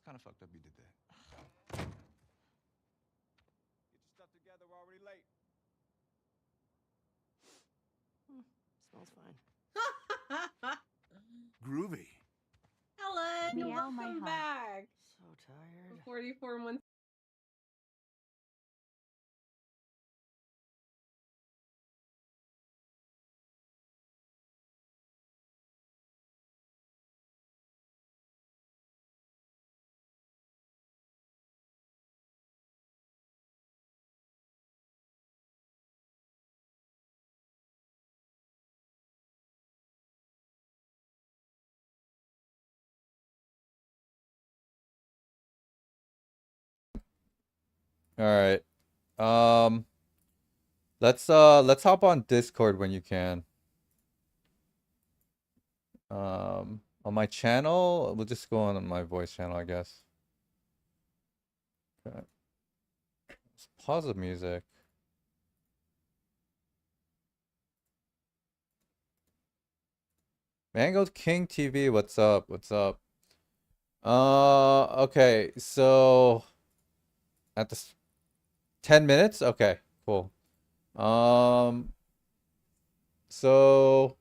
kind of fucked up you did that. Get your stuff together. We're already late. Smells fine. Groovy. Helen, Meow, my welcome heart. back. So tired. 44 months. All right. Um, let's hop on Discord when you can. On my channel, we'll just go on my voice channel, I guess. Okay. Let's pause the music. Mango King TV, what's up? What's up? Okay, so at the 10 minutes? Okay, cool. So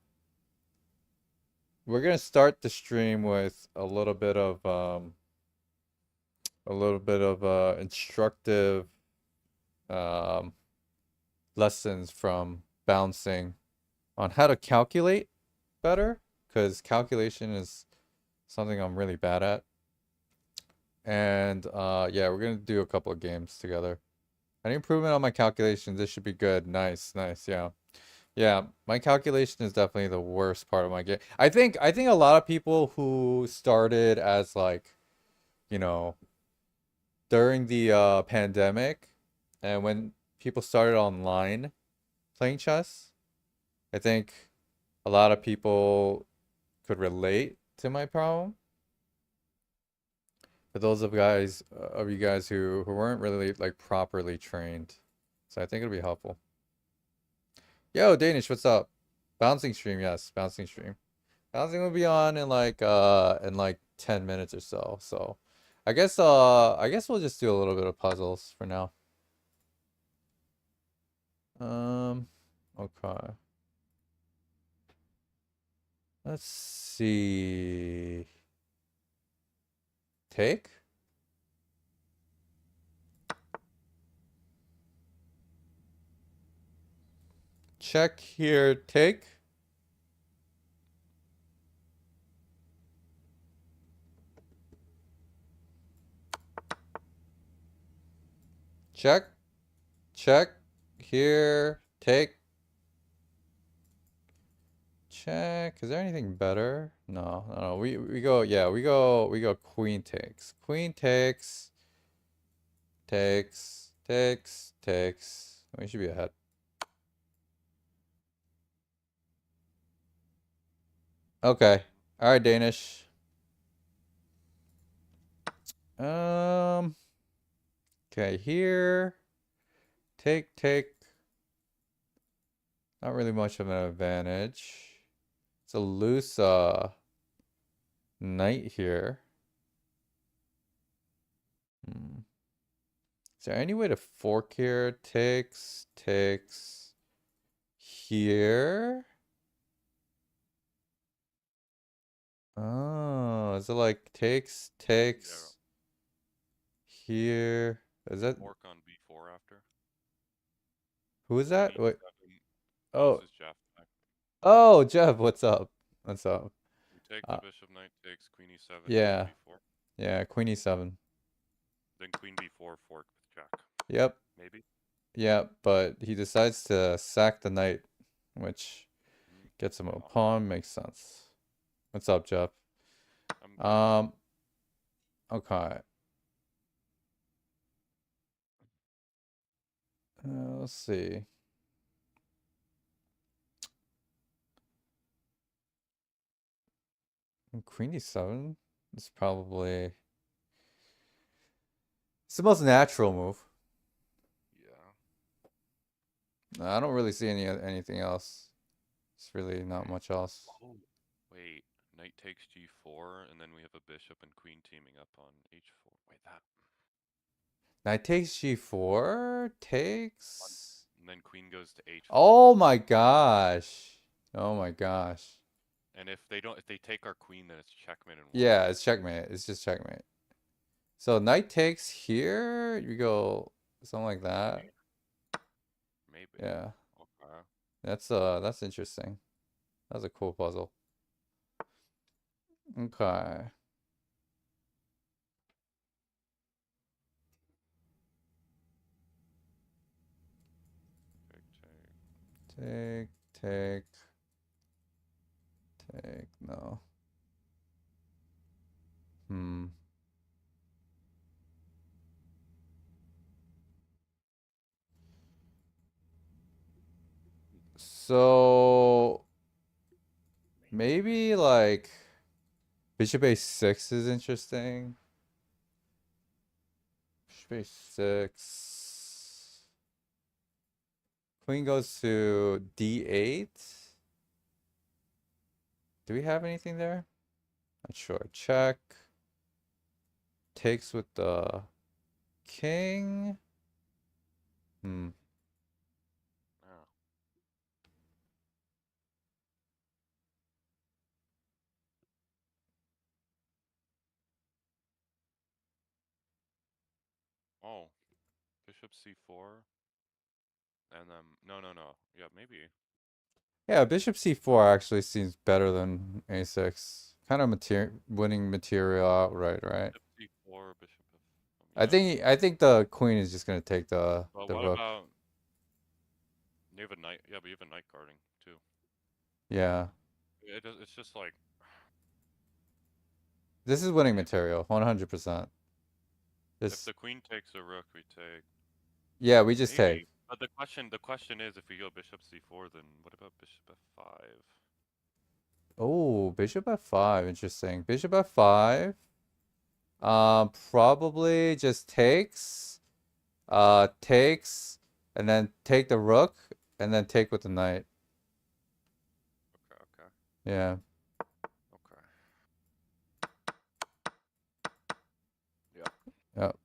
we're gonna start the stream with a little bit of instructive lessons from bouncing on how to calculate better, because calculation is something I'm really bad at. And yeah, we're gonna do a couple of games together. Any improvement on my calculations, this should be good. Nice, nice, yeah. Yeah, my calculation is definitely the worst part of my game. I think a lot of people who started as like, you know, during the pandemic and when people started online playing chess, I think a lot of people could relate to my problem. For those of you guys who weren't really like properly trained. So I think it'll be helpful. Yo, Danish, what's up? Bouncing stream, yes, bouncing stream. Bouncing will be on in like 10 minutes or so. So I guess we'll just do a little bit of puzzles for now. Okay. Let's see. Take? Check here, take. Check. Check. Here, take. Check. Is there anything better? No, no, no. We go, yeah, we go queen takes. Queen takes. Takes. Takes. Takes. We should be ahead. Okay. All right, Danish. Okay, here. Take, take. Not really much of an advantage. It's a loose knight here. Is there any way to fork here? Takes, takes. Here. Oh, is it like takes, takes? Here. Is that Fork on B4 after? who is that? Wait. Oh. Oh. This is Jeff. Oh, Jeff, what's up? What's up? You take the bishop, knight takes, queen e7, yeah. b4. Yeah, queen e7. Then queen b4, fork with jack. Yep. Maybe? Yeah, but he decides to sack the knight, which gets him a pawn. Makes sense. What's up, Jeff? Okay. Let's see. Queen e7 is probably it's the most natural move. Yeah. I don't really see anything else. It's really not much else. Oh, wait. Knight takes g4, and then we have a bishop and queen teaming up on h4. Wait, that. Knight takes g4, takes. And then queen goes to h4. Oh my gosh. Oh my gosh. And if they take our queen, then it's checkmate and Yeah, it's checkmate. It's just checkmate. So knight takes here. You go something like that. maybe. Yeah. Okay. That's interesting. That's a cool puzzle. Okay. Take. Take. No. So maybe like bishop a6 is interesting. Bishop a6. Queen goes to d8. Do we have anything there? Not sure. Check. Takes with the king. Oh. Oh. Bishop c4. And then no. Yeah, maybe. Yeah, bishop c4 actually seems better than a6. Kind of winning material outright, right? Bishop c4, bishop f. Yeah. I think the queen is just gonna take the But the what rook. about you have a knight? Yeah, but you have a knight guarding too. Yeah. It's just like This is winning material, 100%. if the queen takes a rook, we take. Yeah, we just take. Maybe. But the question is, if we go bishop c4, then what about bishop f5? Oh, bishop f5, interesting. Bishop f5. Probably just takes. Takes, and then take the rook, and then take with the knight. Okay. Yeah. Okay. Yeah. Yep.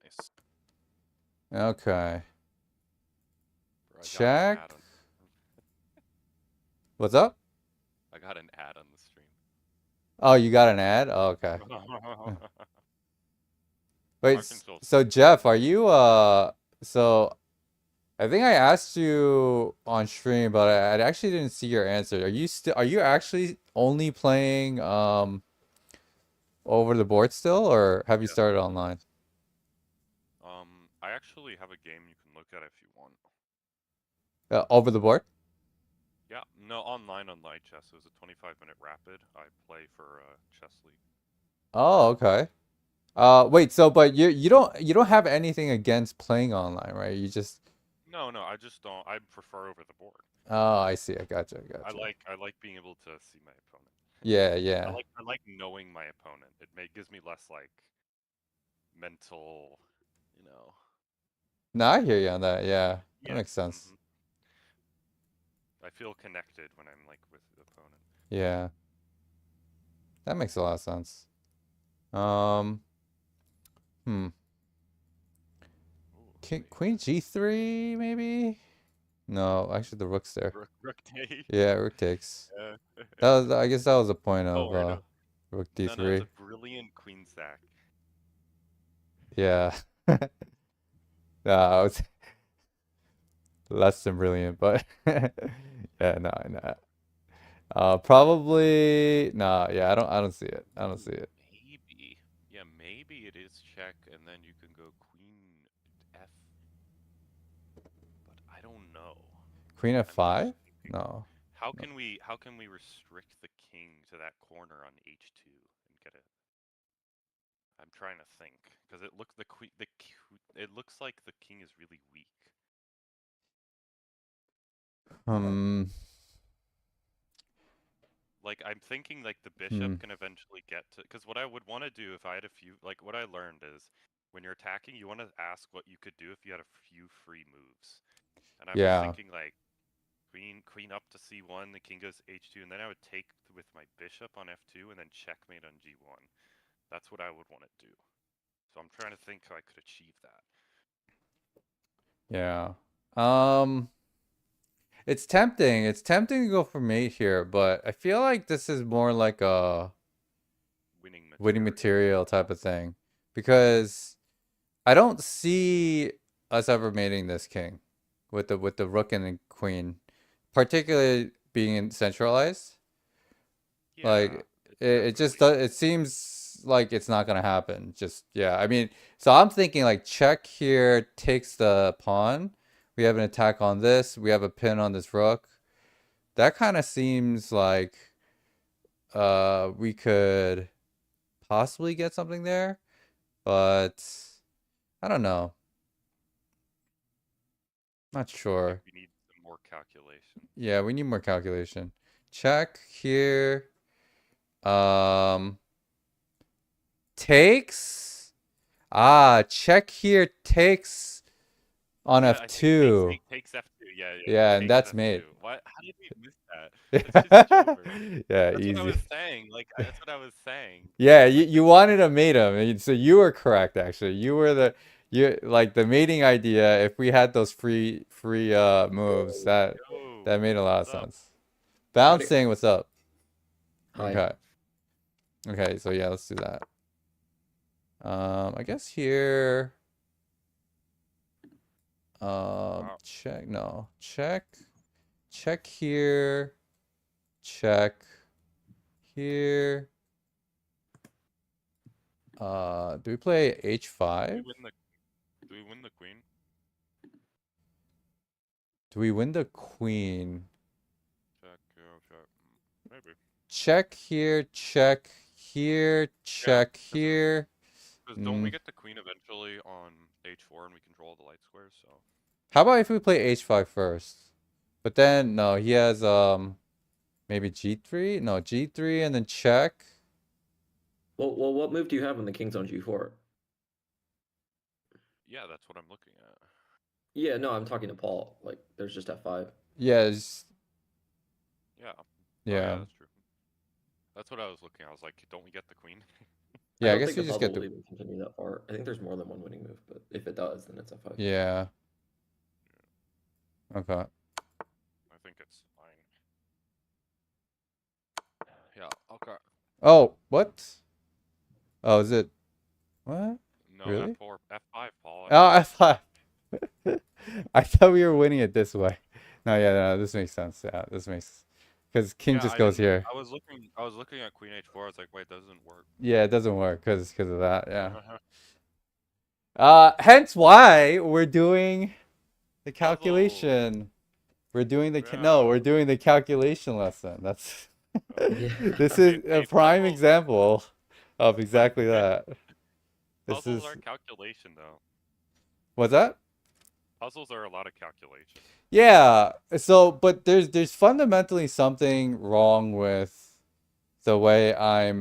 Nice. Okay. Bro, I got an Check. ad on- What's up? I got an ad on the stream. Oh, you got an ad? Oh, okay. Wait, Arkansas. so Jeff, are you so I think I asked you on stream, but I actually didn't see your answer. Are you actually only playing over the board still, or have you Yeah. started online? I actually have a game you can look at if you want. Over the board? Yeah, no, online on live chess. It was a 25-minute rapid. I play for chess league. Oh, okay. Wait, so but you don't have anything against playing online, right? You just No, I just don't. I prefer over the board. Oh, I see. I gotcha. I like being able to see my opponent. Yeah, I yeah. like knowing my opponent. Gives me less like mental, you know. No, I hear you on that. Yeah, that Yeah. makes sense. I feel connected when I'm like with the opponent. Yeah, that makes a lot of sense. Hmm. Ooh, Queen G3 maybe? No, actually the rook's there. Rook takes. Yeah, rook takes. Yeah. I guess that was the point Oh, of or no. rook No, D3. it's a brilliant queen sack. Yeah. No, it's less than brilliant, but yeah, no. Probably no, yeah, I don't see it. I don't see it. Maybe. Yeah, maybe it is check, and then you can go queen F. But I don't know. Queen I'm just F5? thinking, No. how can we restrict the king to that corner on H2 and get it? I'm trying to think because it looks it looks like the king is really weak. Like I'm thinking like the bishop can eventually get to, because what I would want to do if I had a few, like what I learned is when you're attacking, you want to ask what you could do if you had a few free moves. And I was Yeah. thinking like queen up to c1, the king goes h2, and then I would take with my bishop on f2 and then checkmate on g1. That's what I would want to do. So I'm trying to think how I could achieve that. Yeah. It's tempting. It's tempting to go for mate here, but I feel like this is more like a winning material type of thing, because I don't see us ever mating this king with the rook and the queen, particularly being centralized. Yeah, Like it just does. It seems like it's not gonna happen. Just yeah. I mean, so I'm thinking like check here takes the pawn. We have an attack on this. We have a pin on this rook. That kind of seems like we could possibly get something there, but I don't know. Not sure. we need some more calculation. Yeah, we need more calculation. Check here. Takes. Check here takes on Yeah, f2. Takes f2. Yeah, and that's F2. mate. What? How did we miss that? That's just Jover. Yeah, That's easy. what I was saying. Like that's what I was saying. Yeah, you wanted to mate him, and so you were correct actually. You were like the mating idea. If we had those free moves, that made a lot of sense. Bouncing, what's up? Hi. Okay, so yeah, let's do that. I guess here. Check here, check here. Do we play h5? Do we win the queen? Do we win the queen? Check. Maybe. Check here, check here, check here. Because don't we get the queen eventually on h4 and we control the light squares? So. How about if we play h5 first? But then no, he has maybe g3. No, g3 and then check. Well, what move do you have when the king's on g4? Yeah, that's what I'm looking at. Yeah, no, I'm talking to Paul. Like, there's just f5. Yes. Yeah. Yeah. Oh, yeah, that's true. That's what I was looking at. I was like, don't we get the queen? Yeah, I guess we just get the. Even continue that far. I think there's more than one winning move, but if it does, then it's f5. Yeah. Okay. I think it's fine. Yeah. Okay. Oh, what? Oh, is it? What? No, really? F5, Paul. Oh, F5. I thought we were winning it this way. No, yeah, no, this makes sense. Yeah, this makes, because king just goes here. I was looking at queen h4. I was like, wait, it doesn't work. Yeah, it doesn't work because of that. Yeah. Hence why we're doing the calculation. We're doing the we're doing the calculation lesson. That's this is a prime example of exactly that. Puzzles are calculation, though. What's that? Puzzles are a lot of calculation. Yeah. So, but there's fundamentally something wrong with the way I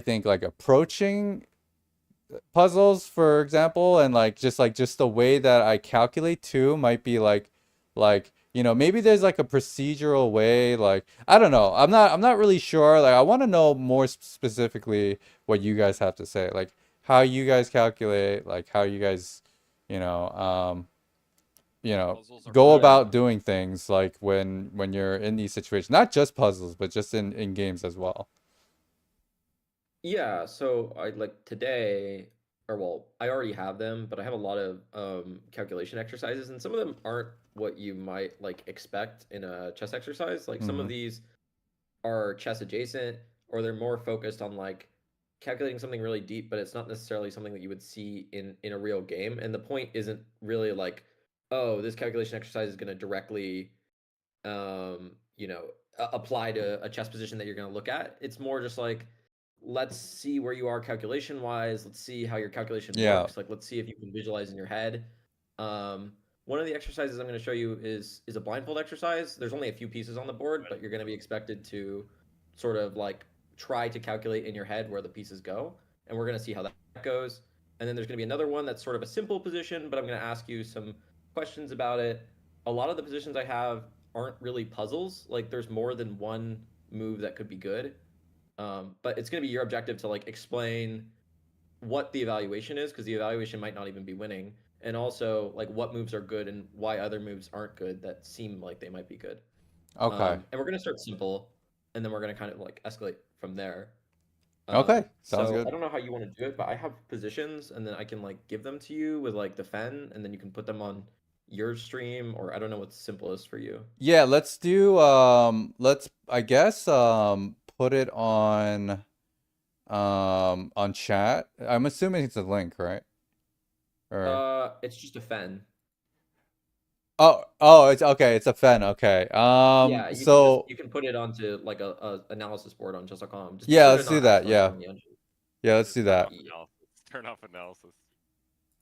think like approaching puzzles, for example, and like just the way that I calculate too might be like you know, maybe there's like a procedural way, like I don't know. I'm not really sure. Like I want to know more specifically what you guys have to say, like how you guys calculate, like how you guys, you know, go about doing things like when you're in these situations, not just puzzles, but just in games as well. Yeah, so I like today, or well, I already have them, but I have a lot of calculation exercises, and some of them aren't what you might like expect in a chess exercise. Like some of these are chess adjacent, or they're more focused on like calculating something really deep, but it's not necessarily something that you would see in a real game. And the point isn't really like, oh, this calculation exercise is going to directly apply to a chess position that you're going to look at. It's more just like, let's see where you are calculation wise. Let's see how your calculation works. Like, let's see if you can visualize in your head. One of the exercises I'm going to show you is a blindfold exercise. There's only a few pieces on the board, but you're going to be expected to sort of like try to calculate in your head where the pieces go. And we're going to see how that goes. And then there's going to be another one that's sort of a simple position, but I'm going to ask you some questions about it. A lot of the positions I have aren't really puzzles. Like there's more than one move that could be good. But it's going to be your objective to like explain what the evaluation is, because the evaluation might not even be winning, and also like what moves are good and why other moves aren't good that seem like they might be good. Okay. And we're going to start simple, and then we're going to kind of like escalate from there. Okay. Sounds So good. I don't know how you want to do it, but I have positions, and then I can like give them to you with like the fen, and then you can put them on your stream, or I don't know what's simplest for you. Yeah, let's do let's I guess put it on chat. I'm assuming it's a link, right? Or It's just a fen. oh, it's okay. It's a fen. Okay. Yeah, So you can put it onto like a analysis board on chess.com. Just make yeah, sure to let's do not that. accidentally Yeah, run the engine. yeah, let's do Turn that. off analysis. Turn off analysis.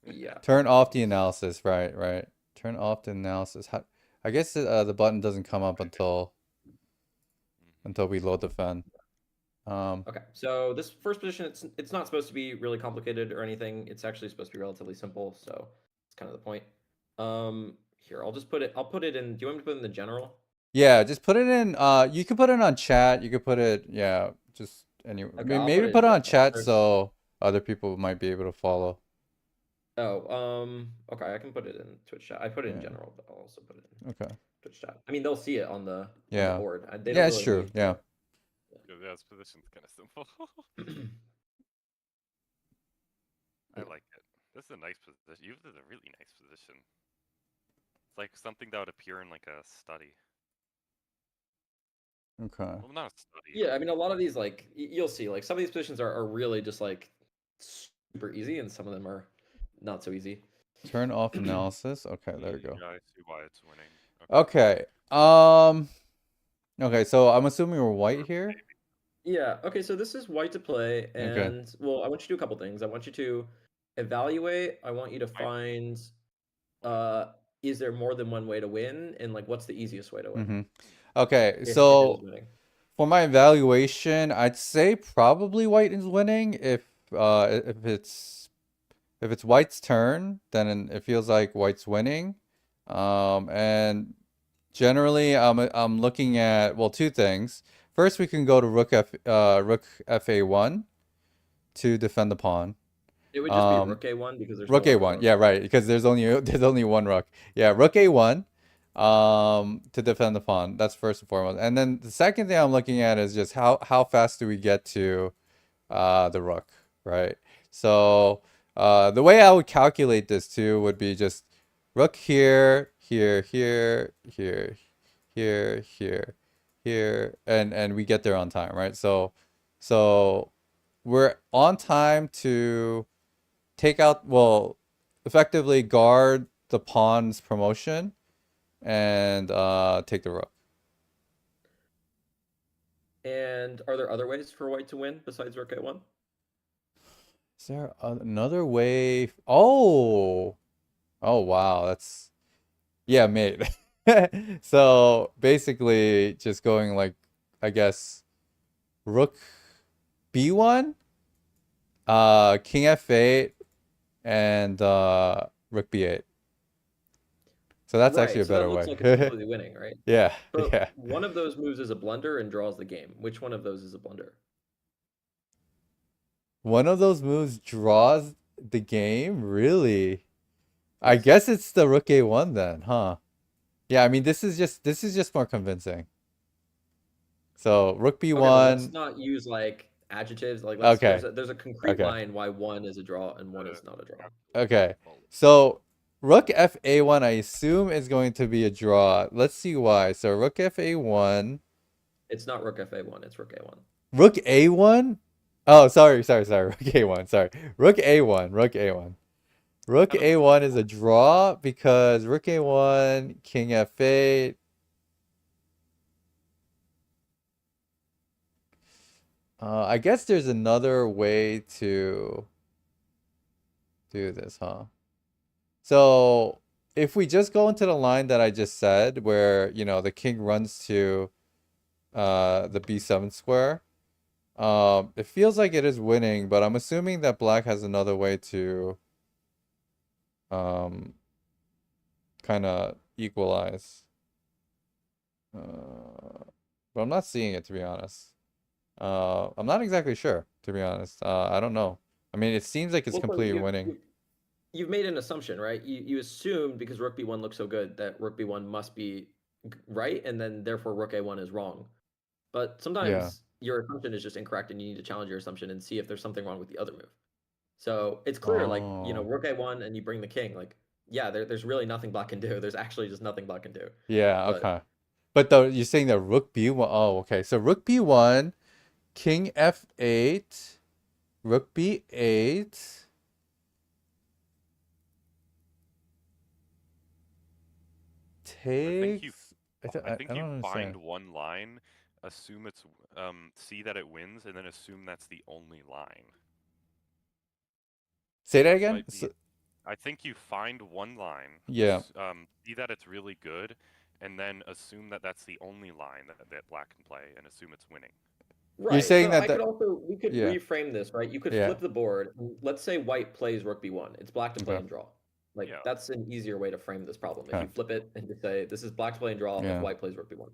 Yeah. Turn off the analysis. Right, right. Turn off the analysis. How, I guess the button doesn't come up until we load the fen. Okay. So this first position, it's not supposed to be really complicated or anything. It's actually supposed to be relatively simple. So it's kind of the point. Here I'll just put it. I'll put it in. Do you want me to put it in the general? Yeah, just put it in. You can put it on chat. You could put it. Yeah, just anyway. Okay, I'll Maybe put it put in it on general. chat so other people might be able to follow. Oh, okay, I can put it in Twitch chat. I put it in Yeah. general, but I'll also put it in Okay. Twitch chat. I mean, they'll see it on the Yeah. board. They Yeah, don't it's really true. need Yeah. Yeah, this position's kind of simple. to. I like it. This is a nice position. You have a really nice position. It's like something that would appear in like a study. Okay. Well, not a study. Yeah, I mean, a lot of these, like, you'll see, like, some of these positions are really just, like, super easy, and some of them are not so easy. Turn off analysis. Okay, there we go. Yeah, I see why it's winning. Okay. Okay, so I'm assuming we're white here. Yeah, okay, so this is white to play, Okay. and, well, I want you to do a couple things. I want you to evaluate, I want you to find, is there more than one way to win, and, like, what's the easiest way to win? Okay, If it is so winning. for my evaluation, I'd say probably white is winning. If it's white's turn, then it feels like white's winning. And generally, I'm looking at, well, two things. First, we can go to rook fa1 to defend the pawn. It would just be rook a1 because there's Rook no other a1. rook. Yeah, right. Because there's only one rook. Yeah, rook a1 to defend the pawn. That's first and foremost. And then the second thing I'm looking at is just how fast do we get to the rook, right? So the way I would calculate this too would be just rook here, here, here, here, here, here, here, and we get there on time, right? So we're on time to take out, well, effectively guard the pawn's promotion and take the rook. And are there other ways for white to win besides rook a1? Is there another way? Oh, wow, that's, yeah, mate. So basically just going like, I guess, rook b1, king f8, and rook b8. So that's actually a so better that looks way. like it's completely winning, right? Yeah, But yeah. one of those moves is a blunder and draws the game. Which one of those is a blunder? One of those moves draws the game? Really? I Yes. guess it's the rook a1 then, huh? Yeah, I mean this is just more convincing. So rook Okay, but let's b1. not use like adjectives. Like Okay. there's a concrete Okay. line why one is a draw and one is not a draw. Okay. So rook fa1 I assume is going to be a draw. Let's see why. So rook fa1. It's not rook fa1, it's rook a1. Rook a1? Oh, sorry. Rook a1. Sorry. Rook a1. Rook a1 is a draw because rook a1, king f8. I guess there's another way to do this, huh? So if we just go into the line that I just said, where, you know, the king runs to the b7 square, it feels like it is winning, but I'm assuming that black has another way to kind of equalize. But I'm not seeing it, to be honest. I'm not exactly sure, to be honest. I don't know. I mean, it seems like it's Well, so completely winning. you've made an assumption, right? You assumed because Rook B1 looks so good that Rook B1 must be right, and then therefore Rook A1 is wrong. But Yeah. sometimes your assumption is just incorrect, and you need to challenge your assumption and see if there's something wrong with the other move. So it's clear, like, Oh. Rook A1 and you bring the king, like, yeah, there's really nothing black can do. There's actually just nothing black can do. Yeah, But okay. But though you're saying that Rook B1. Oh, okay. So Rook B1, King F8, Rook B8. I think you Takes. I think I you don't find understand. one line, assume it's see that it wins, and then assume that's the only line. Say that Which again? might be I think you find one line, Yeah. see that it's really good, and then assume that that's the only line that black can play, and assume it's winning. You're right, saying so that we could yeah. reframe this, right? You could Yeah. flip the board. Let's say white plays Rook B1. It's black to play Okay. and draw. Like Yeah. that's an easier way to frame this problem. If Okay. you flip it and just say this is black to play and draw if Yeah. white plays Rook B1.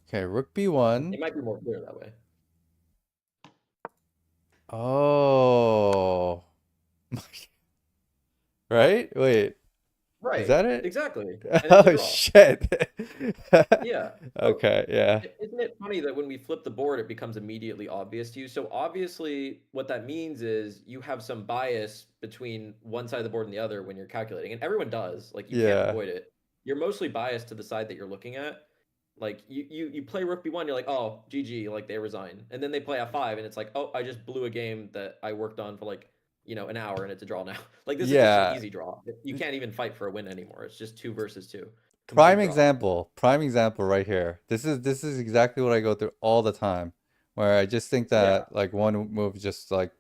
Okay, Rook It B1. might be more clear that way. Oh. Right? Wait. Is Right. that it? Exactly. And it's a Oh draw. shit. Yeah. So Okay, yeah. isn't it funny that when we flip the board, it becomes immediately obvious to you? So obviously, what that means is you have some bias between one side of the board and the other when you're calculating, and everyone does. Like you can't Yeah. avoid it. You're mostly biased to the side that you're looking at. Like you play Rook B1, you're like, oh, GG, like they resign, and then they play F5, and it's like, oh, I just blew a game that I worked on for like an hour, and it's a draw now. Like this is just an Yeah. easy draw. You can't even fight for a win anymore. It's just 2 versus 2. Prime Complete draw. example. Prime example right here. This is exactly what I go through all the time. Where I just think Yeah. that like one move just like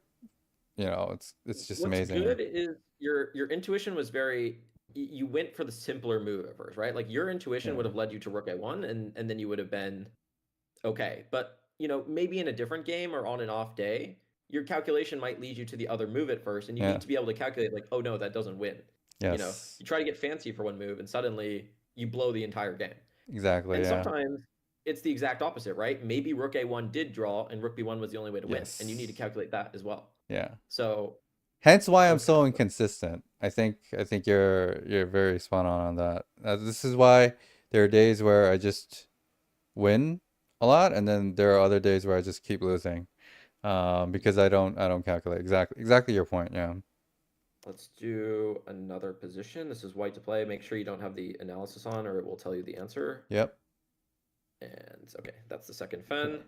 it's just What's amazing. good is your intuition was very you went for the simpler move at first, right? Like your intuition Yeah. would have led you to Rook A1 and then you would have been okay. But maybe in a different game or on an off day, your calculation might lead you to the other move at first, and you Yeah. need to be able to calculate like, oh no, that doesn't win. Yes. You try to get fancy for one move and suddenly you blow the entire game. Exactly, And yeah. sometimes it's the exact opposite, right? Maybe Rook A1 did draw and Rook B1 was the only way to win, and you need to Yes. calculate that as well. Yeah. So Hence why I'm those so kinds of- inconsistent. I think you're very spot on that. This is why there are days where I just win a lot, and then there are other days where I just keep losing. Because I don't calculate. Exactly your point, yeah. Let's do another position. This is white to play. Make sure you don't have the analysis on or it will tell you the answer. Yep. And okay, that's the second fen.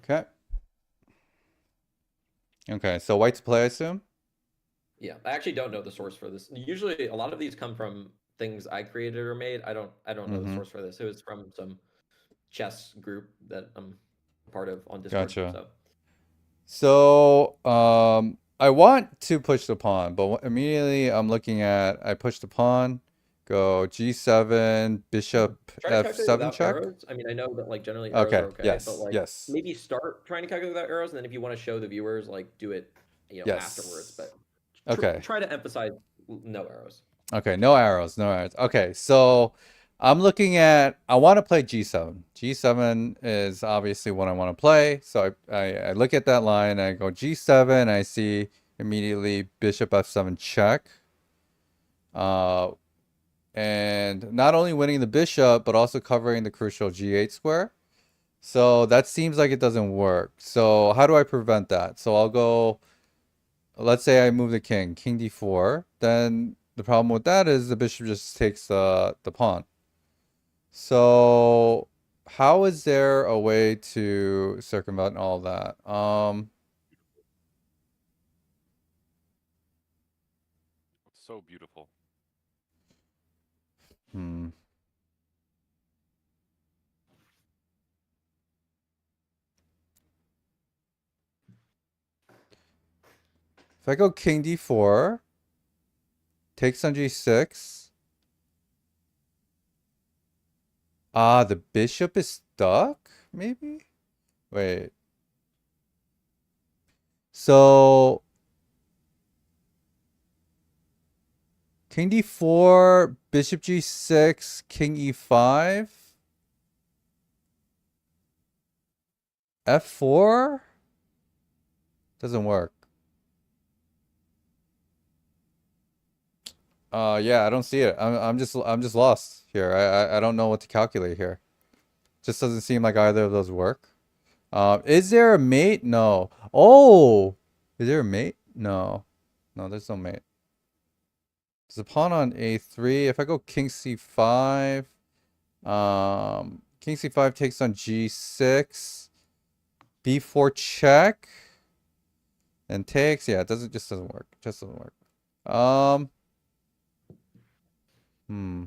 Okay. Okay, so white to play, I assume? Yeah, I actually don't know the source for this. Usually a lot of these come from things I created or made. I don't know the source for this. It was from some chess group that I'm part of on Discord. Gotcha. So, I want to push the pawn, but immediately I'm looking at I push the pawn, go G7, bishop Try to calculate F7 without check. arrows. I mean, I know that like generally arrows Okay, are okay, yes, but like yes. maybe start trying to calculate without arrows, and then if you want to show the viewers, like do it, Yes. afterwards. But Okay. try to emphasize no arrows. Okay, no arrows, no arrows. Okay, so I'm looking at I want to play G7. G7 is obviously what I want to play. So I look at that line, I go G7, I see immediately bishop F7 check. And not only winning the bishop, but also covering the crucial G8 square. So that seems like it doesn't work. So how do I prevent that? So I'll go, let's say I move the king D4. Then the problem with that is the bishop just takes the pawn. So how is there a way to circumvent all that? It's so beautiful. If I go king D4, takes on G6. Ah, the bishop is stuck? Maybe? Wait. So King d4, bishop g6, king e5. f4 doesn't work. Yeah, I don't see it. I'm just lost here. I don't know what to calculate here. Just doesn't seem like either of those work. Is there a mate? No. Oh, is there a mate? No. No, there's no mate. There's a pawn on a3. If I go king c5, king c5 takes on g6, b4 check, and takes. Yeah, it just doesn't work. Just doesn't work. Hmm.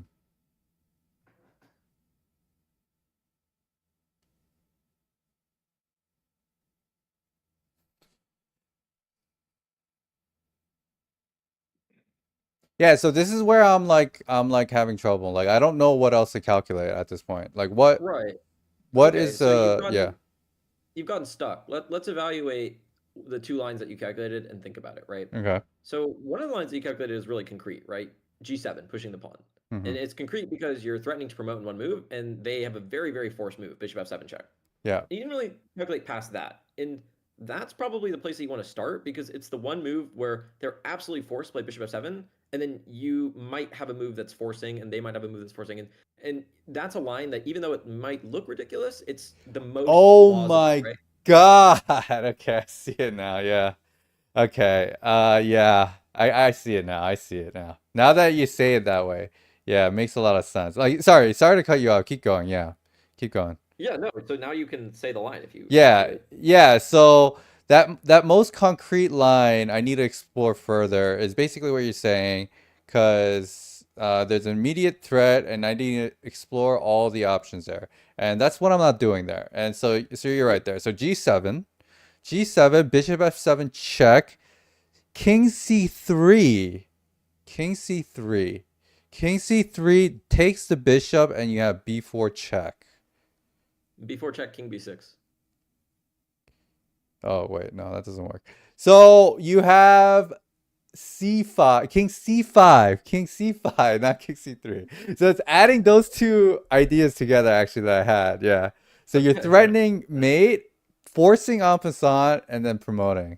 Yeah, so this is where I'm like having trouble. Like I don't know what else to calculate at this point. Like what Right. what Okay, is so yeah. you've gotten stuck. Let's evaluate the two lines that you calculated and think about it, right? Okay. So one of the lines that you calculated is really concrete, right? G7, pushing the pawn. Mm-hmm. And it's concrete because you're threatening to promote in one move, and they have a very, very forced move, bishop f7 check. Yeah. You didn't really calculate past that. And that's probably the place that you want to start because it's the one move where they're absolutely forced to play bishop f7, and then you might have a move that's forcing, and they might have a move that's forcing. And that's a line that, even though it might look ridiculous, it's the most Oh plausible, my right? God. Okay, I see it now. Yeah. Okay. Yeah. I see it now. I see it now. Now that you say it that way. Yeah, it makes a lot of sense. Like sorry to cut you off. Keep going. Yeah. Keep going. Yeah, no. So now you can say the line if you Yeah, calculate. yeah. So that most concrete line I need to explore further is basically what you're saying, because there's an immediate threat, and I need to explore all the options there, and that's what I'm not doing there. And so you're right there. So G7, bishop F7 check, King C3, King C3, King C3 takes the bishop, and you have B4 check. Before check, king b6. Oh, wait, no, that doesn't work. So you have C5, King C5, King C5, not King C3. So it's adding those two ideas together, actually, that I had. Yeah. So you're threatening mate, forcing en passant, and then promoting.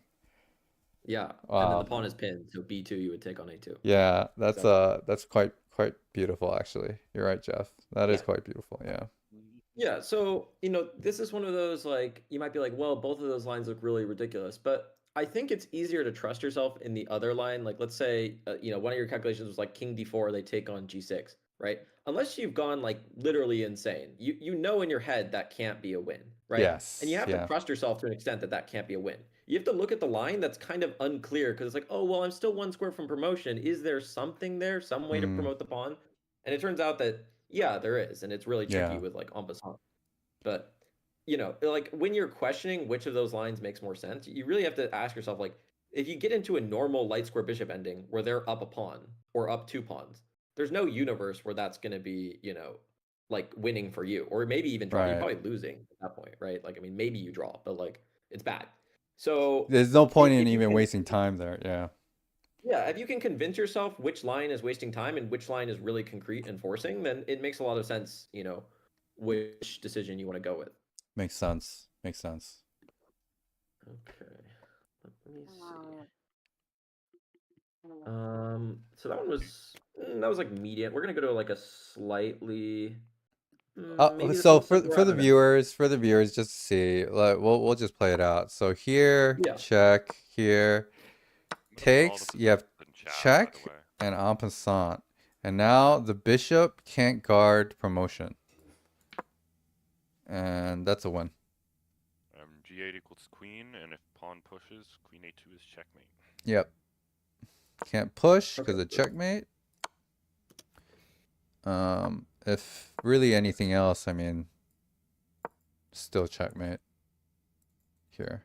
Yeah. Wow. And then the pawn is pinned, so b2 you would take on a2. Yeah, that's quite beautiful, actually. You're right, Jeff. That is Yeah. quite beautiful. Yeah. Yeah, so this is one of those, like, you might be like, well, both of those lines look really ridiculous, but I think it's easier to trust yourself in the other line. Like, let's say, one of your calculations was like king d4, they take on g6, right? Unless you've gone like literally insane, you know in your head that can't be a win, right? Yes. And you have yeah. to trust yourself to an extent that that can't be a win. You have to look at the line that's kind of unclear because it's like, oh, well, I'm still one square from promotion. Is there something there, some way to promote the pawn? And it turns out that, yeah, there is, and it's really tricky Yeah. with like en passant. But like when you're questioning which of those lines makes more sense, you really have to ask yourself, like, if you get into a normal light square bishop ending where they're up a pawn or up two pawns, there's no universe where that's going to be, like winning for you, or maybe even drawing. You're Right. probably losing at that point, right? Like, I mean, maybe you draw, but like it's bad. So There's no point in if you even can, wasting time there. Yeah. yeah, if you can convince yourself which line is wasting time and which line is really concrete and forcing, then it makes a lot of sense, which decision you want to go with. Makes sense. Makes sense. Okay. Let me see. So that one was like medium. We're gonna go to like a slightly. Maybe this So one's simpler, I for the don't know. viewers, just to see, like, we'll just play it out. So here, Yeah. check, here, takes, you have in chat, by check the way. and en passant, and now the bishop can't guard promotion, and that's a win. G8 equals queen, and if pawn pushes, queen a2 is checkmate. Yep. Can't push because Okay. of checkmate. If really anything else, I mean, still checkmate here.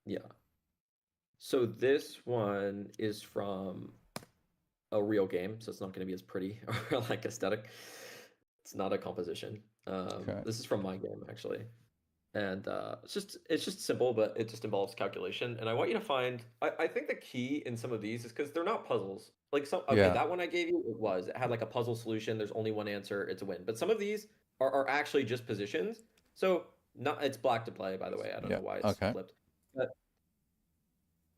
Yeah. So this one is from a real game, so it's not going to be as pretty or like aesthetic. It's not a composition. Okay. This is from my game actually, and it's just simple, but it just involves calculation. And I want you to find. I think the key in some of these is because they're not puzzles. Like some, okay, Yeah. that one I gave you, it had like a puzzle solution. There's only one answer. It's a win. But some of these are actually just positions. So not it's black to play, by the way. I don't Yeah. know why it's Okay. flipped. But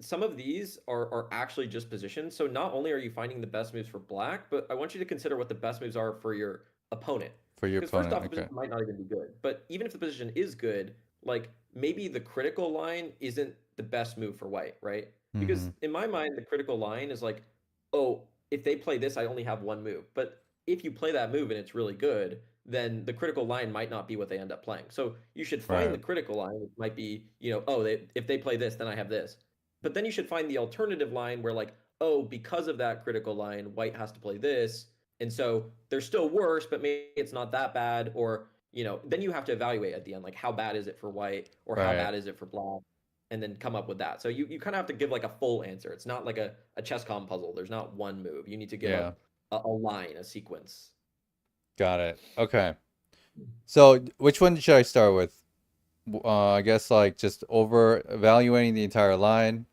some of these are actually just positions. So not only are you finding the best moves for black, but I want you to consider what the best moves are for your opponent. For your Because first opponent. off, the Okay. position might not even be good. But even if the position is good, like maybe the critical line isn't the best move for white, right? Because Mm-hmm. in my mind, the critical line is like, oh, if they play this, I only have one move. But if you play that move and it's really good, then the critical line might not be what they end up playing. So you should find the Right. critical line, which might be, oh, if they play this, then I have this. But then you should find the alternative line where like, oh, because of that critical line, white has to play this. And so they're still worse, but maybe it's not that bad. Or, then you have to evaluate at the end, like how bad is it for white or how Right. bad is it for black? And then come up with that. So you kind of have to give like a full answer. It's not like a chess com puzzle. There's not one move. You need to give Yeah. a line, a sequence. Got it. Okay. So which one should I start with? I guess like just over evaluating the entire line,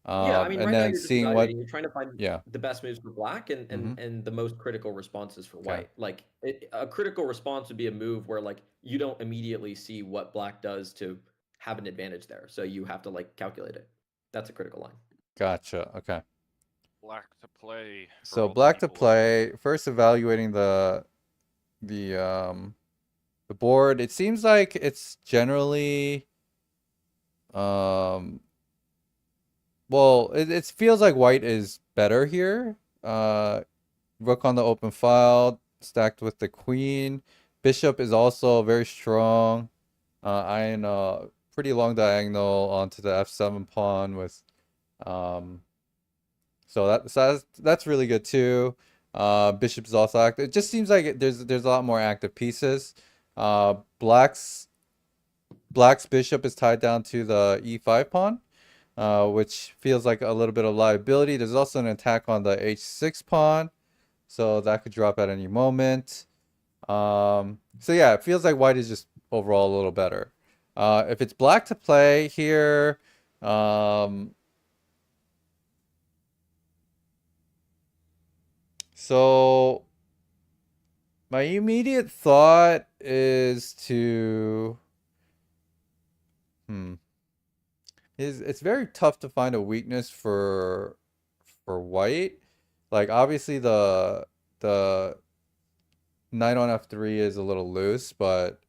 Yeah, I mean, and right now then you're just seeing what. evaluating. You're trying to find Yeah. the best moves for black and Mm-hmm. and the most critical responses for Okay. white. Like a critical response would be a move where like you don't immediately see what black does to have an advantage there. So you have to like calculate it. That's a critical line. Gotcha. Okay. Black to play. For So all the black to people play. First, evaluating the the board. It seems like it's generally well, it feels like white is better here. Rook on the open file, stacked with the queen. Bishop is also very strong. Eyeing a pretty long diagonal onto the f7 pawn with so that's really good too. Bishop is also active. It just seems like there's a lot more active pieces. Black's bishop is tied down to the e5 pawn, which feels like a little bit of liability. There's also an attack on the h6 pawn, so that could drop at any moment. So yeah, it feels like white is just overall a little better. If it's black to play here, so my immediate thought is to it's very tough to find a weakness for white. Like obviously the knight on f3 is a little loose, but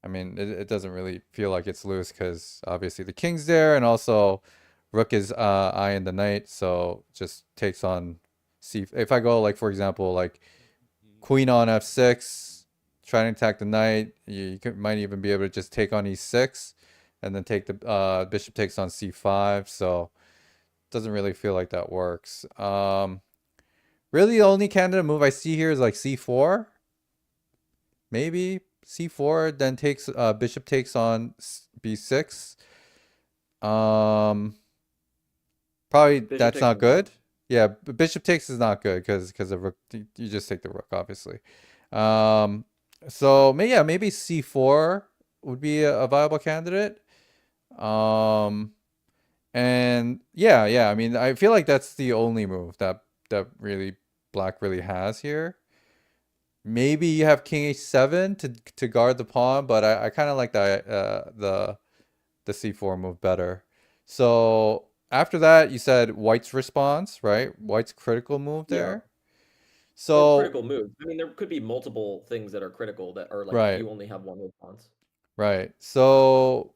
I mean it doesn't really feel like it's loose because obviously the king's there and also rook is eyeing the knight, so just takes on c. If I go like for example like queen on f6, trying to attack the knight, might even be able to just take on e6 and then take the bishop takes on c5, so it doesn't really feel like that works. Really the only candidate move I see here is like c4, maybe c4, then takes bishop takes on b6. Probably Bishop that's takes not on good. rook. Yeah, bishop takes is not good because of rook. You just take the rook, obviously. So maybe c4 would be a viable candidate. And yeah. I mean, I feel like that's the only move that really black really has here. Maybe you have king h7 to guard the pawn, but I kind of like the c4 move better. So after that, you said white's response, right? White's critical move Yeah. there. Or So critical moves. I mean, there could be multiple things that are critical that are like right, you only have one response. right. So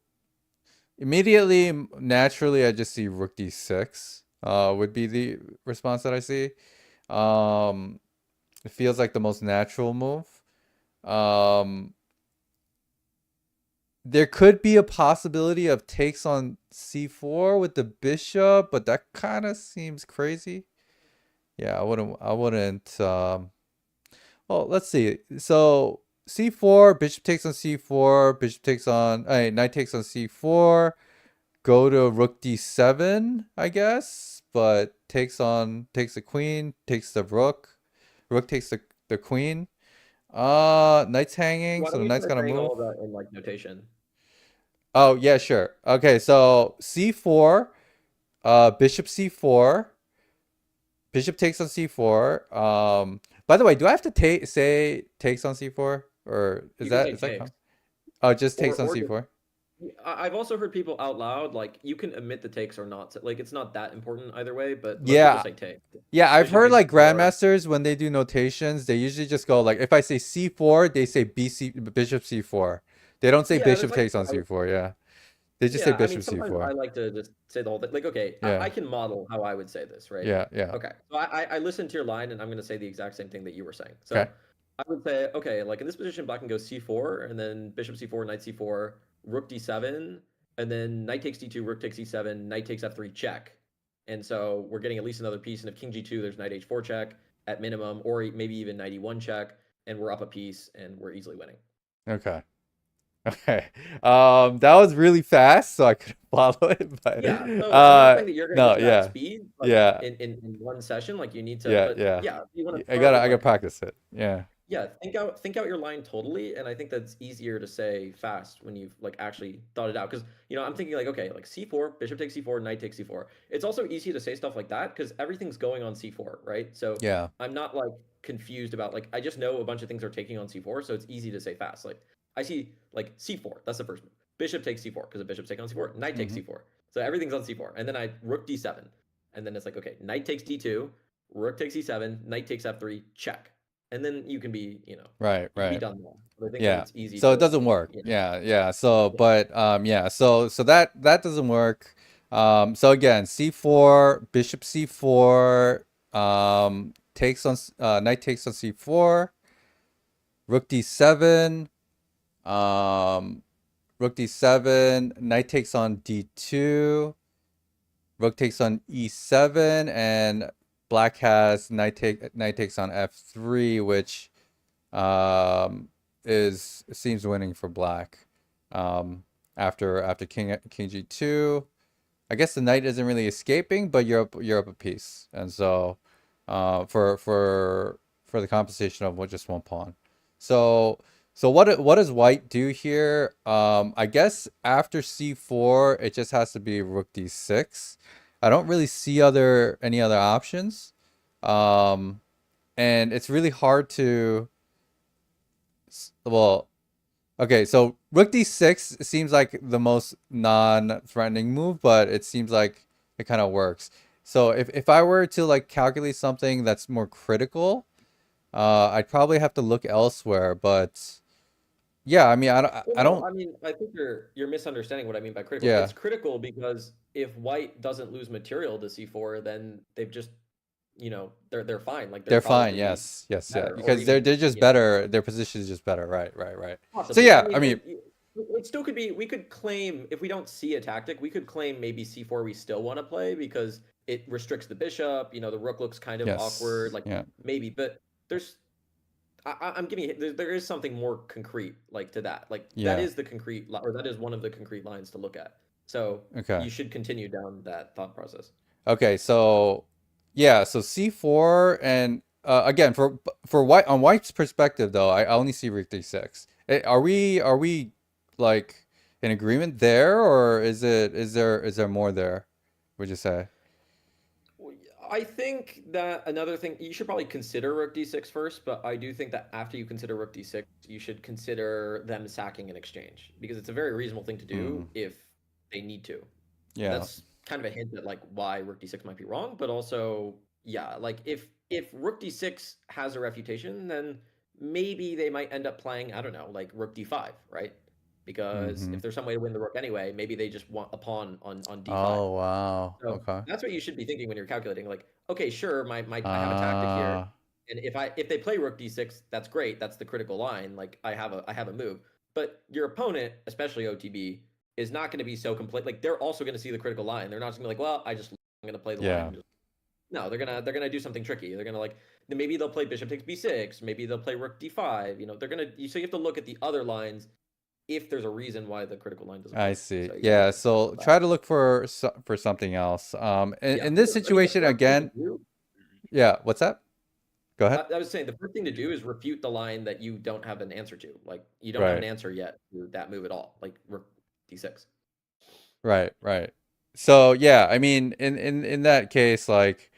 immediately, naturally, I just see rook d6 would be the response that I see. It feels like the most natural move. There could be a possibility of takes on c4 with the bishop, but that kind of seems crazy. Yeah, I wouldn't well, let's see. So c4, bishop takes on c4, bishop takes on knight takes on c4, go to rook d7, I guess, but takes the queen, takes the rook takes the queen. Knight's hanging, Why so don't the you knight's try gonna saying move. all of that in like notation? Oh, yeah, sure. Okay, so c4, bishop c4, bishop takes on c4. By the way, do I have to say takes on c4, or You can say is that takes, oh, just takes on or just c4? I've also heard people out loud like you can omit the takes or not. Like it's not that important either way, but most people Yeah, say take. yeah, I've Bishop heard takes like c4. grandmasters when they do notations, they usually just go like if I say c4, they say bishop c4. They don't say Yeah, there's bishop like takes on c4. Yeah, they just say yeah, I mean, bishop sometimes I c4. like to just say the whole thing. Like, okay, I Yeah, can model how I would say this, right? yeah, yeah. Okay, so I listened to your line, and I'm going to say the exact same thing that you were saying. Okay, So I would say, okay, like in this position, black can go c4, and then bishop c4, knight c4, rook d7, and then knight takes d2, rook takes e7, knight takes f3, check. And so we're getting at least another piece. And if king g2, there's knight h4 check at minimum, or maybe even knight e1 check, and we're up a piece, and we're easily winning. okay. Okay. That was really fast, so I couldn't follow it, but Yeah, so I'm not saying that you're gonna no, get to that yeah. speed, like Yeah. in one session. Like you need to, Yeah, but yeah. yeah, you want to I start with gotta like practice it. Yeah. yeah, think out your line totally, and I think that's easier to say fast when you've like actually thought it out. Because I'm thinking like okay, like c4, bishop takes c4, knight takes c4. It's also easy to say stuff like that because everything's going on c4, right? So Yeah. I'm not like confused about like I just know a bunch of things are taking on c4, so it's easy to say fast. Like I see like c4, that's the first move. Bishop takes c4 because the bishop's taking on c4. Knight takes Mhm. c4, so everything's on c4, and then I rook d7, and then it's like okay, knight takes d2, rook takes e7, knight takes f3, check, and then you can be, Right, you can be right. done there. But I think that Yeah. it's easy So it to, doesn't work. you know, Yeah, yeah. So yeah. but yeah, so that doesn't work. So again, c4, bishop c4, takes on knight takes on c4, rook d7, um rook d7, knight takes on d2, rook takes on e7, and black has knight takes on f3, which seems winning for black. After king g2, I guess the knight isn't really escaping, but you're up a piece, and so for the compensation of just one pawn. So what does white do here? I guess after c4, it just has to be rook d6. I don't really see any other options. And it's really hard to well, okay, so rook d6 seems like the most non-threatening move, but it seems like it kind of works. So if I were to like calculate something that's more critical, I'd probably have to look elsewhere, but yeah, I mean, Well, I no, don't, I mean, I think you're misunderstanding what I mean by critical. yeah, It's critical because if white doesn't lose material to c4, then they've just, they're fine. Like they're they're fine. probably Yes, yes, yeah, better, or because even, they're just better. Their position is just better. Right, right, right. So possibly. I yeah, I mean, mean, it still could be. We could claim if we don't see a tactic, we could claim maybe c4 we still want to play because it restricts the bishop. The rook looks kind of awkward. yes, Like yeah, maybe, but there's I'm giving you there is something more concrete like to that. Like that yeah. is the concrete or that is one of the concrete lines to look at. So Okay. you should continue down that thought process. Okay, so yeah, so C4 and again for white on white's perspective though, I only see rook d6. Are we like in agreement there, or is there more there? Would you say? I think that another thing you should probably consider rook d6 first, but I do think that after you consider rook d6, you should consider them sacking an exchange because it's a very reasonable thing to do Mm, if they need to. And yeah. that's kind of a hint at like why rook d6 might be wrong, but also yeah, like if rook d6 has a refutation, then maybe they might end up playing, I don't know, like rook d5, right? Because Mm-hmm. if there's some way to win the rook anyway, maybe they just want a pawn on d5. Oh wow. So Okay. that's what you should be thinking when you're calculating. Like, okay, sure, my I have a tactic here, Uh and if they play rook d6, that's great. That's the critical line. Like I have a move, but your opponent, especially OTB, is not going to be so complete. Like they're also going to see the critical line. They're not just going to be like, well, I'm going to play the line. yeah. And just... No, they're gonna do something tricky. They're gonna like maybe they'll play bishop takes b6. Maybe they'll play rook d5. They're gonna. So you have to look at the other lines if there's a reason why the critical line doesn't I work. see. So you have Yeah, to think so about that. try to look for something else. Yeah. In this I mean, the situation first thing to again, do yeah, what's that? Go ahead. I was saying the first thing to do is refute the line that you don't have an answer to. Like you don't have an Right. answer yet to that move at all. Like d6. Right, right. So yeah, I mean, in that case, like,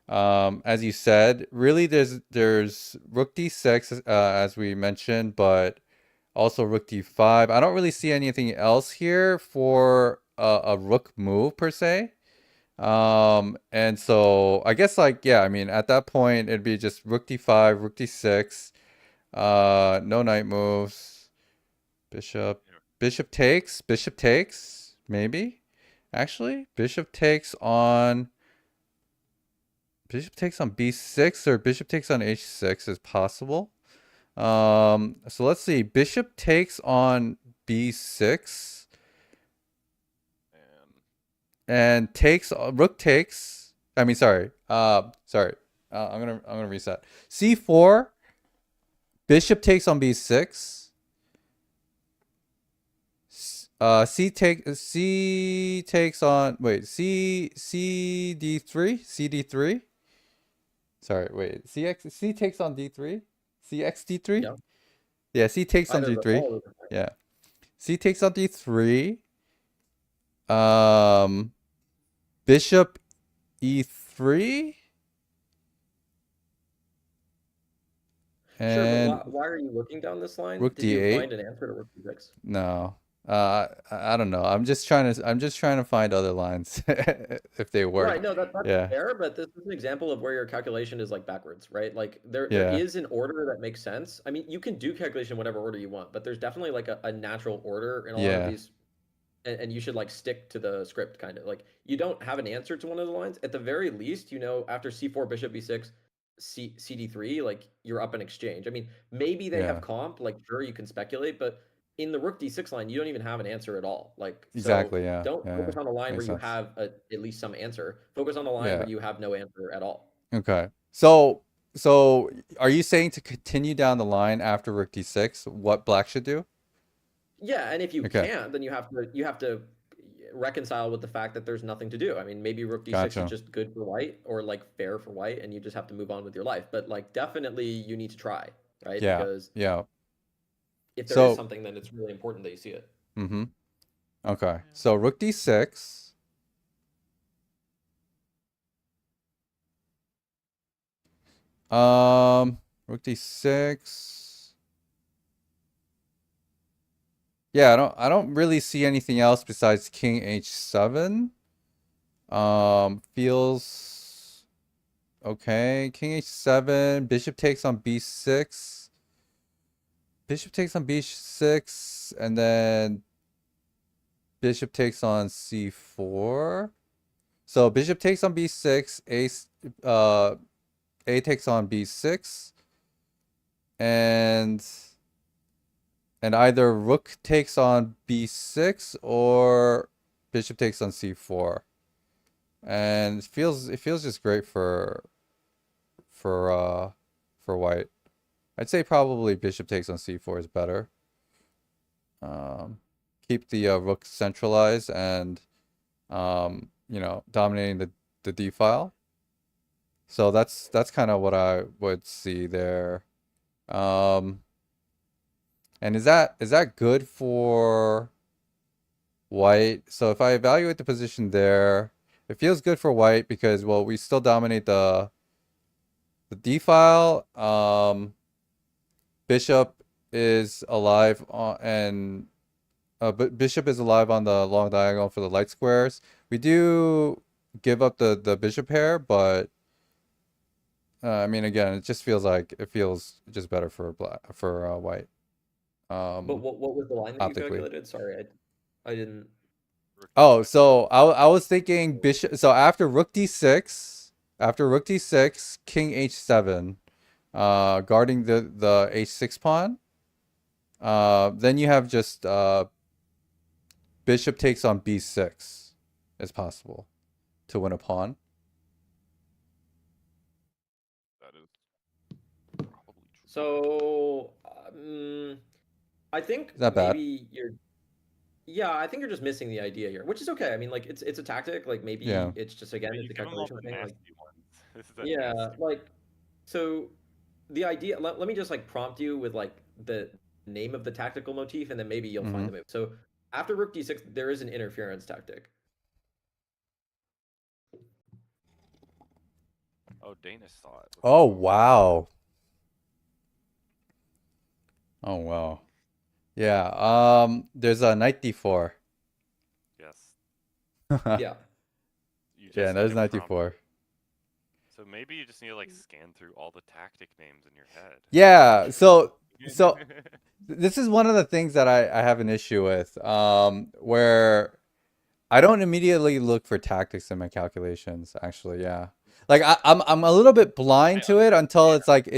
as you said, really, there's rook d6, as we mentioned, but also rook d5. I don't really see anything else here for a rook move per se. And so I guess, like, yeah, I mean, at that point it'd be just rook d5, rook d6, no knight moves, bishop, bishop takes, maybe. Actually, bishop takes on b6, or bishop takes on h6 is possible. So let's see. Bishop takes on b6 and takes rook takes. I mean, sorry. Sorry. I'm gonna reset. c4. Bishop takes on b6. C takes on, wait, c d3. Sorry, wait. C takes on d3. Cx d3. Yeah. Yeah, C takes on Either d3. all of them. Yeah. C takes on d3. Bishop e3. Sure, but And why are you looking down this line? rook Did you d8. find an answer to rook d6? No. I don't know. I'm just trying to find other lines if they work. Right, no, that's Yeah. fair, but this is an example of where your calculation is like backwards, right? Like there Yeah. is an order that makes sense. I mean, you can do calculation in whatever order you want, but there's definitely like a natural order in a lot of Yeah. these, and you should like stick to the script kind of. Like you don't have an answer to one of the lines. At the very least, you know, after c4, bishop b6, cd3, like you're up in exchange. I mean, maybe they Yeah. have comp, like sure you can speculate, but in the rook d6 line, you don't even have an answer at all. Like so Exactly, yeah. don't Yeah. focus on the line Makes where you sense. have at least some answer. Focus on the line Yeah. where you have no answer at all. Okay. So are you saying to continue down the line after rook d6, what black should do? Yeah, and if you Okay. can't, then you have to reconcile with the fact that there's nothing to do. I mean, maybe rook d6 Gotcha. is just good for white or like fair for white, and you just have to move on with your life. But like definitely you need to try, right? Yeah. Because Yeah. if there So- is something, then it's really important that you see it. Mm-hmm. Okay. So rook d6. Rook d6. Yeah, I don't really see anything else besides king h7. Feels okay. King h7, bishop takes on b6. Bishop takes on b6, and then bishop takes on c4. So bishop takes on b6, a takes on b6, and either rook takes on b6 or bishop takes on c4. And it feels just great for white. I'd say probably bishop takes on c4 is better. Keep the rook centralized and you know, dominating the d file. So that's kind of what I would see there. And is that good for white? So if I evaluate the position there, it feels good for white because, well, we still dominate the d file. Bishop is alive on, bishop is alive on the long diagonal for the light squares. We do give up the bishop pair, but I mean, again, it just feels just better for white. But what was the line that you optically. calculated? Sorry, I didn't. Oh, so I was thinking bishop. So after rook d6, king h7, guarding the h6 pawn. Then you have just bishop takes on b6 as possible to win a pawn. That is probably true. So I think Is that bad? maybe you're. Yeah, I think you're just missing the idea here, which is okay. I mean, like it's a tactic. Like maybe Yeah. it's just again But it's you a give 'em all calculation the thing. Like nasty ones. This is a yeah, nasty like so the idea. Let me just like prompt you with like the name of the tactical motif, and then maybe you'll find the move. So after rook d6, there is an interference tactic. Oh, Dana saw it. Oh, wow. Oh, wow. Yeah, there's a knight d4. Yes. Yeah. You just Yeah, need there's a knight prompt. d4. So maybe you just need to like scan through all the tactic names in your head. Yeah, so this is one of the things that I have an issue with, where I don't immediately look for tactics in my calculations, actually, yeah. Like I'm a little bit blind to it until it's like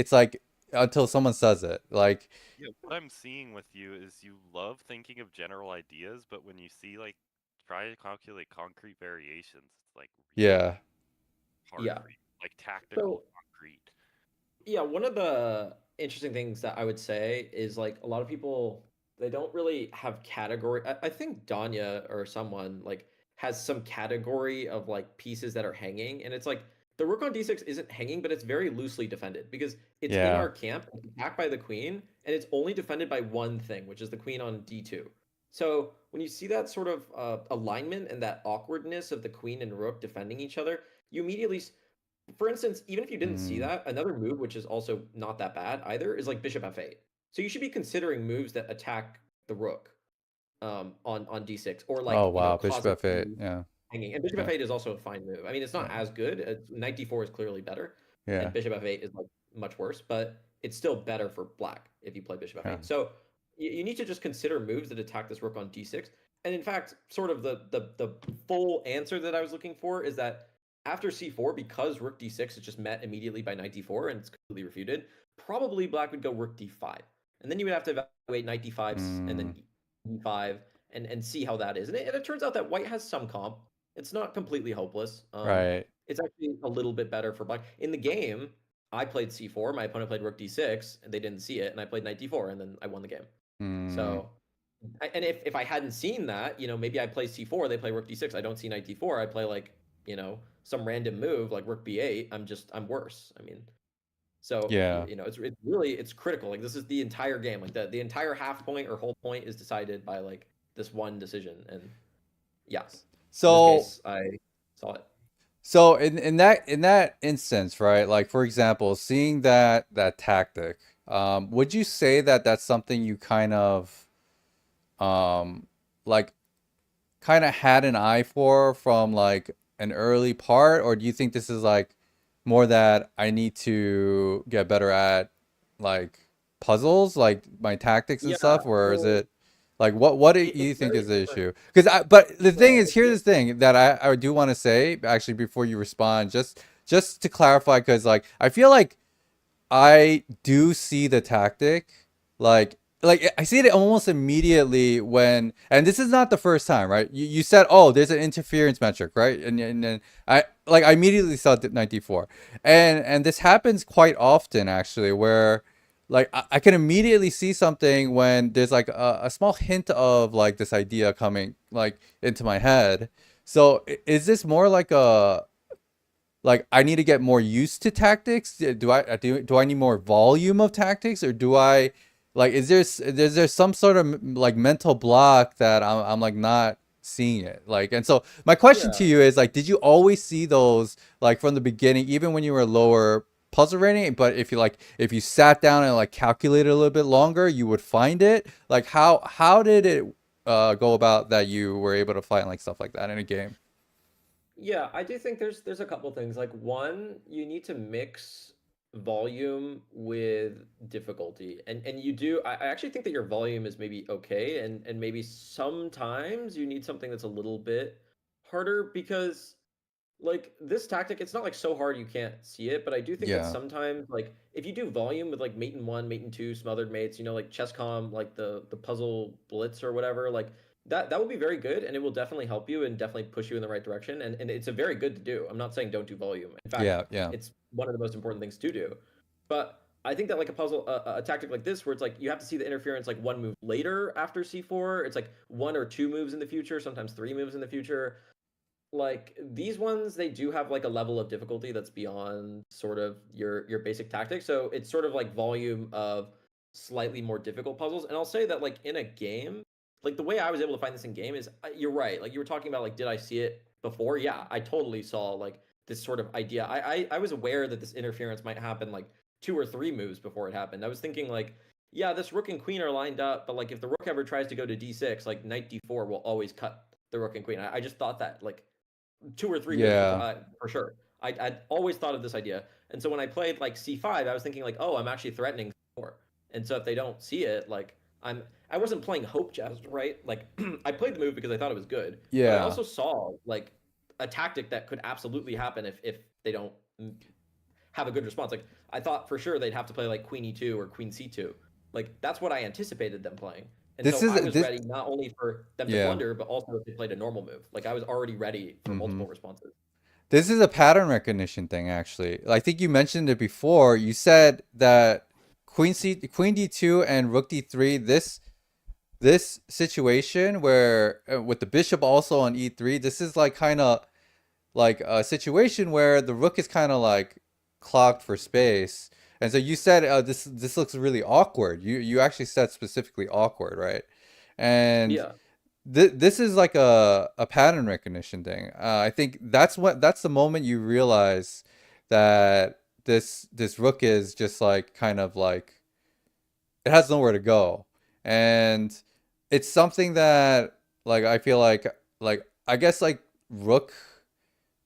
until someone says it. Like, Yeah, what I'm seeing with you is you love thinking of general ideas, but when you see like try to calculate concrete variations, it's like really yeah. hard Yeah. for you. Like tactical So concrete. yeah, one of the interesting things that I would say is like a lot of people they don't really have category. I think Danya or someone like has some category of like pieces that are hanging, and it's like the rook on d6 isn't hanging, but it's very loosely defended because it's in Yeah. our camp, it's attacked by the queen, and it's only defended by one thing, which is the queen on d2. So when you see that sort of alignment and that awkwardness of the queen and rook defending each other, you immediately for instance, even if you didn't see Mm. that, another move which is also not that bad either is like bishop f8. So you should be considering moves that attack the rook on d6 or like Oh, wow, cause bishop it to f8. be Yeah. hanging. And bishop Yeah. f8 is also a fine move. I mean, it's not Yeah. as good. Knight d4 is clearly better, Yeah. and bishop f8 is like much worse, but it's still better for black if you play bishop Yeah. f8. So you need to just consider moves that attack this rook on d6. And in fact, sort of the full answer that I was looking for is that after c4, because rook d6 is just met immediately by knight d4 and it's completely refuted, probably black would go rook d5. And then you would have to evaluate knight d5 and then Mm. e5 and see how that is. And it turns out that white has some comp. It's not completely hopeless. Right. It's actually a little bit better for black. In the game, I played c4, my opponent played rook d6, and they didn't see it, and I played knight d4, and then I won the game. Mm. So, and if I hadn't seen that, maybe I play c4, they play rook d6, I don't see knight d4, I play like, some random move like rook b8, I'm worse. I mean, so Yeah. it's really it's critical. Like this is the entire game. Like the entire half point or whole point is decided by like this one decision. And yes, in this So case, I saw it. So in that instance, right? Like for example, seeing that tactic, would you say that that's something you um like kind of had an eye for from like an early part, or do you think this is like more that I need to get better at like puzzles, like my tactics and Yeah. stuff, or is So it like what do you it's think very is the different. issue? Because but the thing No, is, here's the thing that I do want to say actually before you respond, just to clarify, because like I feel like I do see the tactic, like I see it almost immediately when, and this is not the first time, right? You said, oh, there's an interference metric, right? And then I immediately saw 94, and this happens quite often actually, where like I can immediately see something when there's like a small hint of like this idea coming like into my head. So is this more like a like I need to get more used to tactics? Do I need more volume of tactics, or do I like is there some sort of like mental block that I'm like not seeing it? Like, and so my question to yeah. you is like, did you always see those like from the beginning, even when you were lower puzzle rating? But if you sat down and like calculated a little bit longer, you would find it. Like how did it go about that you were able to find like stuff like that in a game? Yeah, I do think there's a couple things. Like one, you need to mix volume with difficulty. And you do I actually think that your volume is maybe okay and maybe sometimes you need something that's a little bit harder because like this tactic, it's not like so hard you can't see it, but I do think that Yeah. sometimes like if you do volume with like mate in one, mate in two, smothered mates, like chesscom, like the puzzle blitz or whatever, like that will be very good and it will definitely help you and definitely push you in the right direction. And it's a very good to do. I'm not saying don't do volume. In fact, Yeah. Yeah. it's one of the most important things to do. But I think that like a puzzle, a tactic like this, where it's like you have to see the interference like one move later after c4. It's like one or two moves in the future, sometimes three moves in the future. Like these ones, they do have like a level of difficulty that's beyond sort of your basic tactics. So it's sort of like volume of slightly more difficult puzzles. And I'll say that like in a game, like the way I was able to find this in game is you're right. Like you were talking about like did I see it before? Yeah, I totally saw like this sort of idea. I was aware that this interference might happen like 2 or 3 moves before it happened. I was thinking like yeah, this rook and queen are lined up, but like if the rook ever tries to go to d6, like knight d4 will always cut the rook and queen. I just thought that like 2 or 3 moves before, Yeah. for sure. I'd always thought of this idea, and so when I played like c5, I was thinking like, oh, I'm actually threatening c4, and so if they don't see it, like I wasn't playing hope chess, right? Like I played the move because I thought it was good, but I Yeah. also saw like a tactic that could absolutely happen if they don't have a good response. Like I thought for sure they'd have to play like queen e2 or queen c2. Like that's what I anticipated them playing. And This so is I was this. ready not only for them to Yeah. blunder, but also if they played a normal move. Like I was already ready for multiple responses. This is a pattern recognition thing, actually. I think you mentioned it before. You said that queen d2 and rook d3. This situation where with the bishop also on e3, this is like kind of like a situation where the rook is kind of like clogged for space. And so you said this looks really awkward. You actually said specifically awkward, right? And Yeah. this is like a pattern recognition thing. I think that's the moment you realize that this rook is just like kind of like it has nowhere to go, and it's something that like I feel like I guess like rook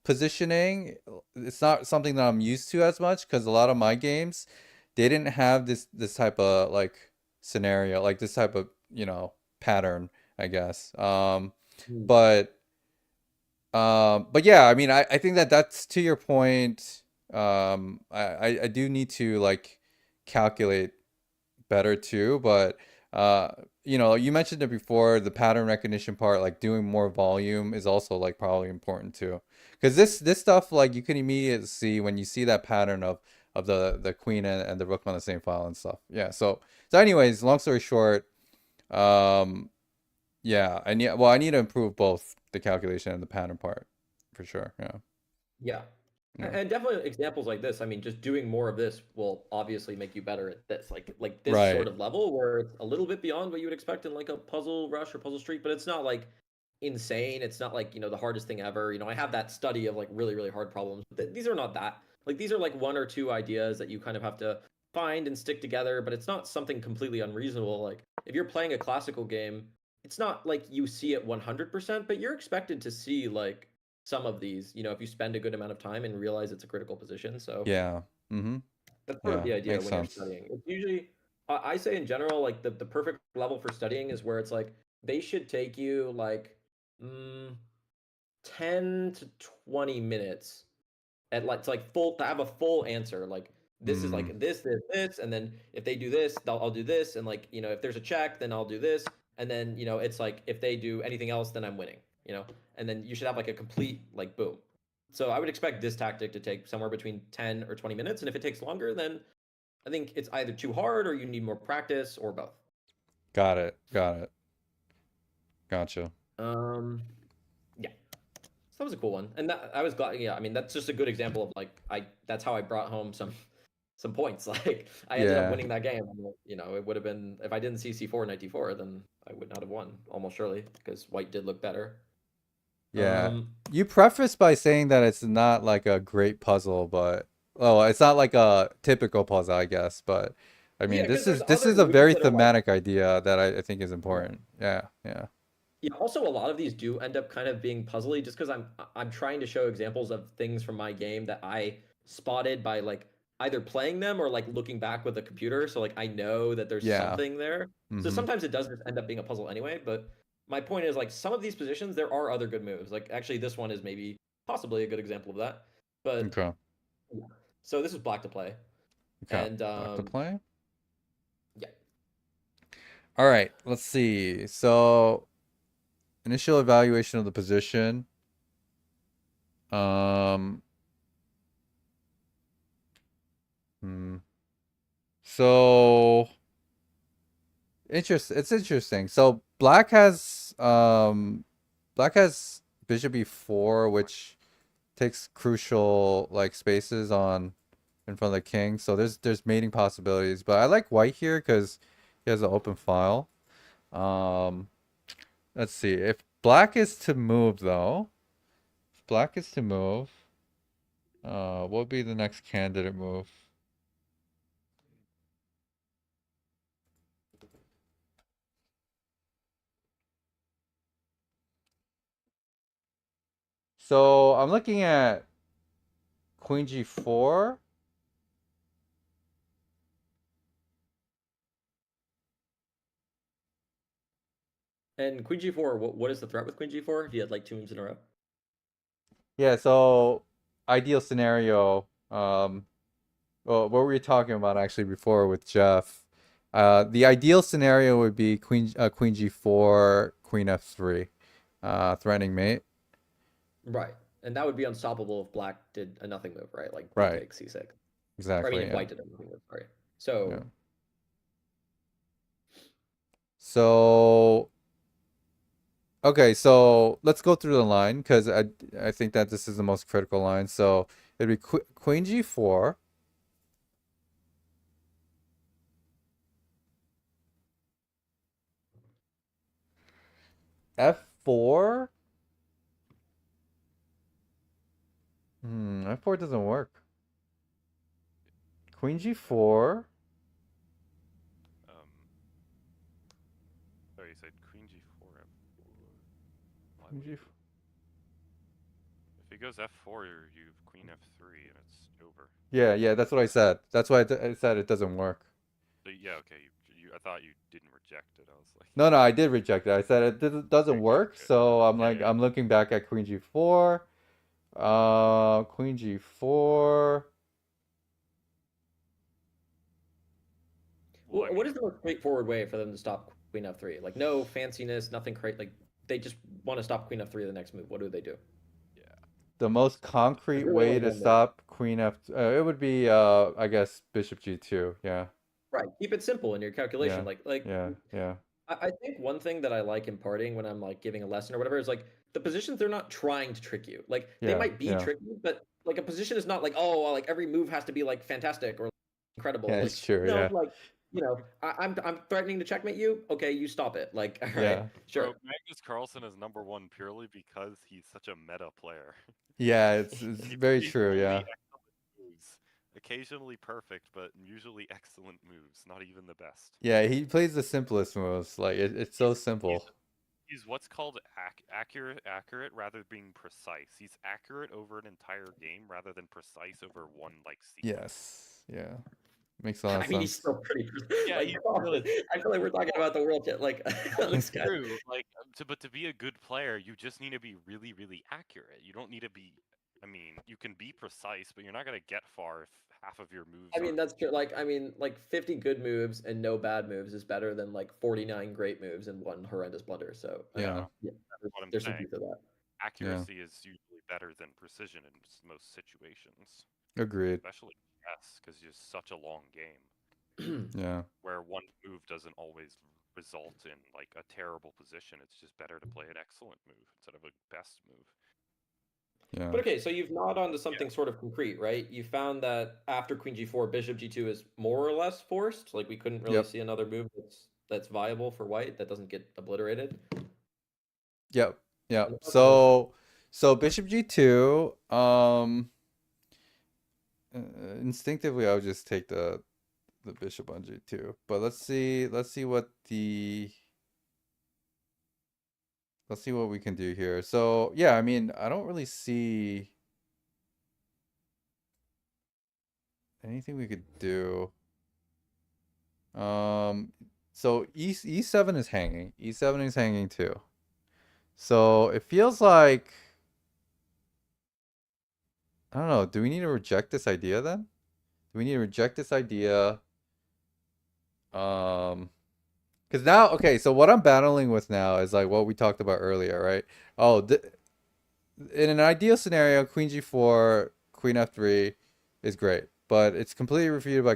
positioning, it's not something that I'm used to as much because a lot of my games they didn't have this type of like scenario, like this type of pattern, I guess. Hmm. But yeah, I mean, I think that that's to your point. I do need to like calculate better too, but you mentioned it before, the pattern recognition part, like doing more volume is also like probably important too, because this stuff like you can immediately see when you see that pattern of the queen and the rook on the same file and stuff. Yeah, so anyways, long story short, yeah, I need to improve both the calculation and the pattern part for sure. Yeah. Yeah. Yeah. And definitely examples like this. I mean, just doing more of this will obviously make you better at this. Like this sort Right. of level where it's a little bit beyond what you would expect in like a puzzle rush or puzzle street, but it's not like insane. It's not like, the hardest thing ever. I have that study of like really, really hard problems. But these are not that. Like these are like 1 or 2 ideas that you kind of have to find and stick together, but it's not something completely unreasonable. Like if you're playing a classical game, it's not like you see it 100%, but you're expected to see like some of these, if you spend a good amount of time and realize it's a critical position. So Yeah. Mm-hmm. that's sort of Yeah, the idea makes when you're sense. studying. It's usually, I say in general, like the perfect level for studying is where it's like they should take you like 10 to 20 minutes at like to like full to have a full answer. Like this is Mm, like this, and then if they do this, I'll do this, and like if there's a check, then I'll do this, and then it's like if they do anything else, then I'm winning. And then you should have like a complete like boom. So I would expect this tactic to take somewhere between 10 or 20 minutes, and if it takes longer, then I think it's either too hard or you need more practice or both. got it. Got it. Gotcha. Um, yeah. So that was a cool one, and that I was glad. Yeah, I mean that's just a good example of like that's how I brought home some points. Like I ended up Yeah. winning that game. It would have been if I didn't see c4 knight d4, then I would not have won almost surely because white did look better. Yeah. Um, You preface by saying that it's not like a great puzzle, but it's not like a typical puzzle, I guess. But I yeah, mean, because this there's is this other is a moves very that are like thematic idea that I think is yeah. important. Yeah. Yeah. Yeah, also a lot of these do end up kind of being puzzly just because I'm trying to show examples of things from my game that I spotted by like either playing them or like looking back with the computer. So like I know that there's Yeah. something there. So Mm-hmm. sometimes it does just end up being a puzzle anyway. But my point is like some of these positions there are other good moves. Like actually this one is maybe possibly a good example of that. But Okay. yeah. So this is black to play. Okay. And Back to play. yeah. All right. Let's see. So initial evaluation of the position. Um. Hmm. So it's interesting. So black has bishop e4, which takes crucial like spaces on in front of the king. So there's mating possibilities, but I like white here because he has an open file. Um, let's see. If black is to move, though, if black is to move, what would be the next candidate move? So I'm looking at Queen G4. And Queen G4, what is the threat with Queen G4 if you had like 2 moves in a row? Yeah, so ideal scenario. Well, what were we talking about actually before with Jeff? The ideal scenario would be Queen G4, Queen F3, threatening mate. Right. And that would be unstoppable if black did a nothing move, right? Like B Right. takes C6. Or, I Exactly. mean, if Yeah. white did a nothing move, sorry. So Yeah. So okay, so let's go through the line because I think that this is the most critical line. So it'd be Queen G4. F4. F4 doesn't work. Queen G4. Sorry, you said Queen G4 F4. Why Queen would G4. if he goes F4, you've Queen F3 and it's over. Yeah, that's what I said. That's why I said it doesn't work. So, yeah, okay. I thought you didn't reject it. I was like, No, I did reject it. I said it doesn't okay, work. okay. So I'm Yeah, like, yeah. I'm looking back at Queen G4. Queen G4. Well, I what mean, is the most straightforward way for them to stop Queen F3? Like no fanciness, nothing crazy. Like they just want to stop Queen F3 the next move. What do? yeah. The most It's kind of concrete There's really way only to one move. stop Queen F. It would be, I guess, Bishop G2. Yeah, Right. Keep it simple in your calculation. yeah, Like yeah. I think one thing that I like imparting when I'm like giving a lesson or whatever is like the positions they're not trying to trick you. Like they Yeah, might be yeah. tricky, but like a position is not like oh like every move has to be like fantastic or incredible. Yeah, Like it's true. no, Yeah, like I'm threatening to checkmate you. Okay, you stop it. Like all right, yeah, sure. Bro, Magnus Carlsen is #1 purely because he's such a meta player. yeah. It's He very plays true. only Yeah, excellent moves. Occasionally perfect, but usually excellent moves. Not even the best. yeah. He plays the simplest moves. Like it's so He's simple. he's what's called accurate rather than being precise. He's accurate over an entire game rather than precise over one like sequence. Yes, yeah. Makes a lot of I mean, he's sense. still pretty Yeah, like he's come on. really I feel like we're talking about the world yet. Like this it's guy. true. Like, but to be a good player, you just need to be really, really accurate. You don't need to be. I mean, you can be precise, but you're not gonna get far if half of your moves I are. mean, that's true. Like, I mean, like 50 good moves and no bad moves is better than like 49 great moves and one horrendous blunder. So, I Yeah, mean, yeah, That's what I'm there's some saying. truth to that. yeah. Accuracy is usually better than precision in most situations, Agreed. especially chess, because it's such a long game Yeah, where one move doesn't always result in like a terrible position. It's just better to play an excellent move instead of a best move. yeah. But okay, so you've gnawed onto Yeah. something sort of concrete, right? You found that after Queen G4, Bishop G2 is more or less forced. Like we couldn't really Yep, see another move that's viable for white that doesn't get obliterated. yep. And what are those? So Bishop G2. Instinctively, I would just take the bishop on G2. But let's see what we can do here. So yeah, I mean, I don't really see anything we could do. So E7 is hanging. E7 is hanging too. So it feels like, I don't know, do we need to reject this idea then? Do we need to reject this idea? Because now, okay, so what I'm battling with now is like what we talked about earlier, right? Oh, in an ideal scenario, Queen G4, Queen F3 is great, but it's completely refuted by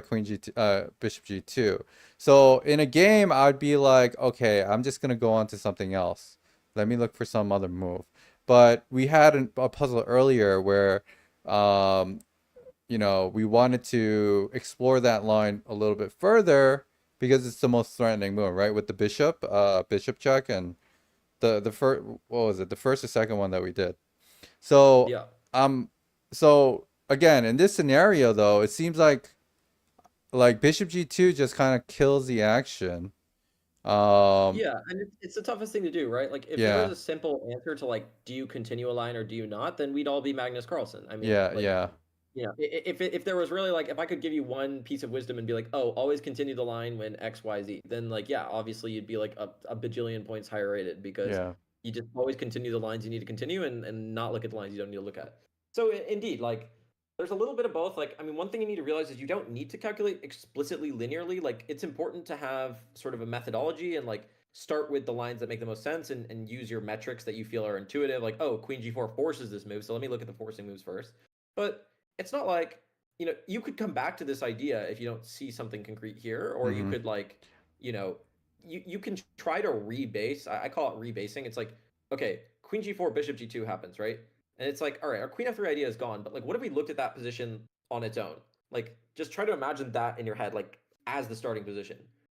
Bishop G2. So in a game, I'd be like, okay, I'm just gonna go on to something else. Let me look for some other move. But we had a puzzle earlier where, um, we wanted to explore that line a little bit further because it's the most threatening move, right? With the bishop check and the first, what was it? The first or second one that we did. So Yeah. so again, in this scenario though, it seems like bishop g2 just kind of kills the action. Yeah, and it's the toughest thing to do, right? Like, if there was Yeah, a simple answer to like, do you continue a line or do you not, then we'd all be Magnus Carlsen. I mean, yeah, like, yeah, if there was really like, if I could give you one piece of wisdom and be like, oh, always continue the line when X, Y, Z, then like, yeah, obviously you'd be like a bajillion points higher rated because yeah. you just always continue the lines you need to continue and not look at the lines you don't need to look at. So indeed, like, there's a little bit of both. Like, I mean, one thing you need to realize is you don't need to calculate explicitly linearly. Like, it's important to have sort of a methodology and like start with the lines that make the most sense and use your metrics that you feel are intuitive. Like, oh, Queen G4 forces this move, so let me look at the forcing moves first. But it's not like, you could come back to this idea if you don't see something concrete here, or you Mm-hmm. could like, you know, you can try to rebase. I call it rebasing. It's like, okay, Queen G4, Bishop G2 happens, right? And it's like, all right, our Queen F3 idea is gone, but like, what if we looked at that position on its own? Like, just try to imagine that in your head, like as the starting position,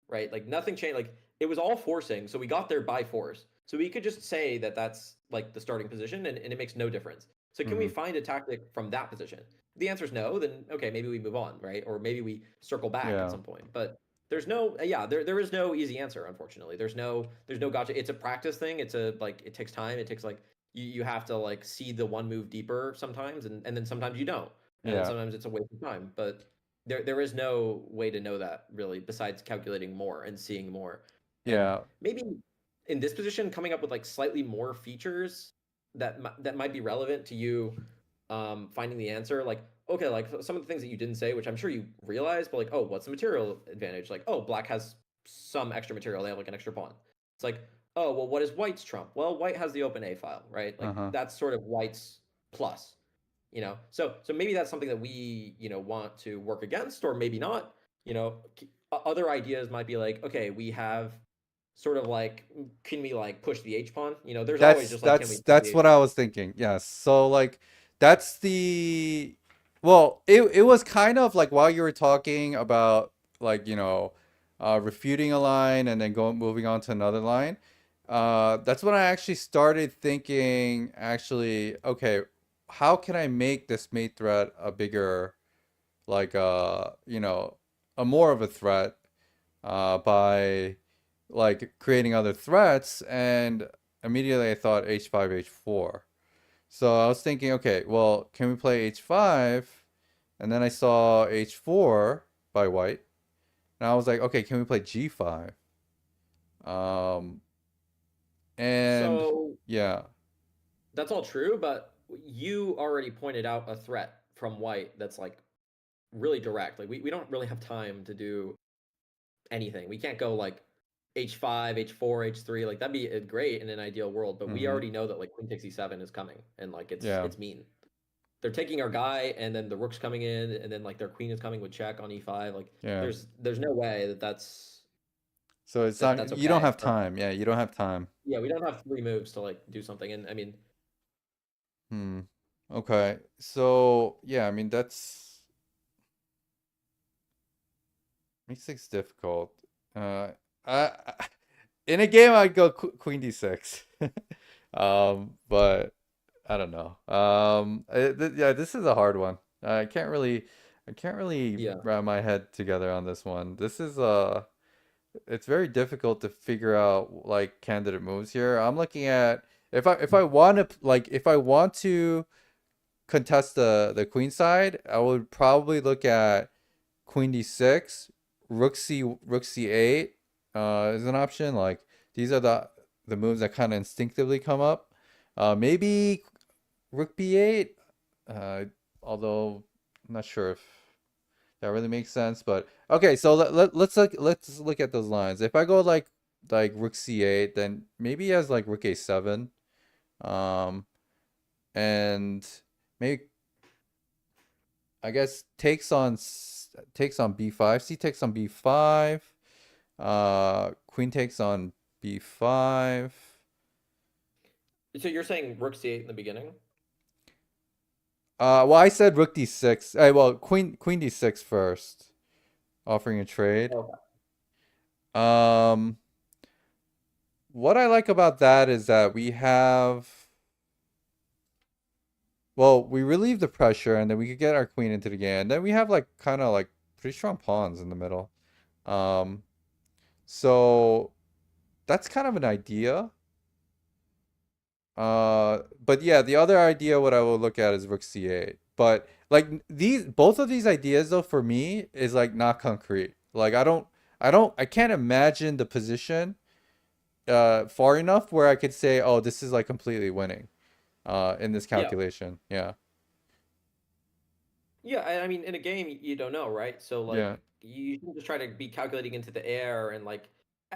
right? Like nothing changed. Like it was all forcing, so we got there by force. So we could just say that that's like the starting position, and it makes no difference. So can we Mm-hmm. find a tactic from that position? The answer is no. Then okay, maybe we move on, right? Or maybe we circle back at Yeah, some point. But there's no, yeah, there is no easy answer. Unfortunately, there's no gotcha. It's a practice thing. It's a like it takes time. It takes like you have to like see the one move deeper sometimes, and then sometimes you don't, and then yeah, sometimes it's a waste of time. But there is no way to know that really besides calculating more and seeing more, and yeah. maybe in this position coming up with like slightly more features that might be relevant to you finding the answer. Like, okay, like some of the things that you didn't say, which I'm sure you realize, but like, oh, what's the material advantage? Like, oh, black has some extra material. They have like an extra pawn. It's like, oh, well, what is white's trump? Well, white has the open A file, right? Like Uh-huh. that's sort of white's plus, So maybe that's something that we, want to work against, or maybe not. Other ideas might be like, okay, we have sort of like, can we like push the H pawn? There's always That's just like, can we that's push the that's H what I was thinking. Yes. So like that's the well, it was kind of like while you were talking about like, refuting a line and then going moving on to another line. That's when I actually started thinking actually, okay, how can I make this mate threat a bigger like a more of a threat by like creating other threats, and immediately I thought h5 h4. So I was thinking, okay, well, can we play h5? And then I saw h4 by white, and I was like, okay, can we play g5? um and So yeah, that's all true, but you already pointed out a threat from white that's like really direct. Like we don't really have time to do anything. We can't go like h5, h4, h3. Like that'd be great in an ideal world, but we mm-hmm, already know that like queen takes e7 is coming, and like it's yeah, it's mean. They're taking our guy, and then the rook's coming in, and then like their queen is coming with check on e5. Like yeah. there's no way So it's that not, that's you don't okay. have time. Yeah, you don't have time. Yeah, we don't have three moves to like do something, and I mean, Hmm. Okay. So yeah, I mean that's makes things difficult. I in a game I'd go queen d6. But I don't know. Yeah, this is a hard one. I can't really yeah. wrap my head together on this one. This is it's very difficult to figure out like candidate moves here. I'm looking at if I want to like if I want to contest the queen side, I would probably look at queen d6, rook c8 is an option. Like these are the moves that kind of instinctively come up. Maybe rook b8, uh, although I'm not sure if that really makes sense. But okay, so let's look at those lines. If I go like rook c8, then maybe he has like rook a7, um, and maybe I guess takes on b5. C takes on b5. Queen takes on b5. So you're saying rook c8 in the beginning? Well, I said rook d6. Well, queen d6 first, offering a trade. Okay. Um, what I like about that is that we have, well, we relieve the pressure and then we could get our queen into the game. And then we have like kind of like pretty strong pawns in the middle. Um, so that's kind of an idea. But yeah, the other idea what I will look at is rook c8. But like these both of these ideas though for me is like not concrete. Like I can't imagine the position far enough where I could say, oh, this is like completely winning in this Yeah. calculation. Yeah. Yeah, I mean, in a game, you don't know, right? So Yeah. like, you shouldn't just try to be calculating into the air and like,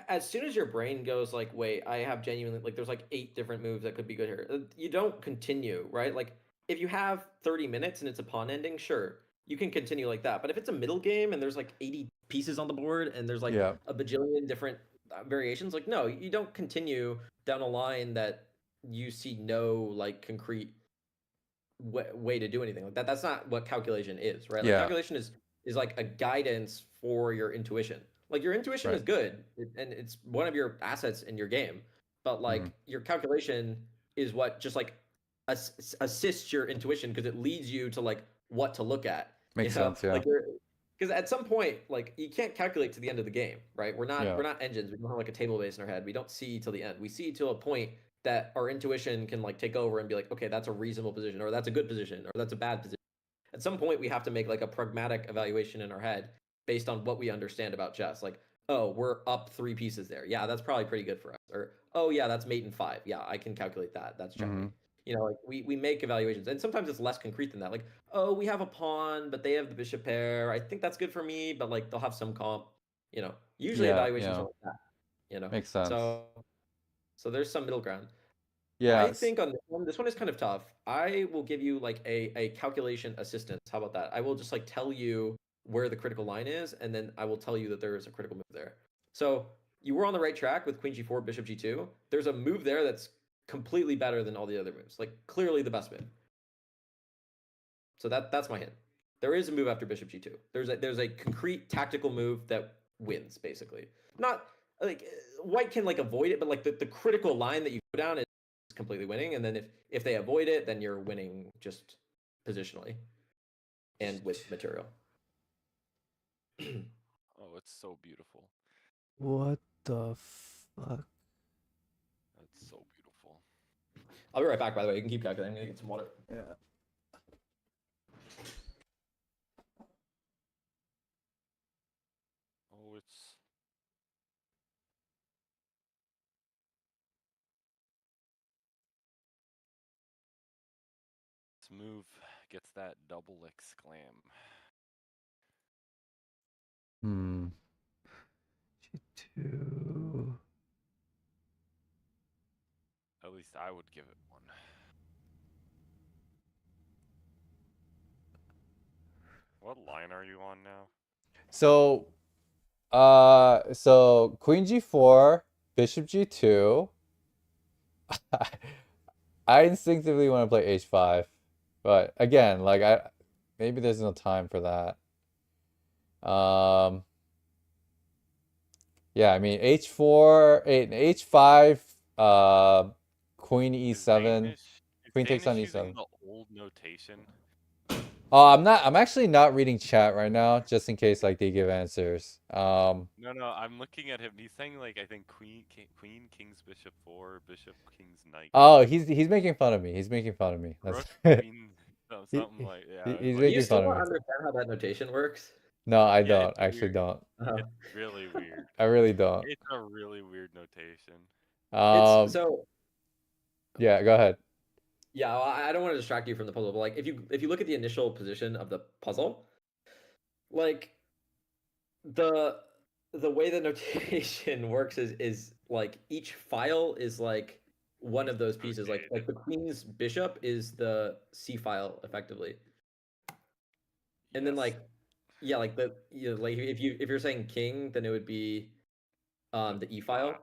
as soon as your brain goes like, wait, I have genuinely like, there's like 8 different moves that could be good here. You don't continue, right? Like, if you have 30 minutes and it's a pawn ending, sure, you can continue like that. But if it's a middle game and there's like 80 pieces on the board and there's like Yeah. a bajillion different variations, like, no, you don't continue down a line that you see no like concrete way to do anything like that. That's not what calculation is, right? Like Yeah. calculation is like a guidance for your intuition. Like your intuition Right. is good and it's one of your assets in your game, but Mhm. like your calculation is what just like assists your intuition because it leads you to like what to look at. You Makes know, sense. Yeah. like you're because at some point like you can't calculate to the end of the game, right? Yeah. We're not engines. We don't have like a table base in our head. We don't see till the end. We see till a point that our intuition can like take over and be like, okay, that's a reasonable position, or that's a good position, or that's a bad position. At some point, we have to make like a pragmatic evaluation in our head based on what we understand about chess. Like, oh, we're up 3 pieces there. Yeah, that's probably pretty good for us. Or, oh yeah, that's mate in 5. Yeah, I can calculate that. That's checkmate. Mhm. You know, like we make evaluations, and sometimes it's less concrete than that. Like, oh, we have a pawn, but they have the bishop pair. I think that's good for me, but like they'll have some comp. You know, usually Yeah. evaluations are Yeah. like that. You know, Makes sense. so there's some middle ground. I Yeah. think on this one is kind of tough. I will give you like a calculation assistance. How about that? I will just like tell you where the critical line is, and then I will tell you that there is a critical move there. So you were on the right track with Queen G4, Bishop G2. There's a move there that's completely better than all the other moves. Like clearly the best move. So that's my hint. There is a move after Bishop G2. There's a concrete tactical move that wins basically. Not like white can like avoid it, but like the critical line that you go down is completely winning. And then if they avoid it, then you're winning just positionally and with material. Oh, it's so beautiful. What the fuck? That's so beautiful. I'll be right back, by the way. You can keep calculating. I'm gonna get some water. Yeah. Oh, it's this move gets that double exclam. Hmm. G2. At least I would give it one. What line are you on now? So, so Queen G4, Bishop G2. I instinctively want to play H5, but again, like maybe there's no time for that. Yeah, I mean H4, H5, Queen E7, Queen takes on using E7. the old notation? Oh, I'm actually not reading chat right now, just in case like they give answers. No, I'm looking at him. He's saying like I think Queen, King's Bishop 4, Bishop, King's Knight. Oh, he's making fun of me. He's making fun of me. Rook, That's Queen, something like yeah. he's Like, Do making you still fun of not me. understand how that notation works? No, I yeah, don't. it's I actually weird. don't. It's really weird. I really don't. It's a really weird notation. It's so Yeah, go ahead. yeah, well, I don't want to distract you from the puzzle, but like if you look at the initial position of the puzzle, like the the way the notation works is like each file is like one of those pieces. Like the queen's bishop is the C file effectively. And then Yes. like yeah, like like if you're saying king, then it would be the E file.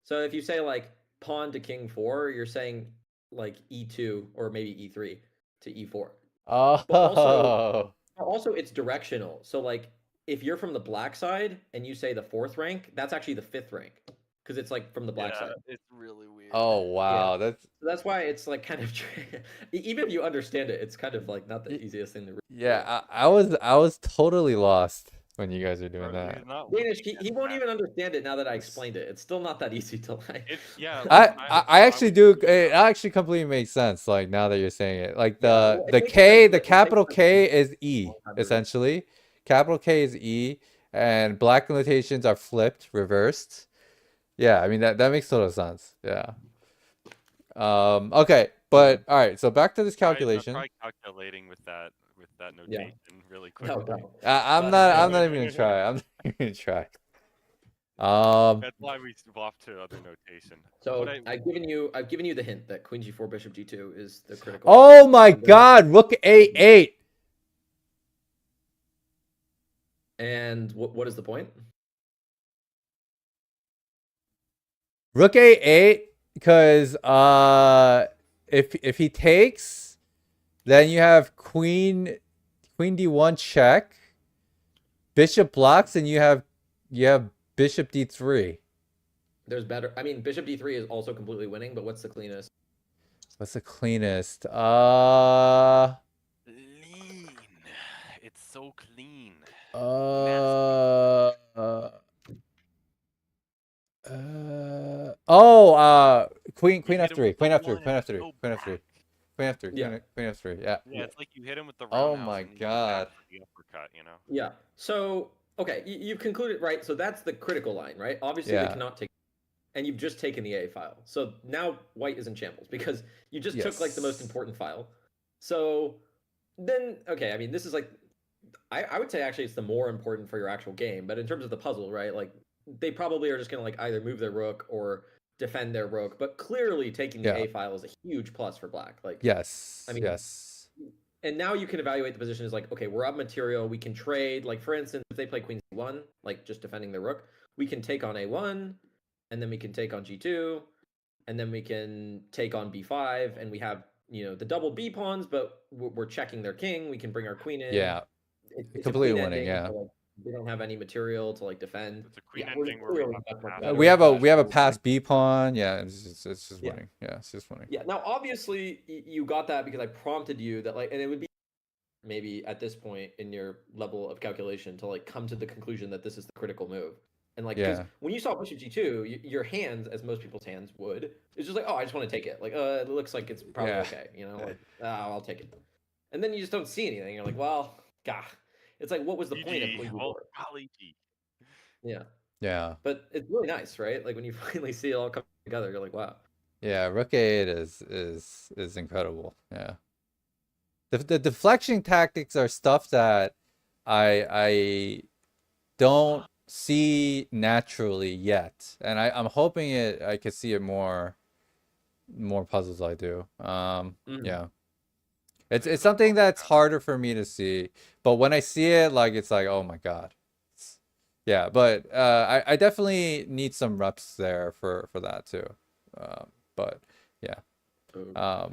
So if you say like pawn to king 4, you're saying like E2 or maybe E3 to E4. But Oh. also it's directional. So like if you're from the black side and you say the 4th rank, that's actually the 5th rank. because it's like from the black Yeah, side. it's really weird. Oh wow, that's So that's why it's like kind of even if you understand it, it's kind of like not the Y- easiest thing to read. yeah. I was totally lost when you guys are doing Bro, that. he's not Danish, looking he at won't that. even understand it now that I explained it. It's still not that easy to like. Yeah, I actually would do. figure it It out. actually completely makes sense. Like now that you're saying it, like Yeah, well, the it makes K, sense, the but it capital takes K a is E long time to read. essentially. Capital K is E, and black notations are flipped, reversed. Yeah, I mean that makes total sense. Yeah. Okay, but all right. So back to this I'm calculation. try calculating with that Yeah. notation really No, quickly. no. I'm But- not even gonna try. I'm not even gonna try. That's why we swapped to other notation. So What I- I've given you the hint that Queen G4 Bishop G2 is the critical. Oh my And then- God! Rook A8. And what is the point? Rook A8 because if he takes, then you have Queen D1 check, Bishop blocks, and you have Bishop D3. There's better. I mean, Bishop D3 is also completely winning, but what's the cleanest? What's the cleanest? Lean. It's so clean. Queen You hit him with F3, Queen the F3, one Queen and F3, go Queen F3, back. Queen F3, Yeah. Queen F3. Yeah. Yeah, it's like you hit him with the Oh roundhouse my and you go God. back for the uppercut, you know? Yeah. So okay, you've concluded right. So that's the critical line, right? Obviously, they Yeah. cannot take, and you've just taken the A file. So now White is in shambles because you just took like the most Yes. important file. So then, okay, I mean, this is like, I would say actually it's the more important for your actual game, but in terms of the puzzle, right? Like they probably are just gonna like either move their rook or defend their rook, but clearly taking the Yeah. A file is a huge plus for Black. Like, Yes. I mean, Yes. and now you can evaluate the position as like, okay, we're up material, we can trade. Like for instance, if they play Queen C1, like just defending their rook, we can take on A1, and then we can take on G2, and then we can take on B5, and we have the double B pawns, but we're checking their king. We can bring our queen in. Yeah. It's a Completely queen winning, ending, yeah. so, like, they don't have any material to like defend. It's a queen Yeah, we're ending where we clearly have much, to much pass better We have a at pass B pawn. Yeah, it's just Yeah. winning. Yeah, it's just winning. Yeah. Now, obviously, you got that because I prompted you that like, and it would be maybe at this point in your level of calculation to like come to the conclusion that this is the critical move. And like, 'cause Yeah. when you saw Bishop G2, your hands, as most people's hands would, it's just like, oh, I just want to take it. Like, it looks like it's probably Yeah. okay, like, I'll take it. And then you just don't see anything. You're like, well, God, it's like, what was the point of GG. Queen Well, G4? golly gee. Yeah, Yeah. but it's really nice, right? Like when you finally see it all come together, you're like, wow. Yeah, Rook A8 is incredible. Yeah. The deflection tactics are stuff that I don't see naturally yet. And I'm hoping I could see it more puzzles I do. Yeah. It's something that's harder for me to see, but when I see it, like it's like, oh my God. Yeah, but I definitely need some reps there for that too. But yeah. I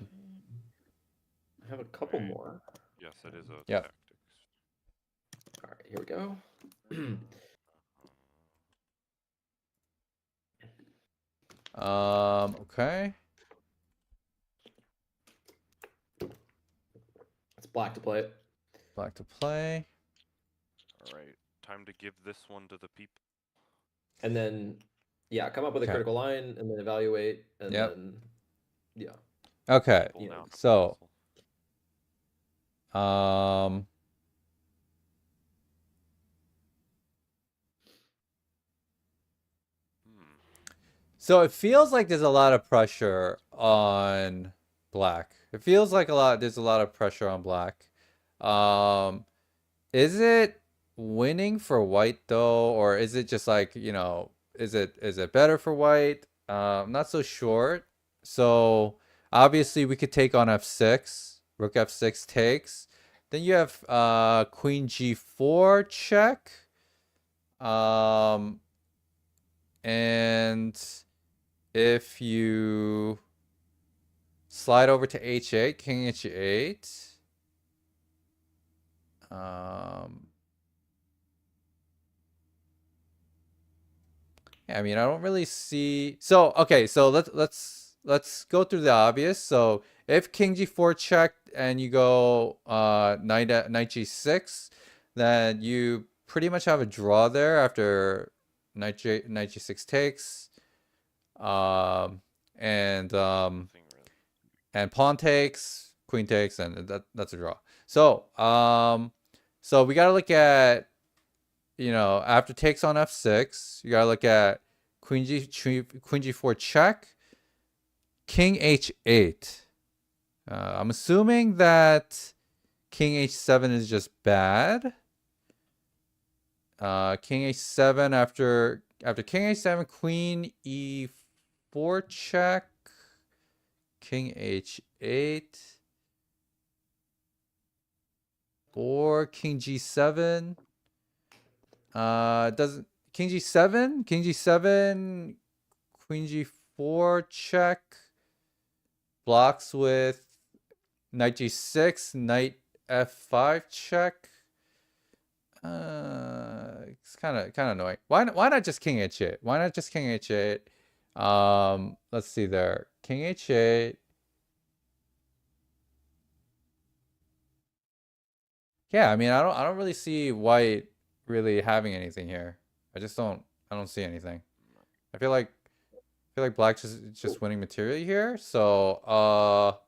have a couple Right. more. Yes, it is a Yep. tactics. All right, here we go. Okay. It's Black to play it. Black to play. All right, time to give this one to the people. And then, yeah, come up with a Okay. critical line and then evaluate. And Yep. then, yeah. Okay. Pull down a So, proposal. So it feels like there's a lot of pressure on Black. It feels like there's a lot of pressure on Black. Is it winning for White though, or is it just like, is it better for White? I'm not so sure. So obviously we could take on F6. Rook F6 takes. Then you have Queen G4 check. And if you slide over to H8, King H8. I mean, I don't really see. So okay, so let's go through the obvious. So if King G4 checked and you go knight G6, then you pretty much have a draw there after knight G6 takes, and Nothing really. and pawn takes, queen takes, and that's a draw. So so we gotta look at, you know, after takes on f6, you gotta look at queen g4 check, king h8. I'm assuming that king h7 is just bad. King h7 after king h7, queen e4 check, king h8, or king g7. Doesn't king g7, queen g4 check, blocks with knight g6, knight f5 check. It's kind of annoying. Why not just king h8? Why not just king h8? Let's see there. King h8. Yeah, I mean, I don't really see white really having anything here. I don't see anything. I feel like black just winning materially here. So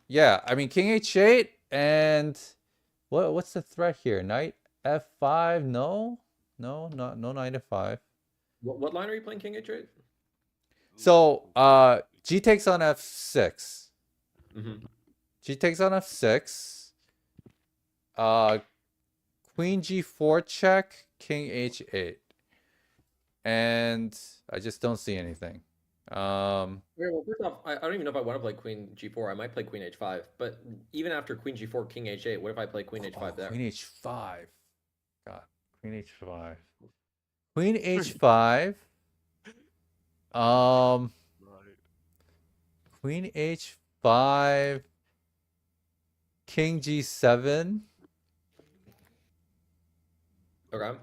yeah, I mean king h8 and what's the threat here? Knight f5? No, no knight f5. What line are you playing king h8? So g takes on f6. Mm-hmm. G takes on f6. Queen g4 check, king h8. And I just don't see anything. Well, first off, I don't even know if I want to play queen g4. I might play queen h5. But even after queen g4, king h8, what if I play queen h5 there? Queen h5. God, queen h5. Queen h5. Right. Queen h5. King g7. Okay.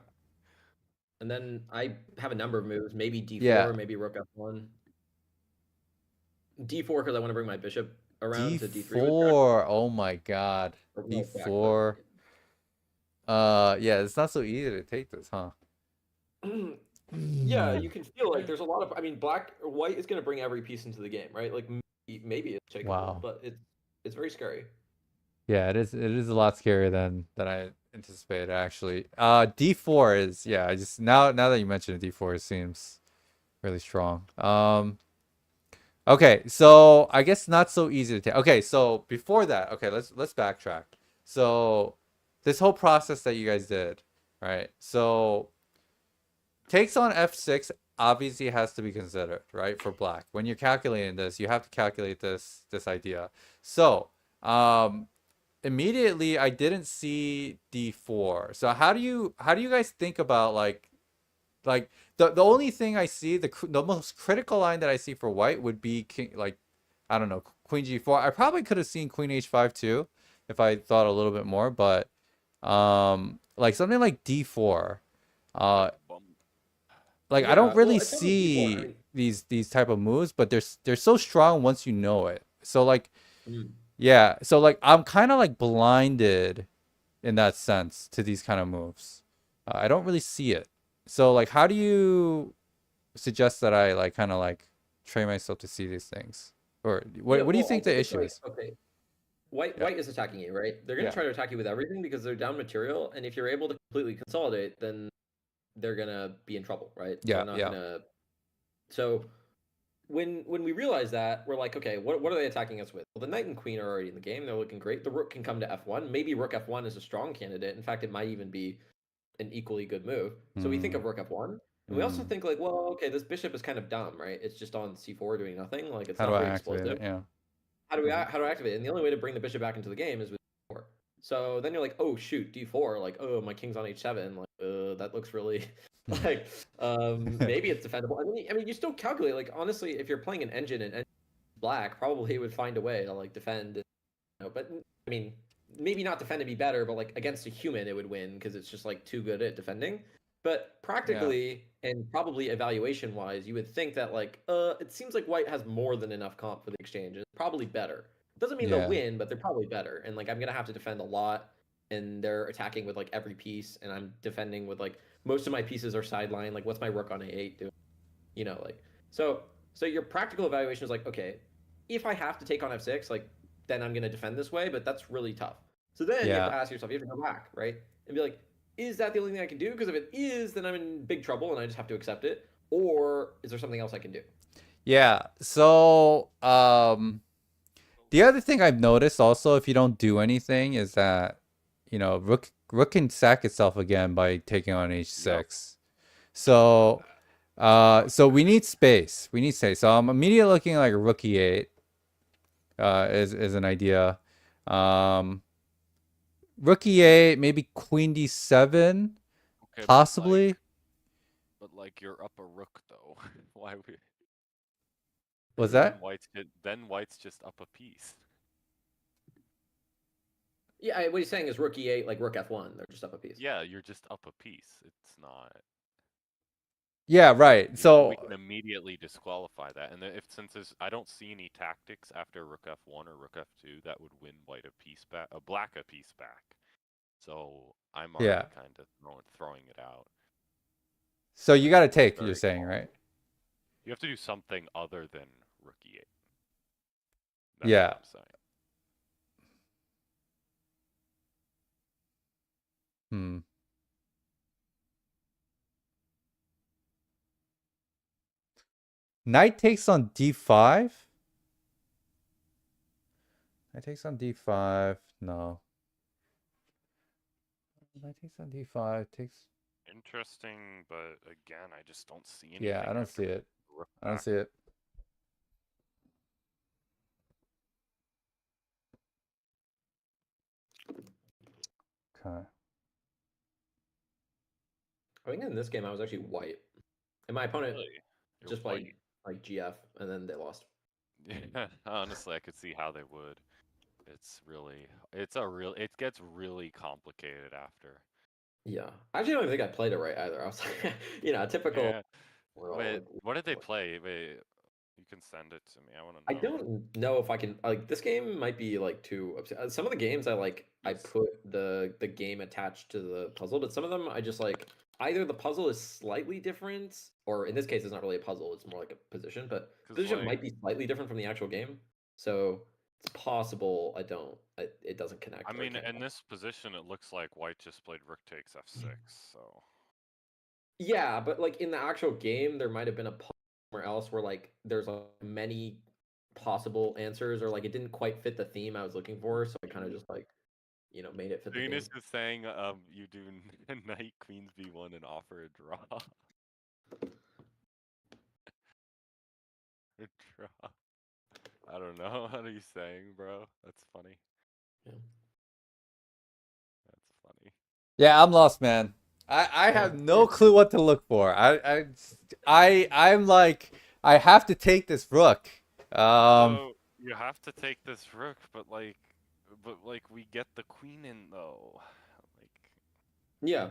And then I have a number of moves. Maybe d4, Yeah. maybe rook f1. d4 because I want to bring my bishop around to d3 with check. d4. Oh my god. Or no, check, d4. Yeah, it's not so easy to take this, huh? Yeah, you can feel like there's a lot of. I mean, black or white is going to bring every piece into the game, right? Like maybe it's takeable, Wow. but it's very scary. Yeah, it is a lot scarier than I anticipated actually. D4 is, yeah, I just now that you mentioned it, D4 seems really strong. Okay, so I guess not so easy to take. Okay, so before that, okay, let's backtrack. So this whole process that you guys did, right? So takes on f6 obviously has to be considered, right? For black. When you're calculating this, you have to calculate this idea. So, immediately I didn't see d4. So how do you guys think about like the only thing I see, the most critical line that I see for white would be king, like, I don't know, queen g4. I probably could have seen queen h5 too if I thought a little bit more, but like something like d4. Like I don't Yeah, really well, it's not like d4. I see mean, these type of moves, but they're so strong once you know it. So like mm. yeah, so like I'm kind of like blinded in that sense to these kind of moves. I don't really see it. So like how do you suggest that I like kind of like train myself to see these things? Or what Yeah, do you well, think I think the it's issue like, is? okay, white Yeah. is attacking you, right? They're gonna Yeah. try to attack you with everything because they're down material, and if you're able to completely consolidate, then they're gonna be in trouble, right? Yeah, They're not yeah. gonna. So when we realize that, we're like, okay, what are they attacking us with? Well, the knight and queen are already in the game. They're looking great. The rook can come to f1. Maybe rook f1 is a strong candidate. In fact, it might even be an equally good move. So we think of rook f1, and we also think like, well, okay, this bishop is kind of dumb, right? It's just on c4 doing nothing. Like it's How do not I very activate explosive. it? Yeah. How do I activate it? And the only way to bring the bishop back into the game is with d4. So then you're like, oh shoot, d4. Like, oh, my king's on h7. Like, that looks really like maybe it's defendable. I mean, you still calculate. Like, honestly, if you're playing an engine and black, probably would find a way to like defend. You know, but I mean, maybe not defend to be better, but like against a human, it would win because it's just like too good at defending. But practically and probably evaluation wise, you would think that like it seems like white has more than enough comp for the exchange. It's probably better. Doesn't mean they'll Yeah. win, but they're probably better. And like I'm gonna have to defend a lot, and they're attacking with like every piece, and I'm defending with like most of my pieces are sideline. Like what's my rook on a8 doing? You know, like so your practical evaluation is like, okay, if I have to take on f6, like then I'm gonna defend this way, but that's really tough. So then you have Yeah. to ask yourself, you have to go back, right? And be like, is that the only thing I can do? Because if it is, then I'm in big trouble and I just have to accept it. Or is there something else I can do? Yeah. So, the other thing I've noticed also, if you don't do anything, is that, you know, rook can sack itself again by taking on h6. So, so we need space. We need space. So I'm immediately looking like rook e8, is an idea. Rook e8, maybe queen d7, Okay, possibly. But like you're up a rook though. Why we? Was Then that? White's just up a piece. Yeah, what he's saying is rook e8, like rook f1. They're just up a piece. Yeah, you're just up a piece. It's not. Yeah, right. So we can immediately disqualify that, and if since there's, I don't see any tactics after rook f1 or rook f2 that would win white a piece back, black a piece back. So I'm already Yeah. kind of throwing it out. So you got to take, Very you're saying, calm. right? You have to do something other than rook e8. That's Yeah. what I'm saying. Hmm. Knight takes on d5. Knight takes on d5. No. Knight takes on d5. Takes. Interesting, but again, I just don't see anything. Yeah, I don't see it. I don't see it. Okay. I think in this game I was actually white. And my opponent Really? You're just played white. like GF and then they lost. Yeah, honestly, I could see how they would. It gets really complicated after. Yeah. I actually don't even think I played it right either. I was like, you know, typical. Yeah. We're all Wait, like, what did they play? Wait, you can send it to me. I want to I know. don't know if I can like this game might be like too some of the games I like I Yes. put the game attached to the puzzle, but some of them I just like either the puzzle is slightly different, or in this case it's not really a puzzle, it's more like a position, but 'Cause, position like, might be slightly different from the actual game. So it's possible it doesn't connect. I or mean, can't in connect. this position, it looks like white just played rook takes f6. So Yeah, but like in the actual game, there might have been a puzzle somewhere else where like there's many possible answers, or like it didn't quite fit the theme I was looking for, so I kind of just like made it fit the theme. Venus is saying, you do knight queens b1 and offer a draw. A draw. I don't know. What are you saying, bro? That's funny. Yeah. That's funny. Yeah, I'm lost, man. I have no clue what to look for. I'm like, I have to take this rook. So you have to take this rook, but like we get the queen in though. Like, Yeah.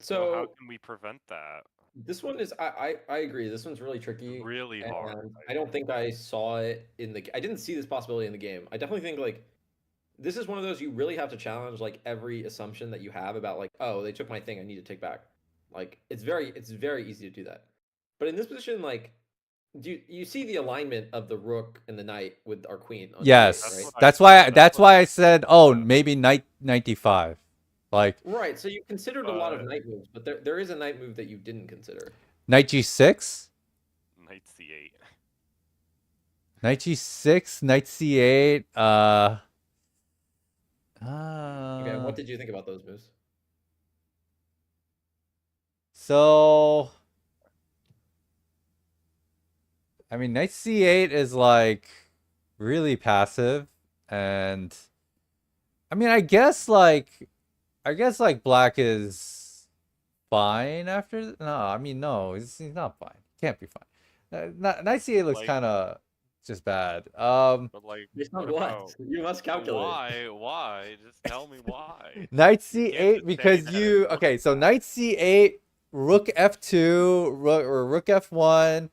so how So can we prevent that? this one is I agree. This one's really tricky. Really hard. And I don't think I saw it in the I didn't see this possibility in the game. I definitely think like this is one of those you really have to challenge like every assumption that you have about like, oh, they took my thing, I need to take back. Like it's very easy to do that. But in this position, like do you see the alignment of the rook and the knight with our queen on Yes, d8, right? that's why I said, oh, maybe knight d5. Like Right, so you considered a lot of knight moves, but there is a knight move that you didn't consider. knight g6, Knight c8. knight g6, knight c8. Okay, what did you think about those moves? So, I mean, knight c8 is like really passive, and I mean, I guess like black is fine after. No, I mean, no, he's not fine. Can't be fine. Knight c8 looks Like- kind of just bad. But like, Based on what what? about You must calculate. why? Why? Just tell me why. Knight You can't c8 just because say that you it okay. looks So bad. knight c8 rook f2, or rook f1.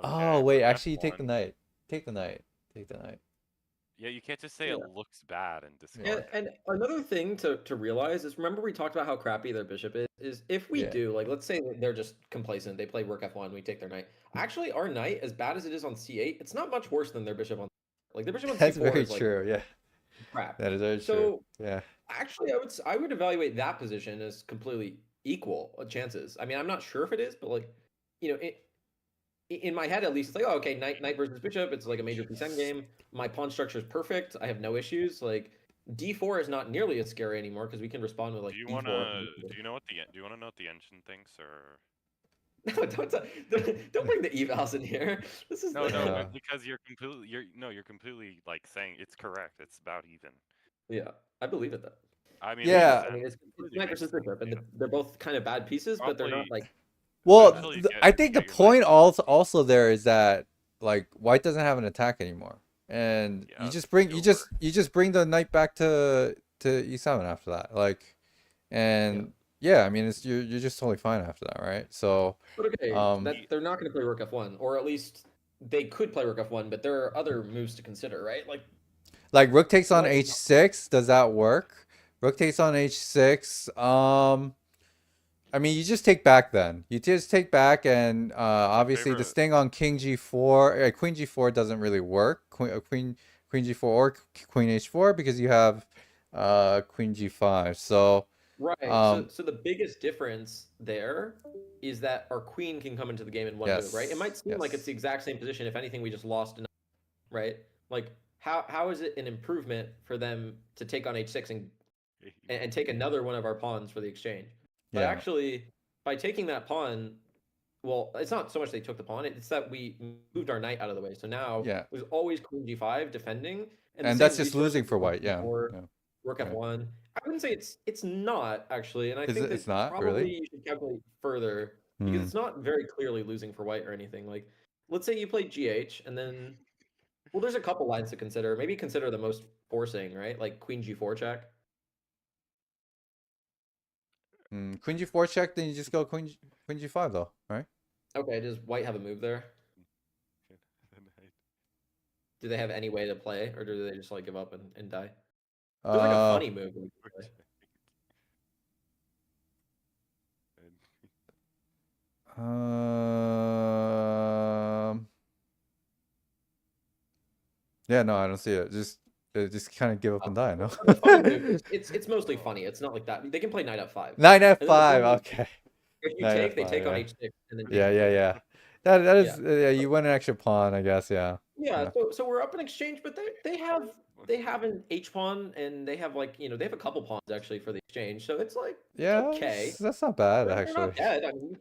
Oh Okay, wait, rook actually, you take the f1. knight. Take the knight. Take the knight. Yeah, you can't just say Yeah. it looks bad and discard And, it. and another thing to realize is, remember we talked about how crappy their bishop is if we Yeah. do, like, let's say that they're just complacent, they play rook f1, we take their knight. Actually, our knight, as bad as it is on c8, it's not much worse than their bishop on, like, their bishop on That's c4 very is like true. Yeah, crap. that is very true. So Yeah. actually, I would evaluate that position as completely equal chances. I mean, I'm not sure if it is, but like, you know, in my head at least, it's like, oh, okay, knight versus bishop. It's like a major piece endgame. My pawn structure is perfect. I have no issues. Like d4 is not nearly as scary anymore because we can respond with like Do you e4. wanna? Do you know what the engine thinks, or? No, don't bring the evals in here. This is No, the, no, Yeah. because you're completely like saying it's correct. It's about even. yeah, I believe it though. I mean, it makes Yeah. I sense. mean, it's Completely knight makes versus sense, bishop, and yeah. they're both kind of bad pieces, but they're not Probably like Well, eventually I you think the get your knight point back. also there is that like white doesn't have an attack anymore, and Yeah, you it's just bring over. you just bring the knight back to e7 after that. Like, and yeah, I mean it's you're just totally fine after that, right? So, But okay, um, that they're not going to play rook f1, or at least they could play rook f1, but there are other moves to consider, right? like rook takes on White is not. h6, does that work? Rook takes on h6. I mean, you just take back then. You just take back, and obviously this Favorite. thing on king g4, queen g4 doesn't really work. Queen g4 or queen h4 because you have queen g5. So Right. So the biggest difference there is that our queen can come into the game in one move, right? It might yes, seem like it's the exact same position. If anything, we just lost another, right? Like how is it an improvement for them to take on h6 and take another one of our pawns for the exchange? But yeah, actually, by taking that pawn, well, it's not so much they took the pawn, it's that we moved our knight out of the way. So now yeah, there's always queen g5 defending, and the and same that's just losing resources for on white. Yeah, c4, yeah, rook right. f1. I wouldn't say it's not actually, and I Is think it? that It's not probably really. you should calculate further because Hmm. it's not very clearly losing for white or anything. Like, let's say you play gh, and then, well, there's a couple lines to consider. Maybe consider the most forcing, right? Like queen g4 check. Queen g4 check, then you just go queen g5 though, right? Okay, does white have a move there? Do they have any way to play, or do they just like give up and die? Feels like a Uh, funny move. When you play. um. Yeah, no, I don't see it. Just kind of give up and die, no? The funny move is it's mostly funny. It's not like that. They can play knight f5. Knight And then the f5, funny move, okay. if you Knight take, they f5, take on yeah. h6 and then Yeah, take yeah, h6. yeah. That Yeah. is yeah, you win an extra pawn, I guess, yeah. Yeah, Yeah. so we're up in exchange, but they have an h pawn, and they have like, they have a couple pawns actually for the exchange. So it's like it's Yeah, okay. that's not bad They're not actually. dead. I mean,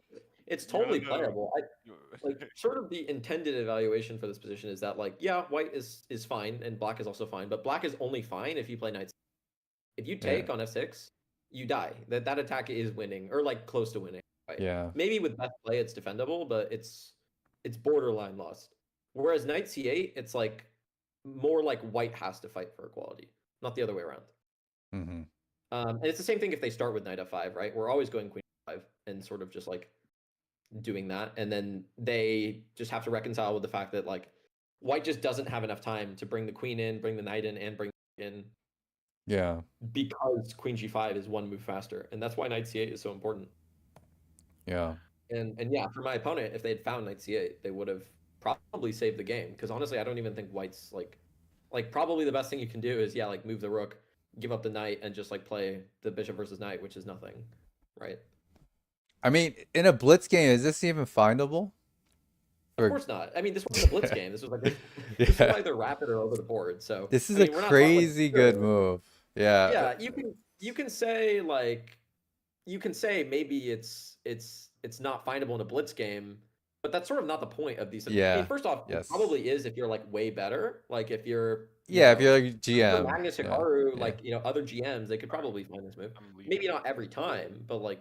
it's You wanna totally know? playable. Like sort of the intended evaluation for this position is that, like, yeah, white is fine and black is also fine, but black is only fine if you play knight. If you Yeah. take on f6, you die. That attack is winning, or like close to winning. Right? Yeah. Maybe with best play it's defendable, but it's borderline lost. Whereas knight c8, it's like more like white has to fight for equality, not the other way around. Mm-hmm. And it's the same thing if they start with knight f5, right? We're always going queen f5 and sort of just like doing that, and then they just have to reconcile with the fact that like white just doesn't have enough time to bring the queen in, bring the knight in, and bring in, Yeah. because queen g5 is one move faster, and that's why knight c8 is so important. Yeah. And yeah, for my opponent, if they had found knight c8, they would have probably saved the game, because honestly, I don't even think white's like probably the best thing you can do is, yeah, like move the rook, give up the knight, and just like play the bishop versus knight, which is nothing, right? I mean, in a blitz game, is this even findable? Of course not. I mean, this wasn't a blitz game. This was like this was Yeah. either rapid or over the board. So This is I mean, a we're not talking like crazy good sure. move. Yeah. Yeah, you can say like you can say maybe it's not findable in a blitz game, but that's sort of not the point of these. I mean, Yeah. first off, it Yes. probably is if you're like way better. Like if you're Yeah, if you're like you're GM. Magnus Yeah. Hikaru, Yeah. like other GMs, they could probably find this move. I'm Maybe leaving. not every time, but like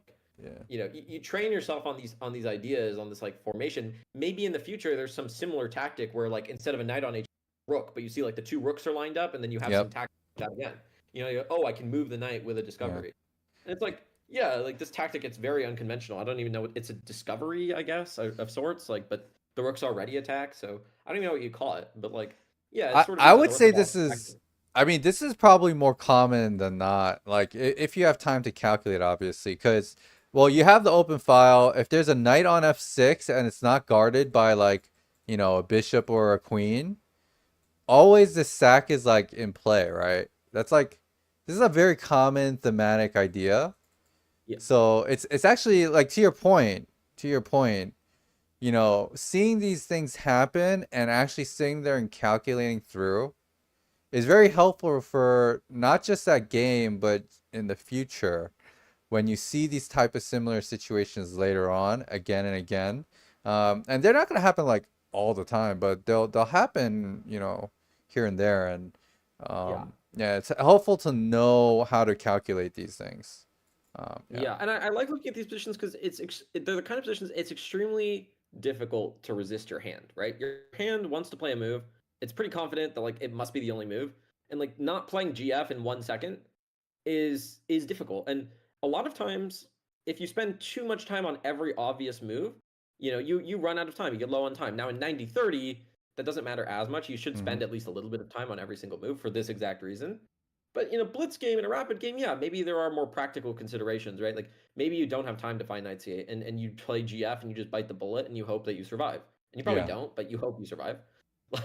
Yeah. you train yourself on these ideas, on this like formation. Maybe in the future there's some similar tactic where like instead of a knight on h rook, but you see like the two rooks are lined up, and then you have some Yep. tactic like that again. Oh, I can move the knight with a discovery. And it's like, yeah, like this tactic, it's very unconventional. I don't even know. It's a discovery, I guess, of sorts. Like, but the rook's already attacked, so I don't even know what you call it. But like, yeah, it I sort of I is an would say orthodox this is. tactic. I mean, this is probably more common than not. Like, if you have time to calculate, obviously, because well, you have the open file. If there's a knight on f6 and it's not guarded by like a bishop or a queen, always the sack is like in play, right? That's like this is a very common thematic idea. Yeah, So it's actually like to your point, seeing these things happen and actually sitting there and calculating through is very helpful for not just that game, but in the future when you see these type of similar situations later on again and again. And they're not going to happen like all the time, but they'll happen, here and there. And yeah. yeah, it's helpful to know how to calculate these things. Yeah. Yeah, and I like looking at these positions because they're the kind of positions it's extremely difficult to resist your hand, right? Your hand wants to play a move. It's pretty confident that like it must be the only move, and like not playing GF in 1 second is difficult. And a lot of times, if you spend too much time on every obvious move, you run out of time. You get low on time. Now in 90-30, that doesn't matter as much. You should Hmm. spend at least a little bit of time on every single move for this exact reason. But in a blitz game, in a rapid game, yeah, maybe there are more practical considerations, right? Like maybe you don't have time to find knight c8 and you play GF and you just bite the bullet and you hope that you survive. And you probably Yeah. don't, but you hope you survive.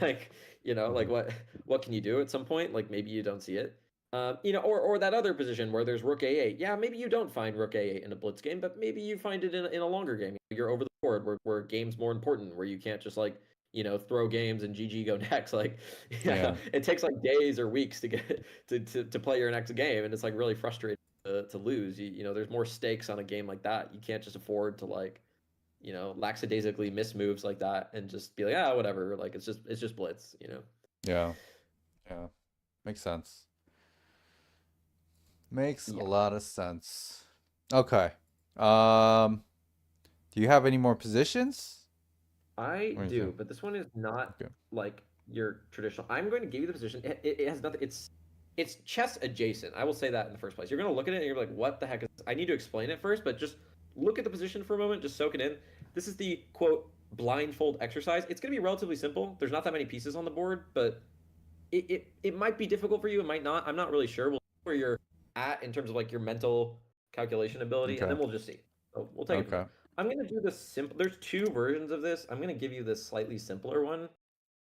Like, like Hmm. what can you do at some point? Like maybe you don't see it. Or that other position where there's rook a8. Yeah, maybe you don't find rook a8 in a blitz game, but maybe you find it in a longer game. You're over the board where game's more important, where you can't just like throw games and GG go next. Like, yeah, Yeah. it takes like days or weeks to get to play your next game, and it's like really frustrating to lose. There's more stakes on a game like that. You can't just afford to like lackadaisically miss moves like that and just be like, ah, whatever. Like it's just blitz. Yeah. Yeah. Makes sense. Makes a Yeah, lot of sense. Okay. Um, do you have any more positions? I What do you do, think? but this one is not Okay. like your traditional. I'm going to give you the position. It has nothing. It's chess adjacent. I will say that in the first place. You're going to look at it and you're like, what the heck is this? I need to explain it first, but just look at the position for a moment. Just soak it in. This is the quote blindfold exercise. It's going to be relatively simple. There's not that many pieces on the board, but it might be difficult for you. It might not. I'm not really sure. We'll see where you're at in terms of like your mental calculation ability, and Okay. then we'll just see. So we'll take it from Okay. there. I'm gonna do the simple. There's two versions of this. I'm gonna give you this slightly simpler one,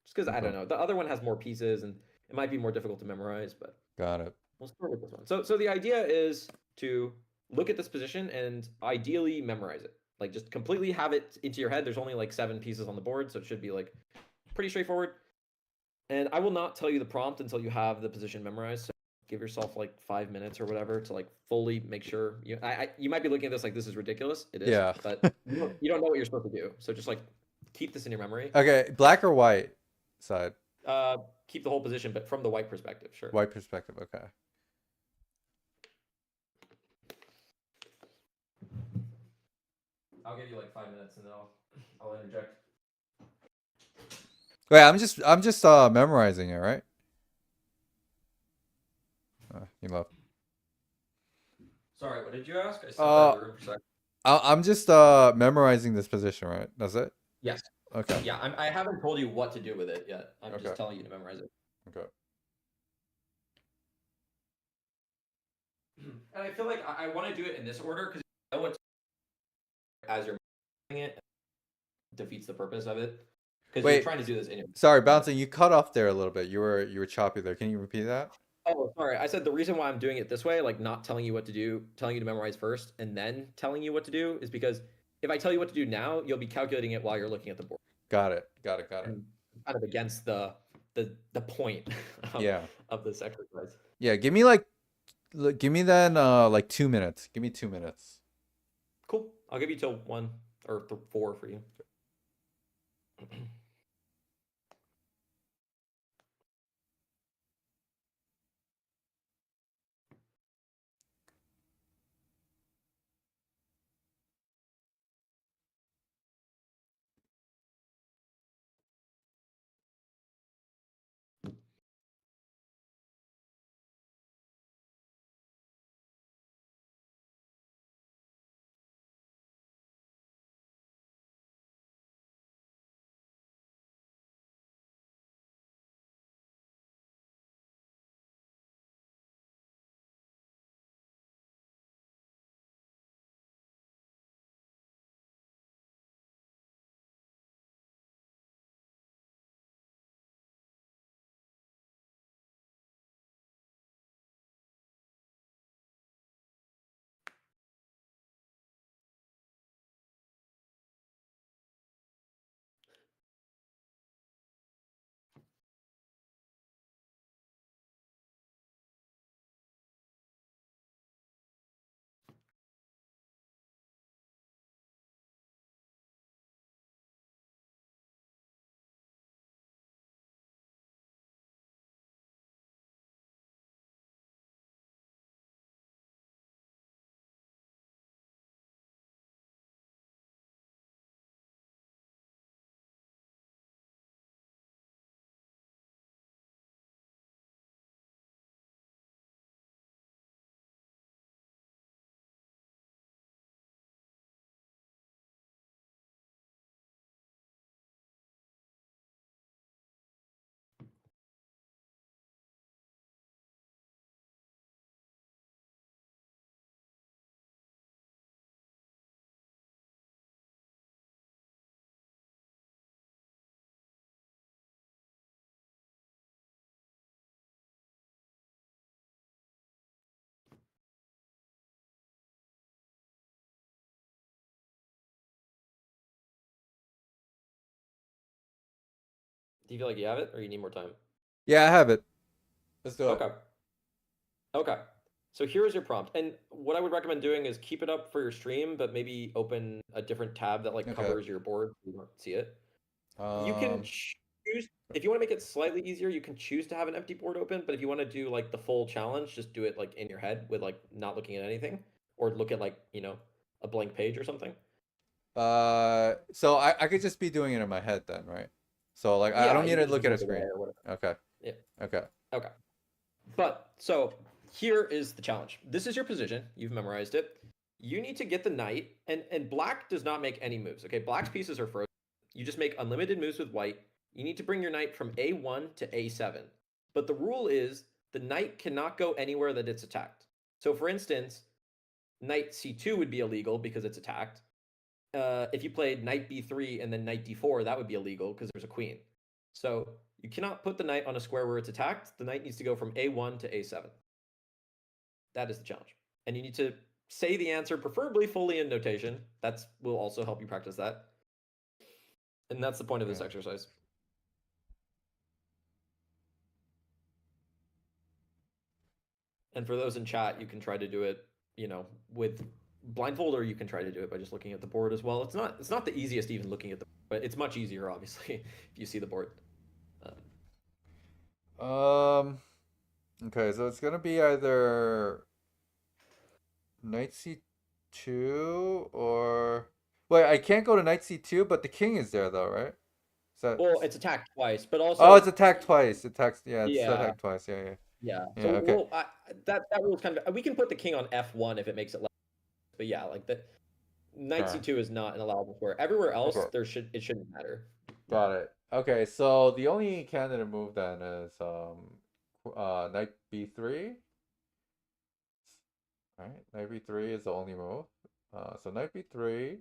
just because I Okay. don't know. The other one has more pieces and it might be more difficult to memorize, but Got it. we'll start with this one. So the idea is to look at this position and ideally memorize it. Like just completely have it into your head. There's only like 7 pieces on the board, so it should be like pretty straightforward. And I will not tell you the prompt until you have the position memorized. So give yourself like 5 minutes or whatever to like fully make sure you might be looking at this like this is ridiculous. It is, Yeah. but you don't know what you're supposed to do. So just like keep this in your memory. Okay. Black or white side? Uh, keep the whole position, but from the white perspective, sure. White perspective. Okay. I'll give you like 5 minutes and then I'll interject. Wait, I'm just memorizing it, right? You love. Sorry, what did you ask? I stepped out Uh, of the room for a second. I'm just memorizing this position, right? That's it. Yes. Okay. Yeah, I haven't told you what to do with it yet. I'm Okay. just telling you to memorize it. Okay. And I feel like I want to do it in this order because you know what, as you're memorizing it defeats the purpose of it. Because you're Wait. trying to do this in Sorry, bouncing. You cut off there a little bit. You were choppy there. Can you repeat that? Oh, sorry. I said the reason why I'm doing it this way, like not telling you what to do, telling you to memorize first, and then telling you what to do, is because if I tell you what to do now, you'll be calculating it while you're looking at the board. Got it. Got it. Got it. And kind of against the point Yeah. of this exercise. Yeah. Give me then like 2 minutes. Give me 2 minutes. Cool. I'll give you till 1 or 4 for you. Do you feel like you have it, or you need more time? Yeah, I have it. Let's do it. Okay. Okay. So here's your prompt. And what I would recommend doing is keep it up for your stream, but maybe open a different tab that like Okay. covers your board so you don't see it. You can Um, choose if you want to make it slightly easier, you can choose to have an empty board open, but if you want to do like the full challenge, just do it like in your head with like not looking at anything or look at like, a blank page or something. so I could just be doing it in my head then, right? So like I Yeah, don't you need to can just look at a move away screen. or whatever. Okay. Yeah. Okay. Okay. But so here is the challenge. This is your position. You've memorized it. You need to get the knight, and black does not make any moves. Okay, black's pieces are frozen. You just make unlimited moves with white. You need to bring your knight from A1 to A7. But the rule is the knight cannot go anywhere that it's attacked. So for instance, knight C2 would be illegal because it's attacked. If you played knight B3 and then knight D4, that would be illegal because there's a queen. So you cannot put the knight on a square where it's attacked. The knight needs to go from A1 to A7. That is the challenge. And you need to say the answer, preferably fully in notation. That will also help you practice that. And that's the point of this Okay. exercise. And for those in chat, you can try to do it, with blindfold, or you can try to do it by just looking at the board as well. It's not the easiest even looking at the, but it's much easier obviously if you see the board. Okay, so it's gonna be either knight c2 or wait, I can't go to knight c2, but the king is there though, right? Is that... Well, it's attacked twice, but also Oh, it's attacked twice. Yeah, it's yeah, attacked twice. Yeah, yeah. yeah. Yeah, So okay. that rule's kind of, we can put the king on F1 if it makes it less, but yeah, like the knight Alright. C2 is not an allowable square. Everywhere else, Okay. it shouldn't matter. Got it. Okay, so the only candidate move then is knight b3. All right, knight b3 is the only move. So knight b3.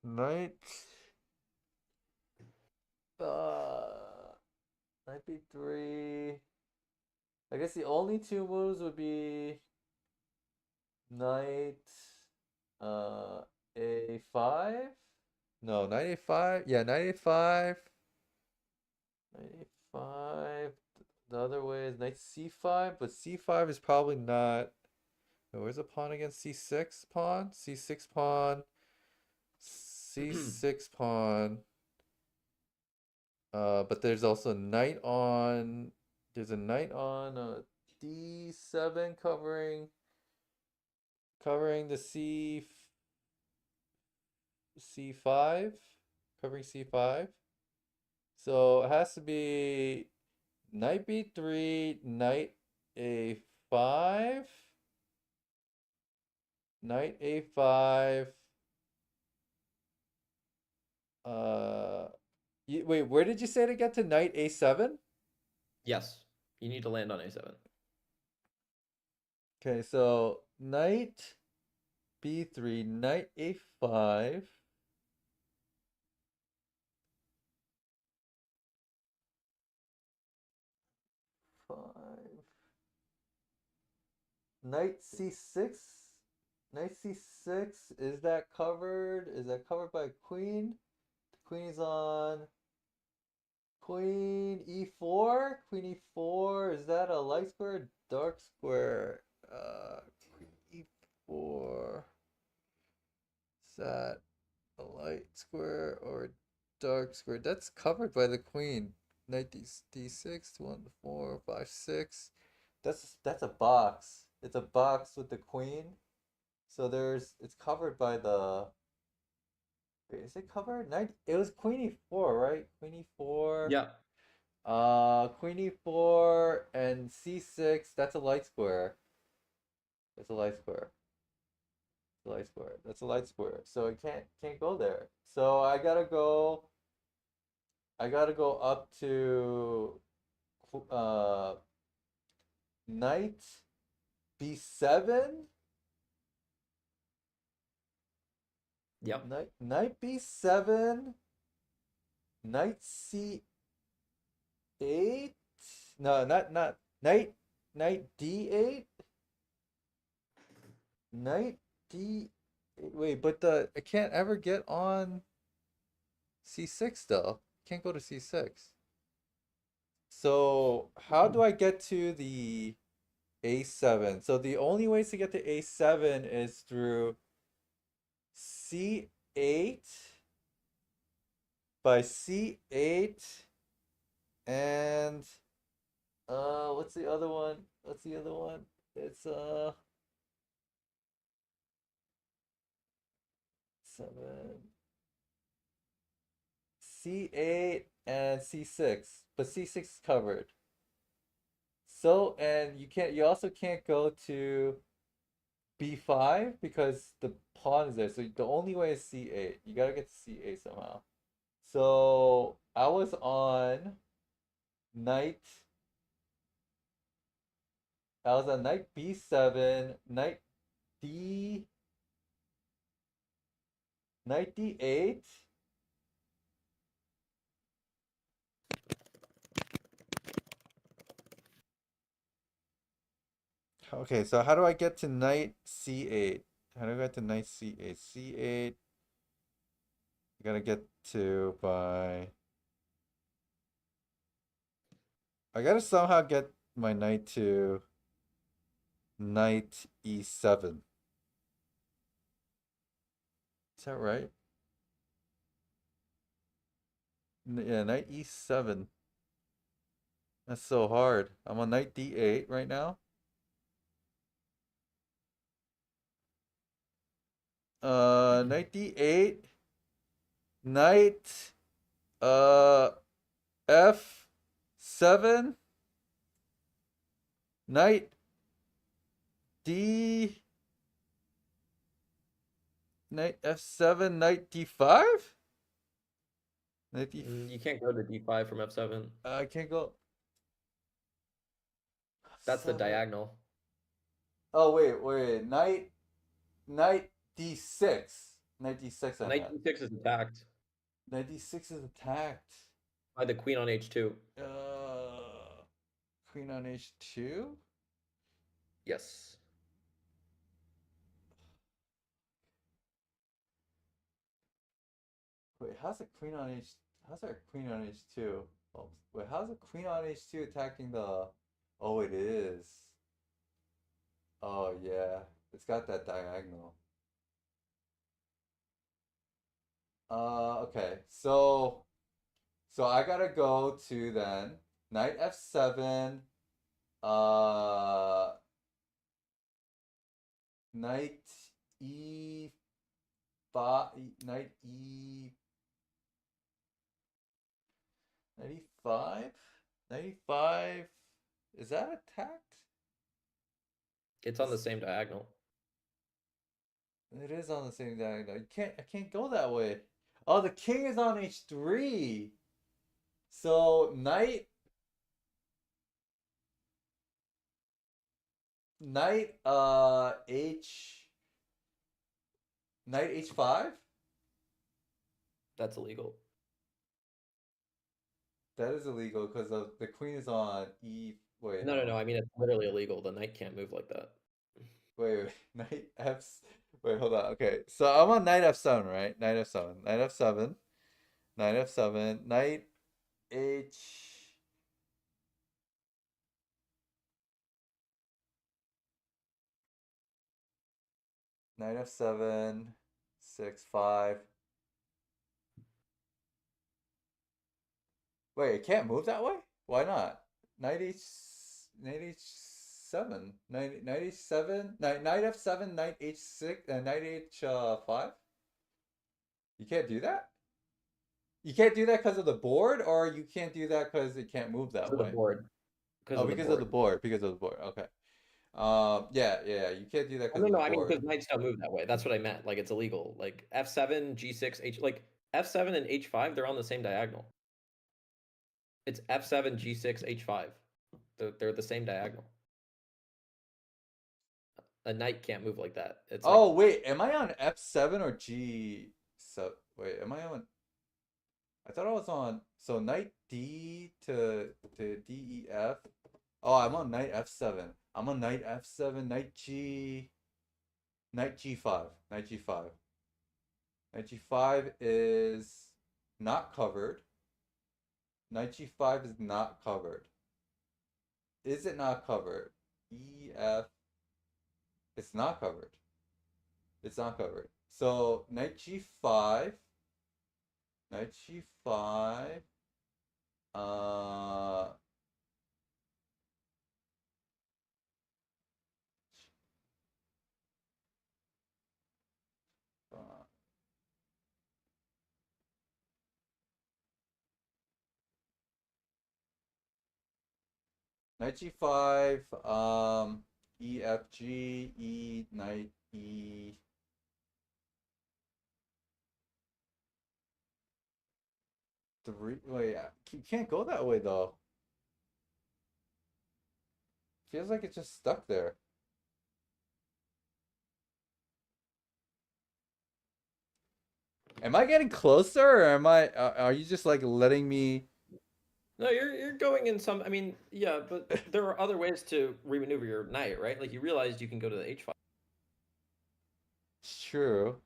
Knight. Knight b3. I guess the only two moves would be knight a5. No, knight a5. Yeah, knight a5. Knight a5. The other way is knight c5, but c5 is probably not. Where's a pawn against c6 pawn? c6 pawn. c6 pawn. But there's also knight on. There's a knight on d7 covering the c5, covering c5. So it has to be knight b3, knight a5, knight a5. Wait, where did you say to get to knight a7? Yes, you need to land on A7. Okay, so knight b3, knight a5. Knight c6. Knight c6. Is that covered? Is that covered by queen? The queen is on queen e4. Queen e4. Is that a light square? Dark square. Queen e4. Is that a light square or dark square? That's covered by the queen. Knight d6. 1, 4, 5, 6. That's a box. It's a box with the queen. So it's covered by the. Wait, is it covered? It was queen e4, right? Queen e4. Yeah. Queen e4 and c6. That's a light square. That's a light square. It's a light square. That's a light square. So it can't go there. So I gotta go. Up to knight b7. Yep. Knight b7. Knight c8. No, not knight d8. Knight D. Wait, but I can't ever get on C6 though. Can't go to C6. So how do I get to the A7? So the only ways to get to A7 is through C8 by C8 and what's the other one? What's the other one? It's 7 C8 and C6, but C6 is covered. So, and you also can't go to B5 because the pawn is there. So the only way is C8. You gotta get to C8 somehow. So I was on knight. I was on knight B7, D, knight D8. Okay, so how do I get to knight C8? How do I get to knight C8? C8, I gotta get to by. I gotta somehow get my knight to knight E7. Is that right? Yeah, knight E7. That's so hard. I'm on knight D8 right now. Knight D8. Knight F7. Knight D. Knight F7. Knight D5. Knight D. You can't go to D5 from F7. I can't go. That's the F7. diagonal. Oh wait. Knight D6. Knight D6. Knight D6 is attacked Knight D6 is attacked. by the queen on H2. Queen on H2. Yes. Wait, how's a queen on H? How's there a queen on H2? Oh, wait, how's a queen on H2 attacking the? Oh, it is. Oh yeah, it's got that diagonal. Okay, so I gotta go to then knight F7. Uh, knight E5. Knight E. 95? 95? Is that attacked? It's on the same diagonal. It is on the same diagonal. I can't go that way. Oh, the king is on H3. So knight knight H5? That's illegal. That is illegal because the queen is on E. Wait, No. I mean, it's literally illegal. The knight can't move like that. wait. Knight F. Wait, hold on. Okay, so I'm on knight F7, right? Knight F7. Knight F7. Knight F7. Knight H. Knight F7. 6-5. Wait, it can't move that way? Why not? Knight H7. Knight H7. Knight F7. Knight H6. Knight H5. You can't do that? You can't do that because of the board, or you can't do that because it can't move that Because of the way? board. Oh, because of the board. Because of the board. Okay. Yeah. You can't do that because of the No. I mean, board. because knights don't move that way. That's what I meant. Like, it's illegal. Like, F7, G6, H. Like, F7 and H5, they're on the same diagonal. It's F7, G6, H5. They're the same diagonal. A knight can't move like that. It's like, Oh wait, am I on F7 or G? So wait, am I on? I thought I was on. So knight D to D E F. Oh, I'm on knight F7. I'm on knight F7, knight G. Knight g5. Knight g5. Knight g5 is not covered. Knight g5 is not covered. Is it not covered? EF. It's not covered. It's not covered. So knight g5. Knight g5. Uh. Knight g5, E, F, G, E, knight, E. Three, wait, you can't go that way though. Feels like it's just stuck there. Am I getting closer, or are you just like letting me? No, you're going in some. I mean, yeah, but there are other ways to remaneuver your knight, right? Like you realized you can go to the h5. It's true.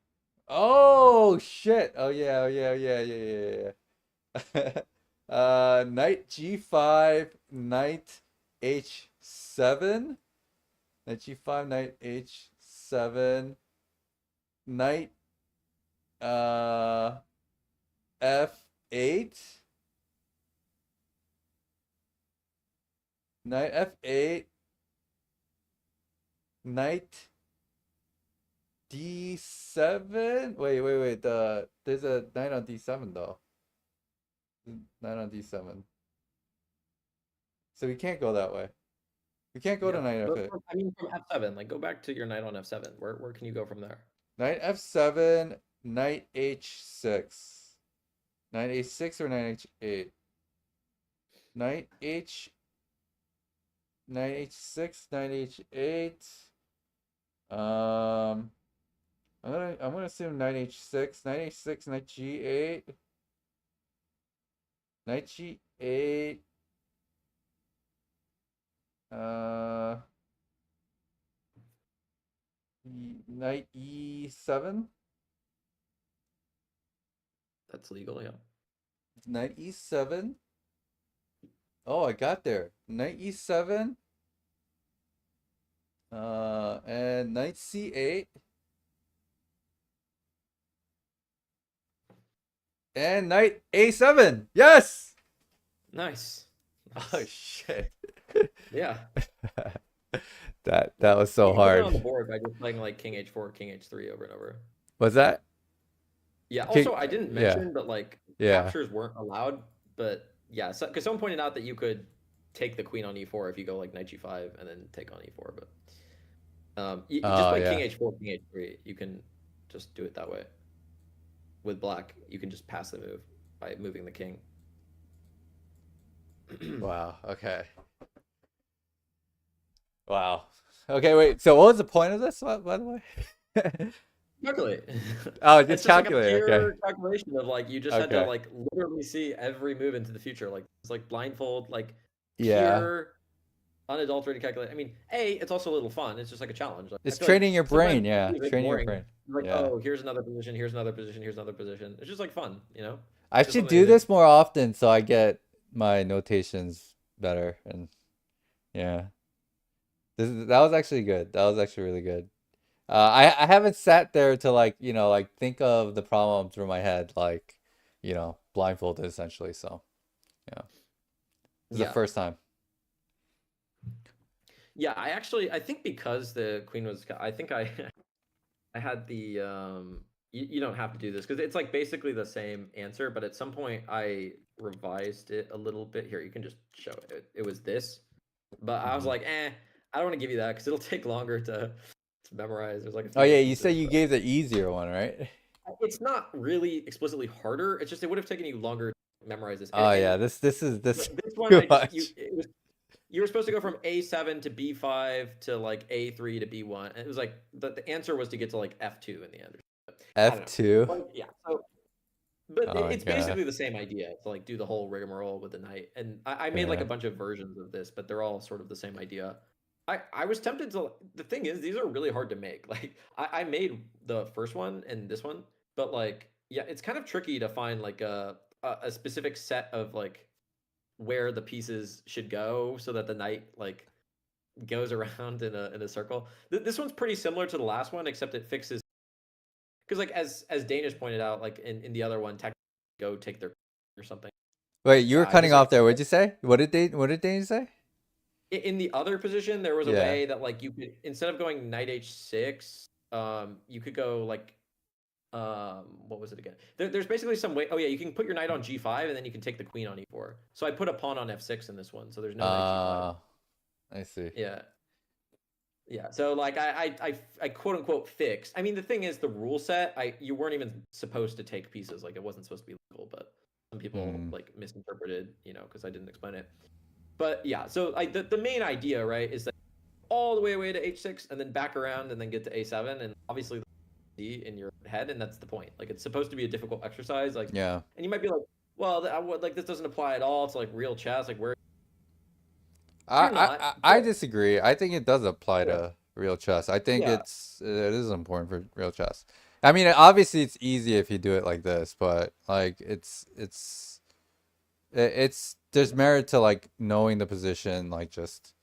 Oh shit! Oh yeah! Oh yeah! Yeah! Yeah! Yeah! Yeah. Knight g5, knight h7, knight g5, knight h7, knight f8, knight f8, knight d7. Wait. There's a knight on d7 though. Knight on d7. So we can't go that way. We can't go to knight But f8. I mean, from f7, like go back to your knight on f7. Where can you go from there? Knight f7, knight h6. Knight h6 or knight h8? Knight h6, knight h8. I'm gonna assume knight h6, knight h6, knight g8, knight g8. Knight e7. That's legal, yeah. Knight e7. Oh, I got there. Knight e7. And knight c8. And knight a7. Yes. Nice. Oh shit. Yeah. that was so You can put it on hard. the board by just playing like king h4, king h3 over and over. Was that? Yeah. King- Also, I didn't yeah. mention, but like Yeah. captures weren't allowed. But yeah, because someone pointed out that you could take the queen on e4 if you go like knight g5 and then take on e4. But you just play king h4, king h3. You can just do it that way. With black, you can just pass the move by moving the king. Wow. Okay. Wow. Okay, wait. So what was the point of this, by the way? Calculate. Oh, It's just just like a calculate. pure Okay. calculation of like you just had to Okay. like literally see every move into the future. Like it's like blindfold, like Yeah. pure unadulterated calculate. I mean, it's also a little fun. It's just like a challenge. Like, It's I feel like training your brain. sometimes Yeah. it's a bit Training your boring. brain. Like, Yeah. oh, here's another position. Here's another position. Here's another position. It's just like fun, you know. I Just should something do to this more often so I get my notations better. And yeah, that was actually good. That was actually really good. I haven't sat there to like think of the problem through my head like blindfolded essentially. So yeah, this is the first time. Yeah, I think because the queen was, I think I had the you don't have to do this because it's like basically the same answer, but at some point I revised it a little bit. Here, you can just show it. It was this, but I was like, I don't want to give you that because it'll take longer to memorize. There's like a few Oh yeah, you instances, said you but gave the easier one, right? it's not really explicitly harder. It's just it would have taken you longer to memorize this. Oh And yeah, this this one too I much. just you were supposed to go from A7 to B5 to like A3 to B1. And it was like the answer was to get to like F2 in the end. F2. Like, yeah. So, but Oh my it's God. basically the same idea to like do the whole rigmarole with the knight. And I made like a bunch of versions of this, but they're all sort of the same idea. I was tempted to. The thing is, these are really hard to make. Like I made the first one and this one, but like yeah, it's kind of tricky to find like a specific set of like where the pieces should go so that the knight like goes around in a circle. This one's pretty similar to the last one, except it fixes because like as Danish pointed out, like in the other one, technically go take their or something. Wait, you were I cutting just like off there. What'd you say? What did Dane say? in the other position, there was a Yeah. way that like you could instead of going knight h6, you could go like what was it again? There's basically some way. Oh yeah, you can put your knight on g5 and then you can take the queen on e4. So I put a pawn on f6 in this one, so there's no knight g5. I see. Yeah. Yeah, so like I quote unquote fixed. I mean, the thing is, the rule set, you weren't even supposed to take pieces. Like it wasn't supposed to be legal, but some people like misinterpreted, you know, because I didn't explain it. But yeah, so like the main idea, right, is that all the way to h6 and then back around and then get to a7, and obviously in your head, and that's the point. Like it's supposed to be a difficult exercise. Like Yeah. and you might be like, well, like this doesn't apply at all to like real chess. Like where I disagree. I think it does apply to real chess. I think Yeah. it is important for real chess. I mean, obviously it's easy if you do it like this, but like it's there's merit to like knowing the position like just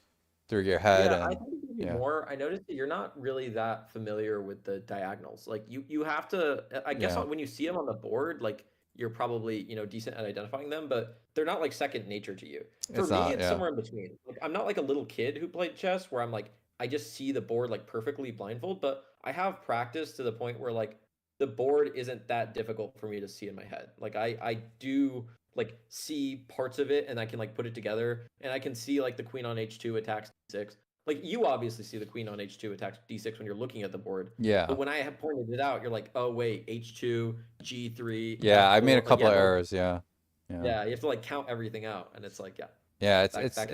through your head. Yeah, I And think it could be yeah. more. I noticed that you're not really that familiar with the diagonals. Like you have to. I guess Yeah. when you see them on the board, like you're probably decent at identifying them, but they're not like second nature to you. For It's me, not, it's yeah. somewhere in between. Like I'm not like a little kid who played chess where I'm like I just see the board like perfectly blindfold, but I have practice to the point where like the board isn't that difficult for me to see in my head. Like I do like see parts of it and I can like put it together and I can see like the queen on h2 attacks d6. Like you obviously see the queen on h2 attacks d6 when you're looking at the board. Yeah. But when I have pointed it out, you're like, oh wait, h2, g3. Yeah, F4. I made a Like, couple yeah, of no, errors, yeah. yeah, you have to like count everything out, and it's like, yeah, Yeah, that can be done.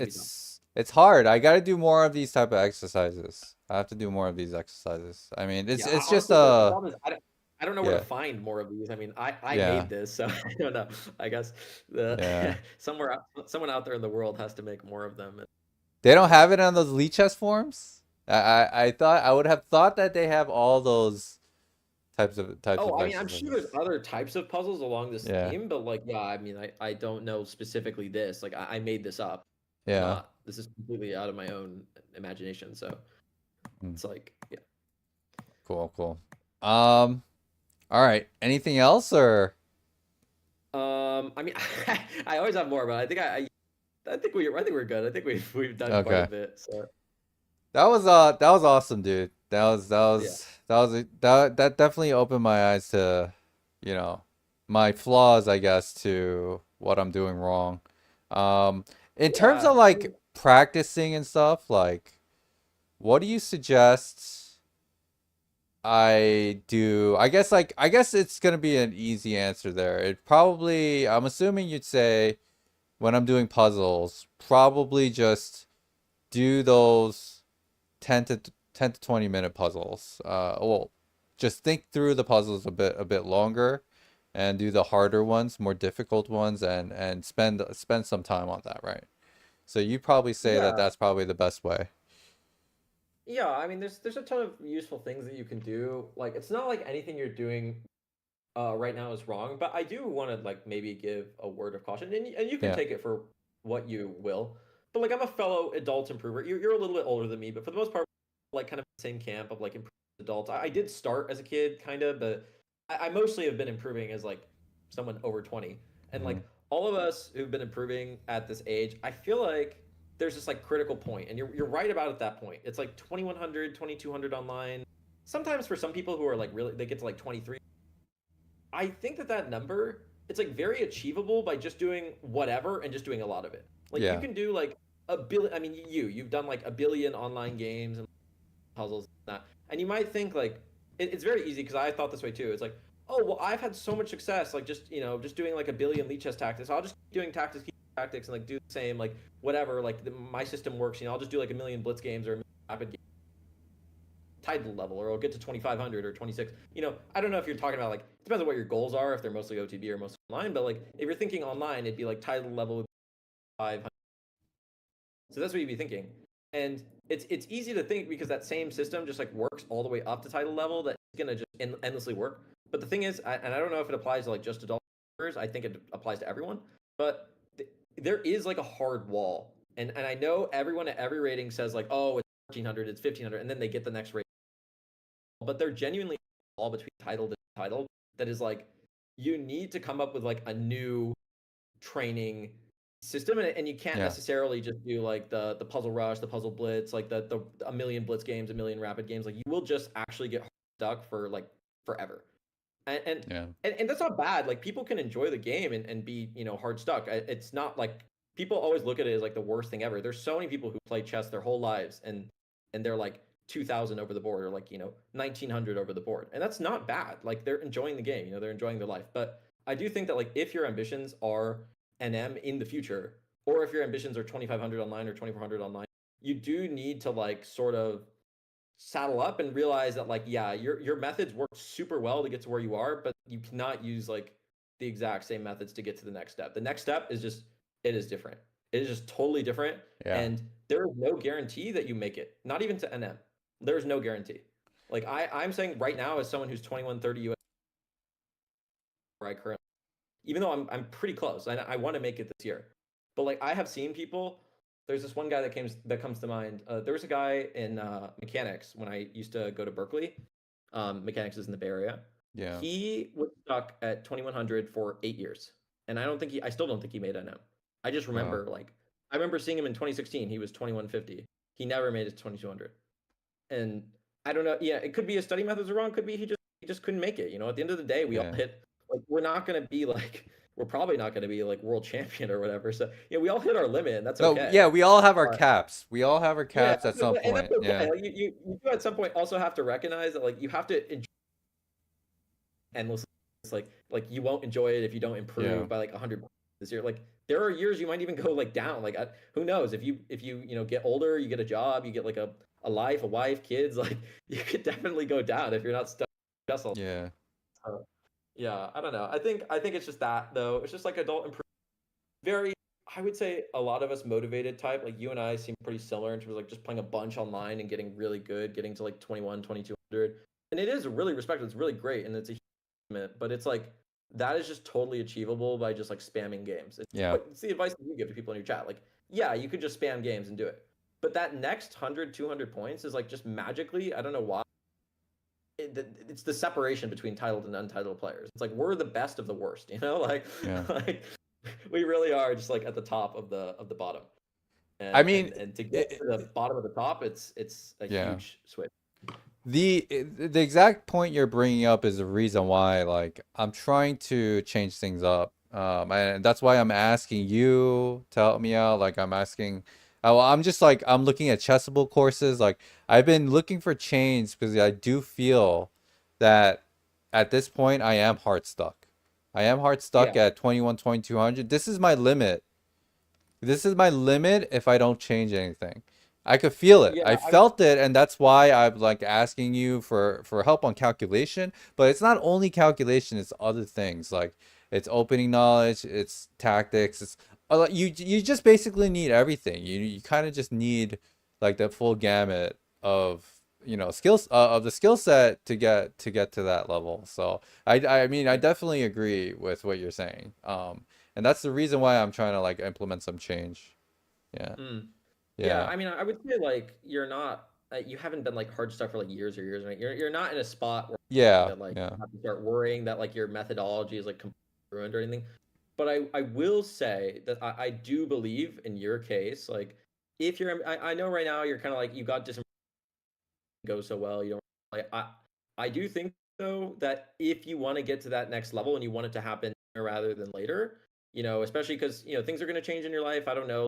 it's hard. I got to do more of these type of exercises. I have to do more of these exercises. I mean, it's Yeah, just honestly, the problem is I don't know where yeah. to find more of these. I mean, I Yeah. made this, so I don't know. I guess Yeah. someone out there in the world has to make more of them. They don't have it on those Lee chess forums? I thought I would have thought that they have all those types of Oh, I mean, I'm sure exercises. there's other types of puzzles along this Yeah. theme, but like, yeah, I mean, I don't know specifically this. Like, I made this up. Yeah. This is completely out of my own imagination. So it's like, yeah. Cool. All right. Anything else or? I mean, I always have more, but I think I think we're good. I think we've done quite a bit. So that was awesome, dude. That definitely opened my eyes to, you know, my flaws, I guess, to what I'm doing wrong. In terms of like practicing and stuff, like, what do you suggest I do? I guess it's gonna be an easy answer there. I'm assuming you'd say when I'm doing puzzles, probably just do those 10 to 20 minute puzzles. Well, just think through the puzzles a bit longer and do the harder ones, more difficult ones, and spend some time on that, right? So you probably say that that's probably the best way. Yeah, I mean, there's a ton of useful things that you can do. Like, it's not like anything you're doing right now is wrong, but I do want to like maybe give a word of caution, and you can take it for what you will. But like, I'm a fellow adult improver. You're a little bit older than me, but for the most part, like kind of the same camp of like improving adults. I did start as a kid, kind of, but I mostly have been improving as like someone over 20, and like all of us who've been improving at this age, I feel like there's this like critical point, and you're right about at that point. It's like 2100, 2200 online. Sometimes for some people who are like really, they get to like 23. I think that number, it's like very achievable by just doing whatever and just doing a lot of it. Like you can do like a billion. I mean, you've done like a billion online games and puzzles and that, and you might think like it's very easy because I thought this way too. It's like, oh well, I've had so much success, like just doing like a billion lead chess tactics. I'll just keep doing tactics and like do the same, like whatever, like my system works. I'll just do like a million blitz games or a million rapid games, title level, or I'll get to 2500 or 26. I don't know if you're talking about like, it depends on what your goals are, if they're mostly OTB or mostly online, but like if you're thinking online, it'd be like title level 500. So that's what you'd be thinking. And it's easy to think because that same system just like works all the way up to title level that it's gonna just endlessly work. But the thing is, and I don't know if it applies to like just adult players. I think it applies to everyone. But there is like a hard wall, and I know everyone at every rating says like, oh, it's 1400, it's 1500, and then they get the next rating. But they're genuinely all between titled and titled. That is like, you need to come up with like a new training system, and you can't necessarily just do like the puzzle rush, the puzzle blitz, like the a million blitz games, a million rapid games. Like you will just actually get stuck for like forever. And that's not bad. Like people can enjoy the game and be, you know, hard stuck. It's not like people always look at it as like the worst thing ever. There's so many people who play chess their whole lives and they're like 2000 over the board, or like, you know, 1900 over the board. And that's not bad. Like they're enjoying the game, you know, they're enjoying their life. But I do think that like if your ambitions are NM in the future, or if your ambitions are 2500 online or 2400 online, you do need to like sort of saddle up and realize that like, yeah, your methods work super well to get to where you are, but you cannot use like the exact same methods to get to the next step. The next step is just, it is different. It is just totally different. And there is no guarantee that you make it, not even to NM. There's no guarantee. Like I'm saying right now, as someone who's 2130 US, where I currently, even though I'm pretty close, and I want to make it this year, but like I have seen people. There's this one guy that comes to mind. There was a guy in mechanics when I used to go to Berkeley. Mechanics is in the Bay Area. Yeah. He was stuck at 2100 for 8 years, and I still don't think he made NM. I just remember I remember seeing him in 2016. He was 2150. He never made it to 2200, and I don't know. Yeah, it could be his study methods are wrong. Could be he just couldn't make it. You know, at the end of the day, we all hit. Like we're not gonna be like. We're probably not going to be like world champion or whatever. So yeah, we all hit our limit, and that's okay. Yeah, we all have our caps. We all have our caps at some point. Okay. Yeah, like, you do at some point also have to recognize that like you have to enjoy endlessly. It's like you won't enjoy it if you don't improve by like 100 this year. Like there are years you might even go like down. Like who knows, if you you know get older, you get a job, you get like a life, a wife, kids. Like you could definitely go down if you're not stuck. Yeah. Yeah, I don't know. I think it's just that though. It's just like adult improvement. Very, I would say a lot of us motivated type. Like you and I seem pretty similar in terms of like just playing a bunch online and getting really good, getting to like 21, 2200. And it is really respected. It's really great, and it's a huge, but it's like that is just totally achievable by just like spamming games. It's the advice that you give to people in your chat. Like, yeah, you could just spam games and do it. But that next 100, 200 points is like just magically, I don't know why. It's the separation between titled and untitled players. It's like we're the best of the worst, you know, like we really are just like at the top of the bottom. And, I mean, and to get to the bottom of the top, it's a huge switch. The exact point you're bringing up is the reason why like I'm trying to change things up, and that's why I'm asking you to help me out. Like I'm asking. I'm just like, I'm looking at Chessable courses. Like I've been looking for change because I do feel that at this point I am hard stuck. I am hard stuck at 21, 2200. This is my limit. This is my limit if I don't change anything. I could feel it. I felt it, and that's why I'm like asking you for help on calculation. But it's not only calculation, it's other things. Like it's opening knowledge, it's tactics, it's you just basically need everything. You kind of just need like the full gamut of skills of the skill set to get to that level. So I mean I definitely agree with what you're saying. And that's the reason why I'm trying to like implement some change. Yeah, I mean I would say like you're not you haven't been like hard stuck for like years or years, right? You're not in a spot where you have to start worrying that like your methodology is like completely ruined or anything. But I will say that I do believe in your case, like if you're, I know right now you're kind of like you got go so well, you don't like I do think though that if you want to get to that next level and you want it to happen sooner rather than later, you know, especially because things are going to change in your life. I don't know,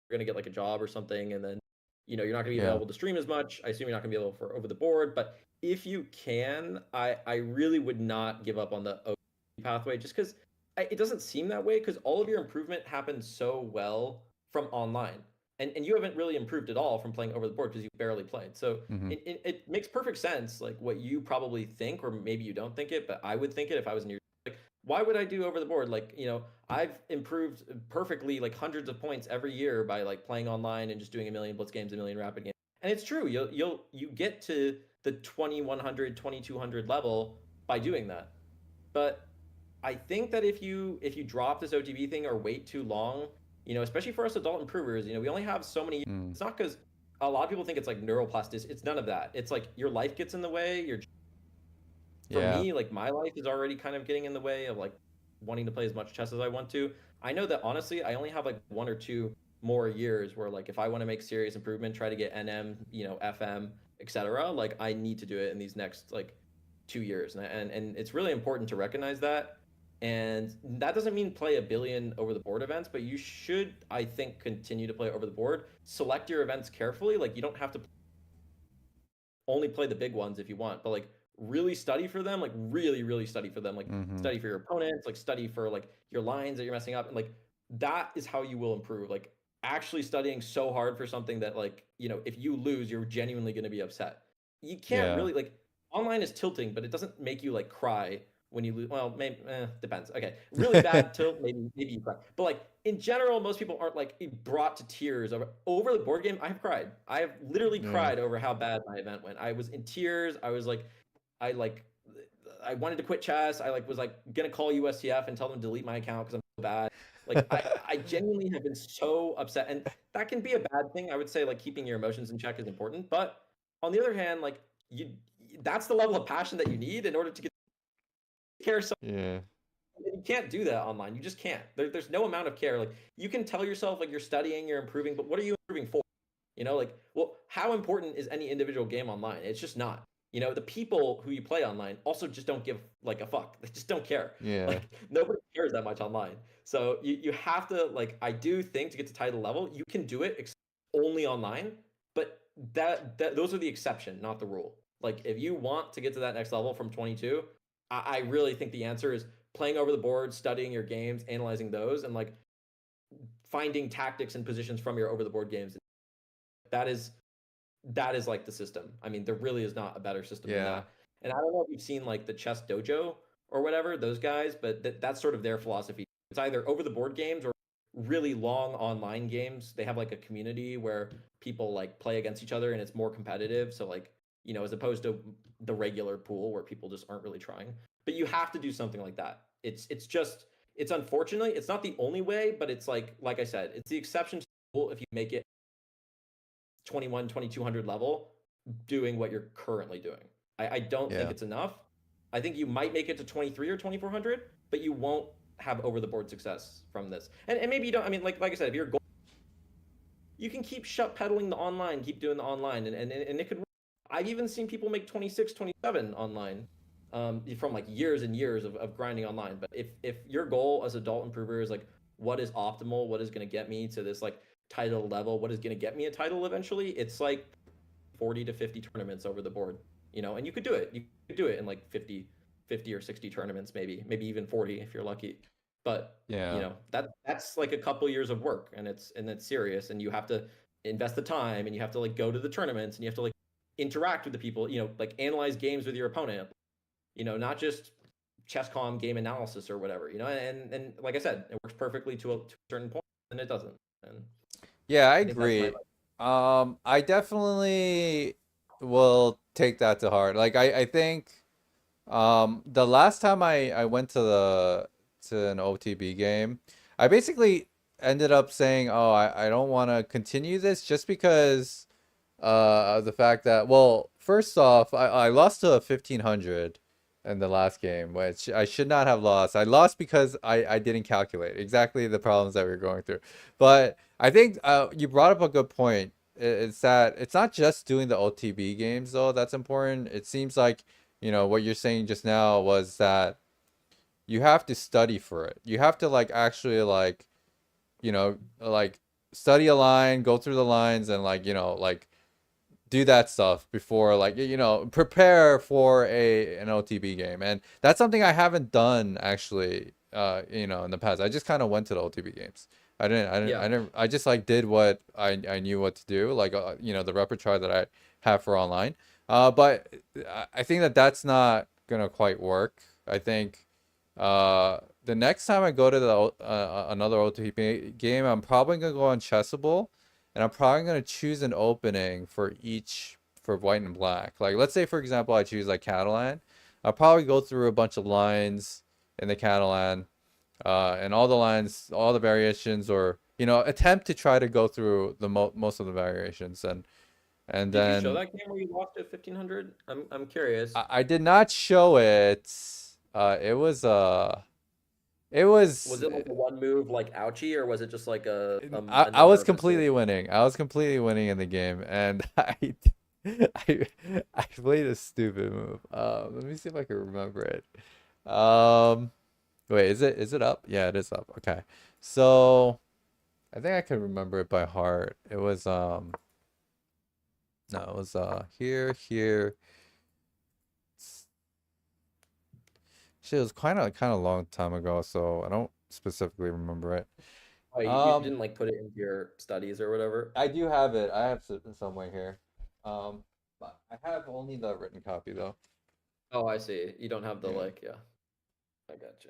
you're going to get like a job or something, and then you're not going to be available to stream as much. I assume you're not going to be able for over the board, but if you can, I really would not give up on the OG pathway just because. It doesn't seem that way because all of your improvement happens so well from online. And you haven't really improved at all from playing over the board because you barely played. So it makes perfect sense, like what you probably think, or maybe you don't think it, but I would think it if I was in your like why would I do over the board? Like, I've improved perfectly like hundreds of points every year by like playing online and just doing a million blitz games, a million rapid games. And it's true. You get to the 2100, 2200 level by doing that. But I think that if you drop this OTB thing or wait too long, especially for us adult improvers, we only have so many. It's not because a lot of people think it's like neuroplasticity. It's none of that. It's like your life gets in the way. For Yeah. me, like my life is already kind of getting in the way of like wanting to play as much chess as I want to. I know that honestly, I only have like 1 or 2 more years where like if I want to make serious improvement, try to get NM, FM, etc. Like I need to do it in these next like 2 years, and it's really important to recognize that. And that doesn't mean play a billion over the board events, but you should, I think, continue to play over the board. Select your events carefully. Like you don't have to only play the big ones if you want, but like really study for them, like really study for them, like study for your opponents, like study for like your lines that you're messing up, and like that is how you will improve. Like actually studying so hard for something that like, if you lose, you're genuinely going to be upset. You can't Yeah. really like online is tilting, but it doesn't make you like cry when you lose. Well, maybe depends. Okay, really bad tilt, maybe you cry, but like in general, most people aren't like brought to tears over the board game. I have cried. I have literally Yeah. cried over how bad my event went. I was in tears. I was like, I wanted to quit chess. I was like gonna call USTF and tell them to delete my account because I'm so bad. Like I genuinely have been so upset, and that can be a bad thing. I would say like keeping your emotions in check is important, but on the other hand, like that's the level of passion that you need in order to care so. Yeah. You can't do that online. You just can't. There's no amount of care. Like you can tell yourself like you're studying, you're improving, but what are you improving for? Like, well, how important is any individual game online? It's just not. The people who you play online also just don't give like a fuck. They just don't care. Yeah. Like nobody cares that much online. So you have to like, I do think to get to title level, you can do it only online, but that those are the exception, not the rule. Like if you want to get to that next level from 22, I really think the answer is playing over the board, studying your games, analyzing those, and like finding tactics and positions from your over the board games. That is like the system. I mean, there really is not a better system than that. And I don't know if you've seen like the Chess Dojo or whatever, those guys, but that's sort of their philosophy. It's either over the board games or really long online games. They have like a community where people like play against each other and it's more competitive. So like, as opposed to the regular pool where people just aren't really trying. But you have to do something like that. It's unfortunately, it's not the only way, but it's like I said, it's the exception to the rule if you make it 2200 level doing what you're currently doing. I don't think it's enough. I think you might make it to 23 or 2400, but you won't have over the board success from this. And maybe you don't. I mean, like I said, if you're goal, you can keep pedaling the online, keep doing the online, and it could work. I've even seen people make 26, 27 online from like years and years of grinding online. But if your goal as adult improver is like, what is optimal, what is going to get me to this like title level, what is going to get me a title eventually, it's like 40 to 50 tournaments over the board, and you could do it. You could do it in like 50 or 60 tournaments, maybe even 40 if you're lucky. But that's like a couple years of work, and it's serious, and you have to invest the time, and you have to like go to the tournaments, and you have to like interact with the people, like analyze games with your opponent, not just chess.com game analysis or whatever, and like I said, it works perfectly to a certain point, and it doesn't. And yeah, I agree. I definitely will take that to heart. Like I think the last time I went to an OTB game, I basically ended up saying, oh, I don't want to continue this just because of the fact that, well, first off, I lost to a 1500 in the last game, which I should not have lost. I lost because I didn't calculate exactly the problems that we were going through. But I think you brought up a good point. It's that it's not just doing the OTB games, though, that's important. It seems like, what you're saying just now was that you have to study for it. You have to, like, actually, like, like, study a line, go through the lines, and, like, like, do that stuff before, like, prepare for an OTB game. And that's something I haven't done, actually, in the past. I just kind of went to the OTB games. I just like did what I knew what to do, like the repertoire that I have for online. But I think that's not gonna quite work. I think The next time I go to the another OTP game, I'm probably gonna go on Chessable, and I'm probably gonna choose an opening for each for white and black. Like, let's say for example, I choose like Catalan. I'll probably go through a bunch of lines in the Catalan, and all the lines, all the variations, or attempt to try to go through the most of the variations, and Did you show then that game where you lost at 1500? I'm curious. I did not show it. It Was was it like a one move like ouchie, or was it just like I another was mistake? completely winning. I was completely winning in the game, and I I played a stupid move. Let me see if I can remember it. Wait, is it up? Yeah, it is up. Okay, so I think I can remember it by heart. It was no, it was here. Shit, it was kind of long time ago, so I don't specifically remember it. Oh, you didn't like put it into your studies or whatever? I do have it. I have somewhere here. But I have only the written copy though. Oh, I see. You don't have the Yeah. yeah. I gotcha.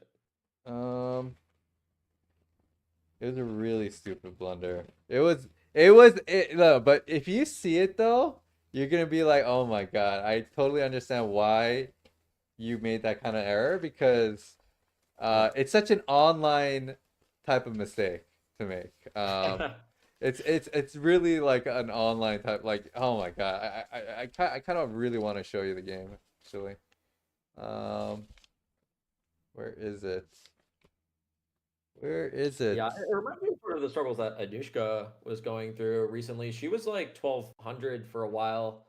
It was a really stupid blunder. It no, but if you see it though, you're gonna be like, oh my God, I totally understand why you made that kind of error, because it's such an online type of mistake to make. It's really like an online type, like, oh my God, I kind of really want to show you the game actually. Where is it? Where is it? Yeah, it reminds me sort of the struggles that Anushka was going through recently. She was like 1200 for a while,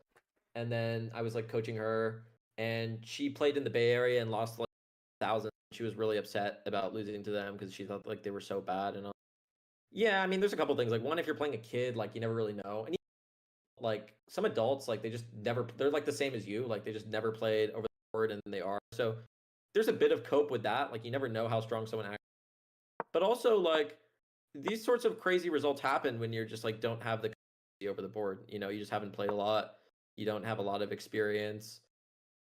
and then I was like coaching her, and she played in the Bay Area and lost like 1,000. She was really upset about losing to them because she thought like they were so bad. And yeah, I mean, there's a couple things. Like one, if you're playing a kid, like you never really know, and like some adults, like they just never. They're like the same as you. Like they just never played over the board, and they are. So there's a bit of cope with that. Like you never know how strong someone actually. But also, like, these sorts of crazy results happen when you're just like don't have the over the board. You just haven't played a lot. You don't have a lot of experience,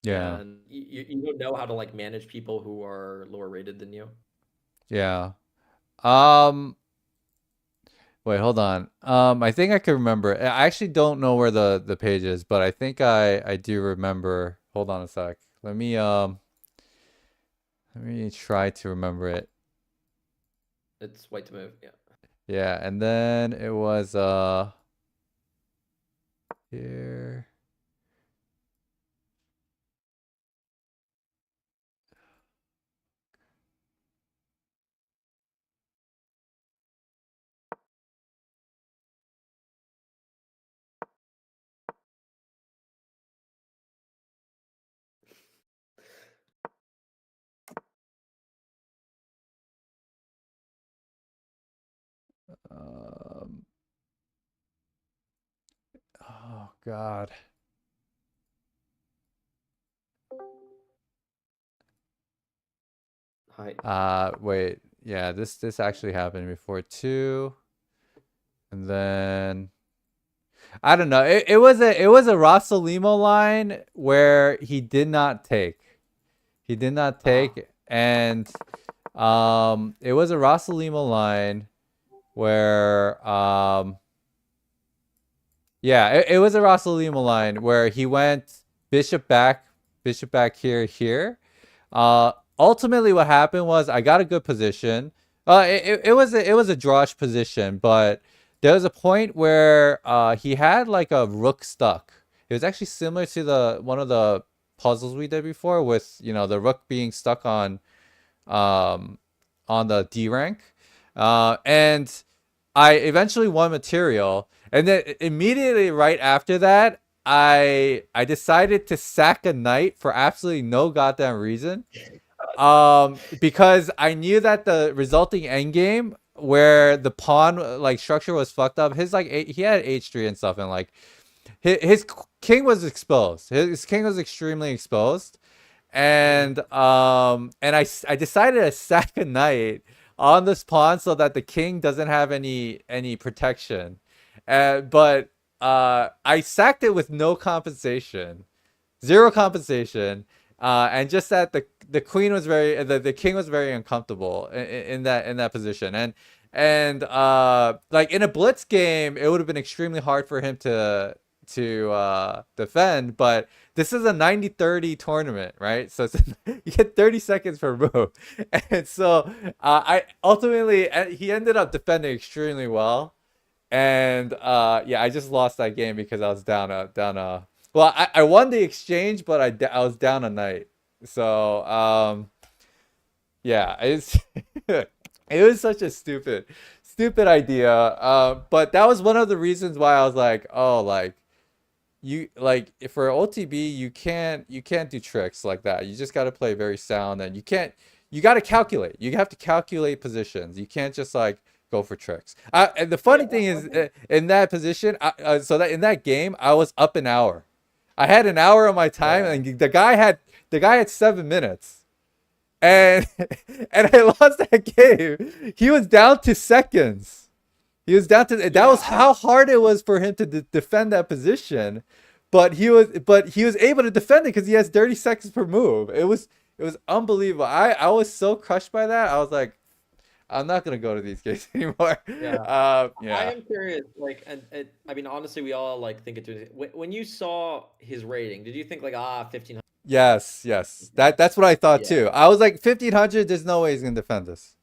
Yeah, and you don't know how to like manage people who are lower rated than you. yeah. Um, Wait, hold on. I think I can remember. I actually don't know where the page is, but I think I do remember. Hold on a sec. Let me try to remember it. It's white to move. Yeah. Yeah, and then it was here. Um, oh God. Hi. Wait. Yeah, this actually happened before too. And then I don't know. It was a Rosalimo line where he did not take. He did not take, and it was a Rosalimo line where yeah, it was a Rosalimo line where he went bishop back here. Ultimately, what happened was I got a good position. It was a drawish position, but there was a point where he had like a rook stuck. It was actually similar to the one of the puzzles we did before, with the rook being stuck um on the D rank, and I eventually won material, and then immediately right after that, I decided to sack a knight for absolutely no goddamn reason. Because I knew that the resulting endgame where the pawn like structure was fucked up, his like he had H3 and stuff, and like his king was exposed. His king was extremely exposed, and I decided to sack a knight on this pawn so that the king doesn't have any protection. But I sacked it with no compensation, zero compensation. And just that the queen was the king was very uncomfortable in that position, and like in a blitz game, it would have been extremely hard for him to defend, but this is a 90-30 tournament, right? So it's, you get 30 seconds per move. And so I ultimately he ended up defending extremely well. And yeah, I just lost that game because I was down a well, I won the exchange, but I was down a knight. So yeah, it's it was such a stupid idea. But that was one of the reasons why I was like, oh, like you like if for OTB you can't do tricks like that. You just got to play very sound, and you got to calculate. You have to calculate positions. You can't just like go for tricks. And the funny thing is, in that position, so that in that game, I was up an hour. I had an hour on my time, and the guy had 7 minutes, and and I lost that game. He was down to seconds. He was down to that was how hard it was for him to defend that position, but he was able to defend it because he has 30 seconds per move. It was unbelievable. I was so crushed by that. I was like, I'm not gonna go to these games anymore. I Yeah. am curious, like, and I mean, honestly, we all like think it. When you saw his rating, did you think like 1500? Yes. That's what I thought Yeah. too. I was like 1500. There's no way he's gonna defend this.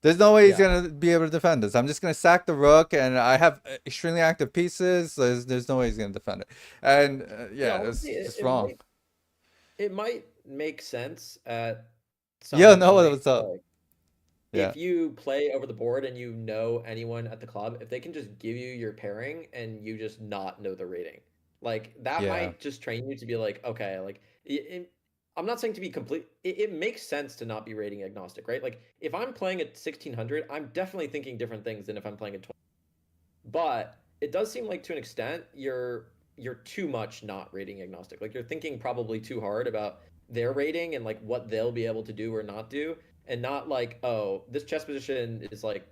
There's no way he's Yeah. gonna be able to defend this. I'm just gonna sack the rook, and I have extremely active pieces. So there's no way he's gonna defend it. And yeah, it's honestly, just wrong. It might make sense at Yeah, some no, point. what's up? Like, Yeah. if you play over the board and you know anyone at the club, if they can just give you your pairing and you just not know the rating, like that Yeah. might just train you to be like, okay, like I'm not saying to be complete. It makes sense to not be rating agnostic, right? Like if I'm playing at 1600, I'm definitely thinking different things than if I'm playing at 20. But it does seem like to an extent you're too much not rating agnostic. Like you're thinking probably too hard about their rating and like what they'll be able to do or not do, and not like, oh, this chess position is like,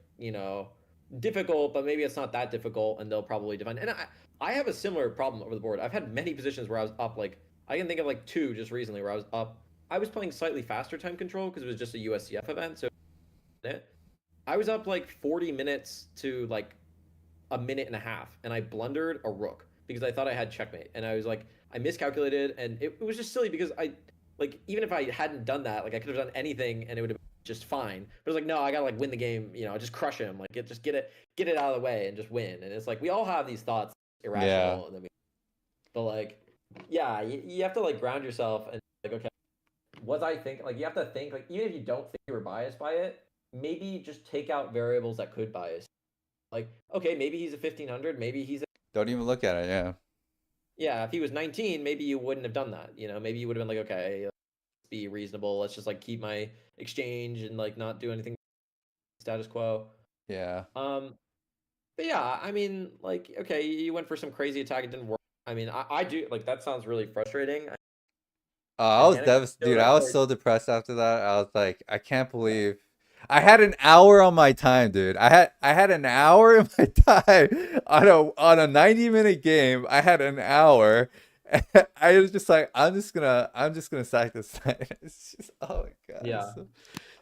difficult, but maybe it's not that difficult and they'll probably defend. And I have a similar problem over the board. I've had many positions where I was up, like I can think of like two just recently where I was up. I was playing slightly faster time control because it was just a USCF event, so I was up like 40 minutes to like a minute and a half, and I blundered a rook because I thought I had checkmate, and I was like, I miscalculated, and it was just silly because I like, even if I hadn't done that, like I could have done anything and it would have been just fine. But it was like, no, I gotta like win the game, just crush him, like just get it out of the way and just win. And it's like we all have these thoughts, irrational, and then but like, yeah, you have to like ground yourself and like, okay, was I think like you have to think like even if you don't think you were biased by it, maybe just take out variables that could bias. Like, okay, maybe he's a 1500, maybe he's Don't even look at it. Yeah. yeah, if he was 19, maybe you wouldn't have done that. Maybe you would have been like, okay, let's be reasonable. Let's just like keep my exchange and like not do anything status quo. Yeah. But yeah, I mean, like, okay, you went for some crazy attack, it didn't work. I mean, I do like that sounds really frustrating. I was devastated, dude. I was so depressed after that. I was like, I can't believe I had an hour on my time, dude. I had an hour in my time on a 90-minute game. I had an hour. I was just like, I'm just gonna sack this night. It's just, oh my god, Yeah.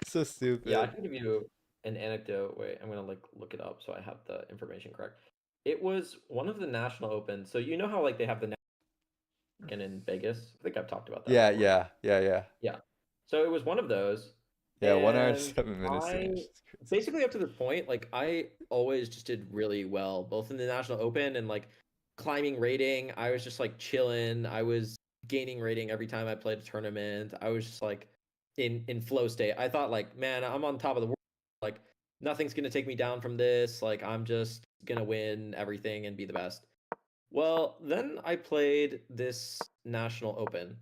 so stupid. Yeah, I can give you an anecdote. Wait, I'm gonna like look it up so I have the information correct. It was one of the national opens. So you know how like they have the in Vegas? I think I've talked about that. Yeah, before. Yeah. So it was one of those. Yeah, 1 hour and and 7 minutes. basically up to this point, like I always just did really well, both in the national open and like climbing rating. I was just like chilling. I was gaining rating every time I played a tournament. I was just like in flow state. I thought like, man, I'm on top of the world. Like nothing's gonna take me down from this. Like I'm just gonna win everything and be the best. Well, then I played this national open,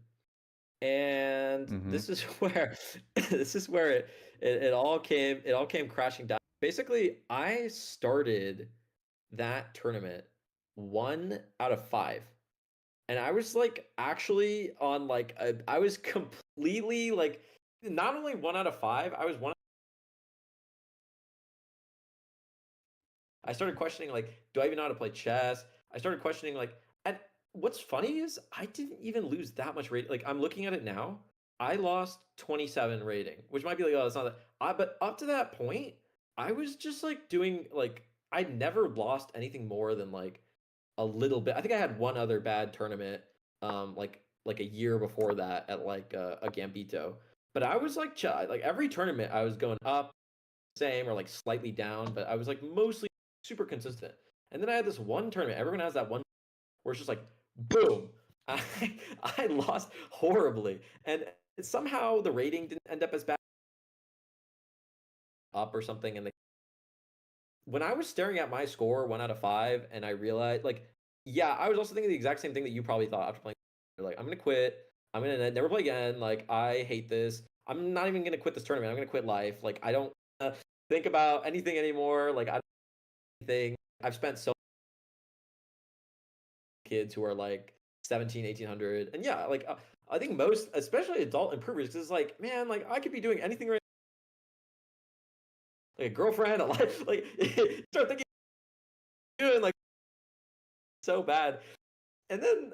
and this is where it all came crashing down. Basically, I started that tournament 1 out of 5, and I was like actually on like I was completely like not only 1 out of 5, I was one. I started questioning like, do I even know how to play chess? I started questioning like, and what's funny is I didn't even lose that much rate. Like I'm looking at it now. I lost 27 rating, which might be like, oh, it's not that. But up to that point, I was just like doing like I'd never lost anything more than like a little bit. I think I had one other bad tournament, like a year before that at like a Gambito. But I was like, like every tournament I was going up, same or like slightly down, but I was like mostly super consistent. And then I had this one tournament. Everyone has that one where it's just like boom. I I lost horribly, and somehow the rating didn't end up as bad up or something. And when I was staring at my score, 1 out of 5, and I realized, like, yeah, I was also thinking the exact same thing that you probably thought after playing. Like, I'm gonna quit. I'm gonna never play again. Like, I hate this. I'm not even gonna quit this tournament. I'm gonna quit life. Like, I don't think about anything anymore. Like, I don't do anything. I've spent so kids who are like 17, 1800, and yeah, like I think most, especially adult improvers, because it's like, man, like I could be doing anything right. Like a girlfriend, a life, like start thinking doing like so bad. And then,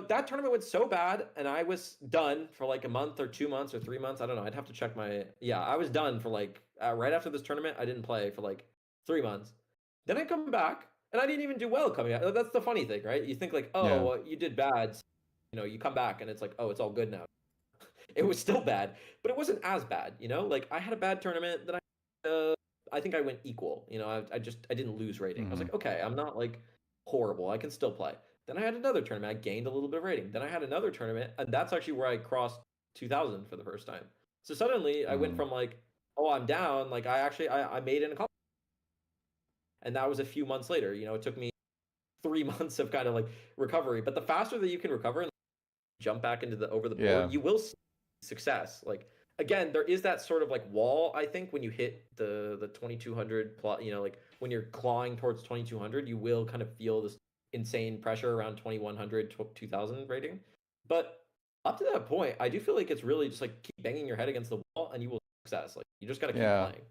that tournament went so bad, and I was done for like a month or 2 months or 3 months. I don't know. I'd have to check my. Yeah, I was done for like right after this tournament. I didn't play for like 3 months. Then I come back, and I didn't even do well coming out. That's the funny thing, right? You think like, oh, Yeah. well, you did bad. So, you come back, and it's like, oh, it's all good now. It was still bad, but it wasn't as bad. Like I had a bad tournament. Then I think I went equal. I didn't lose rating. I was like, okay, I'm not like horrible. I can still play. Then I had another tournament. I gained a little bit of rating. Then I had another tournament, and that's actually where I crossed 2,000 for the first time. So suddenly I went from like, oh, I'm down. Like I made it in a couple, and that was a few months later. It took me 3 months of kind of like recovery. But the faster that you can recover and jump back into the over the board, Yeah. you will see success. Like again, there is that sort of like wall, I think, when you hit the 2200 plus, like when you're clawing towards 2200, you will kind of feel this insane pressure around 2100 2000 rating. But up to that point, I do feel like it's really just like keep banging your head against the wall and you will success. Like you just got to keep Yeah. playing.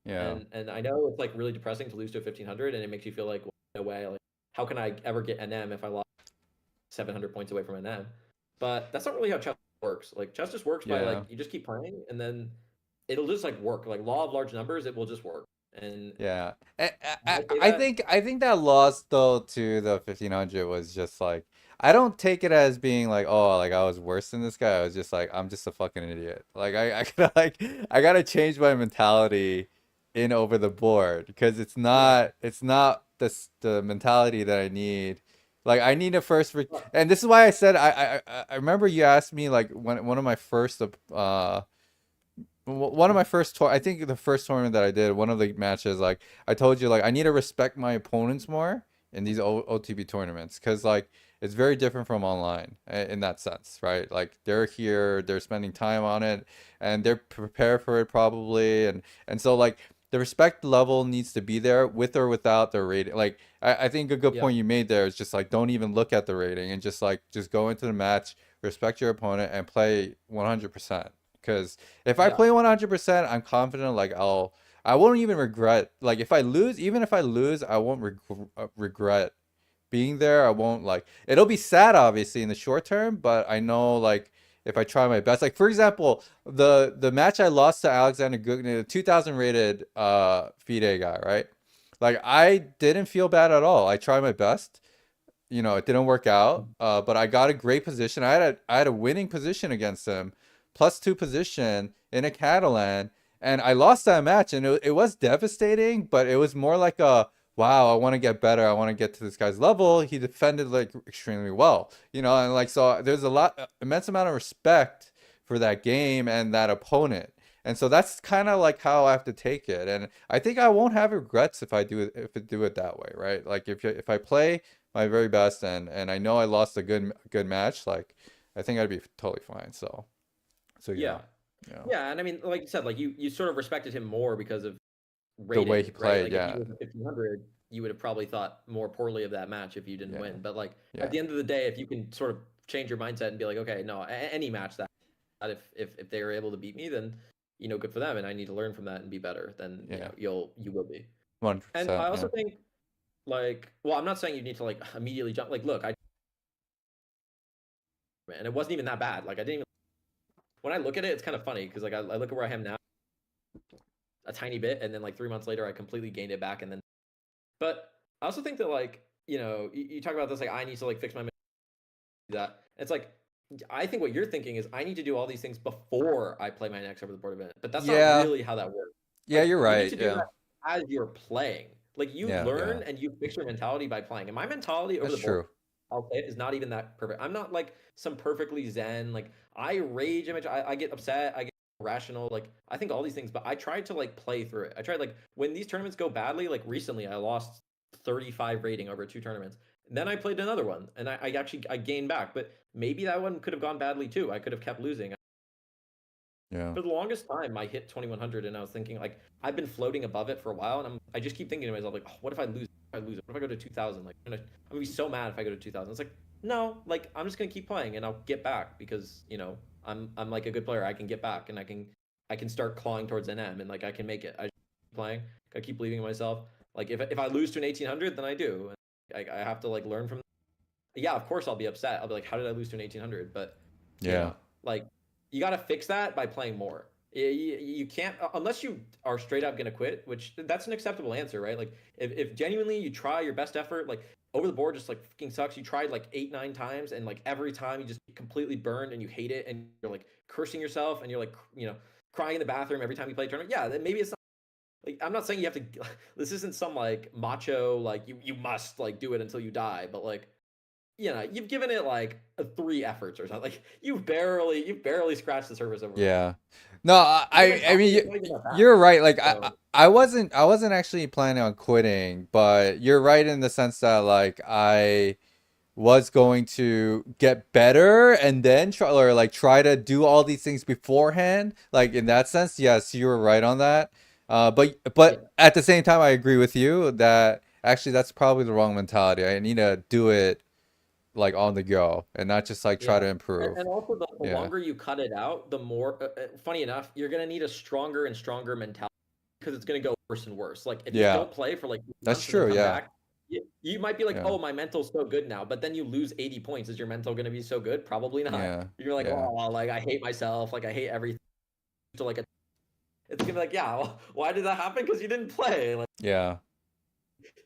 Yeah. And I know it's like really depressing to lose to a 1500, and it makes you feel like, well, no way, like how can I ever get NM if I lost 700 points away from NM? But that's not really how chess works. Like chess just works by Yeah. like you just keep playing, and then it'll just like work. Like law of large numbers, it will just work. And Yeah. I say I that. think that loss though to the 1500 was just like, I don't take it as being like, oh, like I was worse than this guy. I was just like, I'm just a fucking idiot. Like I gotta I gotta change my mentality in over the board, because it's not the mentality that I need. Like I need a first and this is why I said I remember you asked me like one of my first one of my first tour, I think the first tournament that I did, one of the matches, like I told you, like I need to respect my opponents more in these OTB tournaments, because like it's very different from online in that sense, right? Like they're here, they're spending time on it, and they're prepared for it probably, and so like the respect level needs to be there with or without the rating. Like I think a good point you made there is just like don't even look at the rating and just go into the match, respect your opponent, and play 100%. Because if I play 100%, I'm confident like I won't even regret, like if I lose, even if I lose, I won't regret being there. I won't like, it'll be sad obviously in the short term, but I know like if I try my best, like for example, the match I lost to Alexander Gugna, the 2000 rated FIDE guy, right? Like I didn't feel bad at all. I tried my best. It didn't work out, but I got a great position. I had a winning position against him, +2 position in a Catalan, and I lost that match, and it was devastating, but it was more like a, wow, I want to get better. I want to get to this guy's level. He defended like extremely well, and like, so there's immense amount of respect for that game and that opponent. And so that's kind of like how I have to take it. And I think I won't have regrets if I do it that way, right? Like if I play my very best and I know I lost a good match, like I think I'd be totally fine. So yeah. Yeah, and I mean, like you said, like you sort of respected him more because of The way he rating, right? played, Like if yeah. he was a 1500, you would have probably thought more poorly of that match if you didn't Yeah. win. But like Yeah. at the end of the day, if you can sort of change your mindset and be like, okay, no, any match that if they are able to beat me, then good for them, and I need to learn from that and be better. Then you will be. 100%. And I also think, like, well, I'm not saying you need to like immediately jump. Like, look, and it wasn't even that bad. Like I didn't even when I look at it, it's kind of funny because like I look at where I am now, a tiny bit, and then like 3 months later, I completely gained it back, and then. But I also think that like you talk about this like I need to like fix my that. It's like I think what you're thinking is I need to do all these things before I play my next over the board event, but that's not Yeah. really how that works. Yeah, Like, you're you right. need to do Yeah. that as you're playing. Like you Yeah, learn yeah. and you fix your mentality by playing. And my mentality over That's the board, true. I'll say it, is not even that perfect. I'm not like some perfectly zen. Like I rage image. I get upset. I get rational. Like I think all these things, but I try to like play through it. I tried like when these tournaments go badly. Like recently, I lost 35 rating over 2 tournaments. And then I played another one, and I actually I gained back. But maybe that one could have gone badly too. I could have kept losing. Yeah. For the longest time, I hit 2100, and I was thinking like I've been floating above it for a while, and I just keep thinking to myself like, oh, what if I lose? What if I lose it? What if I go to 2000? Like I'm gonna be so mad if I go to 2000. It's like no, like I'm just gonna keep playing, and I'll get back because I'm like a good player. I can get back, and I can start clawing towards NM, and like I can make it. I just keep playing. I keep believing in myself. Like if I lose to an 1800, then I do. And I have to like learn from. Yeah, of course I'll be upset. I'll be like, how did I lose to an 1800? But Yeah. like you got to fix that by playing more. You can't unless you are straight up gonna quit, which that's an acceptable answer, right? Like if genuinely you try your best effort, like over the board just like fucking sucks. You tried like 8-9 times, and like every time you just completely burned and you hate it, and you're like cursing yourself, and you're like crying in the bathroom every time you play a tournament. Yeah, then maybe it's not. Like I'm not saying you have to. This isn't some like macho like you must like do it until you die, but like you've given it like 3 efforts or something. Like you've barely scratched the surface over. Yeah. No, I mean It's not even that bad. you're right. Like So, I wasn't actually planning on quitting, but you're right in the sense that like I was going to get better and then try to do all these things beforehand. Like in that sense, yes, you were right on that. But yeah. at the same time, I agree with you that actually that's probably the wrong mentality. I need to do it like on the go and not just like try Yeah. to improve. And also the Yeah. longer you cut it out, the more funny enough, you're gonna need a stronger and stronger mentality because it's gonna go worse and worse. Like if you Yeah. don't play for like That's months and then true. come Yeah. back, you might be like, Yeah. oh, my mental's so good now, but then you lose 80 points. Is your mental gonna be so good? Probably not. Yeah. You're like, Yeah. oh, like I hate myself, like I hate everything. To like it's gonna be like, yeah, well, why did that happen? Because you didn't play. Like Yeah.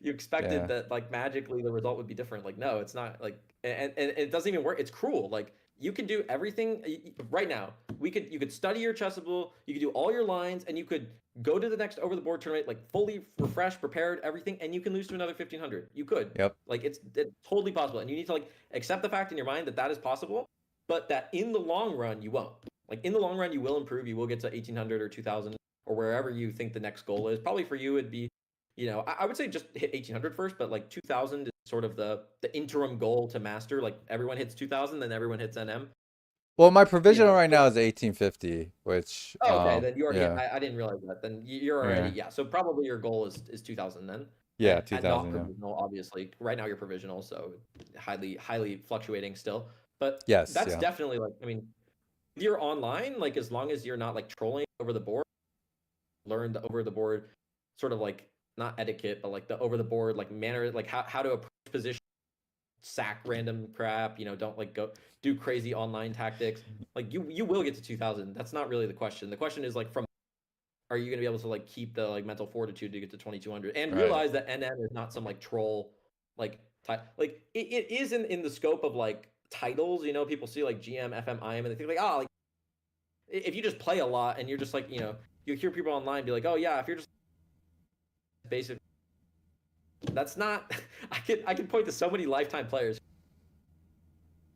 you expected Yeah. that like magically the result would be different. Like no, it's not. Like and it doesn't even work. It's cruel. Like you can do everything right now. You could study your chessable, you could do all your lines, and you could go to the next over the board tournament like fully refreshed, prepared, everything, and you can lose to another 1500. You could. Yep. Like it's totally possible, and you need to like accept the fact in your mind that that is possible, but that in the long run you won't. Like in the long run you will improve. You will get to 1800 or 2000 or wherever you think the next goal is. Probably for you it'd be I would say just hit 1800 first, but like 2000 is sort of the interim goal to master. Like everyone hits 2000, then everyone hits NM. Well, my provisional know, right now is 1850, which Oh, okay, then you already. yeah. I didn't realize that. Then you're already So probably your goal is 2000 then. Yeah, And not 2000. Yeah. provisional, obviously. Right now you're provisional, so highly fluctuating still. But Yes. that's Yeah. definitely like if you're online, like as long as you're not like trolling over the board, learn the over the board sort of like not etiquette, but like the over the board like manner, like how to approach position, sack random crap. Don't like go do crazy online tactics. Like you will get to 2000. That's not really the question. The question is like are you gonna be able to like keep the like mental fortitude to get to 2200 and Right. realize that NM is not some like troll like like it is in the scope of like titles. People see like GM, FM, IM, and they think like like if you just play a lot and you're just like you hear people online be like, oh yeah, if you're just basic, that's not. I can point to so many lifetime players.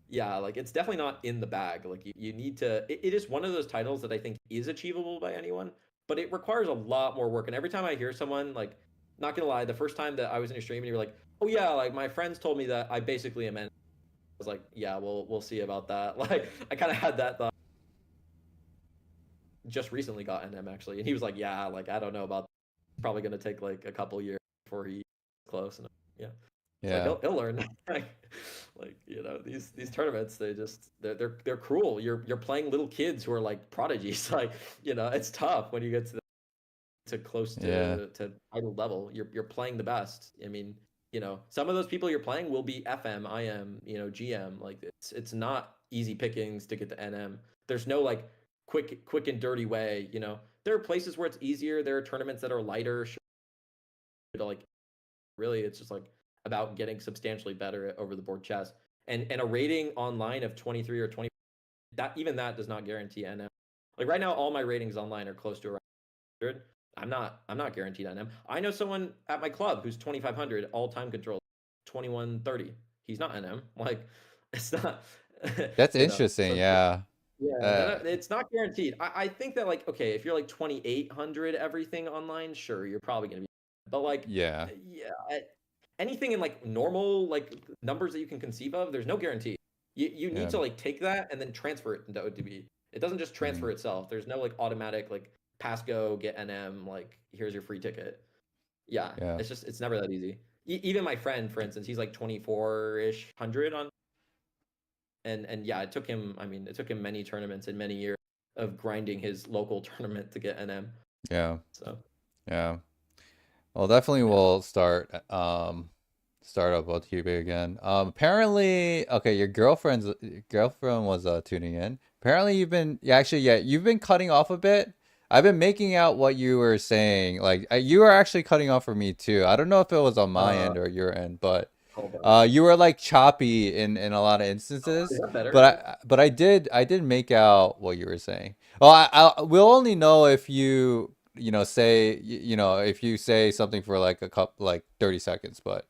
Yeah, like it's definitely not in the bag. Like you need to. It is one of those titles that I think is achievable by anyone, but it requires a lot more work. And every time I hear someone like, not gonna lie, the first time that I was in your stream and you were like, oh yeah, like my friends told me that I basically am. I was like, yeah, we'll see about that. Like I kind of had that thought. Just recently got NM actually, and he was like, yeah, like I don't know about. Probably gonna take like a couple years before he close. And yeah. Yeah. Like he'll learn. like these tournaments, they're cruel. You're playing little kids who are like prodigies. Like it's tough when you get to close to title level. You're playing the best. I mean, some of those people you're playing will be FM, IM, GM. Like it's not easy pickings to get to NM. There's no like quick and dirty way. You know, there are places where it's easier. There are tournaments that are lighter. Like really, it's just like about getting substantially better at over the board chess. And a rating online of 23 or 20, that even that does not guarantee NM. Like right now, all my ratings online are close to around 100. I'm not guaranteed NM. I know someone at my club who's 2500 all time control, 2130. He's not NM. Like it's not. That's You know. interesting. So Yeah. yeah, it's not guaranteed. I think that like okay, if you're like 2800 everything online, sure, you're probably gonna be. But like Yeah. yeah, anything in like normal like numbers that you can conceive of, there's no guarantee. You need Yeah. to like take that and then transfer it into ODB. It doesn't just transfer itself. There's no like automatic like pass go get NM like here's your free ticket. Yeah, Yeah. it's never that easy. Even my friend, for instance, he's like 24-ish hundred on, and yeah, it took him. I mean, it took him many tournaments and many years of grinding his local tournament to get NM. Yeah. So Yeah. Well, definitely yeah. we'll start up with Hubie again. Apparently, okay, your girlfriend was tuning in. Apparently you've been you've been cutting off a bit. I've been making out what you were saying. Like you were actually cutting off for me too. I don't know if it was on my end or your end, but Hold on. you were like choppy in a lot of Is instances. that better? But I did make out what you were saying. Well, I we'll only know if you say if you say something for like a couple like 30 seconds, but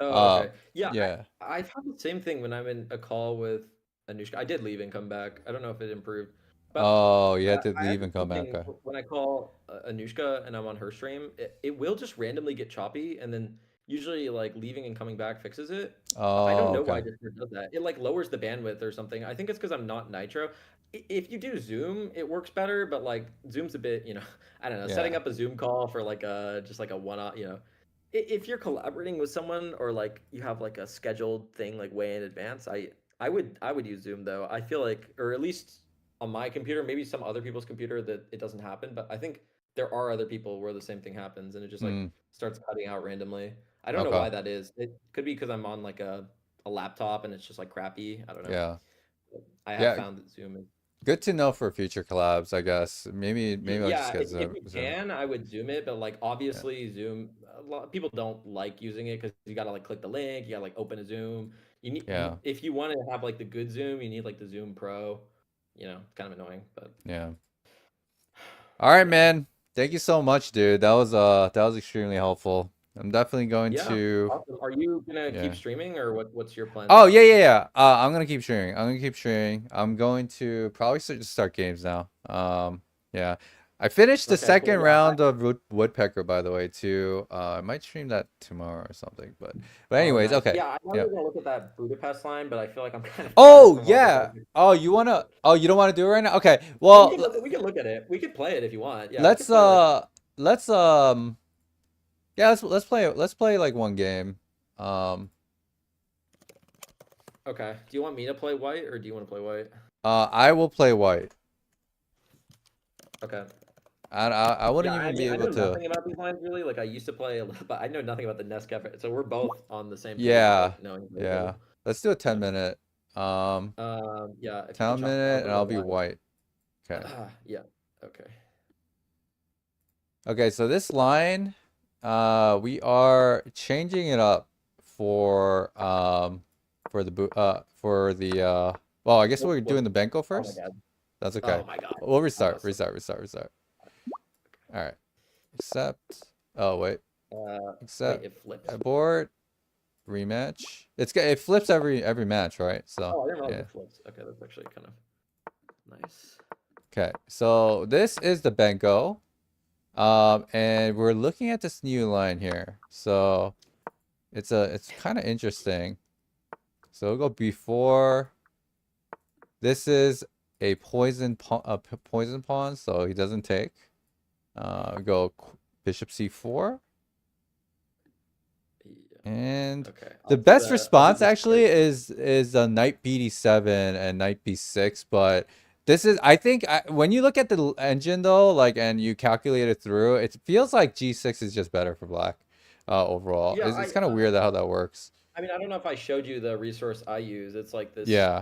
Oh, okay. Yeah, yeah. I've had the same thing when I'm in a call with Anushka. I did leave and come back. I don't know if it improved, but Oh, you had to I have leave the and come same back. thing Okay. when I call Anushka and I'm on her stream. It will just randomly get choppy, and then usually like leaving and coming back fixes it. I don't Oh, know why okay. Discord does that. It like lowers the bandwidth or something. I think it's because I'm not Nitro. If you do Zoom, it works better, but like Zoom's a bit, I don't know, setting Yeah. up a Zoom call for like a just like a one-off, if you're collaborating with someone or like you have like a scheduled thing like way in advance, I would use Zoom though. I feel like, or at least on my computer, maybe some other people's computer that it doesn't happen, but I think there are other people where the same thing happens and it just like Mm, starts cutting out randomly. I don't know okay. why that is. It could be because I'm on like a laptop and it's just like crappy. I don't know. Yeah. But I have Yeah. found that Zoom is Good to know for future collabs, I guess. Maybe I'll just yeah, get if you Zoom. can, I would Zoom it, but like Yeah. obviously Zoom, a lot of people don't like using it because you gotta like click the link, you gotta like open a Zoom. Yeah. If you want to have like the good Zoom, you need like the Zoom Pro. It's kind of annoying, but Yeah. All right, yeah, man. Thank you so much, dude. That was extremely helpful. I'm definitely going yeah, to awesome. Are you gonna keep yeah. streaming or what's your plan? Oh, yeah, yeah, yeah. I'm gonna keep streaming. I'm going to probably start games now. Yeah. I finished the Okay, cool. second Yeah. round of Woodpecker, by the way, too. I might stream that tomorrow or something, but Oh, anyways, nice. okay. Yeah, I Yeah. wanted to look at that Budapest line, but I feel like I'm kind of tired Oh, from all the yeah. focus. Oh, you don't want to do it right now? Okay. Well, Well, we can look at it. We could play it if you want. Yeah, we could let's play like. let's yeah, let's play like one game. Okay. Do you want me to play white or do you want to play white? I will play white. Okay. I wouldn't Yeah, I even be mean, I able know to. nothing about these lines really. Like, I used to play a lot, but I know nothing about the Nescafe. So we're both on the same page of Yeah, like knowing very yeah. little. Let's do a 10 Yeah. minute. Yeah. If you could 10 chop, I'll minute, and go to I'll be white. white. Okay. Yeah. Okay. Okay, so this line, we are changing it up for well, I guess we're doing the Benko Oh my first. god. That's okay. Oh my god. We'll restart. Awesome. All right. Accept. Oh, wait. Wait, Accept. it flips. Abort. Rematch. It flips every match, right? So Oh, I didn't realize yeah. it flips. Okay, that's actually kind of nice. Okay, so this is the Benko. And we're looking at this new line here. So it's kind of interesting. So we'll go before. This is a poison pawn, so he doesn't take. Go bishop c4. Yeah. And Okay. the best response actually is knight bd7 and knight b6, but this is, I think, when you look at the engine though, like, and you calculate it through, it feels like g6 is just better for black overall. Yeah, It's kind of weird how that works. I mean, I don't know if I showed you the resource I use. It's like this, Yeah.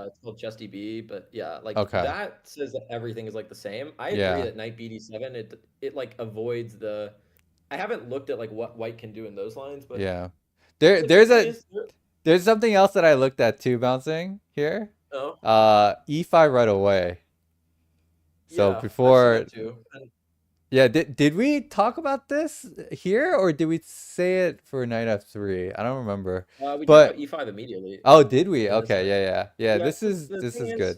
it's called ChessDB, but yeah, like Okay. that says that everything is like the same. I agree Yeah. that knight BD7, it like avoids the. I haven't looked at like what white can do in those lines, but Yeah. the good thing is, There's something else that I looked at too, bouncing here. oh E5 right away. So yeah, I've seen before, that too. And yeah, did we talk about this here or did we say it for knight F3? I don't remember. we talked about But E5 immediately oh, did we? in this Okay, hand. yeah. Yeah, the This thing is is, good.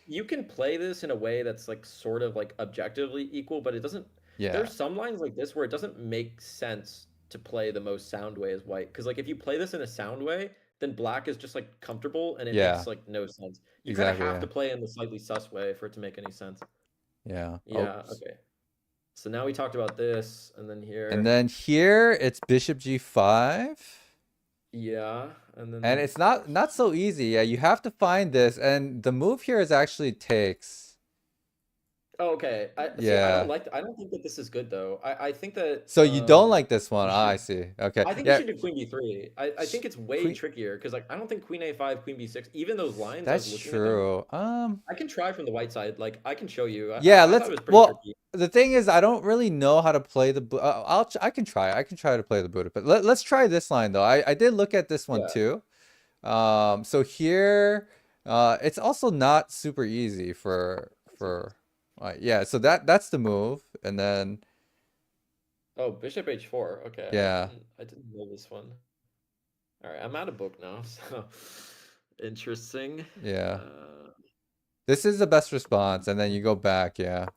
you can play this in a way that's like sort of like objectively equal, but it doesn't. Yeah. There's some lines like this where it doesn't make sense to play the most sound way as white. Because like if you play this in a sound way, then black is just like comfortable and it Yeah. makes like no sense. You kind of Exactly, have yeah. to play in the slightly sus way for it to make any sense. Yeah. Yeah, okay. So now we talked about this, and then here. And then here it's bishop G5. Yeah, and then. And it's not so easy. Yeah, you have to find this, and the move here is actually takes. Oh, okay. See. Yeah. I don't think that this is good though. I think that. So you don't like this one? Ah, I see. Okay. I think you Yeah. should do Queen B3. I think it's way Queen- trickier because like I don't think Queen A5, Queen B6, even those lines. I was That's looking at them, true. I can try from the white side. Like I can show you. Yeah, I thought let's. it was pretty Well, tricky. the thing is, I don't really know how to play the. I can try. I can try to play the Buddha, but let's try this line though. I did look at this one Yeah. too. So here, it's also not super easy for. Yeah. So that's the move, and then. Oh, Bishop H4. Okay. Yeah. I didn't know this one. All right, I'm out of book now. So interesting. Yeah. This is the best response, and then you go back. Yeah.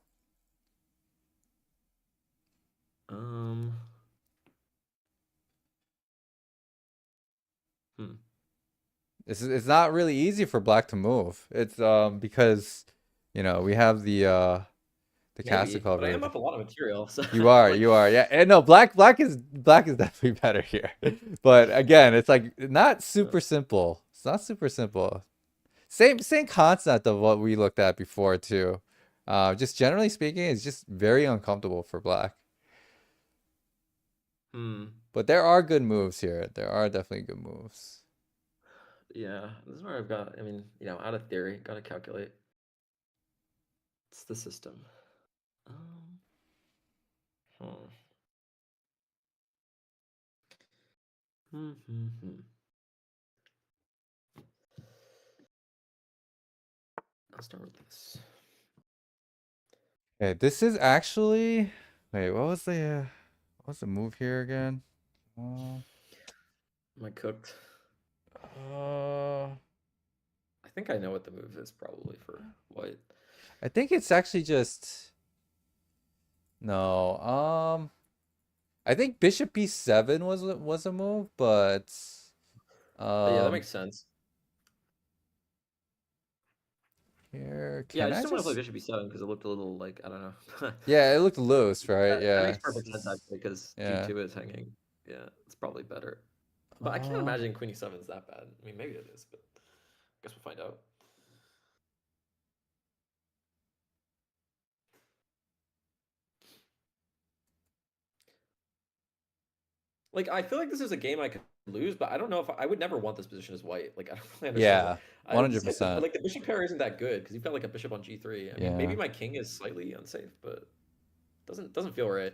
It's not really easy for black to move. It's because we have the castle But I am covered. up a lot of material. So You are, like, yeah. And no, black is definitely better here. But again, it's like not super simple. It's not super simple. Same concept of what we looked at before too. Just generally speaking, it's just very uncomfortable for black. But there are good moves here. There are definitely good moves. Yeah, this is where I've got. I mean, out of theory, gotta calculate. It's the system. I'll start with this. Okay, this is actually. Wait, what was the move here again? Am I cooked? I I think I know what the move is probably for white. think it's actually just. No, I think Bishop B7 was a move, but. Yeah, that makes sense. Here, Yeah, I just don't want to play Bishop B7 because it looked a little like I don't know. Yeah, it looked loose, right? That Yeah. makes perfect sense actually because Yeah. G2 is hanging. Yeah, it's probably better. But I can't imagine Queen E7 is that bad. I mean, maybe it is, but I guess we'll find out. Like, I feel like this is a game I could lose, but I don't know if I would never want this position as white. Like, I don't really understand. Yeah, 100%. Like, the bishop pair isn't that good because you've got like a bishop on G3. I mean, maybe my king is slightly unsafe, but doesn't feel right.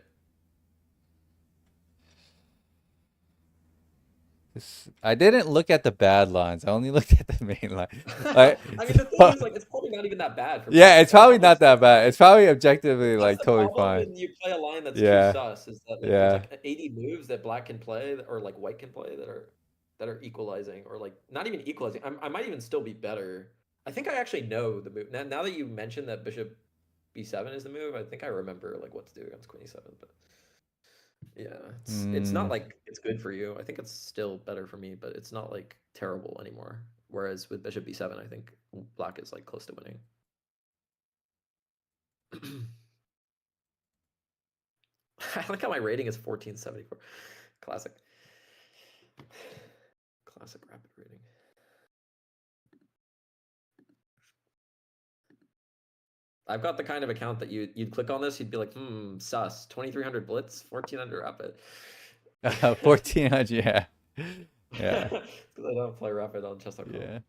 I didn't look at the bad lines. I only looked at the main line. I mean, the thing is, like, it's probably not even that bad. Yeah, it's probably not that bad. It's probably objectively like totally fine. When you play a line that's Yeah. too sus, is that like, there's like 80 moves that black can play or like white can play that are equalizing or like not even equalizing. I might even still be better. I think I actually know the move. Now that you mentioned that bishop b7 is the move, I think I remember like what to do against queen e7. But yeah, it's not like it's good for you. I think it's still better for me, but it's not like terrible anymore. Whereas with bishop b7, I think black is like close to winning. I like how my rating is 1474. Classic. Classic rapid rating. I've got the kind of account that you'd click on this, you'd be like, sus, 2300 blitz, 1400 rapid. 1400, yeah. Yeah. Because I don't play rapid on chess.com. Yeah.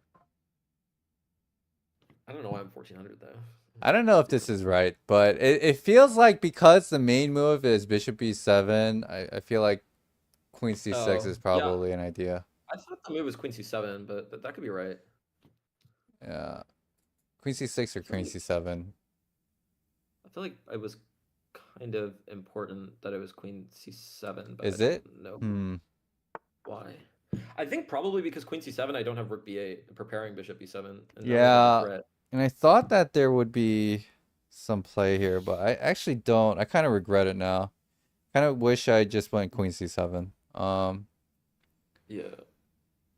I don't know why I'm 1400 though. I don't know if this is right, but it feels like because the main move is bishop b7, I feel like queen c6 Oh, is yeah. probably an idea. I thought the move was queen c7, but that could be right. Yeah. Queen c6 or queen c7. I feel like it was kind of important that it was queen c7, but Is I it? don't know why. I think probably because queen c7, I don't have rook b8 preparing bishop b7, and that was a Yeah. threat. And I thought that there would be some play here, but I actually don't. I kind of regret it now. Kind of wish I just went queen c7. Yeah.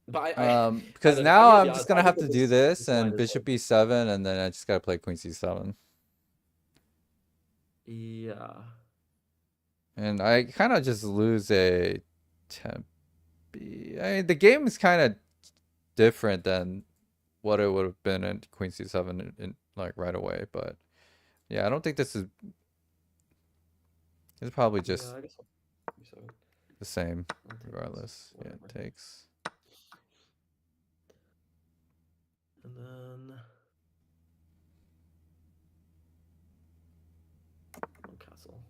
But Because I now gotta I'm be just honest, gonna I have think to that do this this line and is bishop like, b7, and then I just gotta play queen c7. yeah. And I kind of just lose a tempi. I mean, the game is kind of different than what it would have been in queen c7 in like right away. But yeah, I don't think this is. It's probably Yeah, just I guess so. the same, I'll take this, regardless. Yeah, it whatever. takes. And then castle.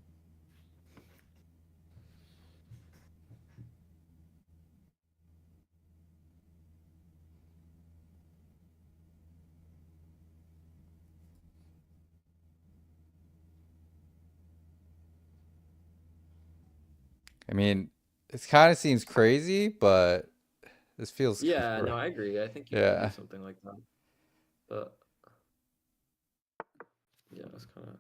I mean, it kind of seems crazy, but this feels Yeah, right. no, I agree. I think you could do Yeah. something like that. But yeah, it's kind of.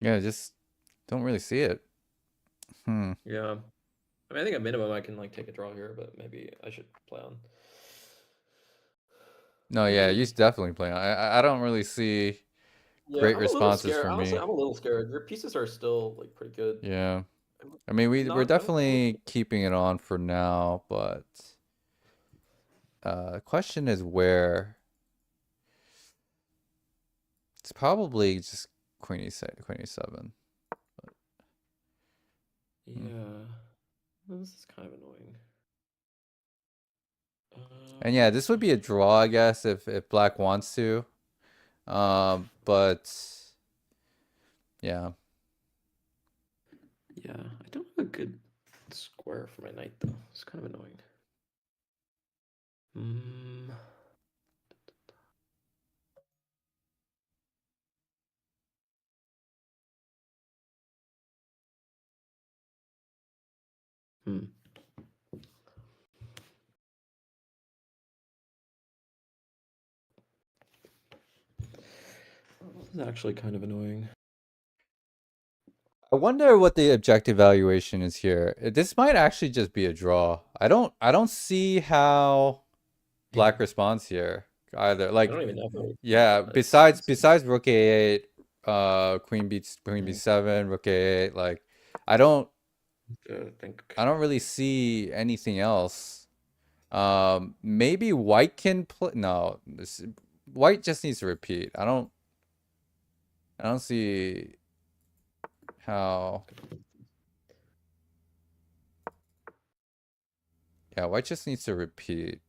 Yeah, just don't really see it. Yeah. I mean, I think at minimum I can like take a draw here, but maybe I should play on. No, yeah, you should definitely play on. I don't really see Yeah, great I'm a little responses scared. for Honestly, me. I'm a little scared. Your pieces are still like pretty good. Yeah. I mean, we're definitely keeping it on for now, but the question is where. It's probably just queen e6, queen e7. Yeah, this is kind of annoying. And yeah, this would be a draw, I guess, if black wants to. But yeah. Yeah, I don't have a good square for my knight though. It's kind of annoying. Hmm. This is actually kind of annoying. I wonder what the objective valuation is here. This might actually just be a draw. I don't see how black responds here either. I Like, don't even know. yeah, besides rook a8, queen b7, rook a8, like I don't really see anything else. Maybe white can play. No, white just needs to repeat. I don't see how. Yeah, white just needs to repeat.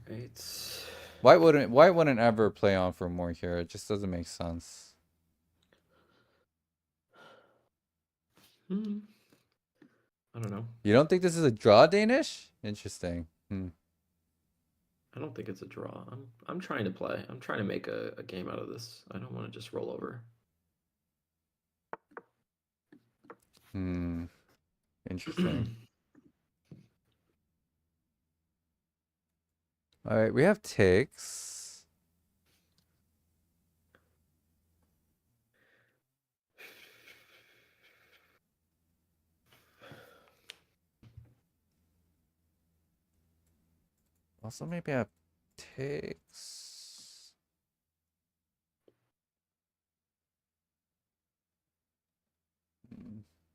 Right. White wouldn't ever play on for more here. It just doesn't make sense. I don't know. You don't think this is a draw, Danish? Interesting. I don't think it's a draw. I'm trying to play. I'm trying to make a game out of this. I don't want to just roll over. Interesting. All right, we have takes. Also, maybe I have takes.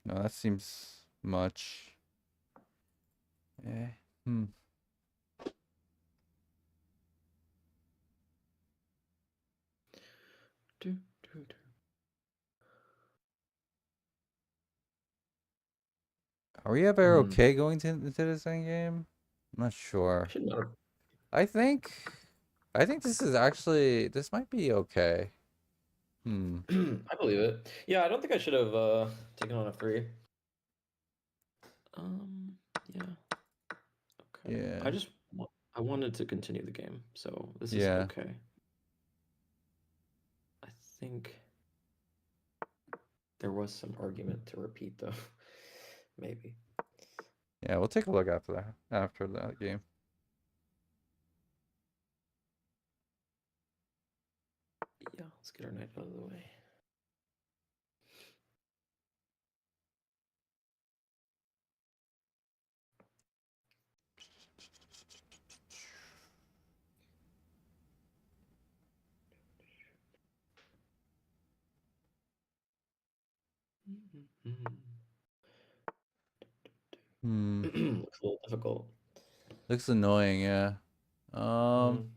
No, that seems much. Hmm. Do, do, do. Are we ever Hmm. okay going into this end game? I'm not sure. Should not have. I think this is actually, this might be okay. Hmm. I believe it. Yeah, I don't think I should have taken on a 3. Yeah. Okay. Yeah. I wanted to continue the game, so this is Yeah. okay. I think there was some argument to repeat though. Maybe. Yeah, we'll take a look after that game. Yeah, let's get our knight out of the way. Hmm. Looks a little difficult. Looks annoying, yeah. Mhm.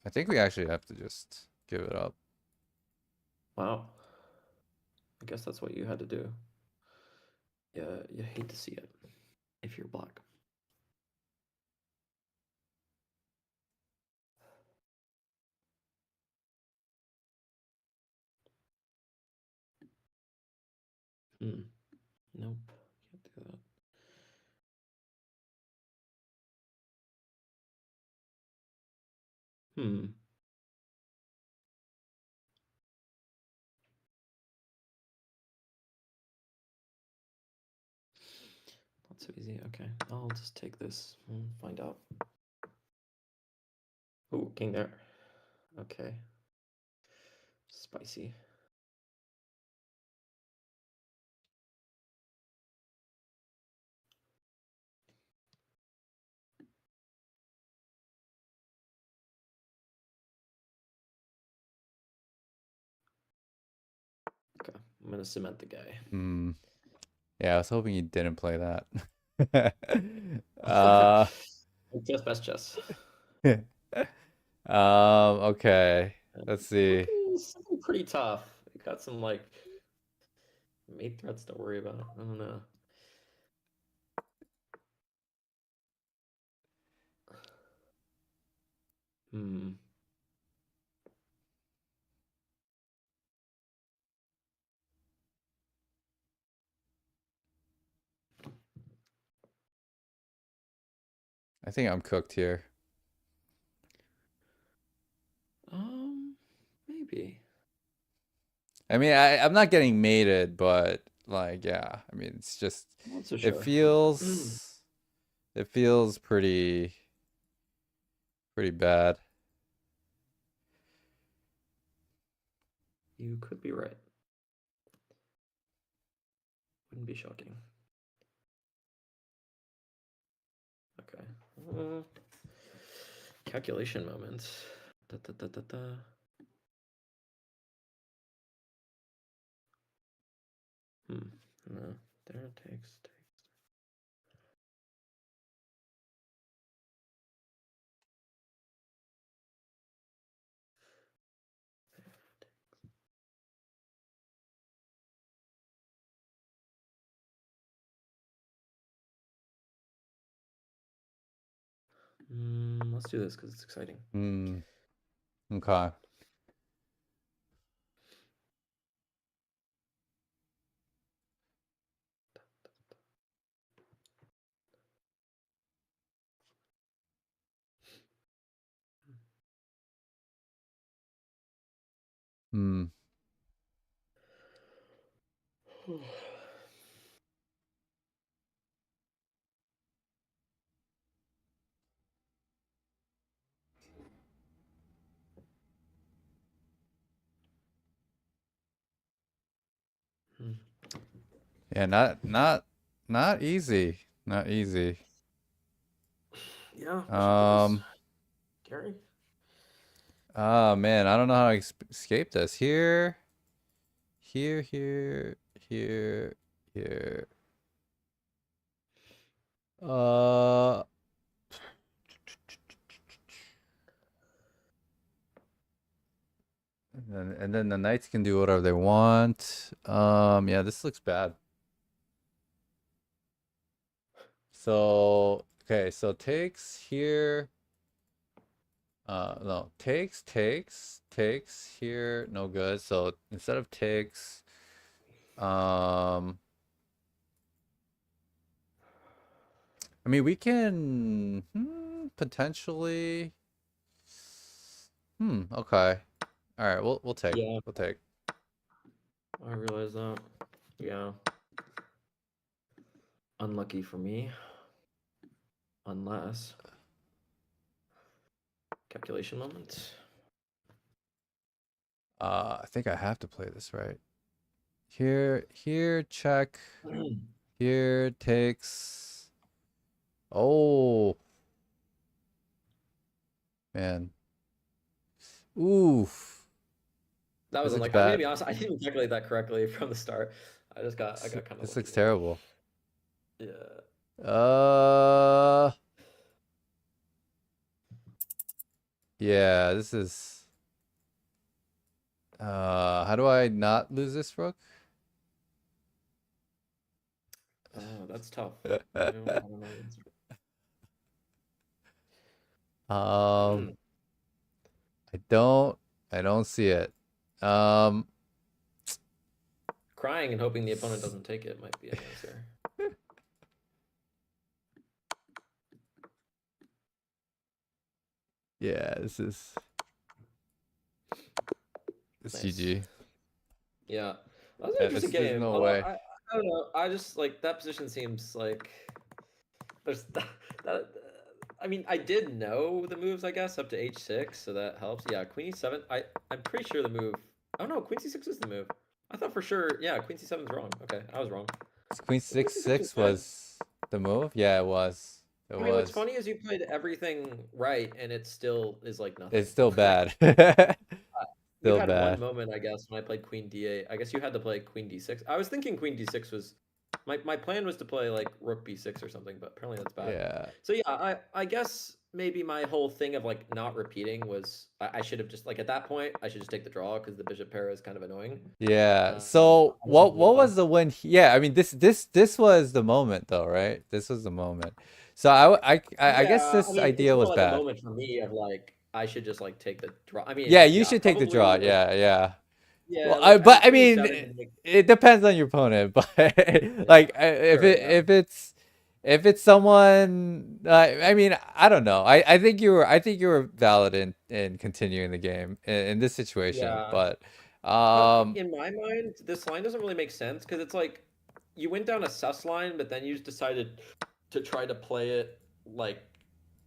I think we actually have to just give it up. Wow. I guess that's what you had to do. Yeah, you hate to see it if you're black. Nope, can't do that. Not so easy. Okay, I'll just take this and find out. Ooh, king there. Okay. Spicy. Okay, I'm gonna cement the guy. Hmm. Yeah, I was hoping you didn't play that. Chess, best chess. Okay. Let's see. Looking pretty tough. It got some like mate threats to worry about. I don't know. Hmm. I think I'm cooked here. Maybe. I mean, I'm not getting mated, but like, yeah. I mean, it's just Not so it sure. feels pretty bad. You could be right. Wouldn't be shocking. Okay. Calculation moment. Da, da, da, da, da. No. There takes. Let's do this because it's exciting. Okay. Hmm. Yeah, not easy. Not easy. Yeah. We should do this. Gary? Oh man, I don't know how to escape this. Here here, here, here, here. And then the knights can do whatever they want. Yeah, this looks bad. So, okay, so takes here. No, takes here, no good. So instead of takes, I mean, we can potentially. Okay. All right, we'll take. Yeah. We'll take. I realize that. Yeah. Unlucky for me. Unless. Calculation moment. I think I have to play this right. Here, check. Here takes. Oh. Man. Oof. That was This looks unlucky. I'm gonna bad. be honest, I didn't calculate that correctly from the start. I got kind of This lucky looks there. terrible. Yeah. Yeah, this is. How do I not lose this rook? Oh, that's tough. I don't know. I don't see it. Crying and hoping the opponent doesn't take it might be an answer. Yeah, this is Nice. GG. Yeah, that was an interesting There's game. no Although way. I don't know. I just like that position seems like there's that. I mean, I did know the moves, I guess, up to h6, so that helps. Yeah, queen e7. I'm pretty sure the move. Oh no, queen c6 is the move. I thought for sure. Yeah, queen c7 is wrong. Okay, I was wrong. Queen Queen c6 6/6 good. was the move. Yeah, it was. I mean, what's funny is you played everything right, and it still is like nothing. It's still bad. You Still had bad. one moment, I guess, when I played queen d8. I guess you had to play queen d6. I was thinking queen d6 was my plan was to play like rook b6 or something, but apparently that's bad. Yeah. So yeah, I guess maybe my whole thing of like not repeating was I should have just like at that point I should just take the draw because the bishop pair is kind of annoying. Yeah. So I what wasn't really was the win? Yeah, I mean this was the moment though, right? This was the moment. So I guess Yeah, this I mean, idea it's more was like bad. a moment for me of like I should just like take the draw. I mean, Yeah, you should take the draw. probably, like, Yeah. yeah, Well, like but I queen mean, e7, like, it depends on your opponent. But like, sure, yeah. if it's someone, I mean, I don't know. I think you were valid in continuing the game in this situation. Yeah. But in my mind, this line doesn't really make sense because it's like you went down a sus line, but then you decided to try to play it like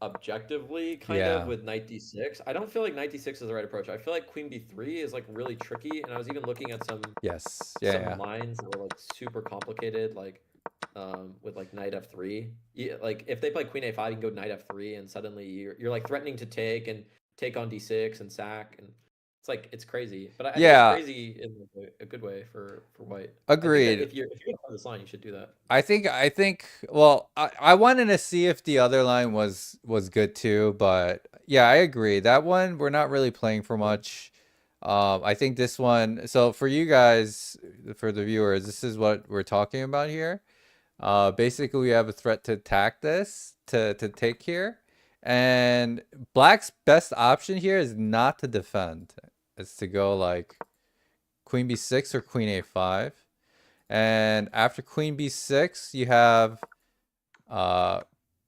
objectively, kind Yeah. of with knight d6. I don't feel like knight d6 is the right approach. I feel like queen b3 is like really tricky, and I was even looking at some Yes. some Yeah. lines that were like super complicated, like with like knight f3. Like if they play queen a5, you can go knight f3, and suddenly you're like threatening to take on d6 and sack, and it's crazy. But I think Yeah. it's crazy in like a good way for white. Agreed. I think that if you're gonna play this line, you should do that. I think well, I wanted to see if the other line was good too, but yeah, I agree. That one we're not really playing for much. I think this one, so for you guys, for the viewers, this is what we're talking about here. Basically we have a threat to attack this, to take here. And black's best option here is not to defend. It's to go like queen b6 or queen a5. And after queen b6, you have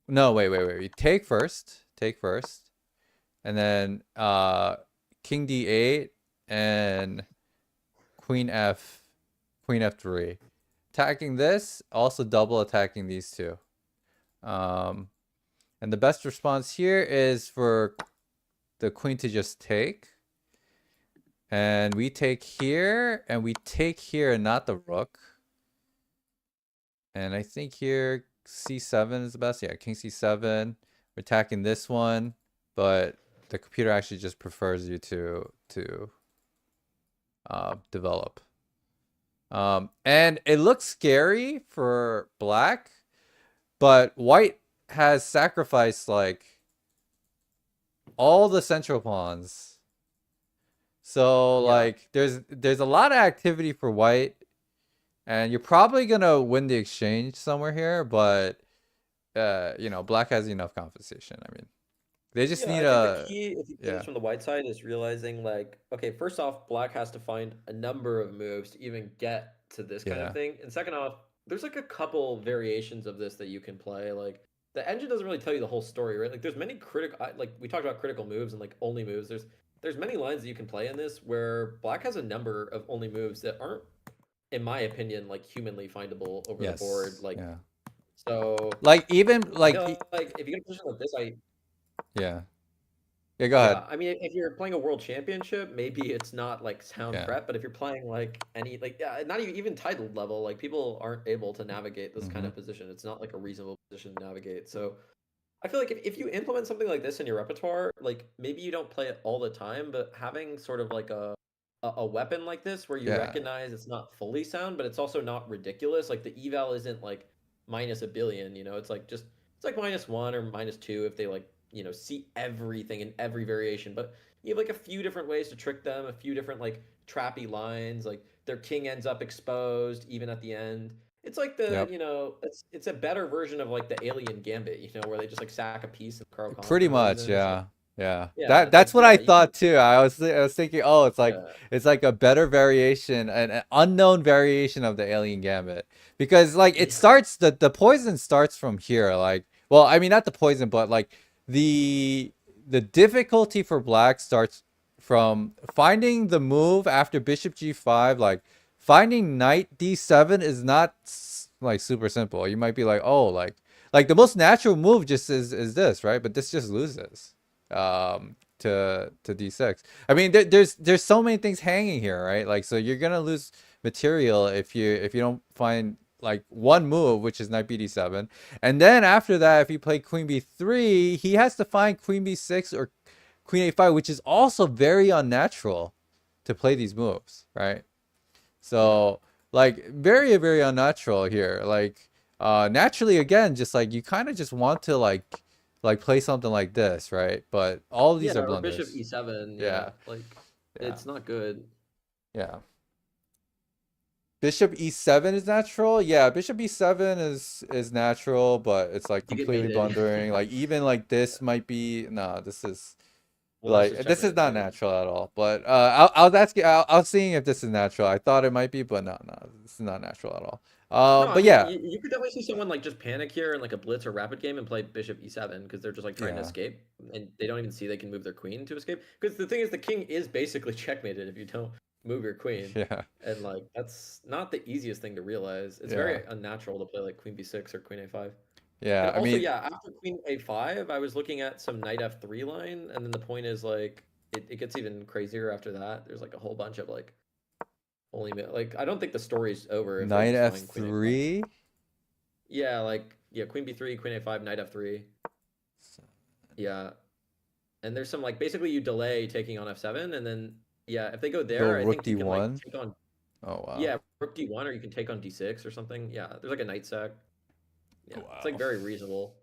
no, wait. You take first. And then king d8 and queen f3. Attacking this, also double attacking these two. And the best response here is for the queen to just take. And we take here, and we take here, and not the rook. And I think here c7 is the best. Yeah, king c7. We're attacking this one, but the computer actually just prefers you to develop. And it looks scary for black, but white has sacrificed like all the central pawns. So like there's a lot of activity for white, and you're probably gonna win the exchange somewhere here, but you know, black has enough compensation. I mean, they just Yeah, need I think the a key, if you play this yeah, from the white side, is realizing like, okay, first off, black has to find a number of moves to even get to this kind of yeah, thing. And second off, there's like a couple variations of this that you can play. Like the engine doesn't really tell you the whole story, right? Like there's many critical, like we talked about critical moves and like only moves. There's many lines that you can play in this where black has a number of only moves that aren't, in my opinion, like humanly findable over the board. yes, Like yeah. so, Like even I like feel like if you get a position like this, yeah, yeah. Go ahead. yeah, I mean, if you're playing a world championship, maybe it's not like sound Yeah. prep, but if you're playing like any like yeah, not even titled level, like people aren't able to navigate this kind Mm-hmm. of position. It's not like a reasonable position to navigate. So I feel like if you implement something like this in your repertoire, like maybe you don't play it all the time, but having sort of like a weapon like this where you Yeah. recognize it's not fully sound, but it's also not ridiculous. Like the eval isn't like minus a billion, you know, it's like just it's like -1 or -2 if they like, you know, see everything in every variation. But you have like a few different ways to trick them, a few different like trappy lines, like their king ends up exposed even at the end. It's like the, Yep. you know, it's a better version of like the Alien Gambit, you know, where they just like sack a piece and Carl Pretty Compton goes much, in. It's like, yeah. Yeah. yeah, That it's like, that's what I yeah, you can, thought too. I was thinking, oh, yeah, it's like a better variation, an unknown variation of the Alien Gambit. Because like it yeah, starts the poison starts from here. Like, well, I mean not the poison, but like the the difficulty for black starts from finding the move after bishop g5. Like finding knight d7 is not like super simple. You might be like, oh, like the most natural move just is this, right? But this just loses to d6. I mean, there's so many things hanging here, right? Like, so you're gonna lose material if you don't find like one move, which is knight bd7, and then after that, if you play queen b3, he has to find queen b6 or queen a5, which is also very unnatural to play these moves, right? yeah. So like very very unnatural here. Like naturally again, just like you kind of just want to like play something like this, right? But all of these are Yeah, or bishop blunders. e7, Yeah, yeah, like yeah, it's not good. yeah. Bishop e7 is natural. Yeah, bishop e7 is natural, but it's like You get completely mated. blundering. Like even like this might be no. This is Well, that's just like this is checkmate not too. natural at all. But I was asking, I was seeing if this is natural. I thought it might be, but no, no, this is not natural at all. No, I But mean, yeah, you could definitely see someone like just panic here in like a blitz or rapid game and play bishop e7 because they're just like trying to yeah, escape and they don't even see they can move their queen to escape. Because the thing is, the king is basically checkmated if you don't move your queen, yeah, and like that's not the easiest thing to realize. It's yeah, very unnatural to play like queen b6 or queen a5. And yeah. I also, mean, yeah, after queen a5, I was looking at some knight f3 line, and then the point is like it gets even crazier after that. There's like a whole bunch of like only like I don't think the story's over if they knight just find queen a5. f3. Yeah, like yeah, queen b3, queen a5, knight f3. Yeah, and there's some like basically you delay taking on f7, and then yeah, if they go Go there, I rook think you can like d1. take on Oh wow, yeah rook d1, or you can take on d6 or something. Yeah, there's like a knight sack. Yeah, it's like wow. very reasonable.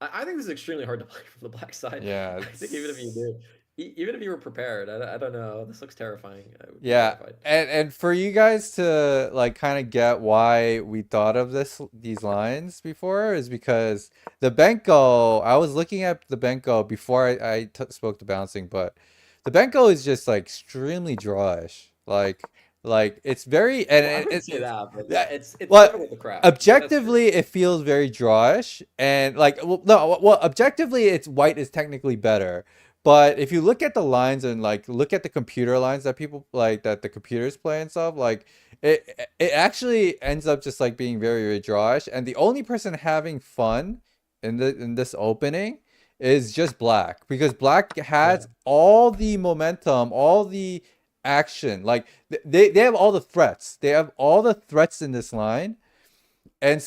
I think this is extremely hard to play from the black side. Yeah, I think even if you knew, even if you were prepared, I don't know. This looks terrifying. I would be yeah. terrified. And for you guys to like kind of get why we thought of these lines before is because the Benko, I was looking at the Benko before I spoke to bouncing, but the Benko is just like extremely drawish. Like it's very and Well, I wouldn't say it's that, but yeah, yeah, it's well, difficult to crack. That's true. objectively it feels very drawish and like well, no, well, objectively it's white is technically better. But if you look at the lines and like look at the computer lines that people like that the computers play and stuff, like it actually ends up just like being very, very drawish. And the only person having fun in this opening is just black because black Yeah. has all the momentum, all the action. Like they have all the threats. They have all the threats in this line. And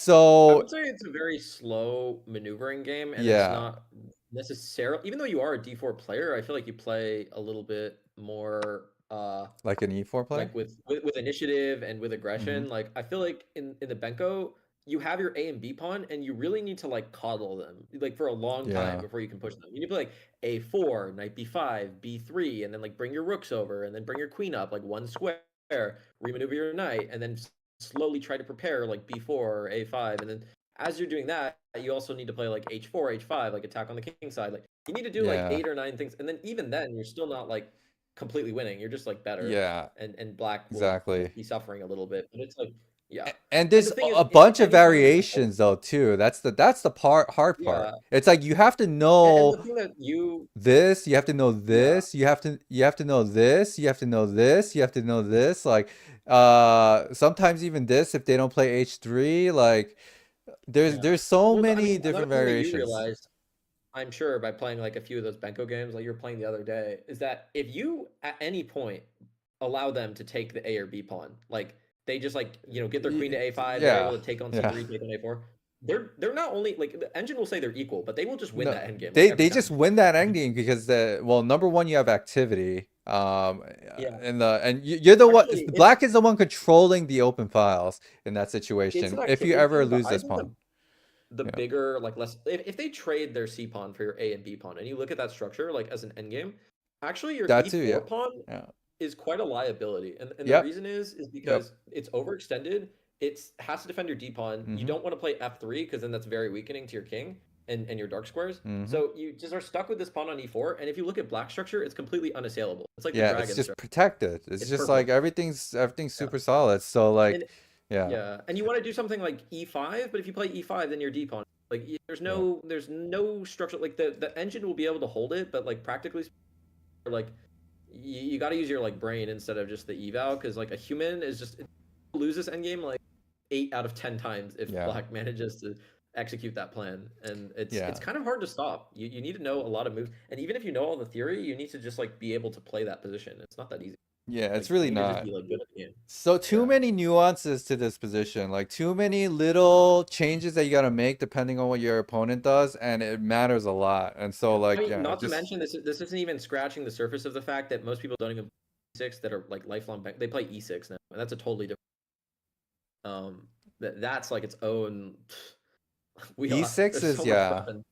I so would say it's a very slow maneuvering game, and it's yeah. not necessarily, even though you are a D4 player, I feel like you play a little bit more Like an e4 play? like with initiative and with aggression. Mhm. Like I feel like in the Benko, you have your A and B pawn, and you really need to like coddle them like for a long time Yeah. before you can push them. You need to play like A4, knight B5, B3, and then like bring your rooks over, and then bring your queen up like one square, remaneuver your knight, and then slowly try to prepare like B4 or A5, and then as you're doing that, you also need to play like H4, H5, like attack on the king side. Like you need to do like Yeah. 8 or 9 things, and then even then, you're still not like completely winning. You're just like better, Yeah. and black will Exactly. like be suffering a little bit. But it's like, yeah. And there's the thing is, a bunch of anytime there's a variations though too. That's the hard part. yeah, It's like you have to and know the thing that this, you have to know yeah, this, you have to know this, you have to know this, you have to know this. Like sometimes even this if they don't play H3, like yeah. there's so Well, I many mean, different another thing that you variations. realized, I'm sure, by playing like a few of those Benko games, like you were playing the other day, is that if you at any point allow them to take the A or B pawn, like they just like get their queen to A5, they're able Yeah. to take on Yeah. C3, take on A4. They're not only like the engine will say they're equal, but they will just win No, that endgame they like every just time. win that endgame because number one, you have activity. Yeah. And you're the one. Actually, Black is the one controlling the open files in that it's situation. an If you activity ever thing, but lose I this think pawn, the yeah, bigger like less if they trade their C pawn for your A and B pawn, and you look at that structure like as an endgame, actually your that too. E4 Yeah, pawn yeah, is quite a liability. And the yep, reason is yep. because it's overextended. It has to defend your D pawn. You Mm-hmm. don't want to play F3 because then that's very weakening to your king and your dark squares. Mm-hmm. So you just are stuck with this pawn on E4. And if you look at black structure, it's completely unassailable. It's like the Yeah, it's dragon just structure. protected. It's It's just like perfect. everything's Yeah. super solid. So like, And yeah, yeah, and you want to do something like E5, but if you play E5, then your D pawn. Like there's yeah, no structure. Like the engine will be able to hold it, but like practically, like you got to use your like brain instead of just the eval, because like a human is just lose this endgame like 8 out of 10 times if yeah, black manages to execute that plan, and it's yeah. kind of hard to stop. You need to know a lot of moves, and even if you know all the theory, you need to just like be able to play that position. It's not that easy. Yeah, it's Like, you really need to just not. be like good at the game. So too Yeah. many nuances to this position, like too many little changes that you got to make depending on what your opponent does, and it matters a lot. And so I like, mean, yeah, not to just mention this isn't even scratching the surface of the fact that most people don't even play E6 that are like lifelong they play E6 now, and that's a totally different that's like its own wheelhouse. E6 There's is so much stuff in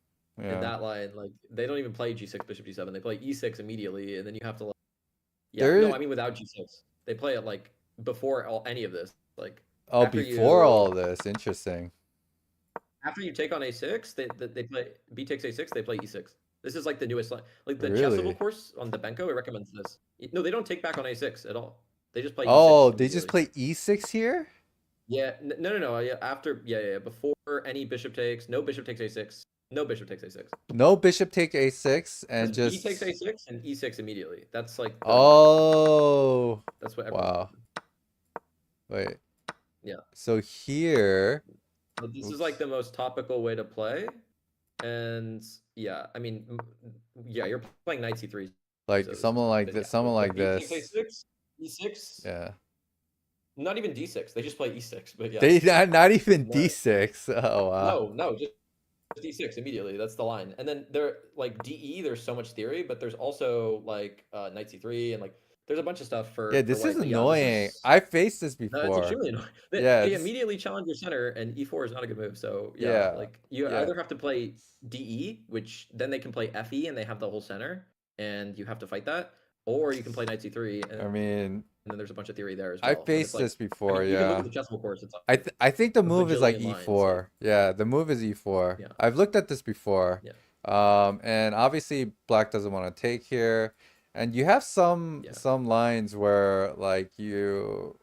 yeah. that line. Like they don't even play G6 bishop G7. They play E6 immediately, and then you have to like There, I mean without G6. They play it like before any of this. Like oh, after before you all this, interesting. after you take on A6, they play B takes A6, they play E6. This is like the newest line. Like the chess level Really? course on the Benko, it recommends this. No, they don't take back on A6 at all. They just play E6 Oh, they just immediately. play E6 here? Yeah, no. Yeah, after before any bishop takes, no bishop takes A6. No bishop takes A6. No bishop take A6 and B just takes A6 and E6 immediately. That's like oh, that's what everyone's wow. Wait. Yeah. So here, But this is like the most topical way to play. And yeah, I mean, yeah, you're playing knight C3. like So this someone is like yeah, this, someone like B takes this. A6, E6. Yeah. Not even D6. They just play E6. But yeah. They not even No. D6. Oh wow. No, just D6 immediately. That's the line. And then there like DE, there's so much theory, but there's also like knight C3 and like there's a bunch of stuff for Yeah, this white, is but annoying. this I faced this no, it's before. extremely annoying. They, Yeah, they it's- immediately challenge your center, and E4 is not a good move. So yeah, Yeah, like you yeah. either have to play DE, which then they can play FE, and they have the whole center, and you have to fight that, or you can play knight C3, and, I mean, and then there's a bunch of theory there as well. I But it's faced like, this before, you can look yeah. at the chessable course. It's I think the a move is like bajillion lines, E4. like- Yeah, the move is E4. Yeah. I've looked at this before. Yeah. And obviously black doesn't want to take here. And you have some lines where like you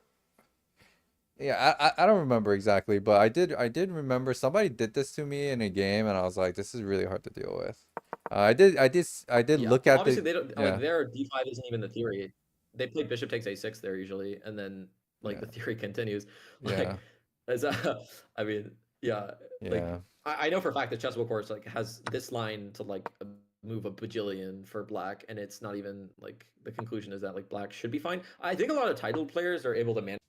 I don't remember exactly, but I did remember somebody did this to me in a game and I was like, this is really hard to deal with. I did yeah. look at Obviously the they don't yeah. like their D5 isn't even the theory. They play bishop takes A6 there usually, and then like the theory continues. Like Yeah. as I mean, yeah. Like Yeah. I know for a fact that chessable course like has this line to like move a bajillion for black, and it's not even like the conclusion is that like black should be fine. I think a lot of titled players are able to manage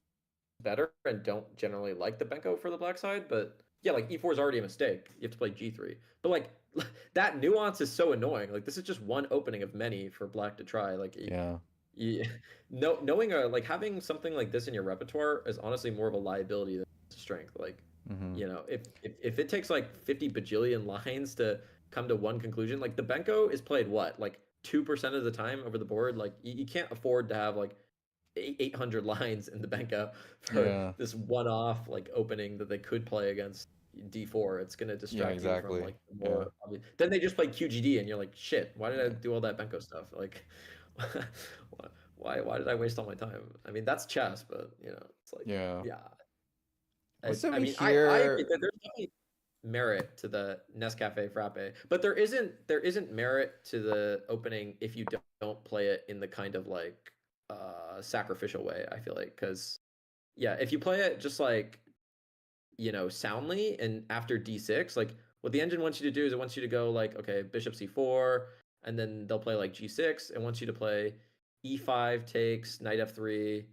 better and don't generally like the Benko for the black side, but yeah, like E4 is already a mistake. You have to play G3. But like that nuance is so annoying. Like this is just one opening of many for black to try. Like Yeah. Yeah, no, knowing like having something like this in your repertoire is honestly more of a liability than a strength. Like, Mm-hmm. if it takes like 50 bajillion lines to come to one conclusion, like the Benko is played what, like 2% of the time over the board. Like you can't afford to have like 800 lines in the Benko for Yeah. this one-off like opening that they could play against D4. It's gonna Yeah, distract you from exactly. like the Yeah. more obvious. Then they just play QGD and you're like, shit, why did I Yeah. do all that Benko stuff? Like, why did I waste all my time? I mean, that's chess, but it's like, Yeah. yeah. What's so I we mean, I agree hear? that there's definitely merit to the Nescafe Frappe, but there isn't merit to the opening if you don't play it in the kind of like sacrificial way. I feel like because yeah, if you play it just like soundly and after d6, like what the engine wants you to do is it wants you to go like, okay, bishop c4, and then they'll play like g6 and wants you to play e5 takes knight f3,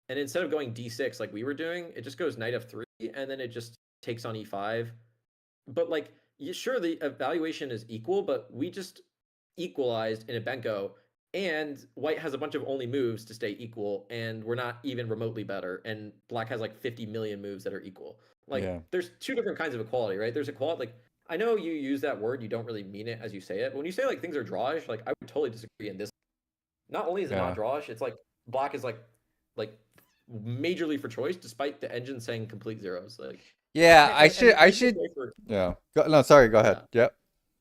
and instead of going d6 like we were doing, it just goes knight f3 and then it just takes on e5. But like, sure, the evaluation is equal, but we just equalized in a Benko, and white has a bunch of only moves to stay equal, and we're not even remotely better. And black has like 50 million moves that are equal. Like, Yeah. there's two different kinds of equality, right? There's equality, like, I know you use that word, you don't really mean it as you say it. But when you say like things are drawish, like I would totally disagree in this. Not only is it not Yeah. drawish, it's like black is like majorly for choice, despite the engine saying complete zeros. Like, Yeah. and the I easiest should. way for Yeah. No, sorry. Go ahead. yeah. Yep.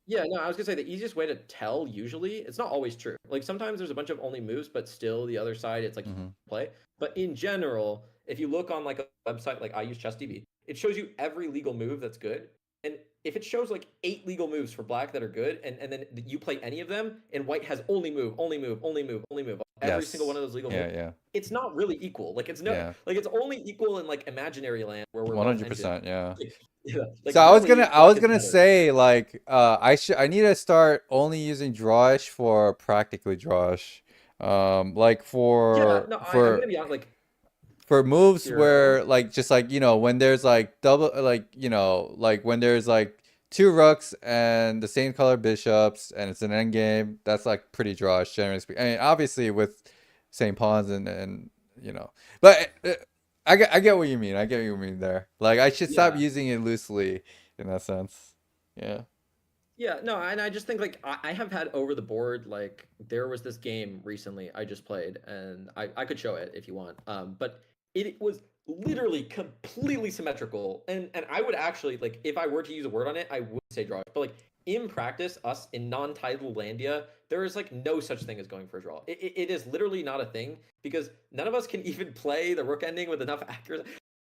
Yeah, no, I was gonna say the easiest way to tell usually, it's not always true. Like sometimes there's a bunch of only moves, but still the other side it's like Mm-hmm. play. But in general, if you look on like a website like I use Chess TV, it shows you every legal move that's good. And if it shows like 8 legal moves for black that are good, and then you play any of them, and white has only move, only move, only move, only move, every single one Yes. of those legal Yeah. moves, Yeah. it's not really equal. Like it's no, Yeah. like it's only equal in like imaginary land where we're both engines. 100%. Yeah. Yeah, like So really, I black was is gonna better. say like I need to start only using drawish for practically drawish. Like Yeah, no, I'm gonna be honest. Like for moves here, I want where like just like when there's like double like like when there's like two rooks and the same color bishops and it's an end game, that's like pretty drawish generally speaking. I mean obviously with same pawns and but I get what you mean. I get what you mean there. Like I should stop yeah. using it loosely in that sense. Yeah. Yeah, no, and I just think like I have had over the board, like there was this game recently I just played, and I could show it if you want. But it was literally completely symmetrical, and I would actually like if I were to use a word on it, I would say draw. But like in practice, us in non-title Landia, there is like no such thing as going for a draw. It is literally not a thing because none of us can even play the rook ending with enough accuracy.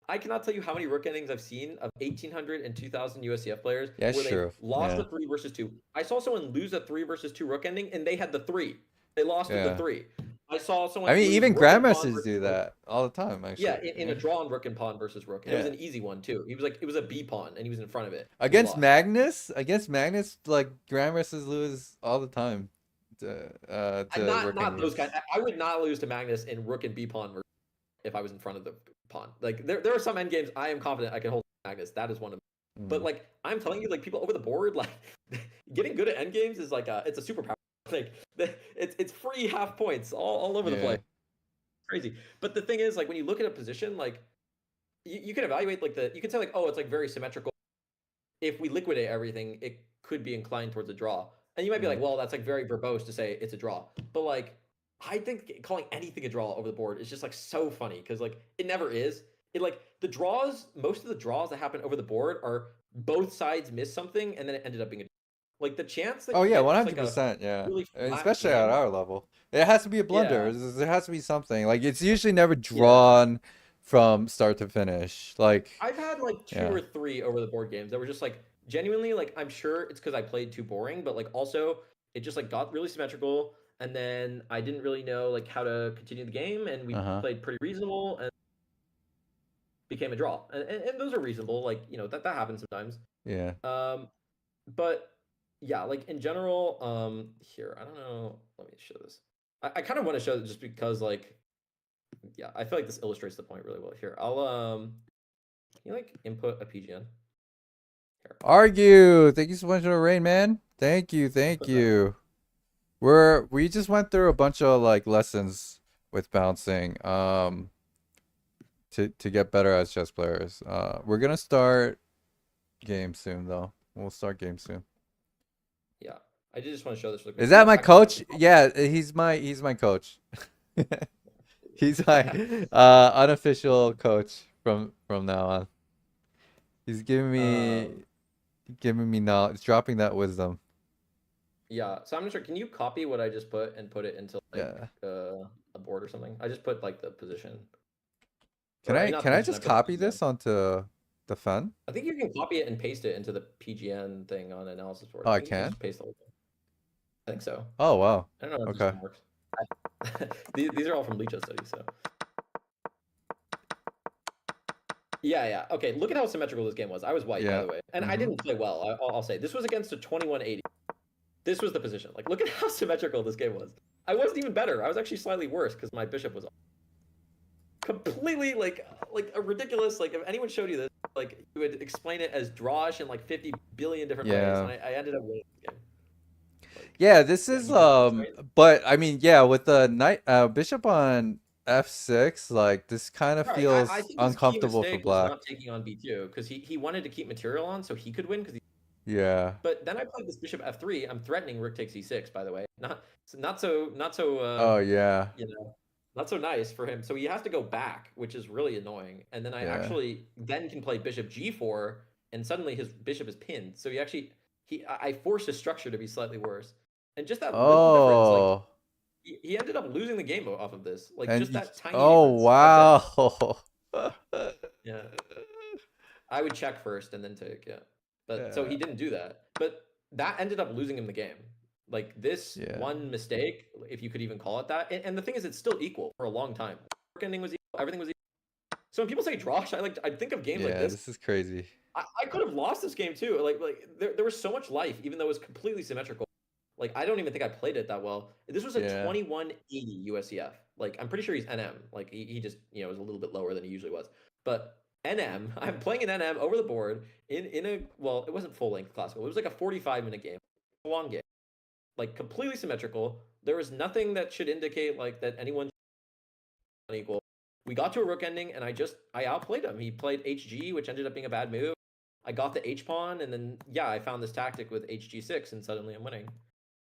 I cannot tell you how many rook endings I've seen of 1,800 and 2,000 USCF players Yeah, where they true. lost Yeah. a 3 versus 2. I saw someone lose a 3 versus 2 rook ending, and they had the 3. They lost with the Yeah. 3. I saw I someone mean lose even rook and pawn grandmasters versus do rook. that all the time Yeah, actually. in Yeah. a draw on rook and pawn versus rook, and it was Yeah. an easy one too. It was a B pawn, and he was in front of it, and he Against lost. Magnus, like grandmasters lose all the time And to rook not those endings. guys. I would not lose to Magnus in rook and B pawn if I was in front of the pawn. Like there are some end games I am confident I can hold Magnus. That is one of them. But Mm. like I'm telling you, like people over the board, like getting good at end games is like it's a superpower. Like it's free half points all over the Yeah. place. Crazy. But the thing is, like when you look at a position, like you can evaluate like you can say like, oh, it's like very symmetrical. If we liquidate everything, it could be inclined towards a draw. And you might be like, Mm. well, that's like very verbose to say it's a draw. But like, I think calling anything a draw over the board is just like so funny because like it never is. It like the draws, most of the draws that happen over the board are both sides miss something and then it ended up being a like the chance that Oh you yeah, get just like a 100%. Yeah, really and flat especially at win. our level, it has to be a blunder. Yeah, There has to be something. Like it's usually never yeah. drawn from start to finish. Like I've had like two yeah, or three over the board games that were just like genuinely like I'm sure it's because I played too boring, but like also it just like got really symmetrical, and then I didn't really know like how to continue the game, and we uh-huh, played pretty reasonable and became a draw, and those are reasonable, like that happens sometimes. yeah. Um, but yeah, like in general, here I don't know. Let me show this. I kind of want to show it just because like yeah, I feel like this illustrates the point really well. Here, I'll can you like input a PGN? Here. Argue. Thank you so much for the rain, man. Thank you, thank What's that? you. We just went through a bunch of like lessons with bouncing to get better as chess players. We're gonna start game soon though. We'll start game soon. Yeah, I did just want to show this real quick. Is that my Actually, coach? Yeah, he's my coach. He's my unofficial coach from now on. He's giving me knowledge, dropping that wisdom. Yeah, so I'm not sure. Can you copy what I just put and put it into like Yeah. a board or something? I just put like the position. Can Or, I not can the I position, just put the copy PGN. this onto the fun? I think you can copy it and paste it into the PGN thing on analysis board. Oh, I think you can? just paste the whole thing. I think so. Oh wow. I don't know if Okay. this one works. These are all from Leecha studies, so. Yeah. Okay, look at how symmetrical this game was. I was white, by Yeah. the way. And I didn't play well, I'll say. This was against a 2180. This was the position. Like, look at how symmetrical this game was. I wasn't even better. I was actually slightly worse because my bishop was completely, like a ridiculous, like, if anyone showed you this, like, you would explain it as drawish in, like, 50 billion different ways, and I ended up winning the game. Like, Yeah, this yeah, is he did this, right? but I mean, yeah, with the knight bishop on f6, like this kind of Right, feels I think his key uncomfortable for mistake was black. not taking on b2 because he wanted to keep material on so he could win. Yeah. But then I played this bishop f3. I'm threatening rook takes e6, by the way. Not so Oh yeah. you know, not so nice for him. So he has to go back, which is really annoying. And then I Yeah. actually then can play bishop g4, and suddenly his bishop is pinned. So I forced his structure to be slightly worse. And just that little difference, like Oh. he ended up losing the game off of this. Like And just that tiny oh difference. wow. Yeah. I would check first and then take, yeah. But so he Yeah. didn't do that. But that ended up losing him the game. Like this Yeah. one mistake, if you could even call it that. And the thing is, it's still equal for a long time. Work ending was equal, everything was equal. So when people say drosh, I think of games like Yeah, this. this is crazy. I could have lost this game too. Like there was so much life, even though it was completely symmetrical. Like I don't even think I played it that well. This was a 2180 USCF. Like I'm pretty sure he's NM. Like he just was a little bit lower than he usually was. But NM, I'm playing an NM over the board in a, well, it wasn't full length classical. It was like a 45-minute game, a long game, like completely symmetrical. There was nothing that should indicate like that anyone unequal. We got to a rook ending, and I outplayed him. He played HG, which ended up being a bad move. I got the H pawn, and then I found this tactic with HG6, and suddenly I'm winning.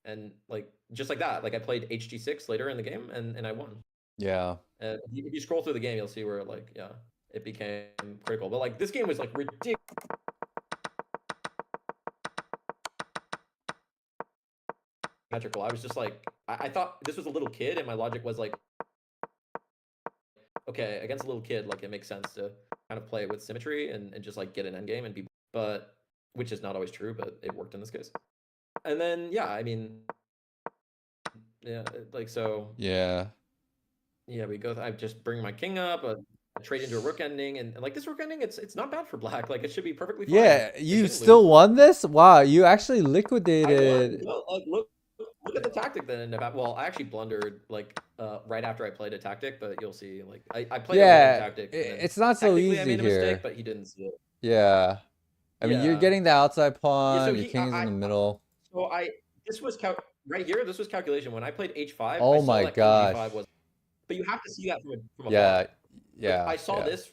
And like just like that, like I played HG6 later in the game, and I won. Yeah. If you scroll through the game, you'll see where like it became critical. But like this game was like ridiculous. Symmetrical. I was just like, I thought this was a little kid, and my logic was like, okay, against a little kid, like it makes sense to kind of play with symmetry and just like get an endgame and be, but which is not always true, but it worked in this case. And then I mean, like so. Yeah. Yeah, we go. I just bring my king up, I trade into a rook ending, and like this rook ending, it's not bad for black. Like it should be perfectly fine. Yeah, you still won this? Wow, you actually liquidated. Like, look at the tactic then. Well, I actually blundered like right after I played a tactic, but you'll see. Like I played a tactic. It's not so easy I made a mistake, here. but he didn't see it. Yeah, I mean you're getting the outside pawn. so your king is in the middle. So this was right here. This was calculation. When I played h5, Oh I saw my that gosh. G5 was. But you have to see that from afar. Yeah, Like, yeah. I saw this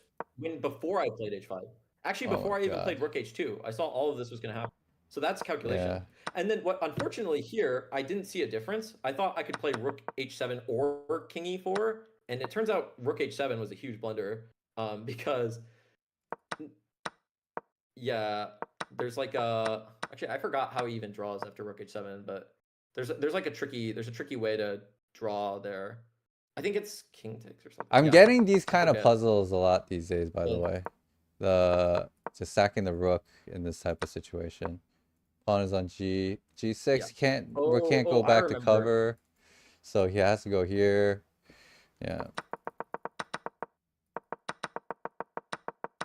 before I played h5. Actually, before I even played rook h2, I saw all of this was going to happen. So that's calculation. Yeah. And then unfortunately here, I didn't see a difference. I thought I could play rook h7 or king e4, and it turns out rook h7 was a huge blunder because there's like actually I forgot how he even draws after rook h7, but there's a tricky way to draw there. I think it's king takes or something. I'm getting these kind of puzzles a lot these days, by the way. Just sacking the rook in this type of situation. Pawn is on g6. Rook can't go back to cover, so he has to go here. Yeah.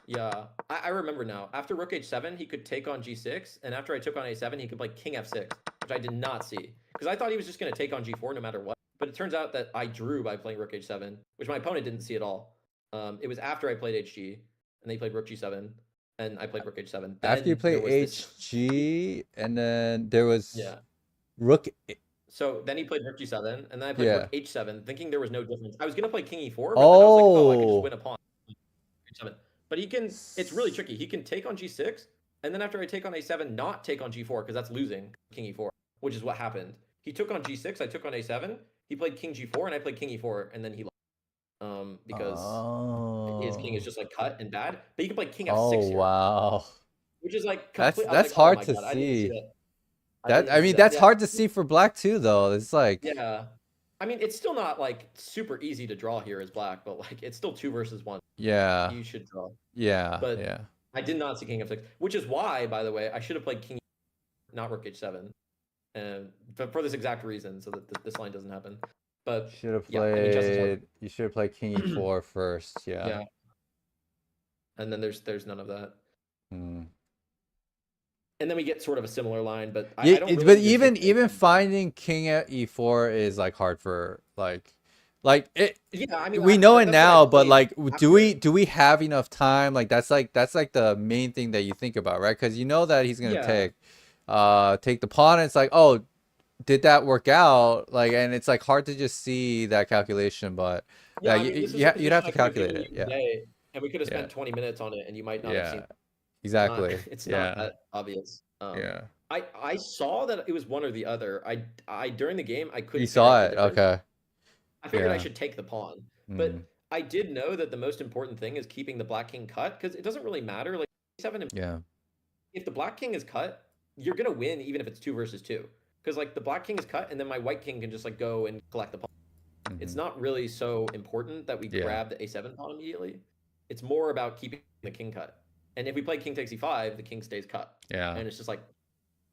Yeah, I remember now. After rook h7, he could take on g6, and after I took on a7, he could play king f6, which I did not see because I thought he was just going to take on g4 no matter what. But it turns out that I drew by playing rook h7, which my opponent didn't see at all. It was after I played hg, and they played rook g7, and I played rook h7. After you played hg, and then there was rook. So then he played rook g7, and then I played Yeah. rook h7, thinking there was no difference. I was gonna play king e4, but then I was like, oh, I could just win a pawn. H7. But he can. It's really tricky. He can take on g6, and then after I take on a7, not take on g4 because that's losing king e4, which is what happened. He took on g6, I took on a7. He played king g4, and I played king e4, and then he lost. Because his king is just like cut and bad. But he can play king f6 Oh here, wow. which is like That's complete. I was like, oh hard my to god, I didn't see see. that. I That didn't I see mean that. that's Yeah, hard to see for black too though. It's like yeah. I mean, it's still not like super easy to draw here as black, but like it's still 2 versus 1. yeah. You should draw. Yeah. But Yeah. I did not see king f6, which is why, by the way, I should have played king, not rook h7, and for this exact reason, so that this line doesn't happen. But Should have yeah, I mean, chess is hard. played you should have played king e4 first, yeah. Yeah. And then there's none of that. Hmm. And then we get sort of a similar line, but Yeah, I don't really but need to take even it. finding king at e4 is like hard for like it. Yeah, I mean, We know it that's what I now, but played like, after. do we have enough time? Like that's like the main thing that you think about, right? Because you know that he's gonna Yeah. take the pawn. And it's like, oh, did that work out? Like, and it's like hard to just see that calculation, but Yeah, yeah, I mean, this is you a you'd have position to I could have calculate given it. you Yeah, today, and we could have yeah, spent 20 minutes on it, and you might not have yeah, seen it. exactly. It's not Yeah, that obvious. yeah. I saw that it was one or the other. I during the game I You couldn't figure out saw the it, difference. okay. I figured I Yeah. should take the pawn, Mm. but I did know that the most important thing is keeping the black king cut because it doesn't really matter. Like 7, Yeah. if the black king is cut, you're gonna win even if it's 2 versus 2. Because like the black king is cut, and then my white king can just like go and collect the pawn. It's Mhm. not really so important that we Yeah. grab the a7 pawn immediately. It's more about keeping the king cut. And if we play king takes e5, the king stays cut. Yeah. And it's just like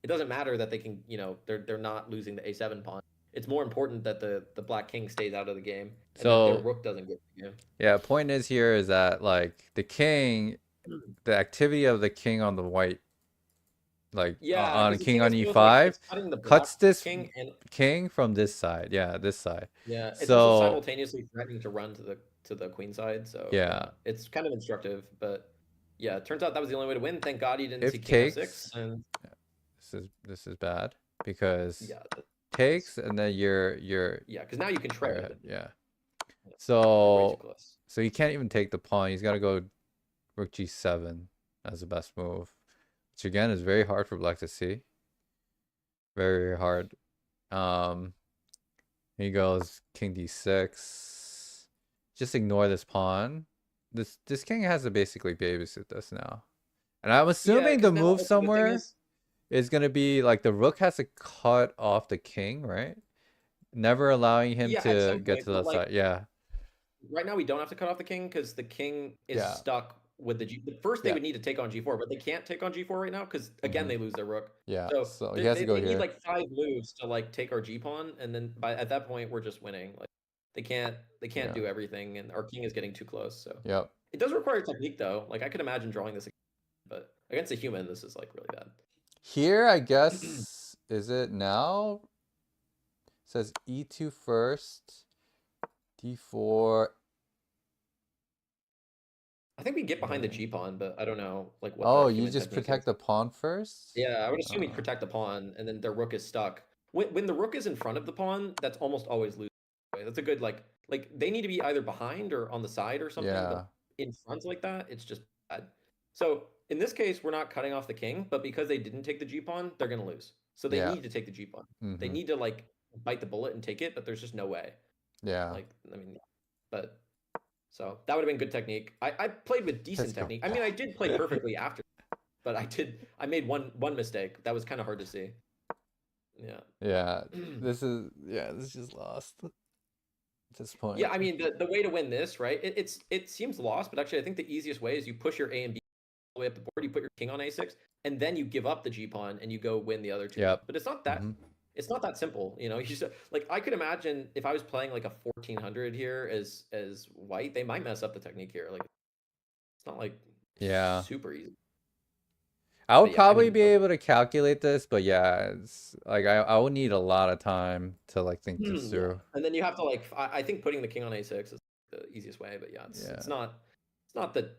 it doesn't matter that they can, they're not losing the a7 pawn. It's more important that the black king stays out of the game and that their So rook doesn't get the game. yeah, point is here is that like the king, the activity of the king on the white, like Yeah, on because the king thing on is, feels like it's e5, cutting the black cuts this king and king from this side. Yeah, this side. yeah, it's So also simultaneously threatening to run to the queen side. So yeah, it's kind of instructive. But yeah, it turns out that was the only way to win. Thank God he didn't if see king takes, f6. And this is bad because yeah, takes and then you're yeah, because now you can trade it. yeah. Way too So close. so he can't even take the pawn. He's got to go rook g7 as the best move, which again is very hard for black to see. Very, very hard. He goes king d6. Just ignore this pawn. This king has to basically babysit this now. And I'm assuming the move somewhere is going to be like the rook has to cut off the king, right? Never allowing him to get to the side. Yeah. Right now we don't have to cut off the king because the king is stuck with the g. First they would need to take on g4, but they can't take on g4 right now because again they lose their rook. Yeah. So he has to go they here. need like 5 moves to like take our g pawn, and then at that point we're just winning. Like they can't do everything, and our king is getting too close. So Yep. it does require technique though. Like I could imagine drawing this, but against a human this is like really bad. Here I guess is it now? It says e2 first, d4. I think we get behind the g pawn, but I don't know like what. Oh, the you human just technique protect is. the pawn first? Yeah, I would assume we'd protect the pawn, and then their rook is stuck. When the rook is in front of the pawn, that's almost always losing. That's a good like they need to be either behind or on the side or something. Yeah. But in front like that, it's just bad. So in this case, we're not cutting off the king, but because they didn't take the g pawn, they're gonna lose. So they need to take the g pawn. They need to like bite the bullet and take it, but there's just no way. Yeah. Like I mean, but so that would have been good technique. I played with decent technique. I mean, I did play perfectly after, but I made one mistake that was kind of hard to see. Yeah. Yeah. This is just lost at this point. Yeah, I mean the way to win this, right? It seems lost, but actually I think the easiest way is you push your A and B all the way up the board. You put your king on A6, and then you give up the G pawn and you go win the other two. Yep. But it's not that. It's not that simple, you know. You just, like I could imagine if I was playing like a 1400 here as white, they might mess up the technique here. Like it's not like super easy. I would probably be able to calculate this, but yeah, it's like I would need a lot of time to like think this through. Yeah. And then you have to like I think putting the king on A6 is the easiest way, but yeah, it's not the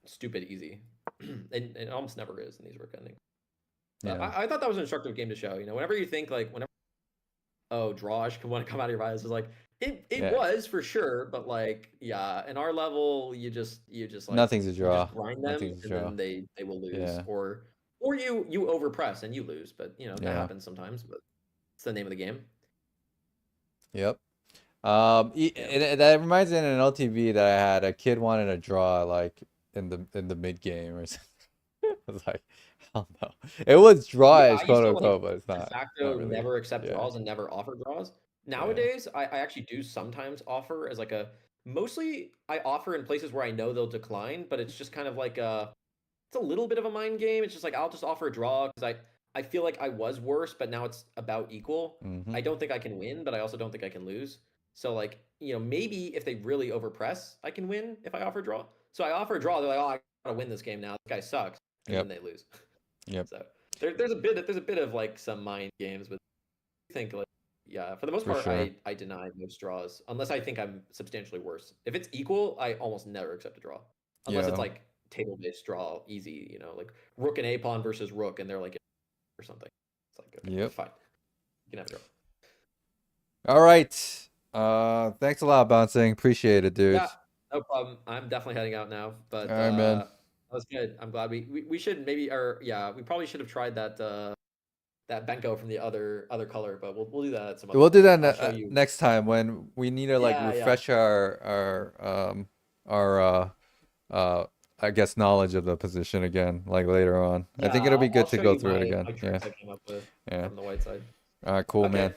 stupid easy. And it almost never is in these rook endings. Yeah. I thought that was an instructive game to show. You know, whenever you think like oh, draw can want to come out of your eyes. It's like it Yeah. was for sure, but like yeah, in our level, you just like Nothing's a you draw. just grind them, Nothing's a and draw. then they will lose, Yeah. or you overpress and you lose. But you know that Yeah. happens sometimes. But it's the name of the game. Yep. Yeah. That reminds me of an LTV that I had. A kid wanted to draw like in the mid game or something. I was like, hell no. It was draw Yeah, as I used quote to like unquote, but it's de not facto really. never accept Yeah. draws and never offer draws. Yeah. Nowadays, I actually do sometimes offer as like a mostly I offer in places where I know they'll decline, but it's just kind of like it's a little bit of a mind game. It's just like I'll just offer a draw because I feel like I was worse, but now it's about equal. Mm-hmm. I don't think I can win, but I also don't think I can lose. So like, you know, maybe if they really overpress, I can win if I offer a draw. So I offer a draw, they're like, "Oh, I gotta win this game now. This guy sucks." And Yep. then they lose. Yep. So there's a bit of like some mind games, but I think like yeah, for the most For part, sure. I deny most draws unless I think I'm substantially worse. If it's equal, I almost never accept a draw, unless it's Yeah. like table based draw, easy, you know, like rook and a pawn versus rook, and they're like or something. It's like okay, Yep. fine, you can have a draw. All right. Thanks a lot, Bouncing. Appreciate it, dude. Yeah, no problem. I'm definitely heading out now, but All right, man. that was good. I'm glad we should maybe or yeah, we probably should have tried that that Benko from the other color, but we'll do that at some other We'll do point. that I'll show you. next time when we need to like Yeah, yeah. refresh our I guess knowledge of the position again, like later on. I think Yeah, it'll be good I'll to show go you through it my again. Yeah. tricks I came up with Yeah. from the white side. All right, cool, Okay. man.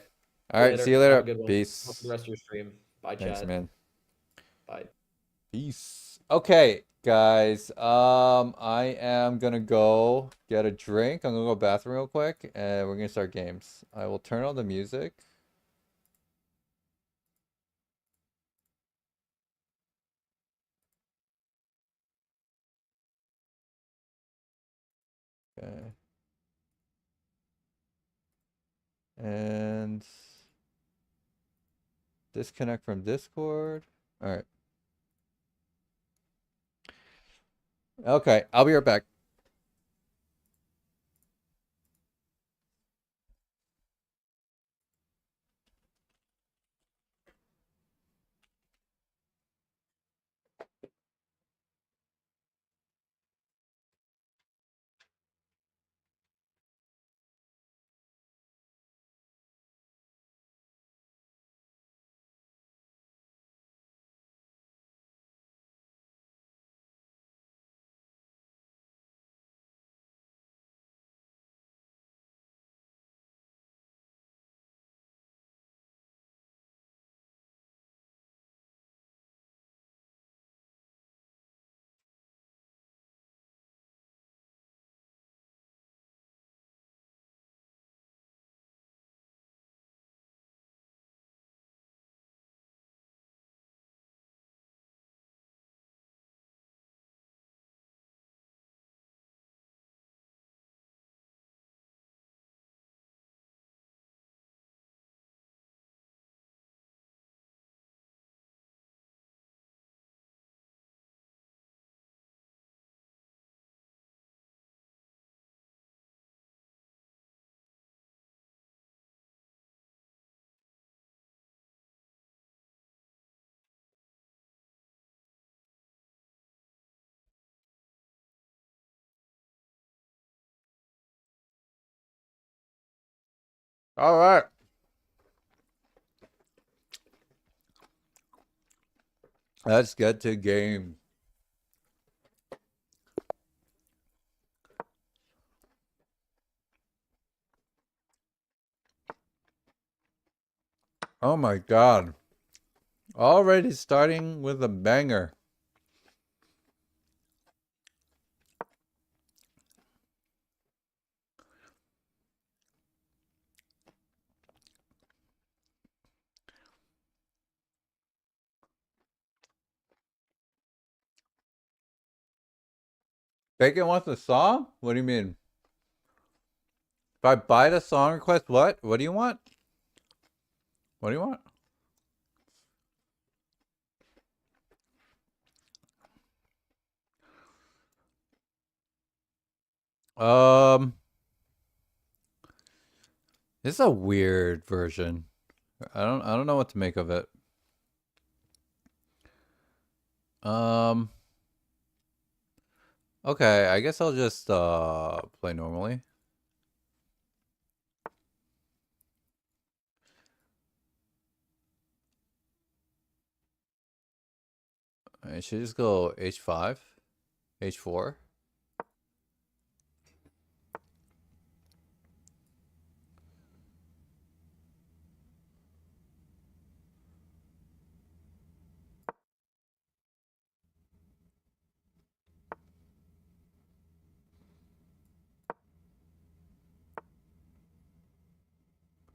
All right, see you Have later. a good one. Peace. Hope for the rest of your stream. Bye, Thanks, Chad. man. Bye. Peace. Okay, guys. I am gonna go get a drink. I'm gonna go to the bathroom real quick, and we're gonna start games. I will turn on the music. Okay. And disconnect from Discord. All right. Okay, I'll be right back. All right. Let's get to game. Oh my God. Already starting with a banger. Bacon wants a song? What do you mean? If I buy the song request, what? What do you want? What do you want? This is a weird version. I don't know what to make of it. Okay, I guess I'll just play normally. I should just go h5, h4.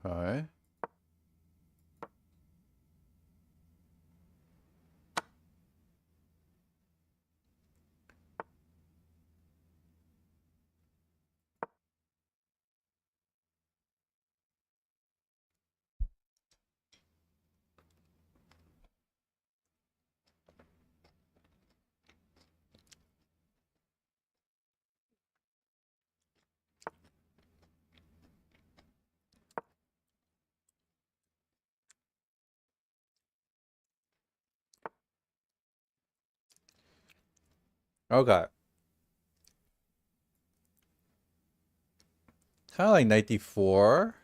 Alright. Okay. Kind of like knight d4.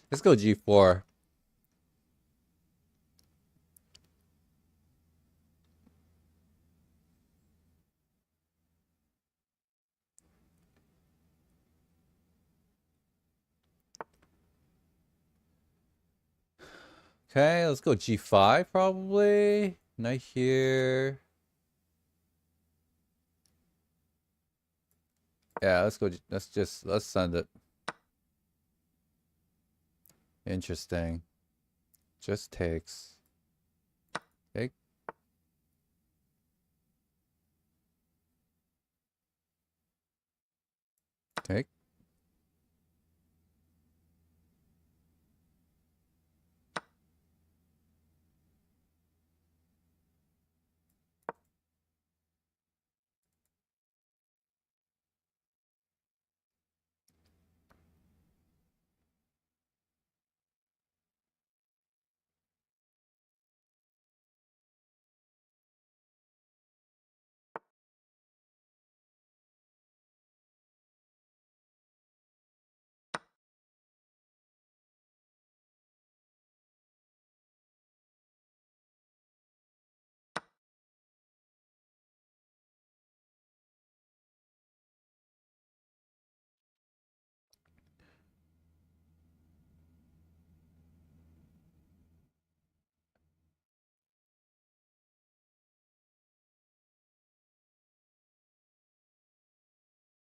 Let's go g4. Okay, let's go g5 probably. Knight here. Yeah, let's go. Let's send it. Interesting. Just takes. Take. Take.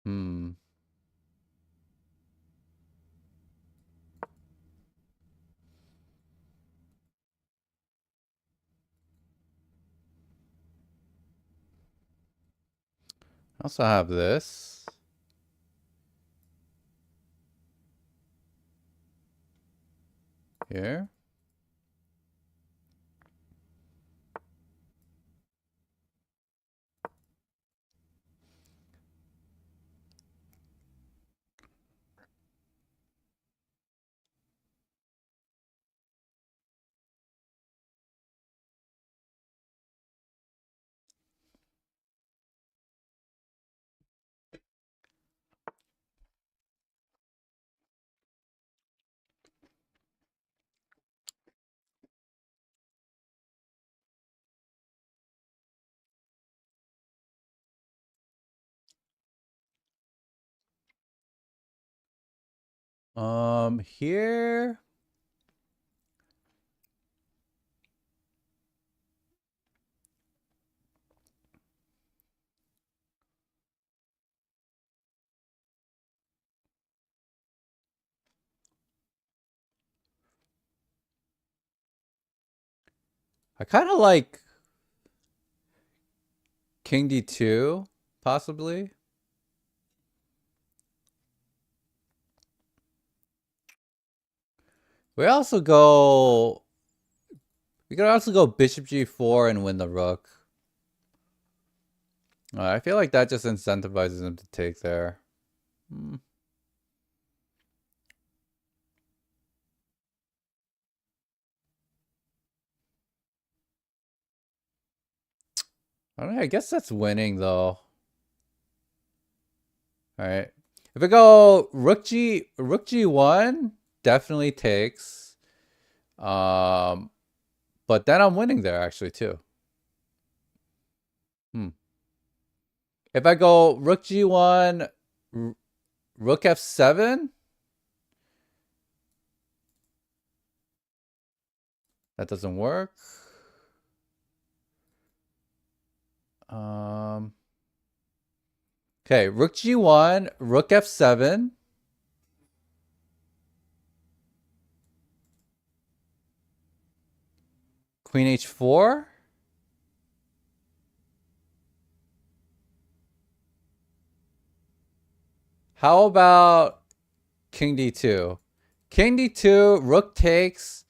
Hmm. I also have this. Here. Here. I kind of like King D2, possibly. We also go... We could also go Bishop G4 and win the rook. I feel like that just incentivizes him to take there. I don't know, I guess that's winning though. Alright. If I go Rook G1, definitely takes. But then I'm winning there actually too. If I go Rook G1, Rook F7, that doesn't work. Okay, Rook G1, Rook F7. Queen H4. How about King D2? King D2, Rook takes.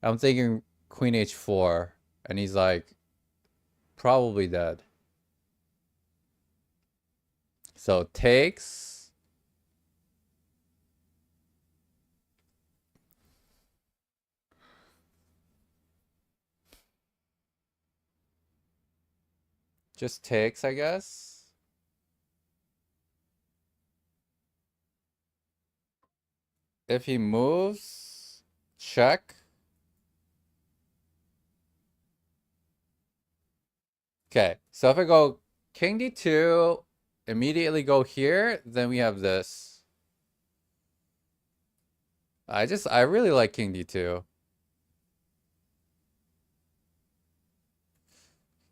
I'm thinking Queen H4. And he's like, probably dead. So takes. Just takes, I guess. If he moves, check. Okay, so if I go King D2, immediately go here, then we have this. I really like King D2.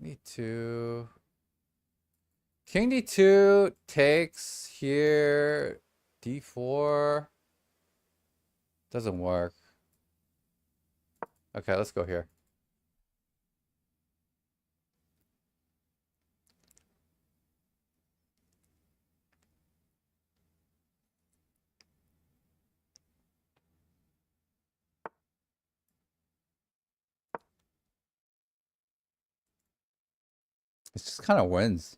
D2. King D2 takes here. D4. Doesn't work. Okay, let's go here. It just kind of wins.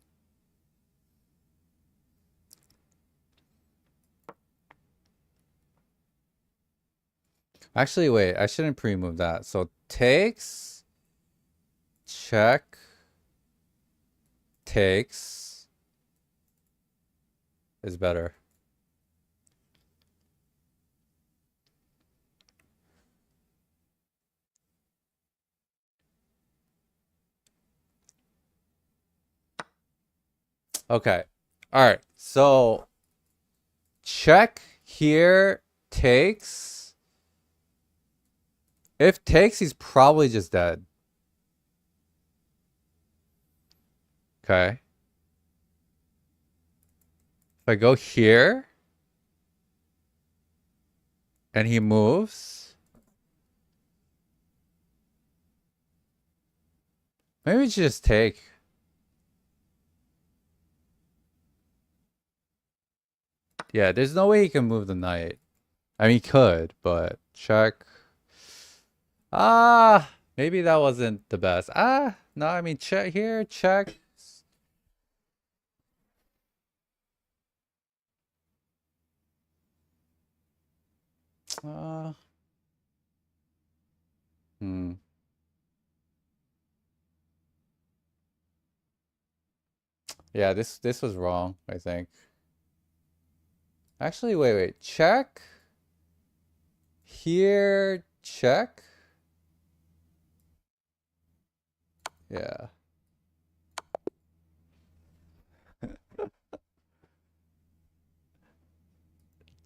Actually, wait. I shouldn't pre-move that. So takes. Check. Takes. Is better. Okay. All right. So check here. Takes. If takes, he's probably just dead. Okay. If I go here and he moves, maybe we should just take. Yeah, there's no way he can move the knight. I mean, he could, but check. Maybe that wasn't the best. No, I mean, check here, check. Yeah, this was wrong, I think. Actually, wait. Check. Here, check. Yeah.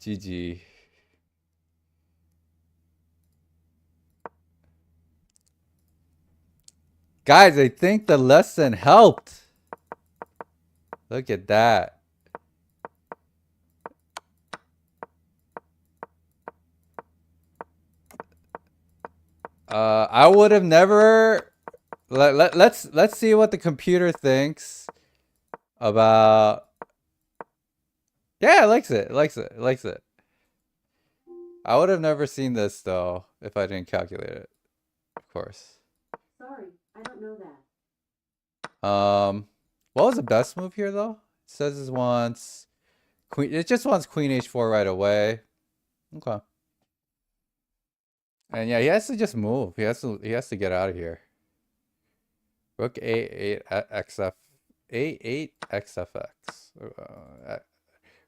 GG. Guys, I think the lesson helped. Look at that. I would have never. Let's see what the computer thinks about. Yeah, it likes it. It likes it. It likes it. I would have never seen this though if I didn't calculate it. Of course. Sorry, I don't know that. What was the best move here though? It says it wants queen. It just wants queen h4 right away. Okay. And yeah, he has to just move. He has to get out of here. Rook a8 xf a8 xfx.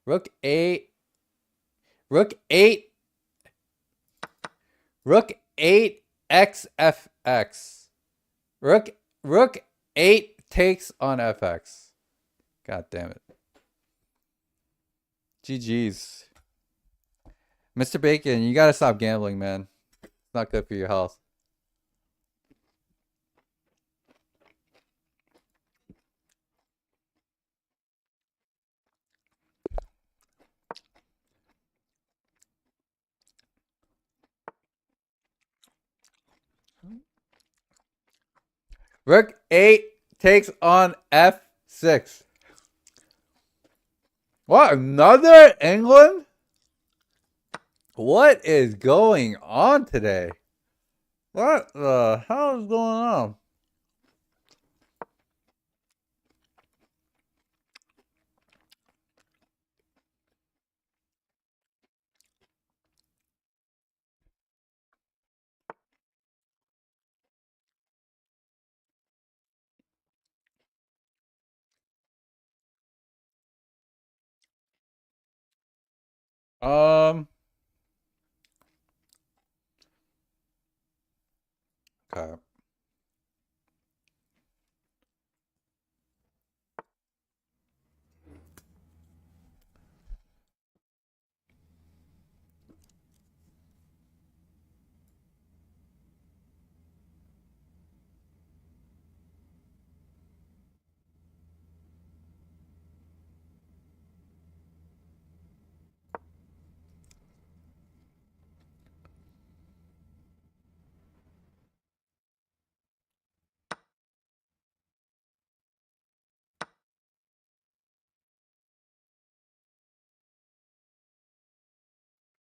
Rook 8 Rook 8 Rook 8 xfx. Rook 8 takes on fx. God damn it. GG's. Mr. Bacon, you gotta stop gambling, man. It's not good for your health. Rook 8 takes on f6. What? Another England? What is going on today? What the hell is going on? Okay.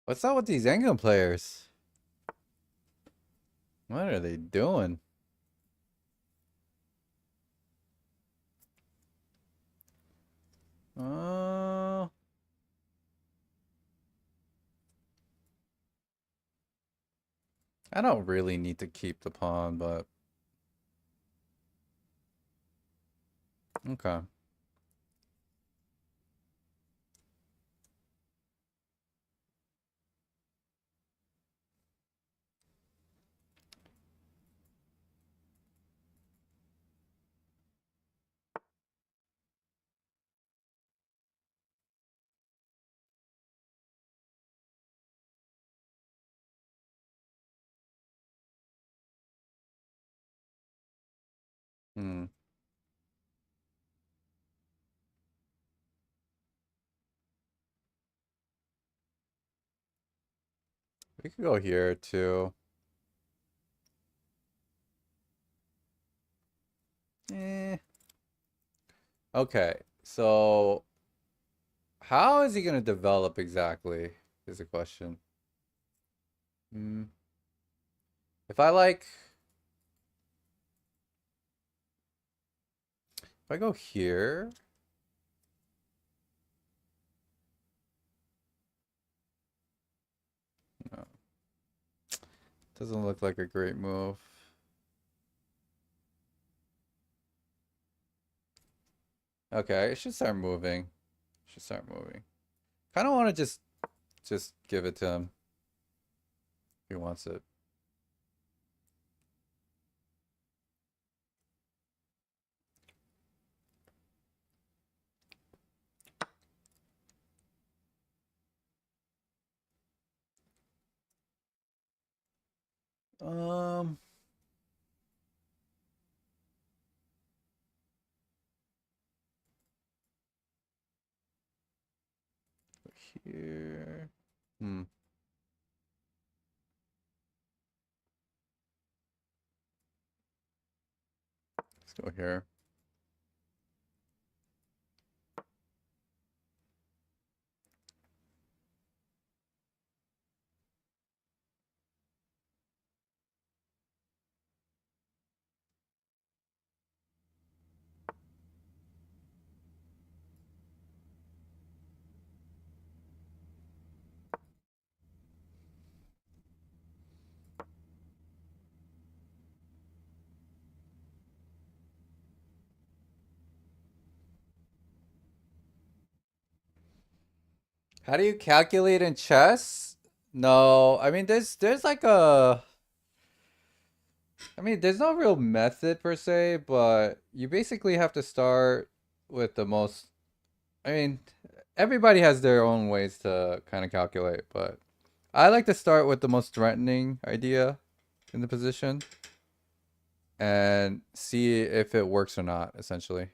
What's up with these England players? What are they doing? Uh, I don't really need to keep the pawn, but okay. Hmm. We could go here too. Eh. Okay, so how is he gonna develop exactly? Is the question. Hmm. If I like, if I go here. No. Doesn't look like a great move. Okay, it should start moving. Should start moving. Kind of want to just give it to him. He wants it. Um. Here. Hmm. Let's go here. How do you calculate in chess? No, I mean there's like a there's no real method per se, but you basically have to start with the most everybody has their own ways to kind of calculate, but I like to start with the most threatening idea in the position and see if it works or not, essentially.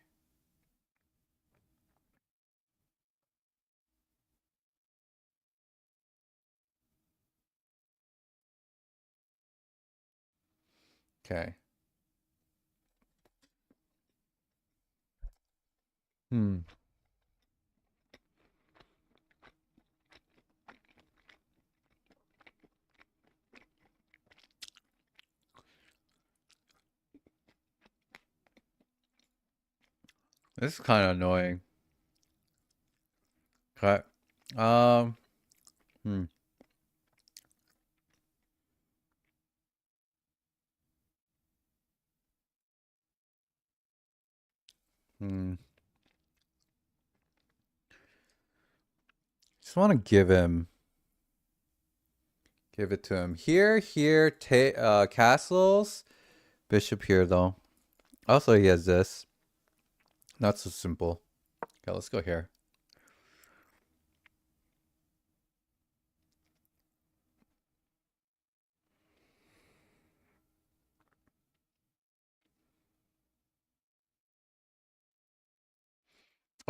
Okay. Hmm. This is kind of annoying. Okay. Um. Hmm. Hmm. Just want to give it to him. Here, castles. Bishop here, though. Also, he has this. Not so simple. Okay, let's go here.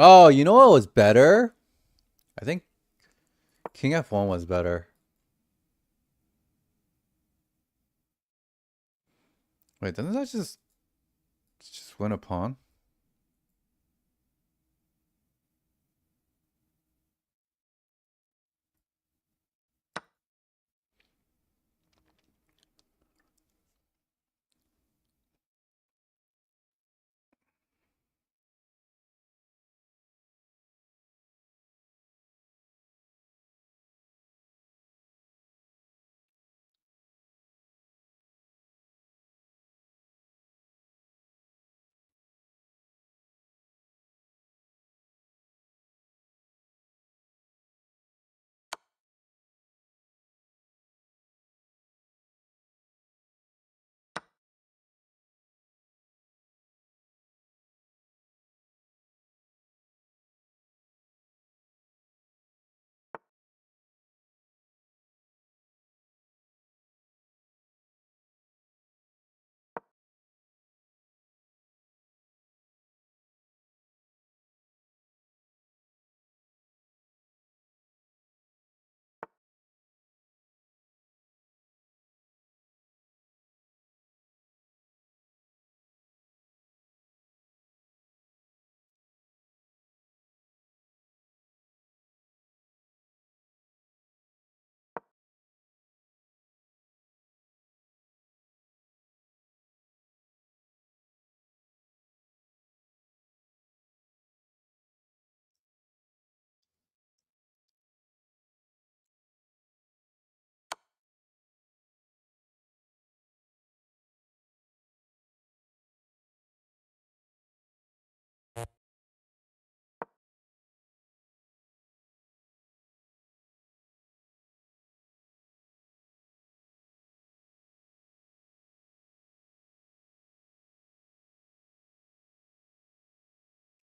Oh, you know what was better? I think King F1 was better. Wait, doesn't that just win a pawn?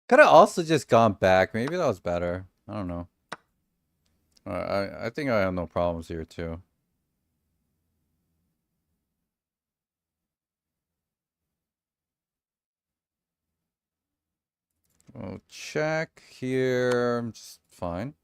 Could have also just gone back. Maybe that was better. I don't know. I think I have no problems here too. Oh, check here. I'm just fine.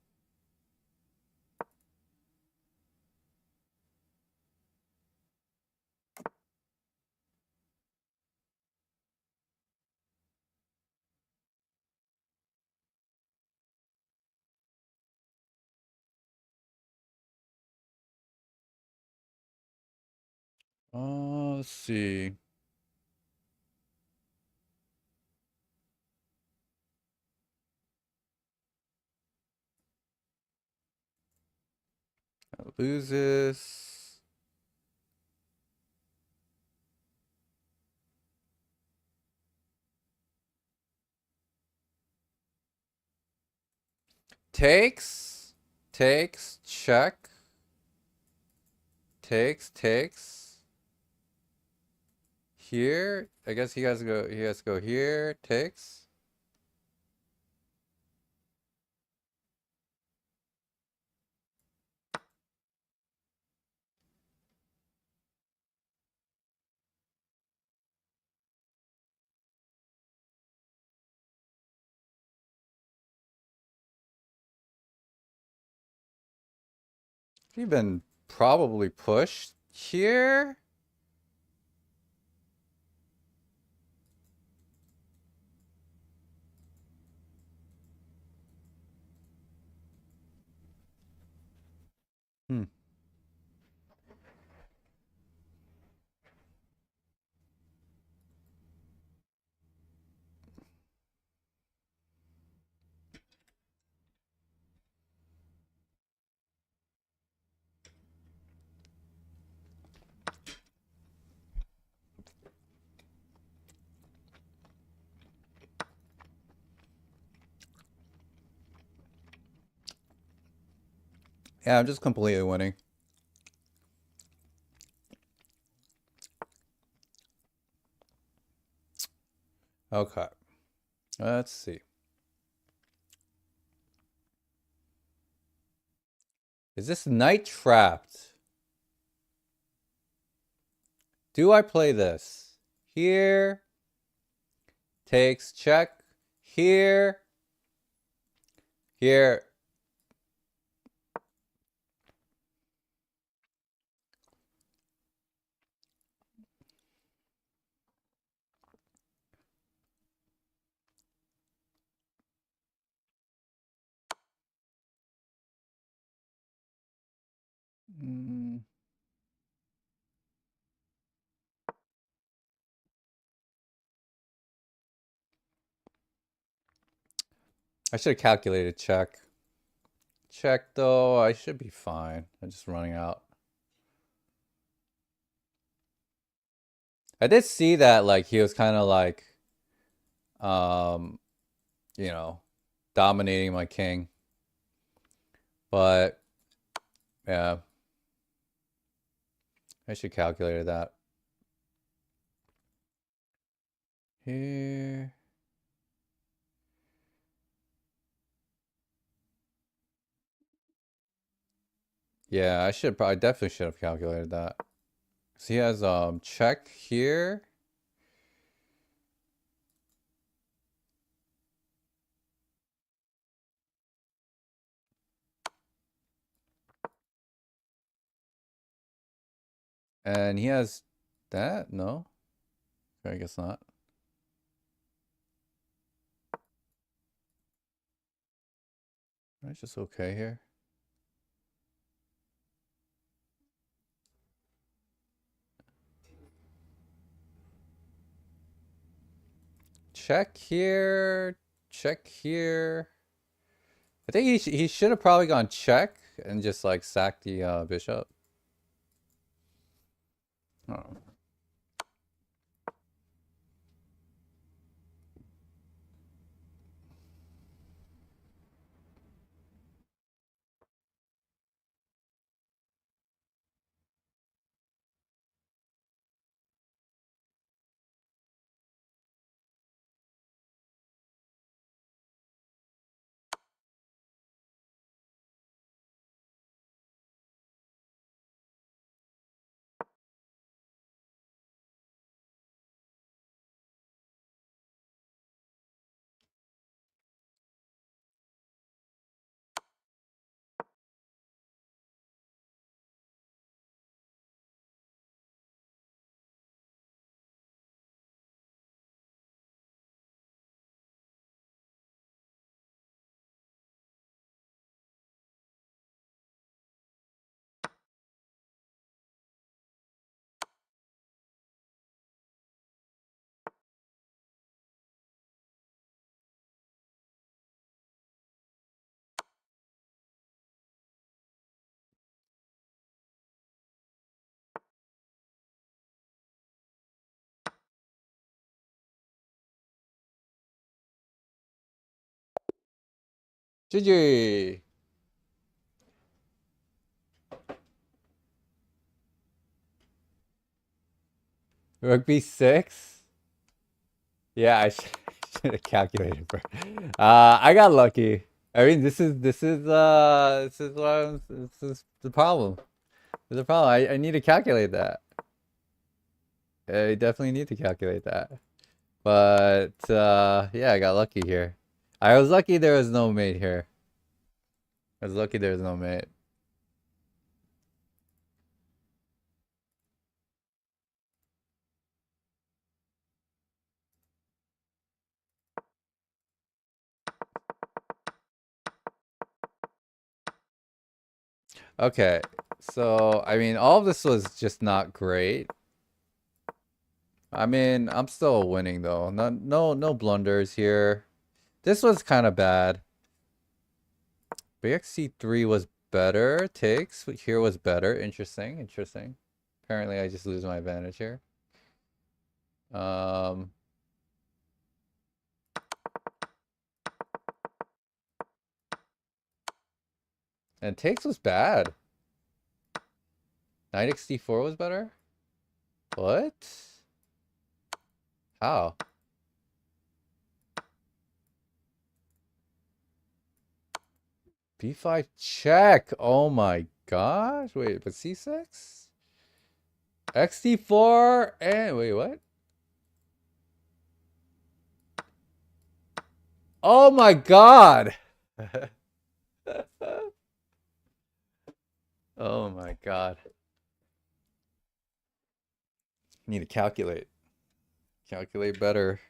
Let's see. Loses. Takes. Takes. Check. Takes. Here. I guess he has to go here. Takes. He's been probably pushed here. Hmm. Yeah, I'm just completely winning. Okay. Let's see. Is this knight trapped? Do I play this? Here. Takes, check. Here. Here. I should have calculated check. Check though, I should be fine. I'm just running out. I did see that like he was kind of like you know, dominating my king. But yeah. I should calculate that. Here. Yeah, I definitely should have calculated that. So he has check here. And he has that? No? I guess not. That's just okay here. Check here. Check here. I think he should have probably gone check and just like sacked the bishop. Oh. GG. Rook b6. Yeah, I should have calculated for. I got lucky. I mean, this is what this is the problem. There's a problem. I need to calculate that. I definitely need to calculate that. But yeah, I got lucky here. I was lucky there was no mate here. I was lucky there was no mate. Okay, so I mean, all of this was just not great. I mean, I'm still winning though. No blunders here. This was kind of bad. BXC3 was better. Takes here was better. Interesting. Apparently, I just lose my advantage here. And takes was bad. Knight XD4 was better? What? How? B5 check. Oh my gosh. Wait, but C6? XD4 and wait, what? Oh my god. Oh my god. Need to calculate. Calculate better.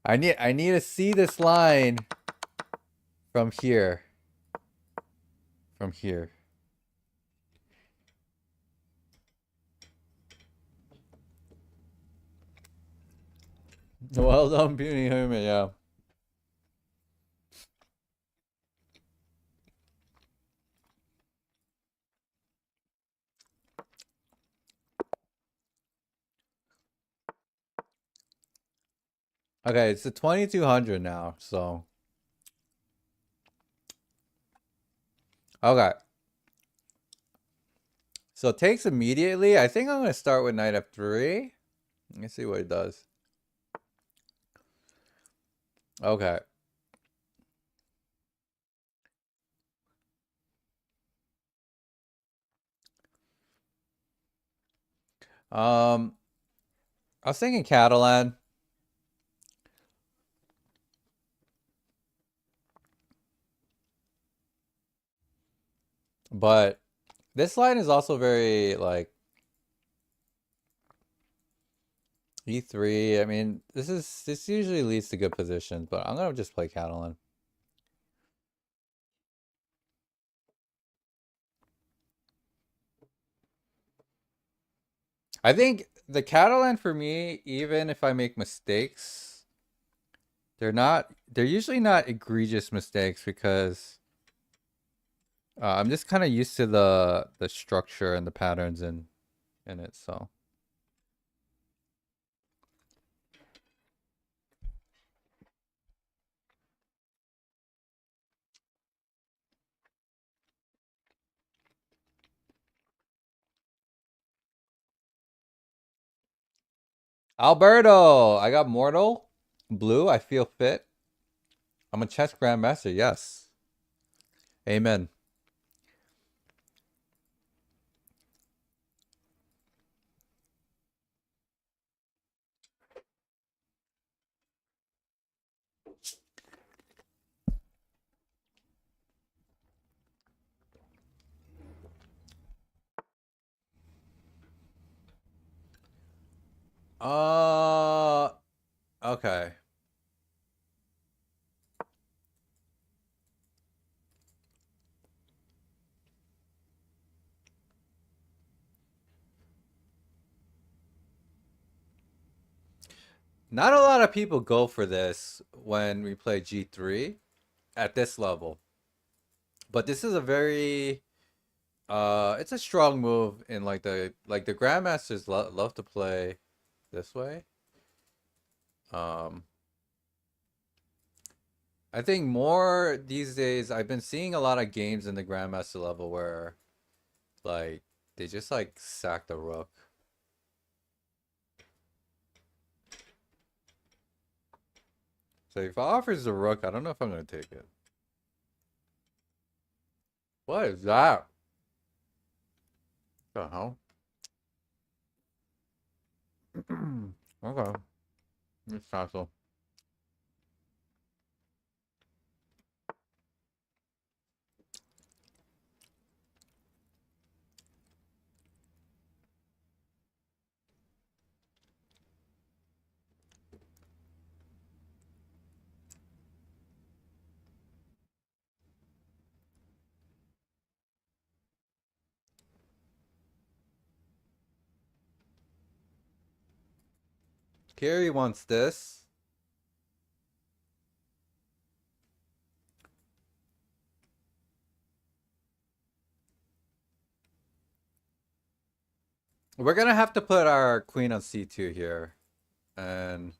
I need to see this line from here. From here. Well done, Puny Human, yeah. Okay, it's a 2200 now, so. Okay. So it takes immediately. I think I'm going to start with knight f3. Let me see what it does. Okay. I was thinking Catalan. But this line is also very like E3. I mean, this usually leads to good positions, but I'm gonna just play Catalan. I think the Catalan for me, even if I make mistakes, they're usually not egregious mistakes because I'm just kind of used to the structure and the patterns in it, so. Alberto, I got Mortal, Blue, I feel fit. I'm a chess grandmaster, yes. Amen. Okay. Not a lot of people go for this when we play G3 at this level. But this is a very it's a strong move in like the grandmasters love to play this way. I think more these days, I've been seeing a lot of games in the Grandmaster level where, like, they just, like, sack the rook. So if it offers the rook, I don't know if I'm going to take it. What is that? The hell? Okay. It's castle. Carrie wants this. We're gonna have to put our queen on c2 here. And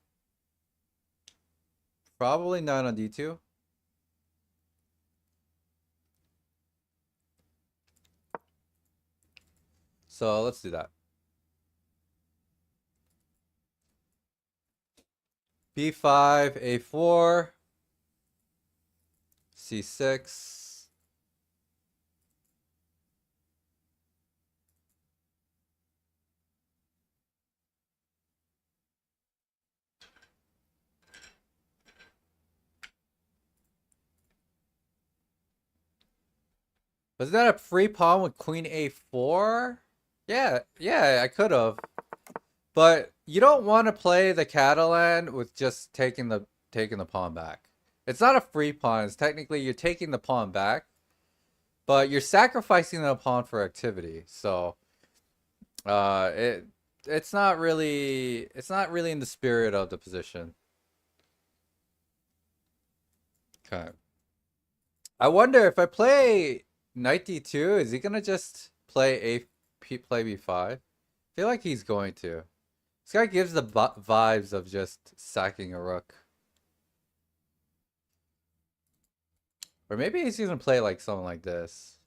probably not on d2. So let's do that. b5, a4, c6. Was that a free pawn with queen a4? Yeah, I could have. But you don't want to play the Catalan with just taking the pawn back. It's not a free pawn. It's technically you're taking the pawn back, but you're sacrificing the pawn for activity. So it's not really in the spirit of the position. Okay. I wonder if I play knight d2, is he gonna just play b5? I feel like he's going to. This guy gives the vibes of just sacking a rook. Or maybe he's gonna play like something like this.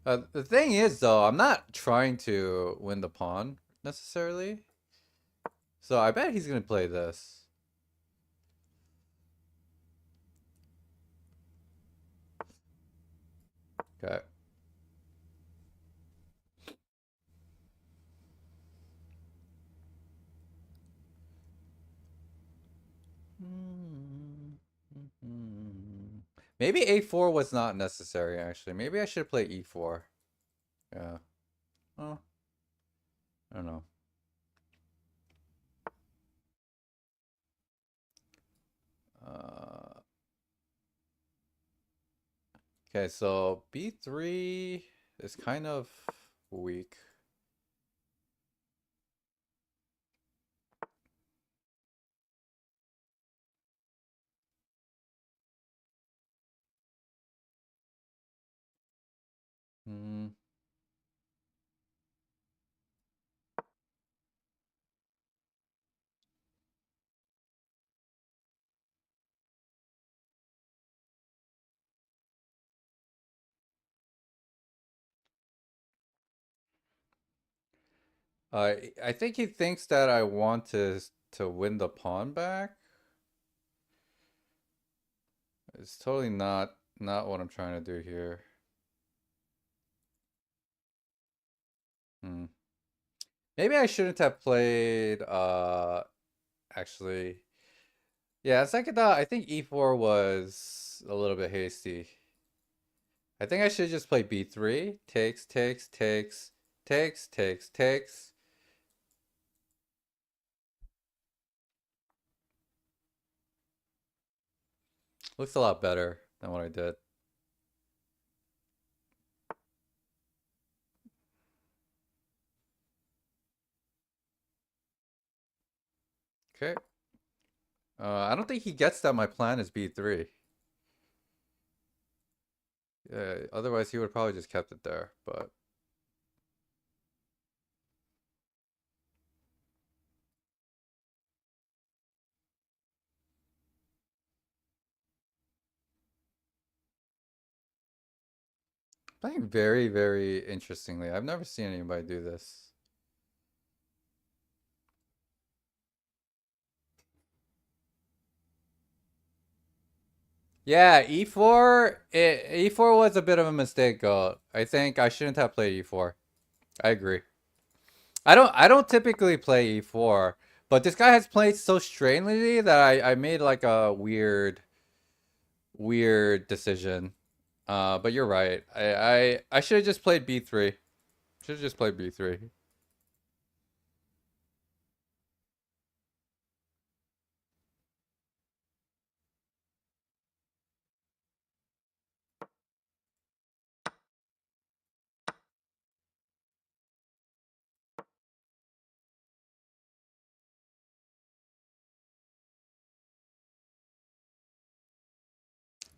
The thing is, though, I'm not trying to win the pawn necessarily. So I bet he's gonna play this. Okay. Maybe a4 was not necessary, actually. Maybe I should play e4. Yeah. Oh. I don't know. Okay, so b3 is kind of weak. I think he thinks that I want to win the pawn back. It's totally not what I'm trying to do here. Maybe I shouldn't have played actually. Yeah, second thought, I think e4 was a little bit hasty. I think I should just play b3. Takes. Looks a lot better than what I did. Okay. I don't think he gets that my plan is b3. Yeah, otherwise he would probably just kept it there, but Playing very, very interestingly. I've never seen anybody do this. Yeah, e4. E4 was a bit of a mistake, Goat. I think I shouldn't have played e4. I agree. I don't typically play e4, but this guy has played so strangely that I made like a weird decision. But you're right. I should have just played b3. Should have just played b3.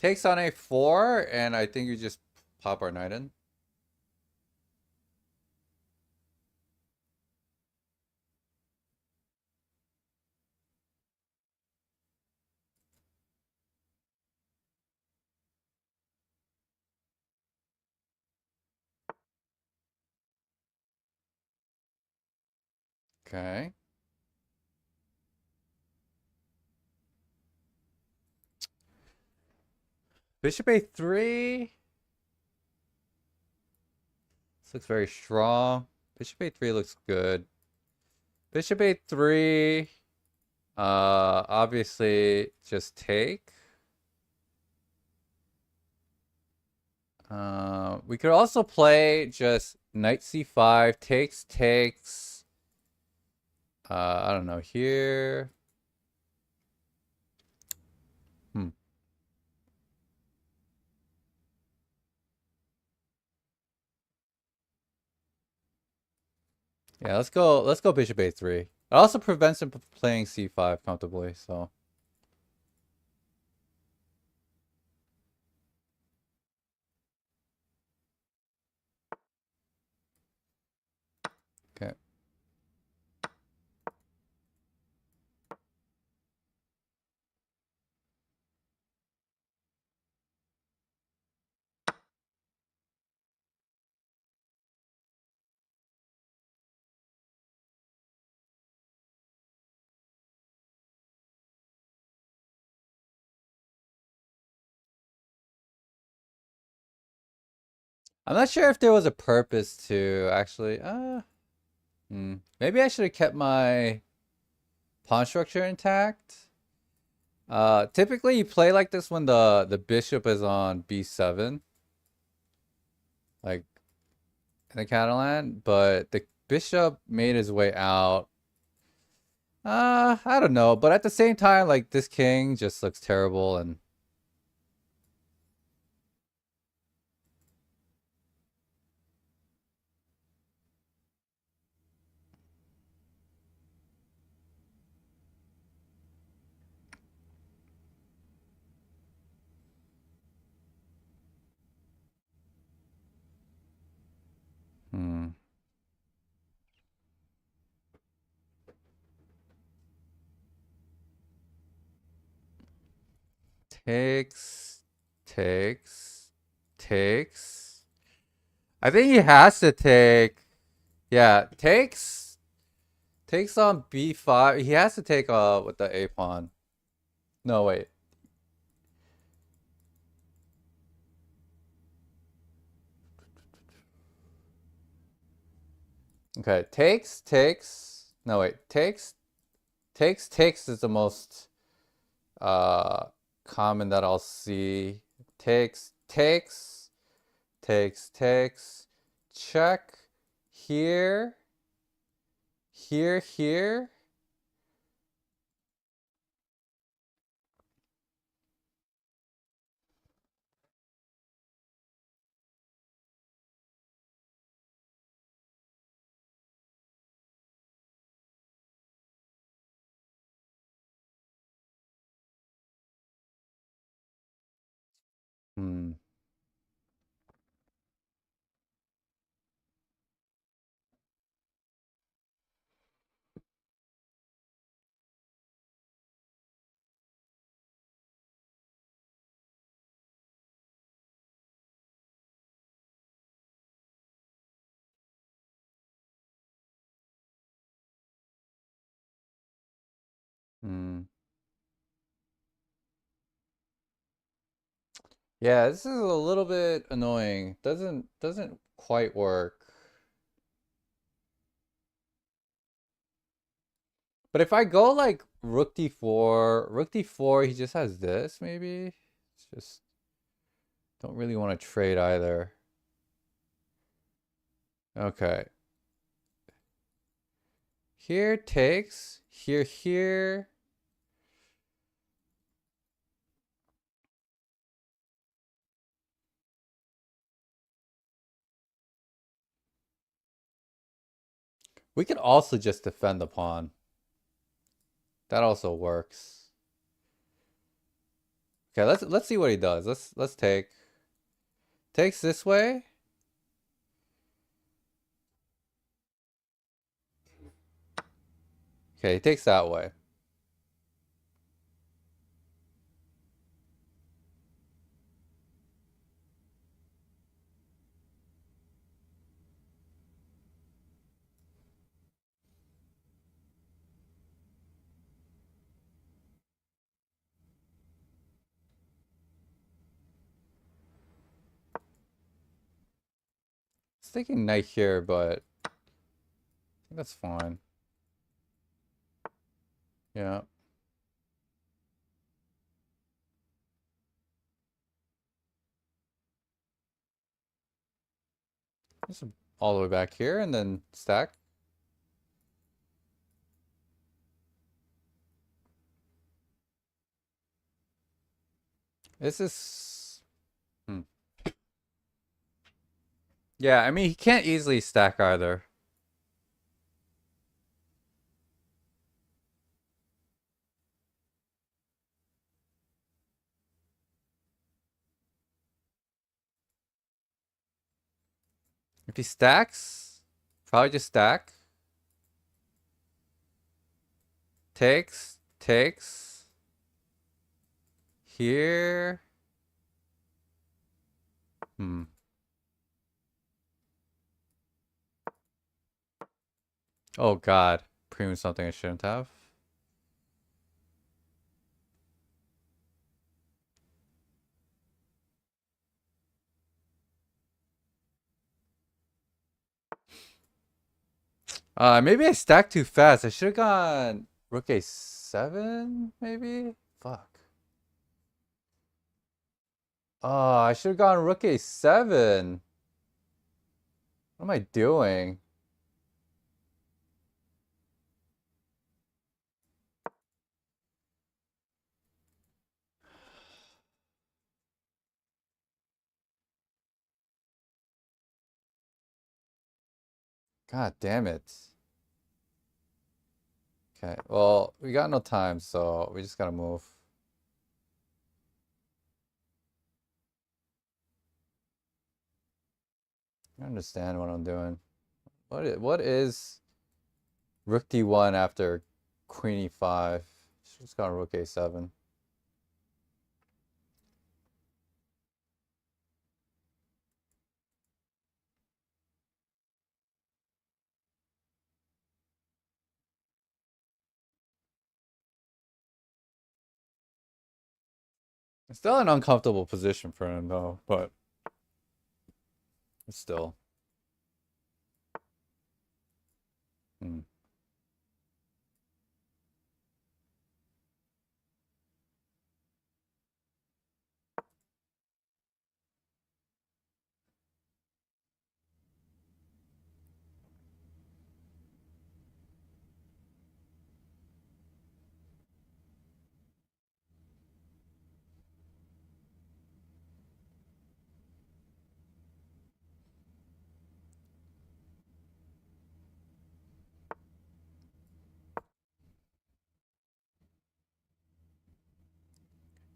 Takes on a4, and I think you just pop our knight in. Okay. Bishop a3. This looks very strong. Bishop a3 looks good. Bishop a3. Obviously just take. We could also play just knight c5, takes. I don't know, here. Yeah, let's go bishop a3. It also prevents him from playing c5 comfortably, so. Okay. I'm not sure if there was a purpose to actually, maybe I should have kept my pawn structure intact. Typically you play like this when the bishop is on b7. Like in the Catalan, but the bishop made his way out. I don't know, but at the same time, like this king just looks terrible and takes, takes. I think he has to take. Yeah, takes on b5. He has to take with the a pawn. No, wait. Okay, takes. No, wait. Takes is the most common that I'll see. Takes, check, here, here. Hmm. Hmm. Yeah, this is a little bit annoying. Doesn't quite work. But if I go like rook d4, he just has this maybe. It's just don't really want to trade either. Okay. Here takes, here. We could also just defend the pawn. That also works. Okay, let's see what he does. Let's take. Takes this way. Okay, he takes that way. I was thinking knight here, but I think that's fine. Yeah. Just all the way back here and then stack. This is... Yeah, I mean, he can't easily stack either. If he stacks, probably just stack. Takes. Here. Oh God. Premium something I shouldn't have. Maybe I stacked too fast. I should have gone rook a7, maybe? Fuck. Oh, I should have gone rook a7. What am I doing? God damn it. Okay, well, we got no time, so we just gotta move. I understand what I'm doing. What is rook d1 after queen e5? She's gone rook a7. It's still an uncomfortable position for him though, but it's still.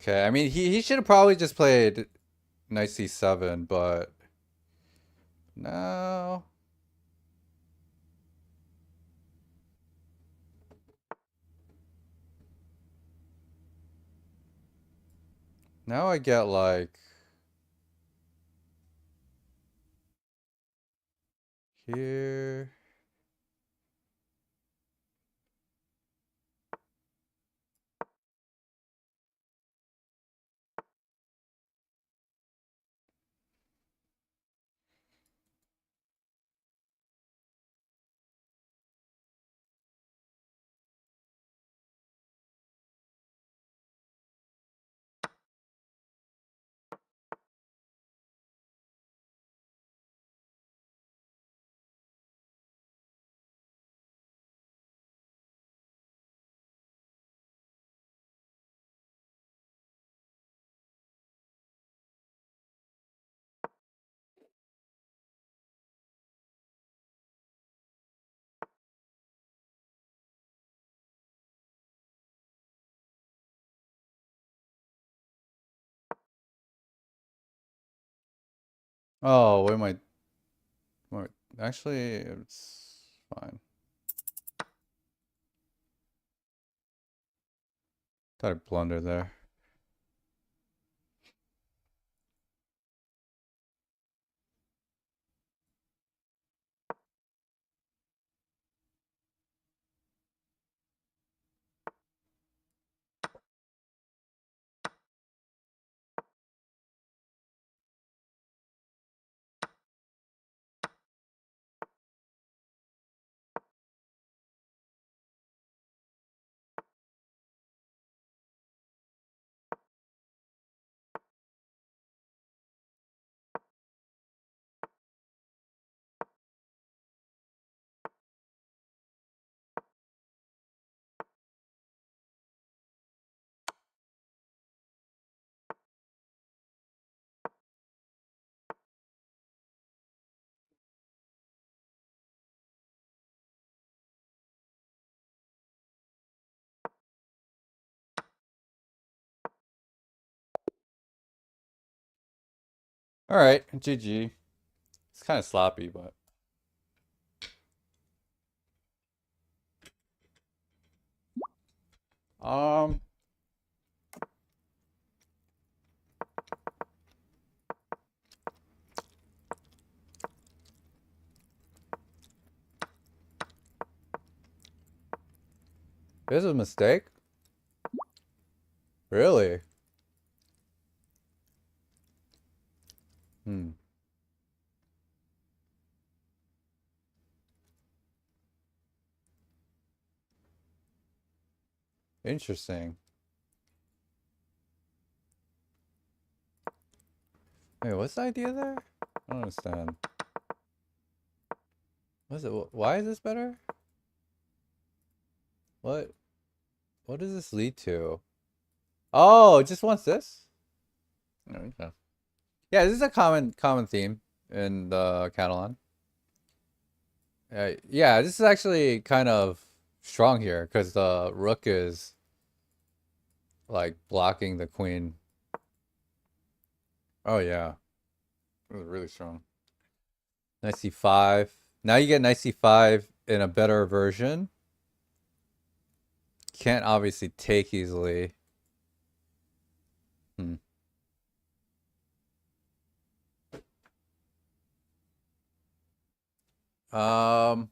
Okay, I mean he should have probably just played knight c7, but no. Now I get like here. Oh, what am I? What? Actually, it's fine. Thought I blundered there. All right, GG. It's kind of sloppy, but um, this is a mistake. Really? Hmm. Interesting. Wait, what's the idea there? I don't understand. What's it? Why is this better? What? What does this lead to? Oh, it just wants this? Oh, okay. Yeah, this is a common theme in the Catalan. Yeah, this is actually kind of strong here because the rook is like blocking the queen. Oh yeah, it was really strong. Knight c5. Now you get knight c5 in a better version. Can't obviously take easily. Hmm. Um.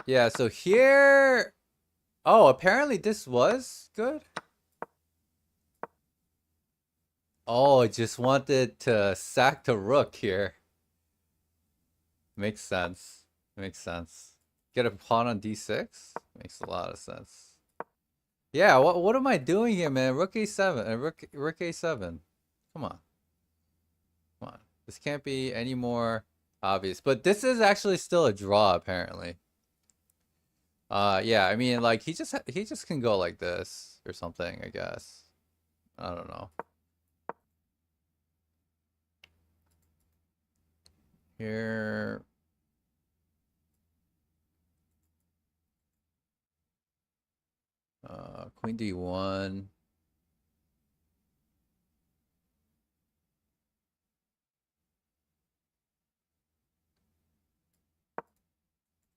Yeah, so here. Oh, apparently this was good. Oh, I just wanted to sack the rook here. Makes sense. Makes sense. Get a pawn on d6? Makes a lot of sense. Yeah, what am I doing here, man? Rook a7 and rook a7. Come on. Come on. This can't be any more obvious. But this is actually still a draw, apparently. Yeah, I mean, like he just can go like this or something, I guess. I don't know. Here. Queen d1.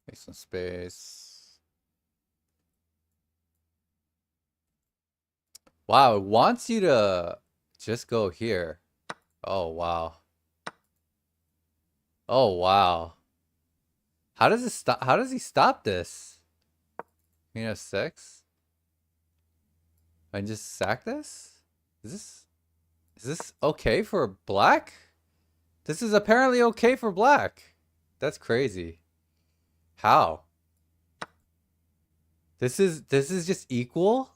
Make some space. Wow, it wants you to just go here. Oh, wow. Oh, wow. How does it stop? How does he stop this? Queen f6? And just sack this? Is this okay for black? This is apparently okay for black. That's crazy. How? This is just equal?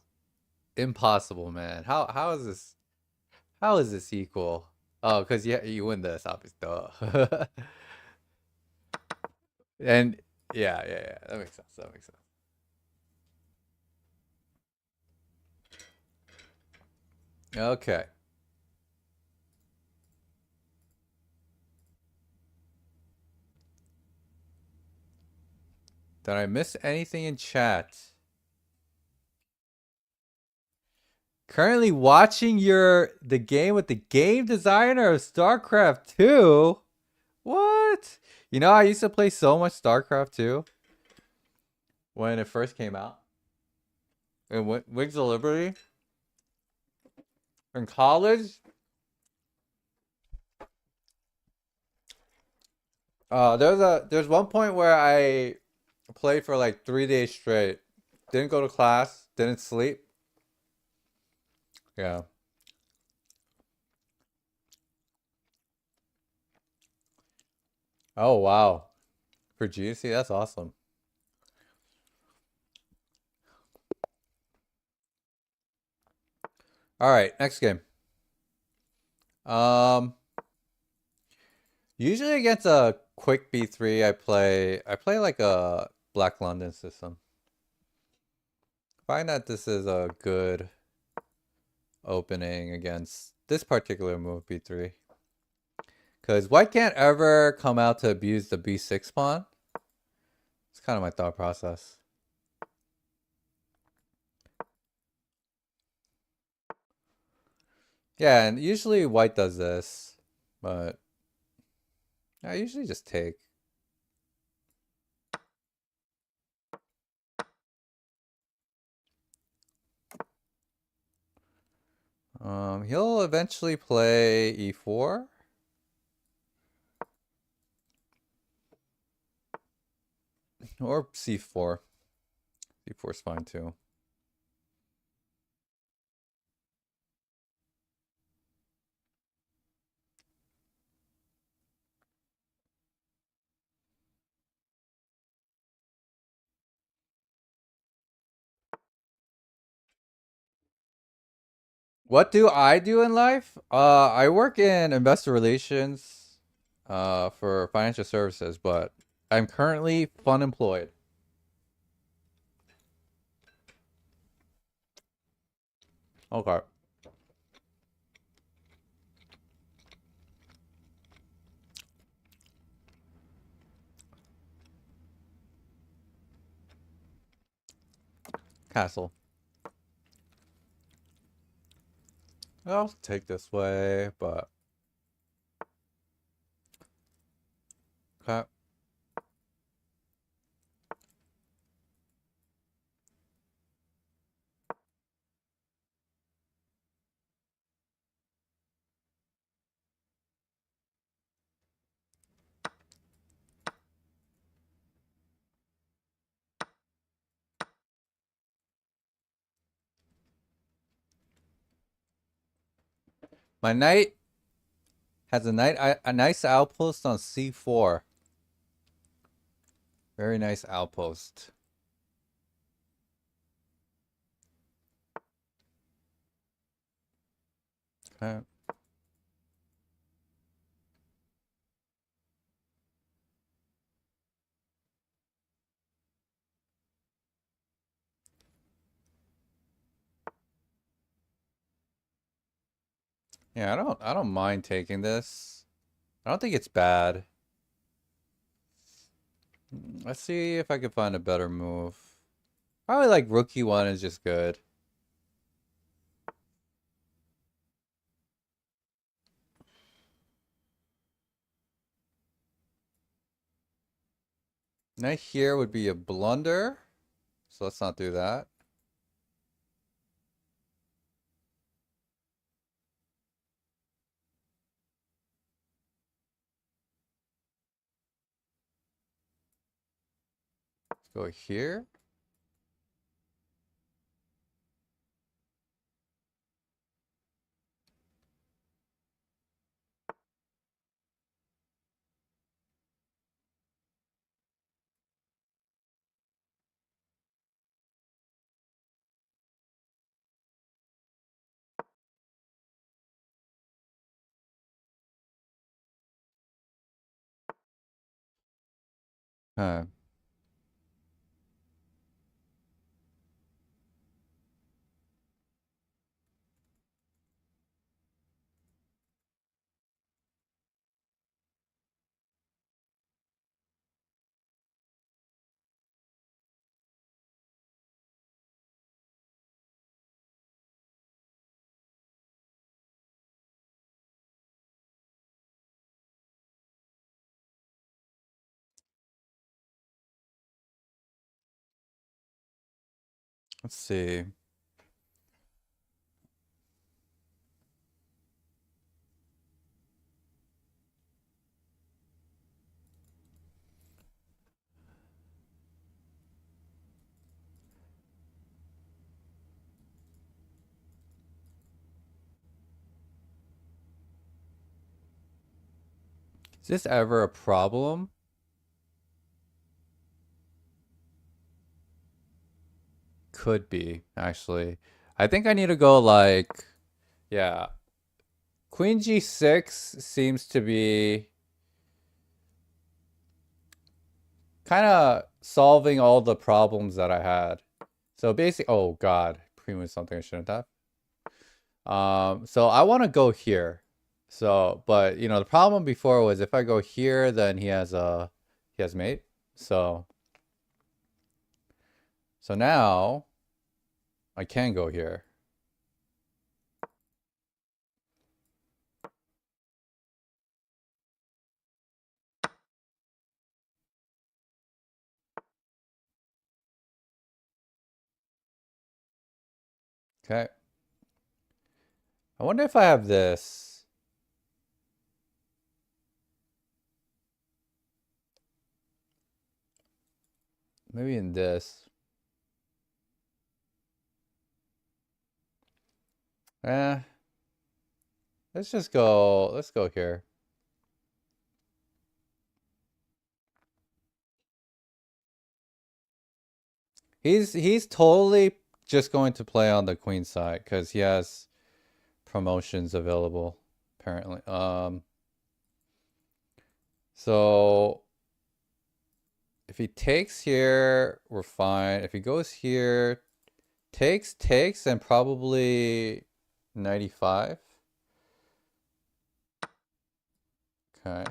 Impossible, man. How is this? How is this equal? Oh, because you win this, obviously. Duh. And yeah. That makes sense. That makes sense. Okay. Did I miss anything in chat? Currently watching the game with the game designer of StarCraft 2. What? You know, I used to play so much StarCraft 2 when it first came out. And Wings of Liberty in college. There's one point where I played for like 3 days straight. Didn't go to class, didn't sleep. Yeah. Oh wow. For GC, that's awesome. All right, next game. Usually against a quick B3, I play like a Black London system. Find that this is a good opening against this particular move B3. Because white can't ever come out to abuse the B6 pawn. It's kind of my thought process. Yeah, and usually white does this, but I usually just take. He'll eventually play E4. Or C4. C4 is fine too. What do I do in life? I work in investor relations for financial services, but I'm currently unemployed. Okay. Castle. I'll take this way, but okay. My knight has a nice outpost on C4. Very nice outpost. Okay. Yeah, I don't mind taking this. I don't think it's bad. Let's see if I can find a better move. Probably like rook E1 is just good. Knight here would be a blunder. So let's not do that. Let's go here. Huh. Let's see. Is this ever a problem? Could be, actually. I think I need to go like, yeah. Queen G6 seems to be kind of solving all the problems that I had. So basically, oh God, Queen was something I shouldn't have. So I want to go here. So, but you know, the problem before was if I go here, then he has mate. So now I can go here. Okay. I wonder if I have this. Maybe in this. Let's go here. He's totally just going to play on the queen side because he has promotions available, apparently. So if he takes here, we're fine. If he goes here, takes, and probably 95. Okay.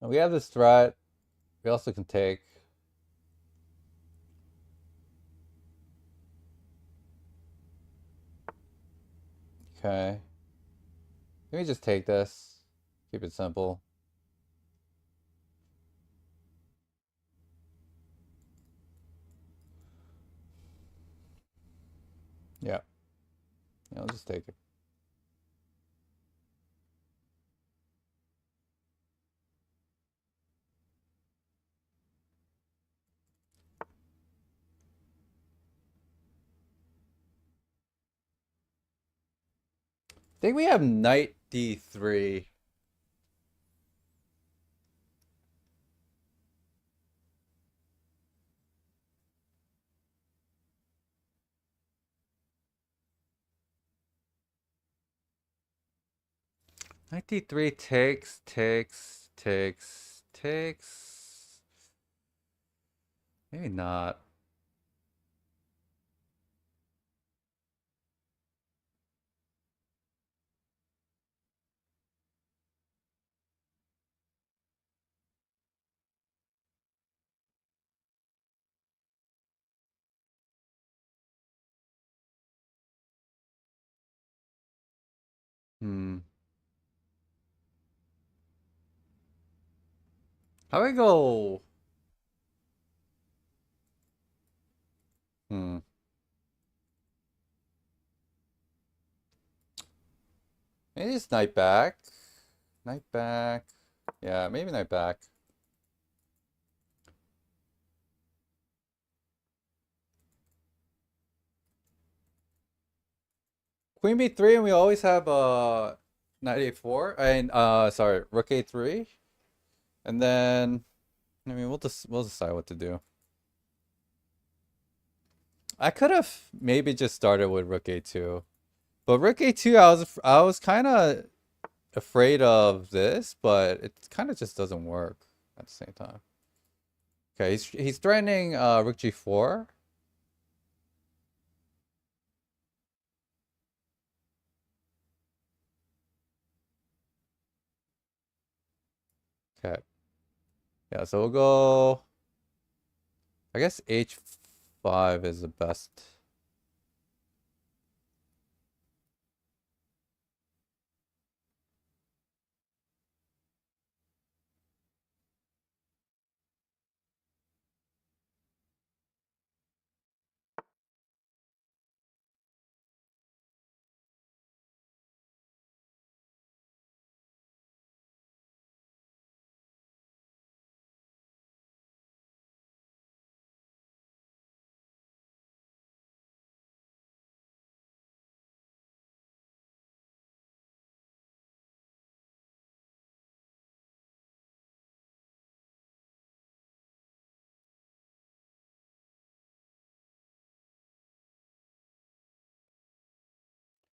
And we have this threat. We also can take. Okay. Let me just take this. Keep it simple. Yeah. Yeah, I'll just take it. I think we have knight d3. Knight d3 takes. Maybe not. How we go? Maybe it's knight back. Knight back. Yeah, maybe knight back. Queen b3, and we always have knight a4. And sorry, rook a3. And then I mean we'll decide what to do. I could have maybe just started with rook a2. But rook a2, I was kind of afraid of this, but it kind of just doesn't work at the same time. Okay, he's threatening rook g4. Okay. Yeah, so we'll go. I guess h5 is the best.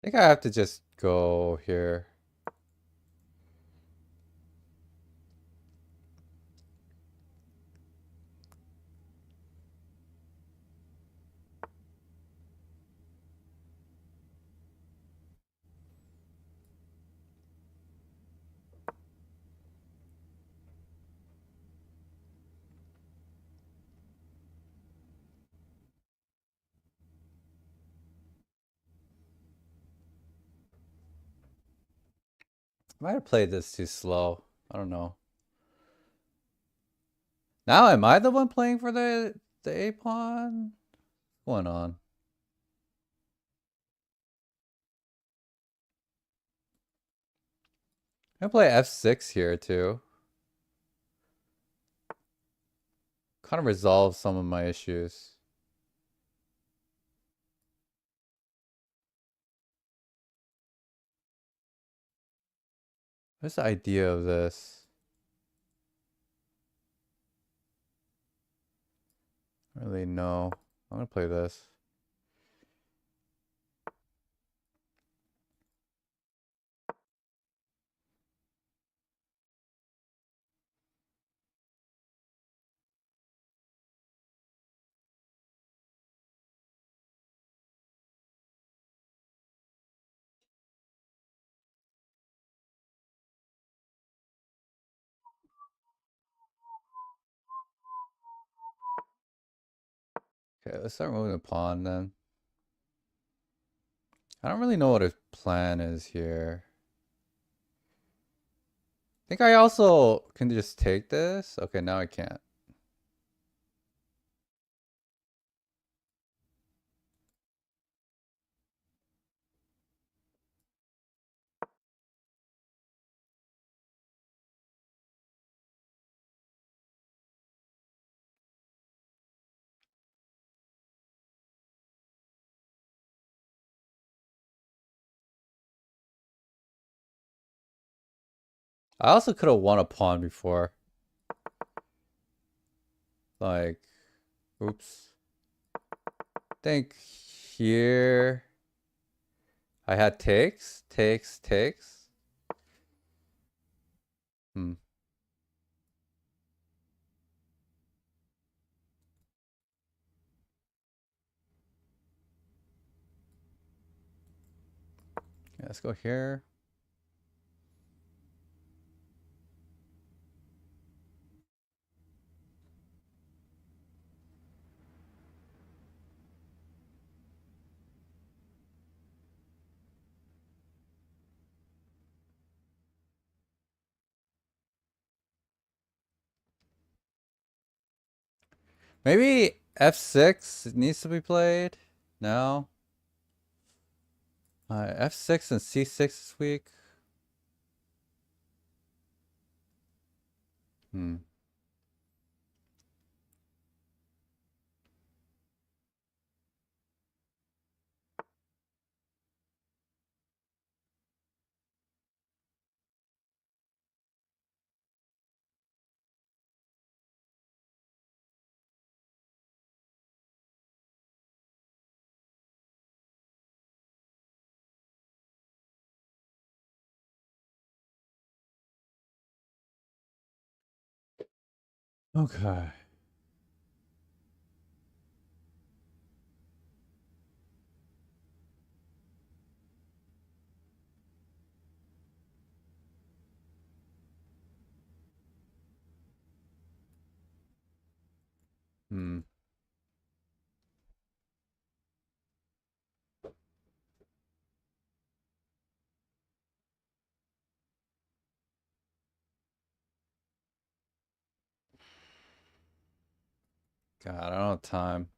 I think I have to just go here. I might have played this too slow. I don't know. Now am I the one playing for the A pawn? What's going on? I play f6 here too. Kind of resolve some of my issues. What's the idea of this? I don't really know. I'm gonna play this. Okay, let's start moving the pawn then. I don't really know what his plan is here. I think I also can just take this. Okay, now I can't. I also could have won a pawn before. Like, oops. I think here I had takes. Hmm. Yeah, let's go here. Maybe f6 needs to be played now. F6 and c6 is weak. Hmm. Okay. Hmm. God, I don't have time.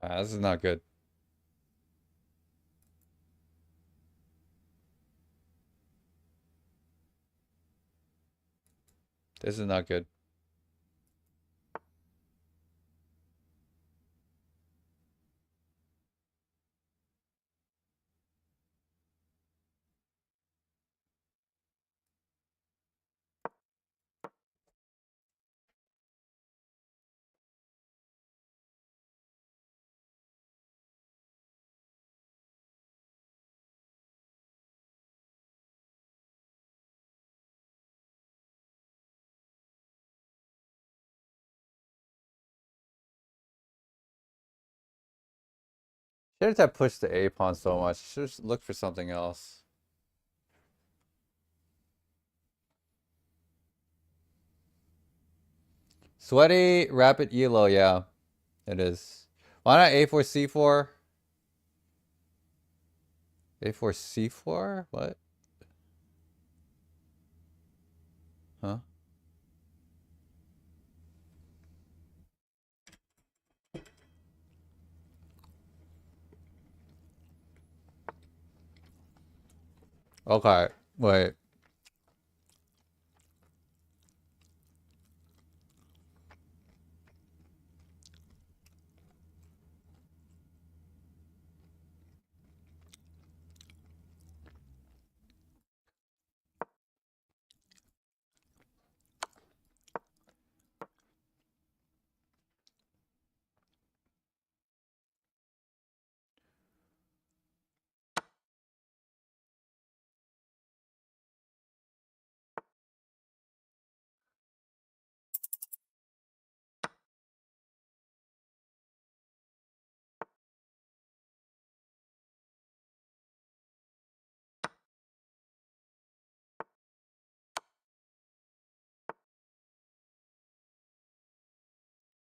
This is not good. This is not good. Shouldn't have pushed the A pawn so much. Should have looked for something else. Sweaty, rapid elo, yeah. It is. Why not A4, C4? A4, C4? What? Huh? Okay, wait.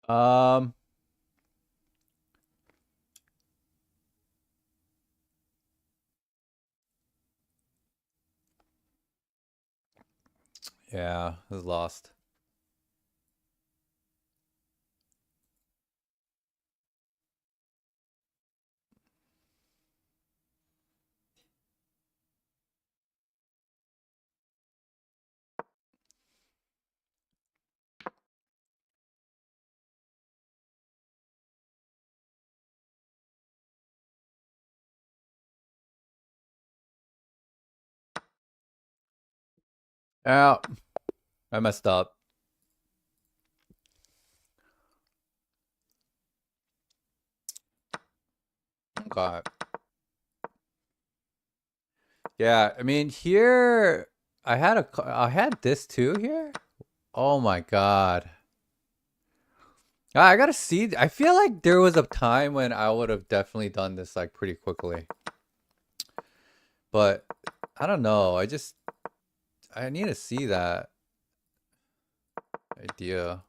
Um, yeah, it was lost. Yeah, I messed up. Okay. Yeah, I mean here I had this too here. Oh my god. I gotta see. I feel like there was a time when I would have definitely done this like pretty quickly. But I don't know. I need to see that idea.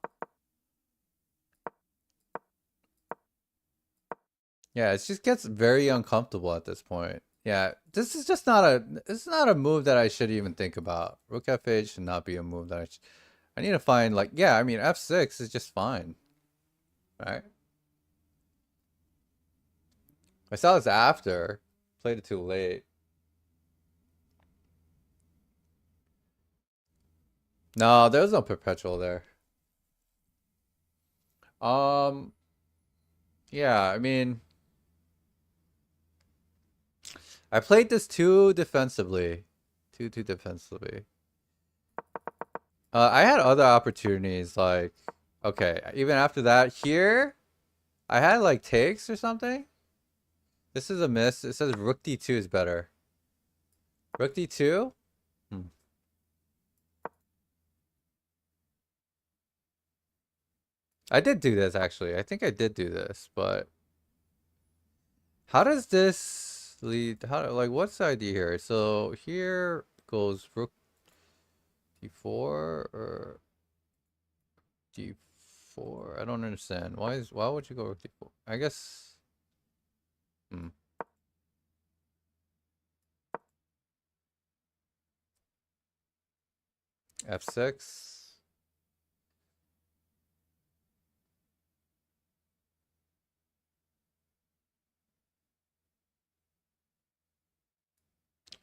Yeah, it just gets very uncomfortable at this point. Yeah, this is just not a move that I should even think about. Rook F8 should not be a move that I need to find like, yeah, I mean F6 is just fine. Right? I saw this after. Played it too late. No, there was no perpetual there. Yeah, I mean, I played this too defensively. Too defensively. I had other opportunities, okay, even after that, here, I had like takes or something. This is a miss. It says rook d2 is better. Rook d2? I did do this, actually. I think I did do this, but... How does this lead... Like, what's the idea here? So, here goes rook d4 or... d4? I don't understand. Why would you go rook d4? I guess... f6.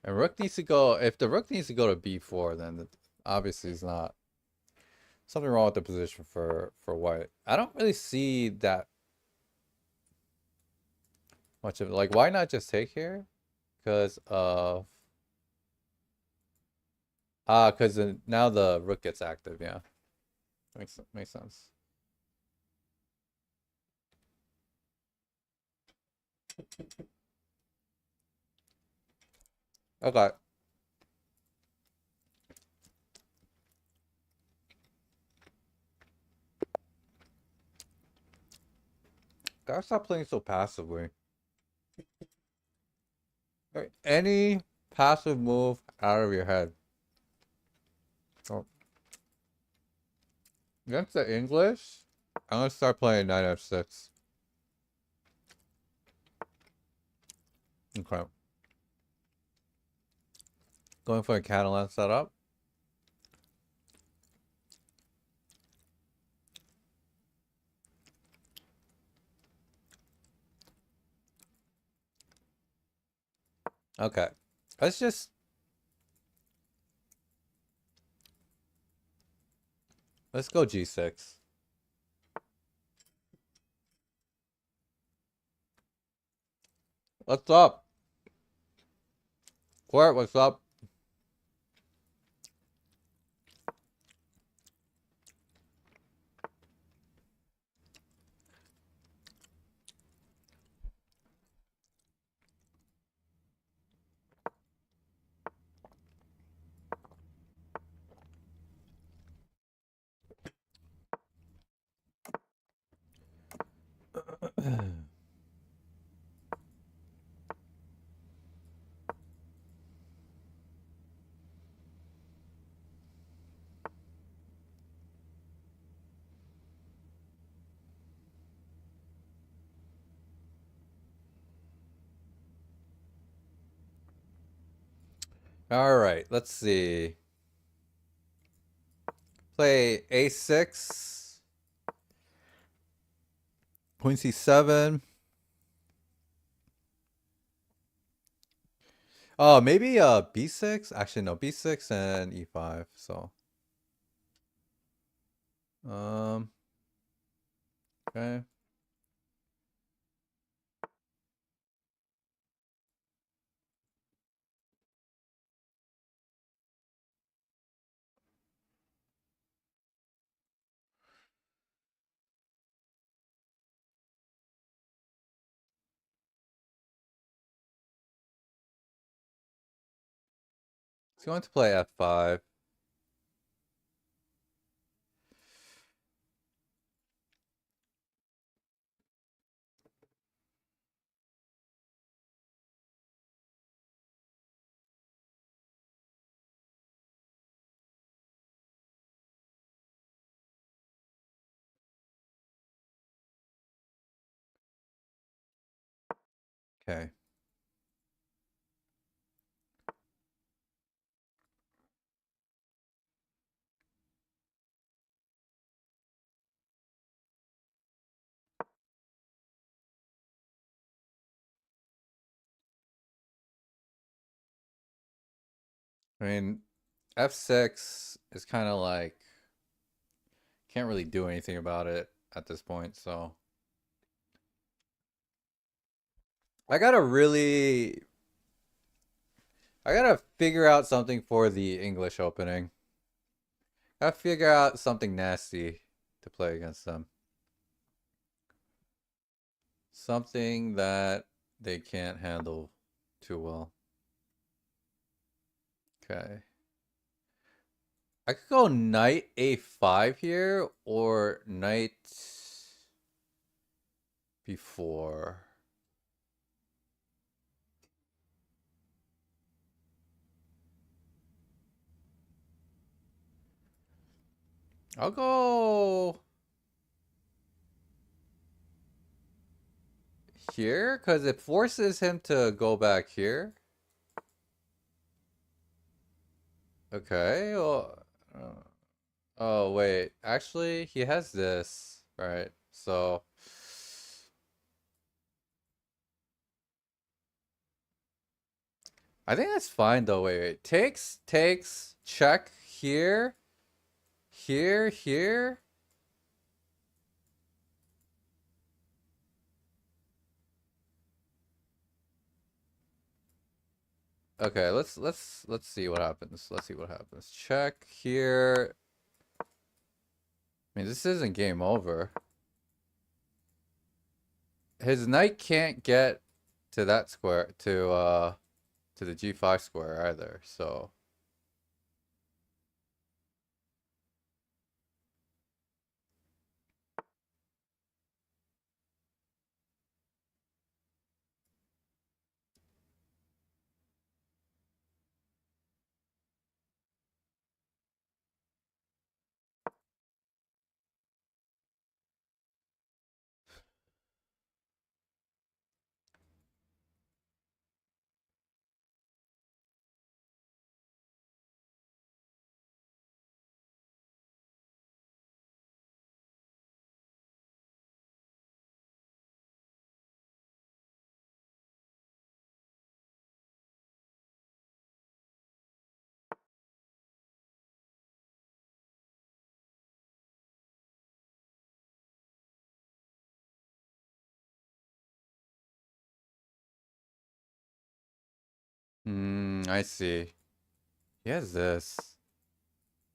And rook needs to go... If the rook needs to go to b4, then obviously it's not... Something wrong with the position for white. I don't really see that much of it. Like, why not just take here? Because of... because now the rook gets active, yeah. Makes sense. Okay. Gotta stop playing so passively. Any passive move out of your head. Oh. Against the English, I'm gonna start playing knight f6. Okay. Going for a Catalan setup. Okay. Let's go g6. What's up? Court, what's up? All right, let's see. Play a6. Queen c7. Oh, maybe b6? Actually, no, b6 and e5, so. Okay. He's going to play f5. Okay. I mean, f6 is kind of like, can't really do anything about it at this point, so. I gotta figure out something for the English opening. I gotta figure out something nasty to play against them. Something that they can't handle too well. Okay. I could go knight a5 here or knight b4. I'll go here because it forces him to go back here. Okay. Well, oh, wait. Actually, he has this. Right. So I think that's fine though. Wait. Takes, check here, here. Okay, let's see what happens. Let's see what happens. Check here. I mean, this isn't game over. His knight can't get to that square to the g5 square either. So I see. He has this.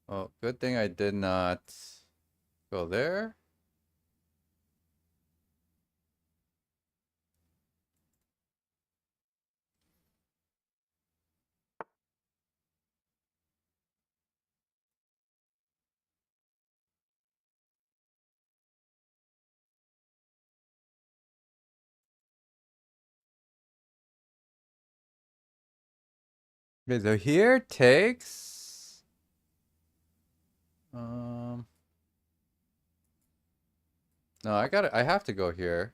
Oh, good thing I did not go there. Okay, so here takes no, I have to go here.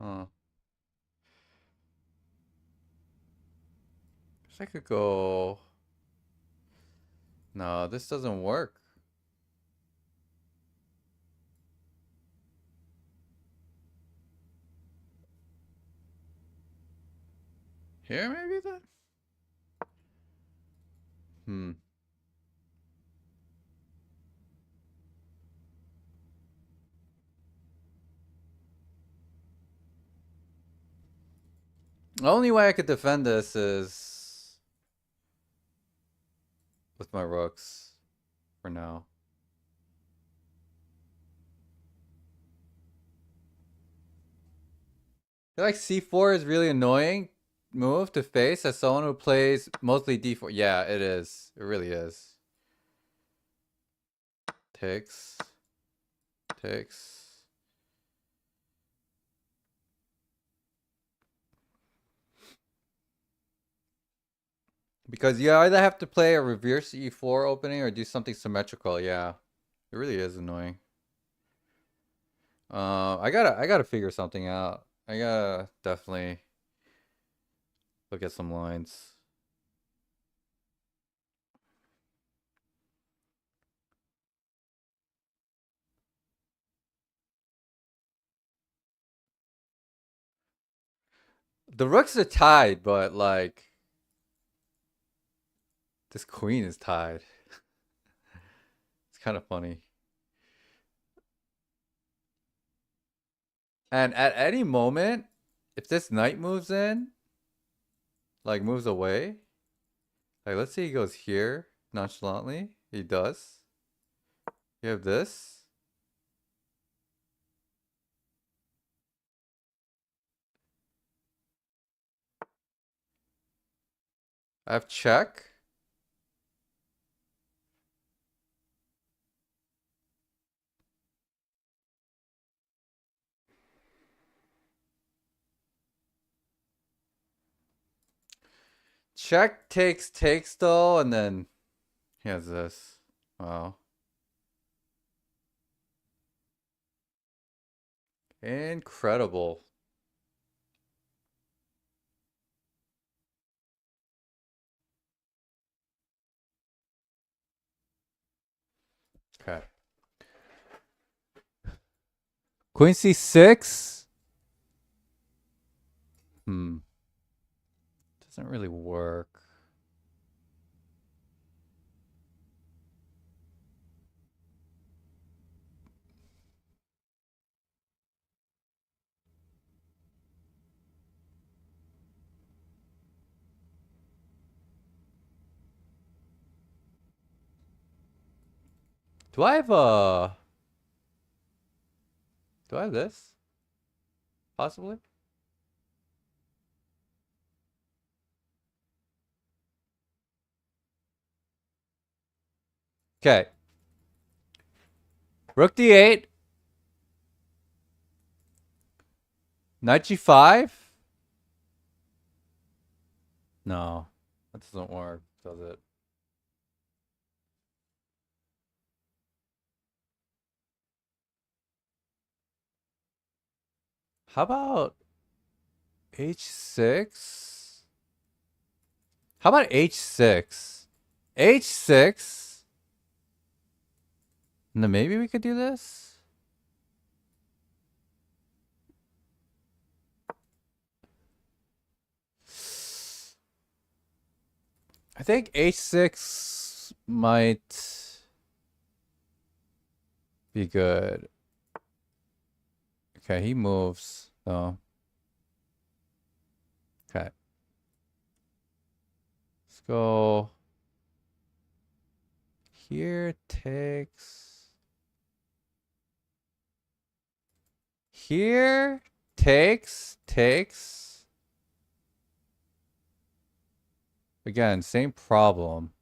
Huh. Guess I could go. No, this doesn't work. Here maybe then? Hmm. The only way I could defend this is with my rooks for now. I feel like c4 is really annoying move to face as someone who plays mostly d4. Yeah, it is. It really is. Takes. Because you either have to play a reverse e4 opening or do something symmetrical. Yeah, it really is annoying. I gotta figure something out. I gotta definitely look at some lines. The rooks are tied, but like this queen is tied. It's kind of funny. And at any moment, if this knight moves in, like moves away, like let's say he goes here nonchalantly, he does. You have this. I have check. Check takes though, and then he has this. Wow. Incredible. Okay. Queen C6. Doesn't really work. Do I have this? Possibly? Okay. Rook D8. Knight G5. No, that doesn't work, does it? How about H6? How about H6? H6. And then maybe we could do this? I think H6 might be good. Okay, he moves. Oh. Okay. Let's go. Here takes. Here takes. Again, same problem.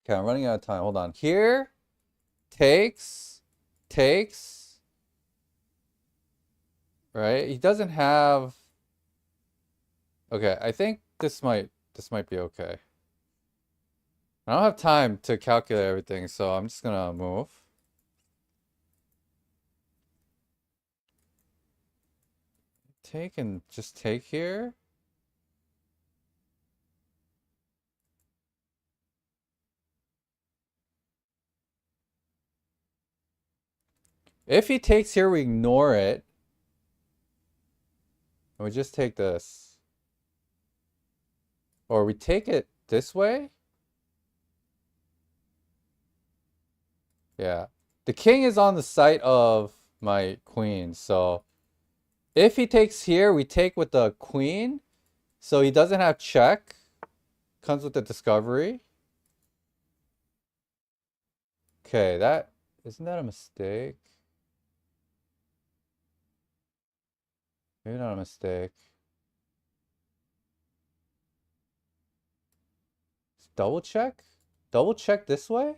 Okay, I'm running out of time. Hold on. Here takes. Right? He doesn't have. Okay, I think this might be okay. I don't have time to calculate everything, so I'm just gonna move. Take and just take here. If he takes here, we ignore it. And we just take this. Or we take it this way. Yeah. The king is on the side of my queen, so if he takes here, we take with the queen. So he doesn't have check. Comes with the discovery. Okay, isn't that a mistake? Maybe not a mistake. Double check? Double check this way?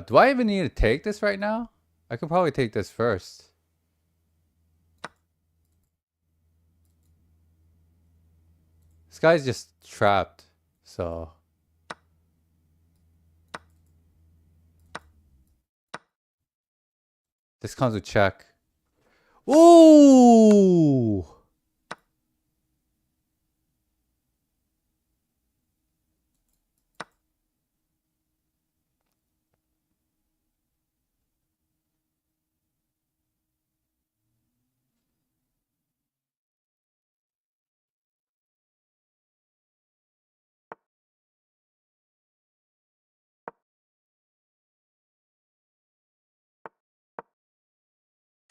Do I even need to take this right now? I could probably take this first. This guy's just trapped. So this comes with check. Ooh!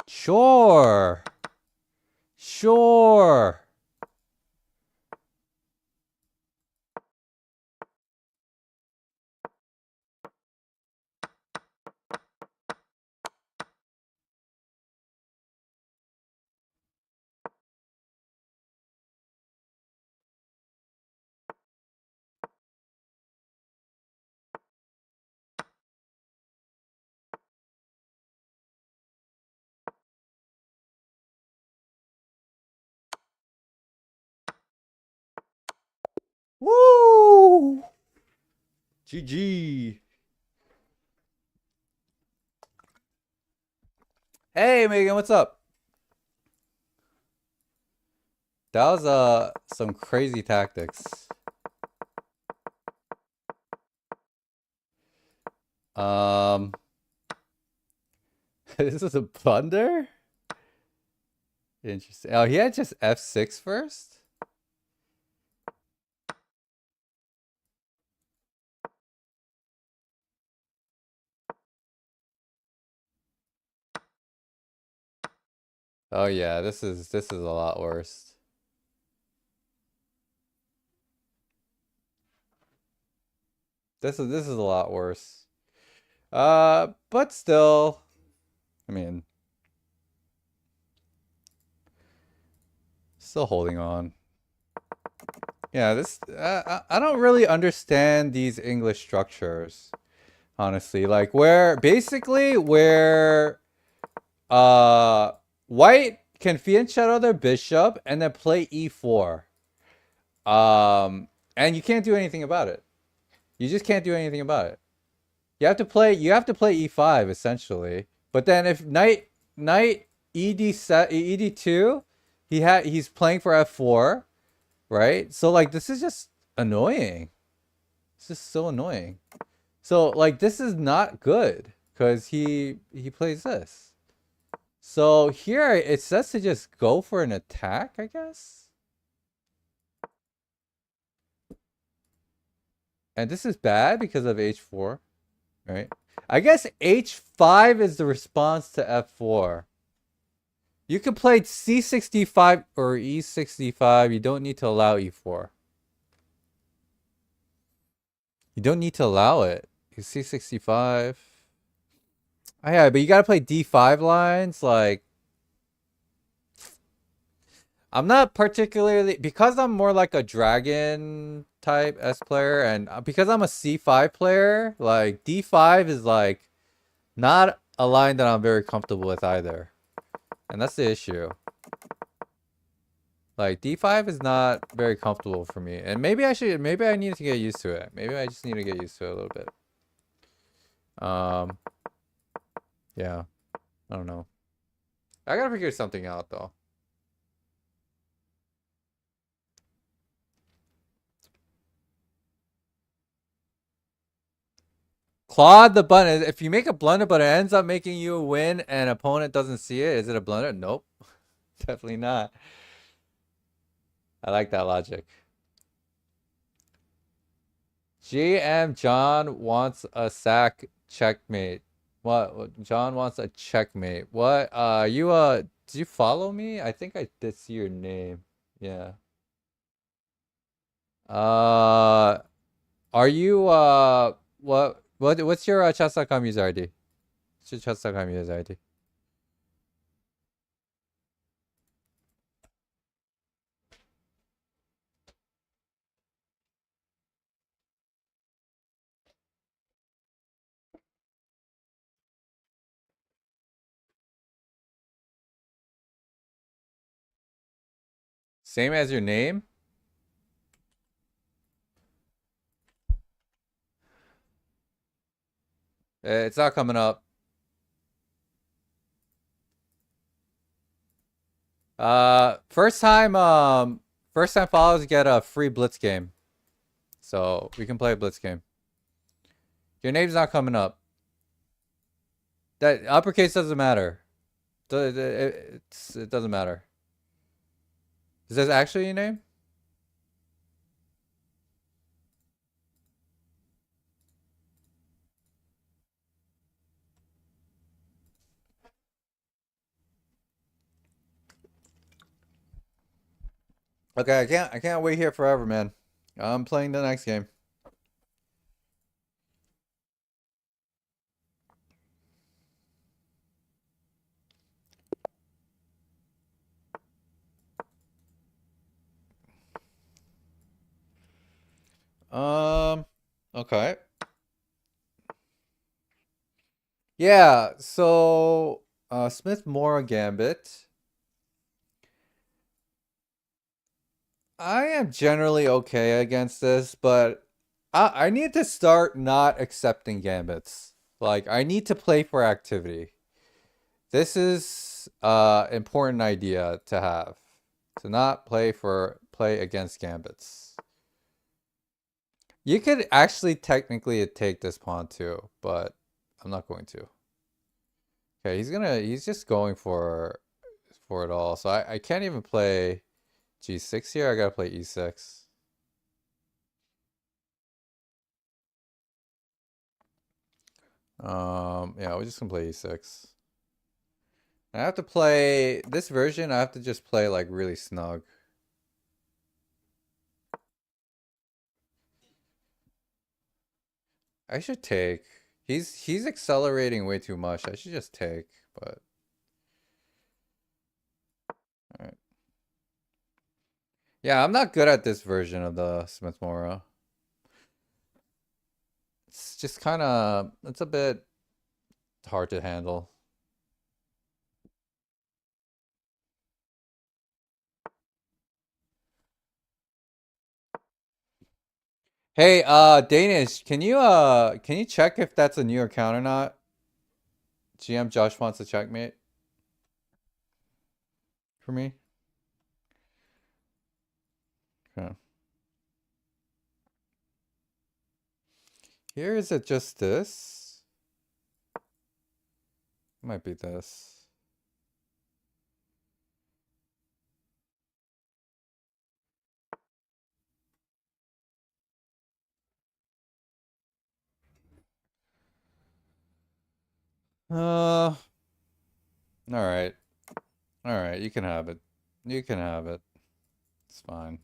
Sure. Sure. Woo! GG. Hey Megan, what's up? That was some crazy tactics. This is a blunder? Interesting. Oh, he had just F6 first? Oh yeah, this is a lot worse. This is a lot worse. But still, I mean, still holding on. Yeah, this I don't really understand these English structures, honestly. Like where basically where white can fiend shadow their bishop and then play e4. And you can't do anything about it. You just can't do anything about it. You have to play e5 essentially. But then if knight ed2, he's playing for f4, right? So like this is just annoying. It's just so annoying. So like this is not good because he plays this. So here it says to just go for an attack, I guess. And this is bad because of h4, right? I guess h5 is the response to f4. You can play c65 or e65. You don't need to allow e4. You don't need to allow it. c65. Oh, yeah, but you gotta play d5 lines. Like, I'm not particularly, because I'm more like a dragon type S player, and because I'm a c5 player, like d5 is like not a line that I'm very comfortable with either. And that's the issue. Like d5 is not very comfortable for me. And maybe I need to get used to it. Maybe I just need to get used to it a little bit. Yeah. I don't know. I gotta figure something out though. Claude the button. If you make a blunder but it ends up making you win and opponent doesn't see it, is it a blunder? Nope. Definitely not. I like that logic. GM John wants a sack checkmate. What? John wants a checkmate. What? Did you follow me? I think I did see your name. Yeah. Are you, what's your, chess.com user ID? What's your chess.com user ID? Same as your name? It's not coming up. First time follows get a free Blitz game. So we can play a Blitz game. Your name's not coming up. That uppercase doesn't matter. It doesn't matter. Is this actually your name? Okay, I can't wait here forever, man. I'm playing the next game. Okay. Yeah, so Smith Mora Gambit. I am generally okay against this, but I need to start not accepting gambits. Like, I need to play for activity. This is important idea to have. To not play against gambits. You could actually technically take this pawn too, but I'm not going to. Okay, he's just going for it all. So I can't even play G6 here. I gotta play E6. Yeah, we're just gonna play E6. I have to play this version. I have to just play like really snug. I should take. He's accelerating way too much. I should just take, but all right. Yeah, I'm not good at this version of the Smith Mora. It's just kind of, it's a bit hard to handle. Hey, Danish, can you check if that's a new account or not? GM Josh wants a checkmate for me. Okay. Here, is it just this? It might be this. All right. All right, you can have it. You can have it. It's fine.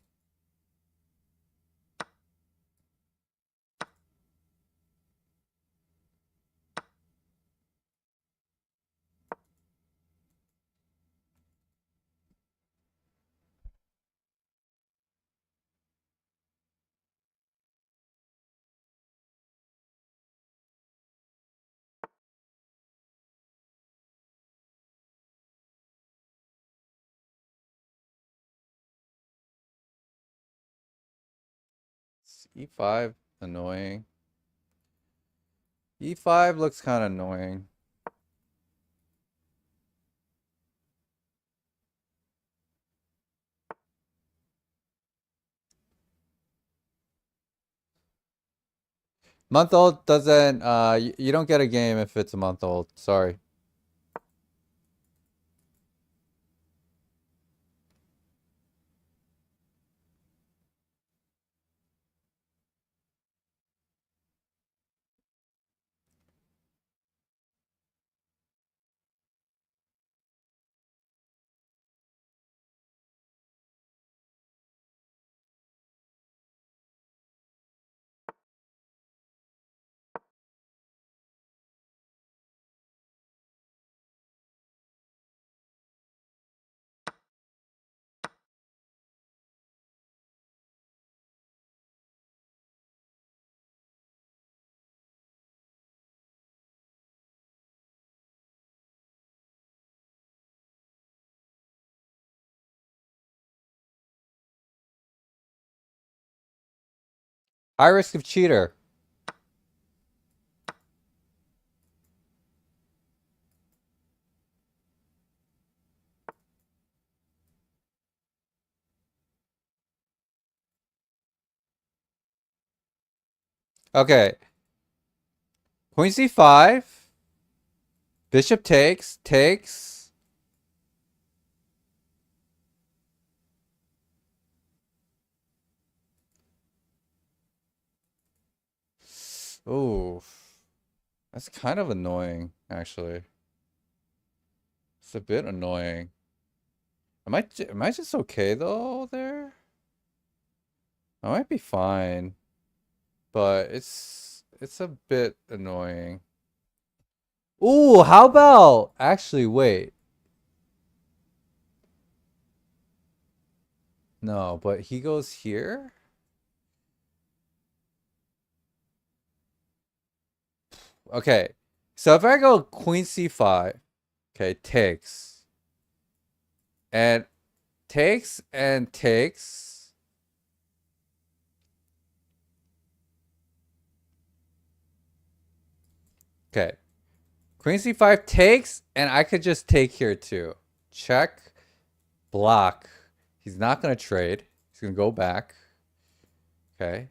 E5, annoying. E5 looks kind of annoying. Month old doesn't, you don't get a game if it's a month old. Sorry. High risk of cheater. Okay. Queen c5. Bishop takes. Takes. Ooh. That's kind of annoying, actually. It's a bit annoying. Am I just okay though there? I might be fine. But it's a bit annoying. Ooh, how about actually wait. No, but he goes here? Okay. So if I go queen c5, okay, takes. And takes and takes. Okay. Queen c5 takes, and I could just take here too. Check. Block. He's not going to trade. He's going to go back. Okay.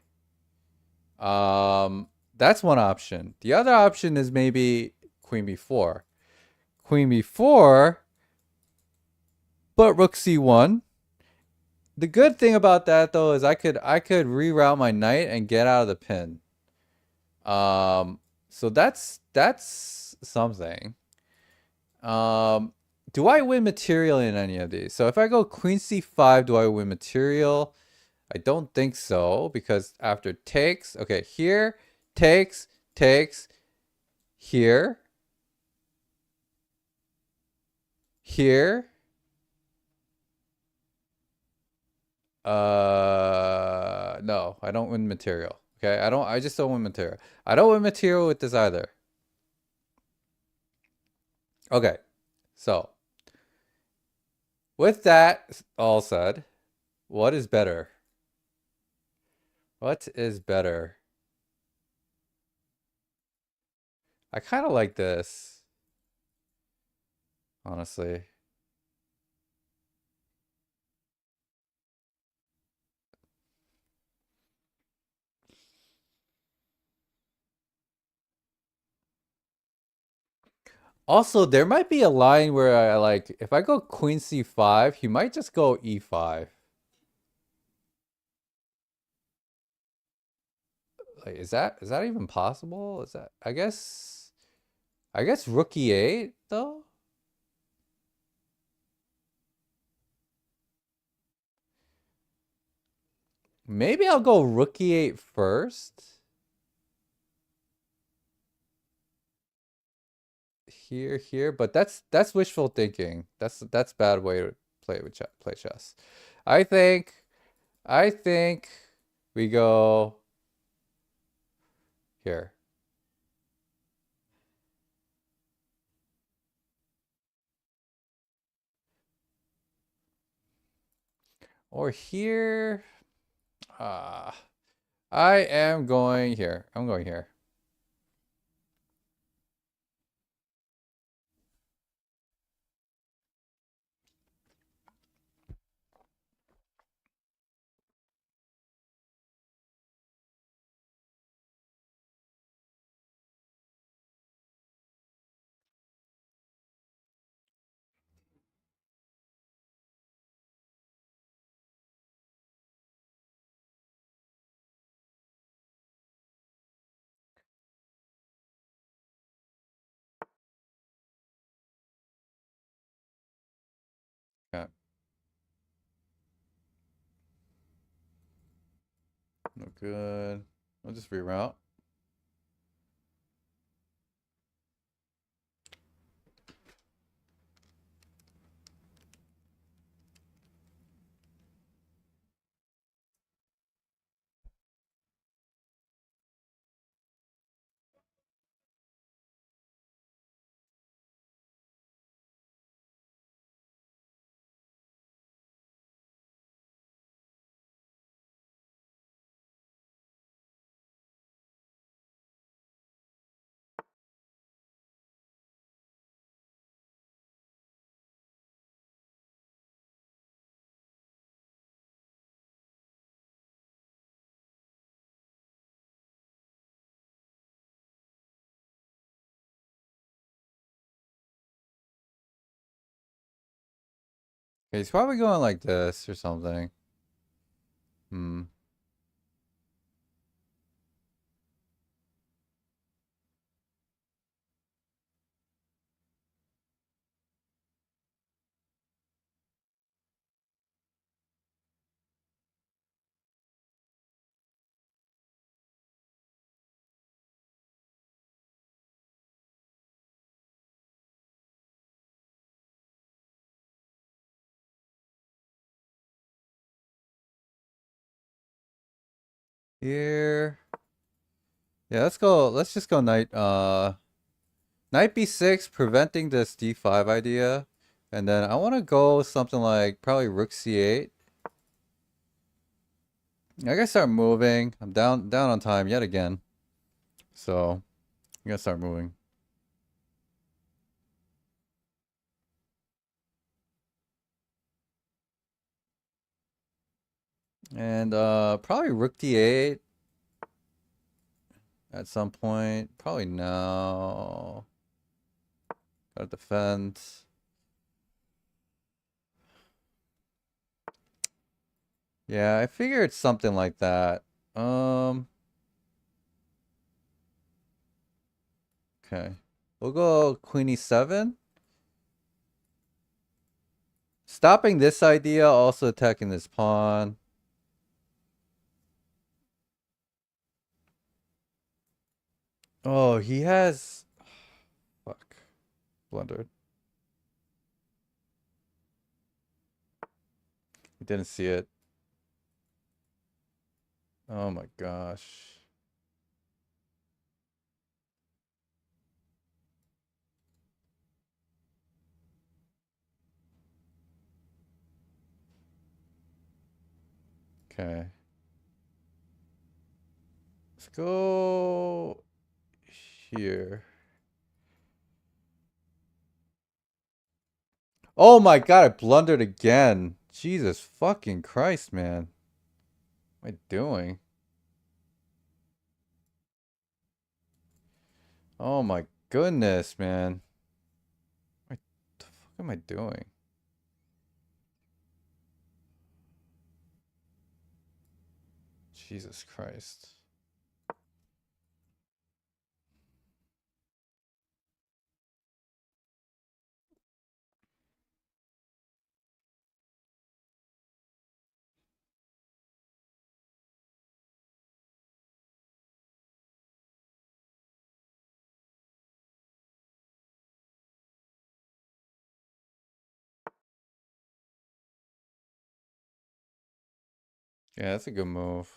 That's one option. The other option is maybe queen b4. Queen b4, but rook c1. The good thing about that though is I could reroute my knight and get out of the pin. So that's something. Do I win material in any of these? So if I go queen c5, do I win material? I don't think so, because after takes, okay, here, takes, here, here, no, I don't win material. Okay, I just don't win material. I don't win material with this either. Okay, so with that all said, what is better? What is better? I kind of like this, honestly. Also, there might be a line where I like, if I go queen c5, he might just go e5. Like, is that even possible? Is that, I guess rook e8 though? Maybe I'll go rook e8 first. Here, but that's wishful thinking. That's bad way to play chess. I think we go here. Or here. I am going here. I'm going here. Yeah. No good. I'll just reroute. Okay, he's probably going like this or something. Hmm. Here. Yeah, let's go. Let's just go knight. Knight b6, preventing this d5 idea, and then I want to go something like probably rook c8. I gotta start moving. I'm down on time yet again, so I gotta start moving. And probably rook d8 at some point. Probably now. Gotta defend. Yeah, I figured something like that. Okay. We'll go queen e7. Stopping this idea, also attacking this pawn. Oh, he has... Fuck. Blundered. He didn't see it. Oh my gosh. Okay. Let's go here. Oh my god, I blundered again. Jesus fucking Christ, man. What am I doing? Oh my goodness, man. What the fuck am I doing? Jesus Christ. Yeah, that's a good move.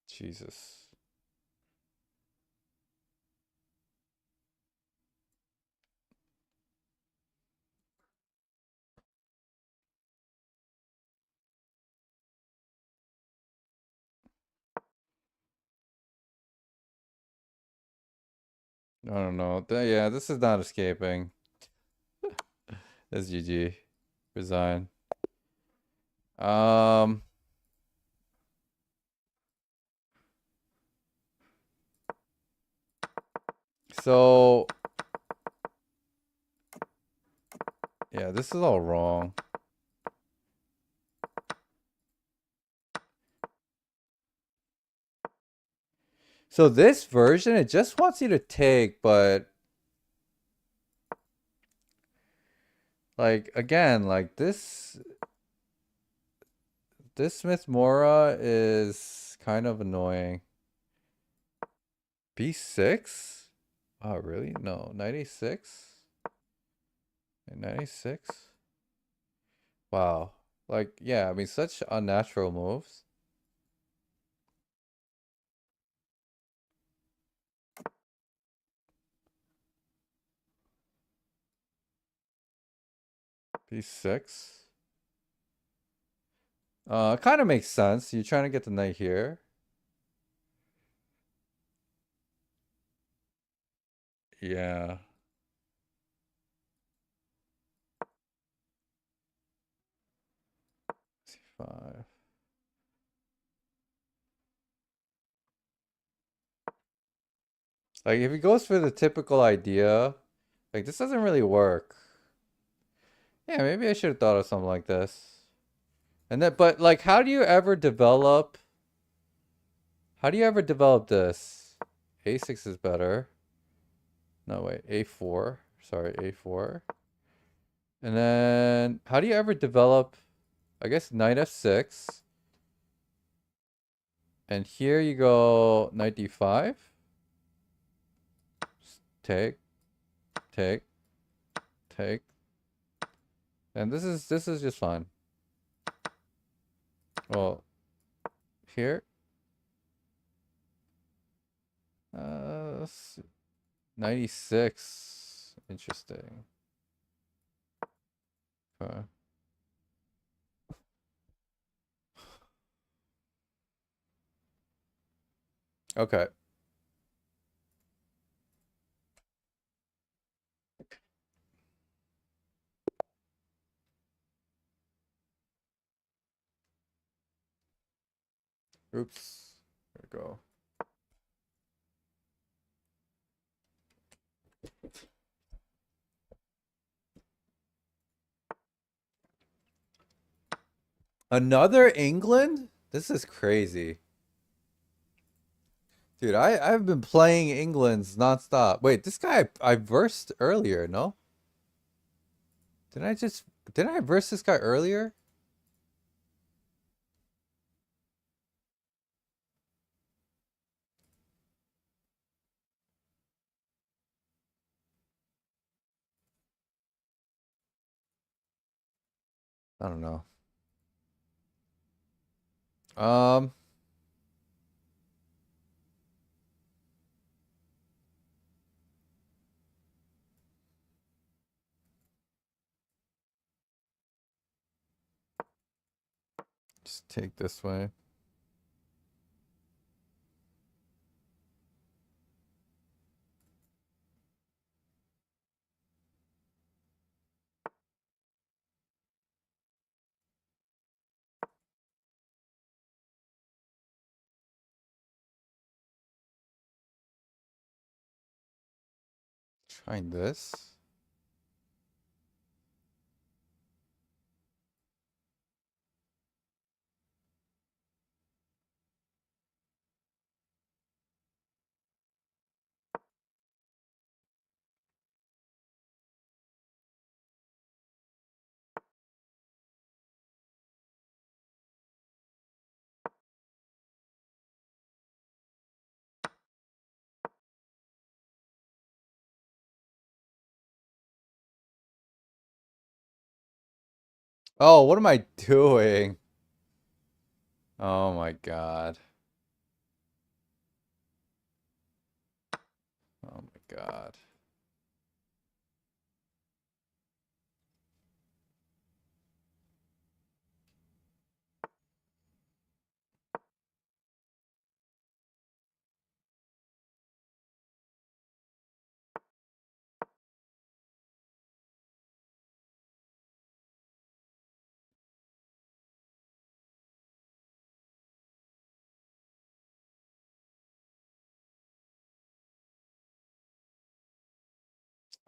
Jesus. I don't know. Yeah, this is not escaping. That's GG. Resign. So yeah, this is all wrong. So this version, it just wants you to take, but like again, like this Smith Mora is kind of annoying. B6? Oh, really? No, 96? 96? Wow. Like, yeah, I mean, such unnatural moves. B6? It kind of makes sense. You're trying to get the knight here. Yeah. C5. Like, if he goes for the typical idea, like, this doesn't really work. Yeah, maybe I should have thought of something like this. And then, but, like, how do you ever develop this? A6 is better. No, wait, A4. Sorry, A4. And then, how do you ever develop, I guess, knight F6. And here you go knight D5. Take, take, take. And this is just fine. Well, here. 96. Interesting. Okay. Okay. Oops. There we go. Another England? This is crazy. Dude, I've been playing England's nonstop. Wait, this guy I versed earlier, no? Didn't I verse this guy earlier? I don't know. Um just take this way. Trying this. Oh, what am I doing? Oh my god. Oh my god.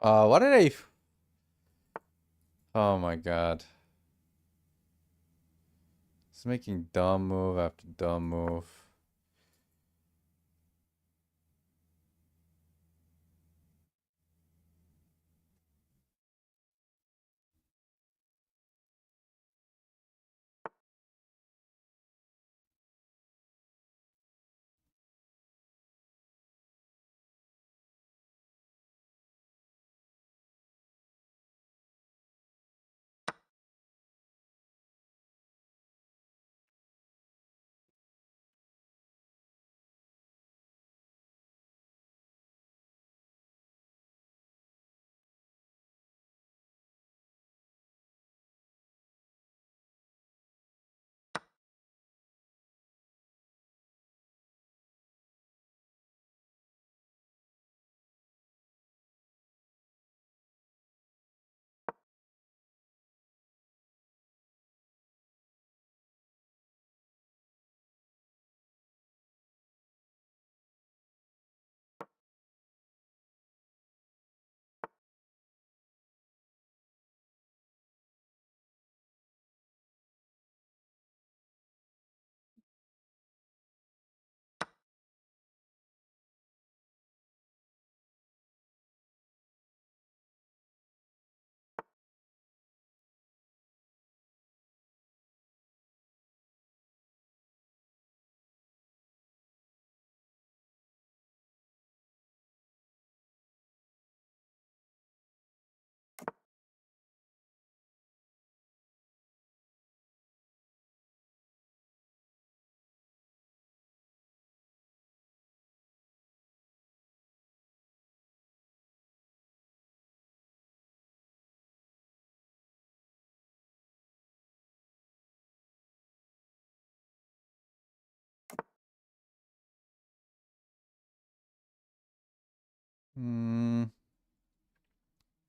What did I... Oh my god. It's making dumb move after dumb move.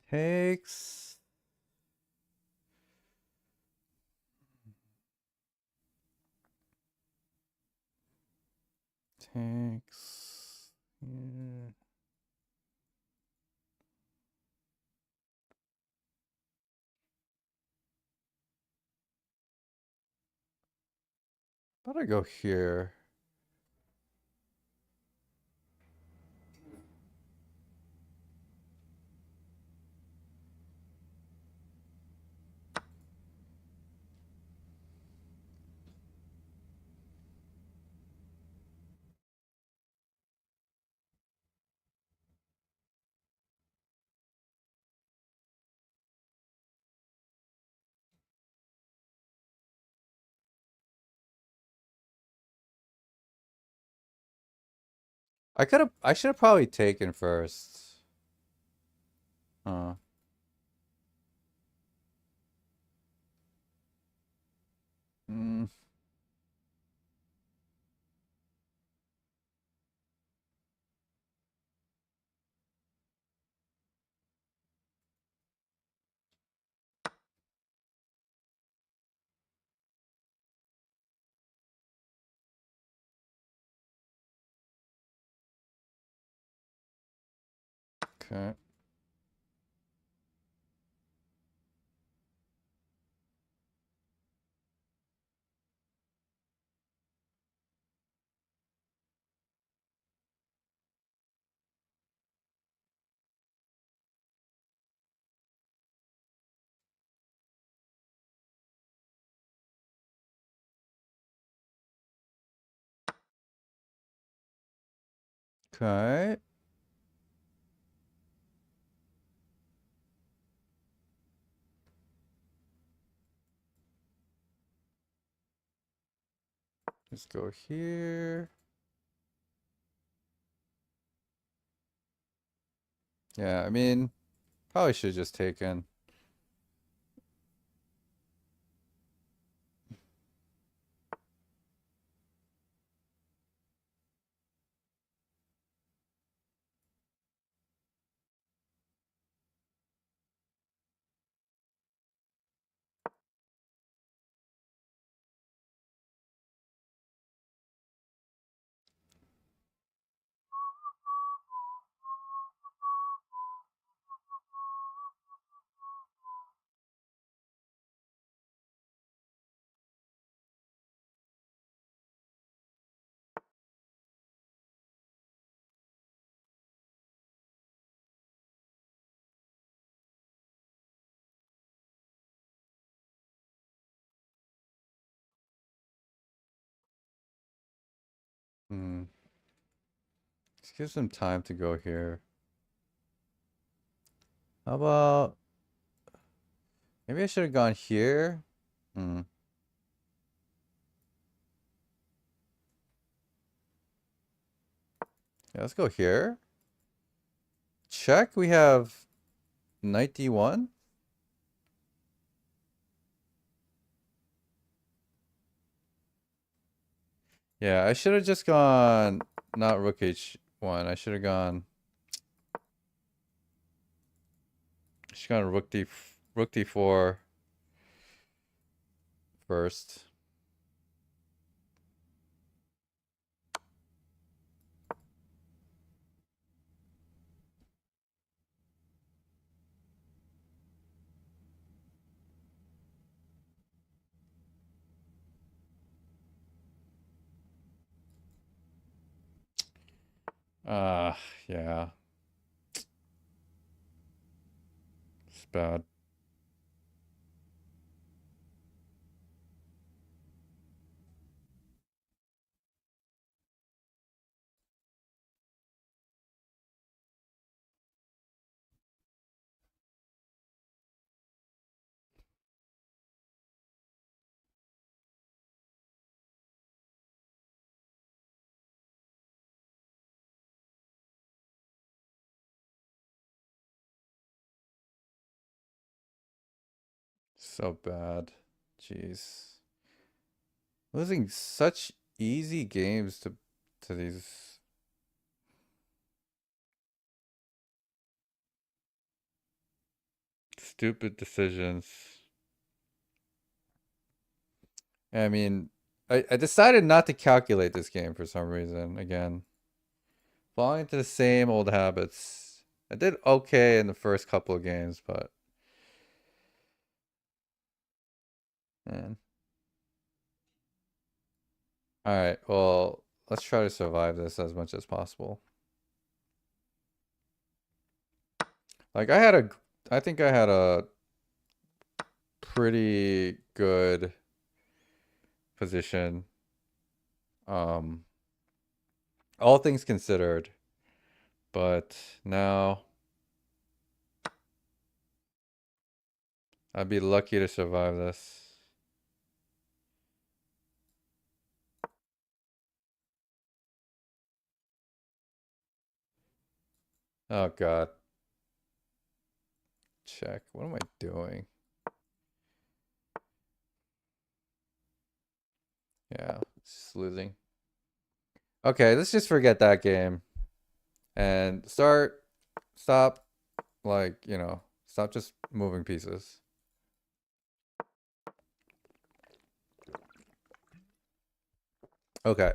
Takes. Takes. Yeah. How about I go here? I should have probably taken first. Uh. Mm. Okay. Okay. Let's go here. Yeah, I mean, probably should have just taken. Hmm. Let's give some time to go here. How about maybe I should have gone here? Hmm. Yeah, let's go here. Check. We have knight d1. Yeah, I should have just gone not rook h1. I should have gone rook d4 first. Yeah. It's bad. So bad. Jeez. Losing such easy games to these Stupid decisions. I mean, I decided not to calculate this game for some reason. Again, falling into the same old habits. I did okay in the first couple of games, but man. All right, well, let's try to survive this as much as possible. Like I think I had a pretty good position. All things considered, but now I'd be lucky to survive this. Oh God. Check. What am I doing? Yeah, just losing. Okay, let's just forget that game and stop, like, you know, stop just moving pieces. Okay.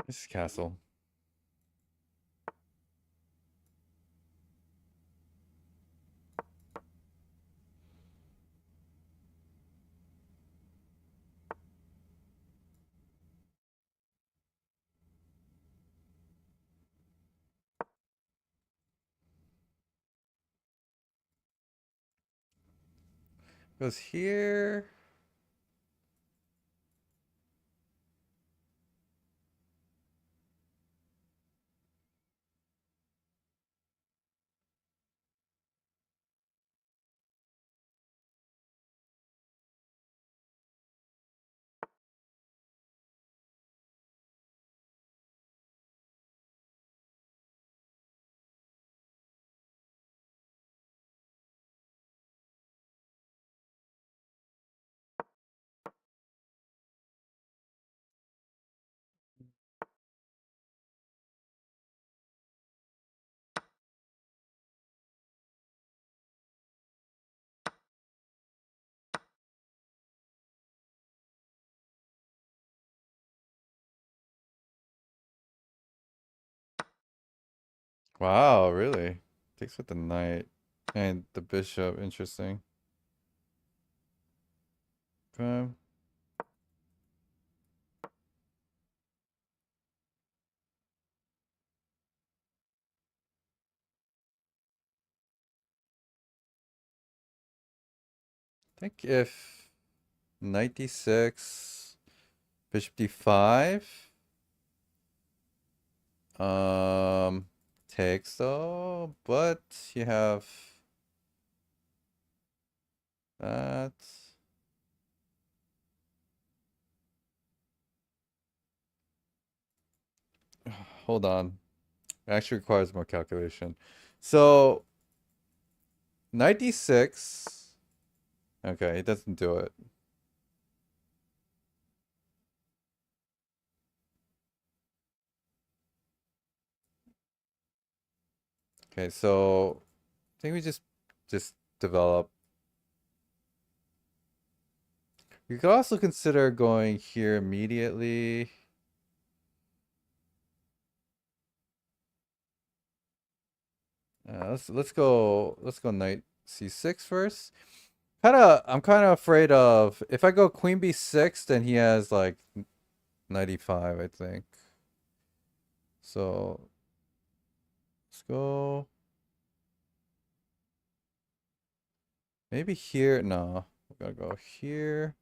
This is castle. Goes here. Wow, really? Takes with the knight and the bishop. Interesting. Okay. I think if knight d6, bishop d5, takes though, but you have that. Hold on. It actually requires more calculation. So knight d6. Okay, he doesn't do it. Okay, so I think we just develop. You could also consider going here immediately. Let's go knight c6 first. I'm kind of afraid of if I go queen b6, then he has like 95, I think. So let's go. Maybe here. No, we gotta go here.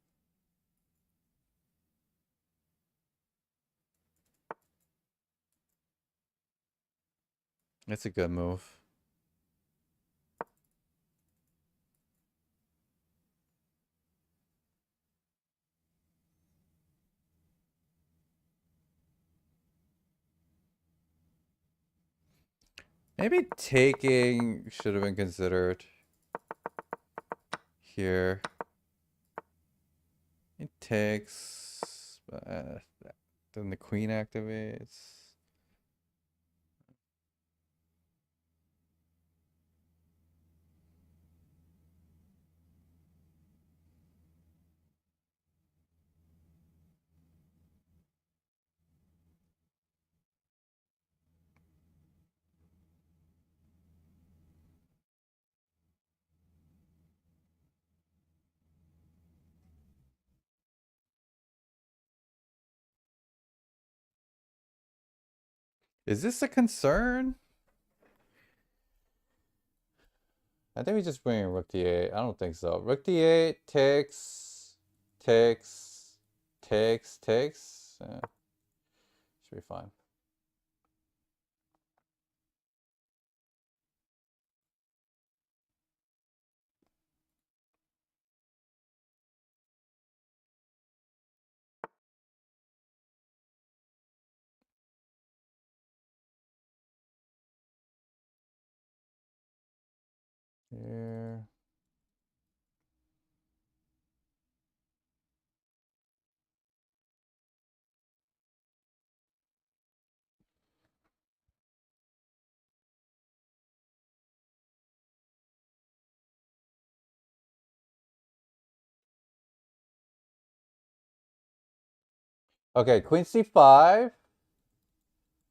It's a good move. Maybe taking should have been considered here. It takes, then the queen activates. Is this a concern? I think we just bring in rook d8. I don't think so. Rook d8 takes. Should be fine. Here. Okay, queen c5.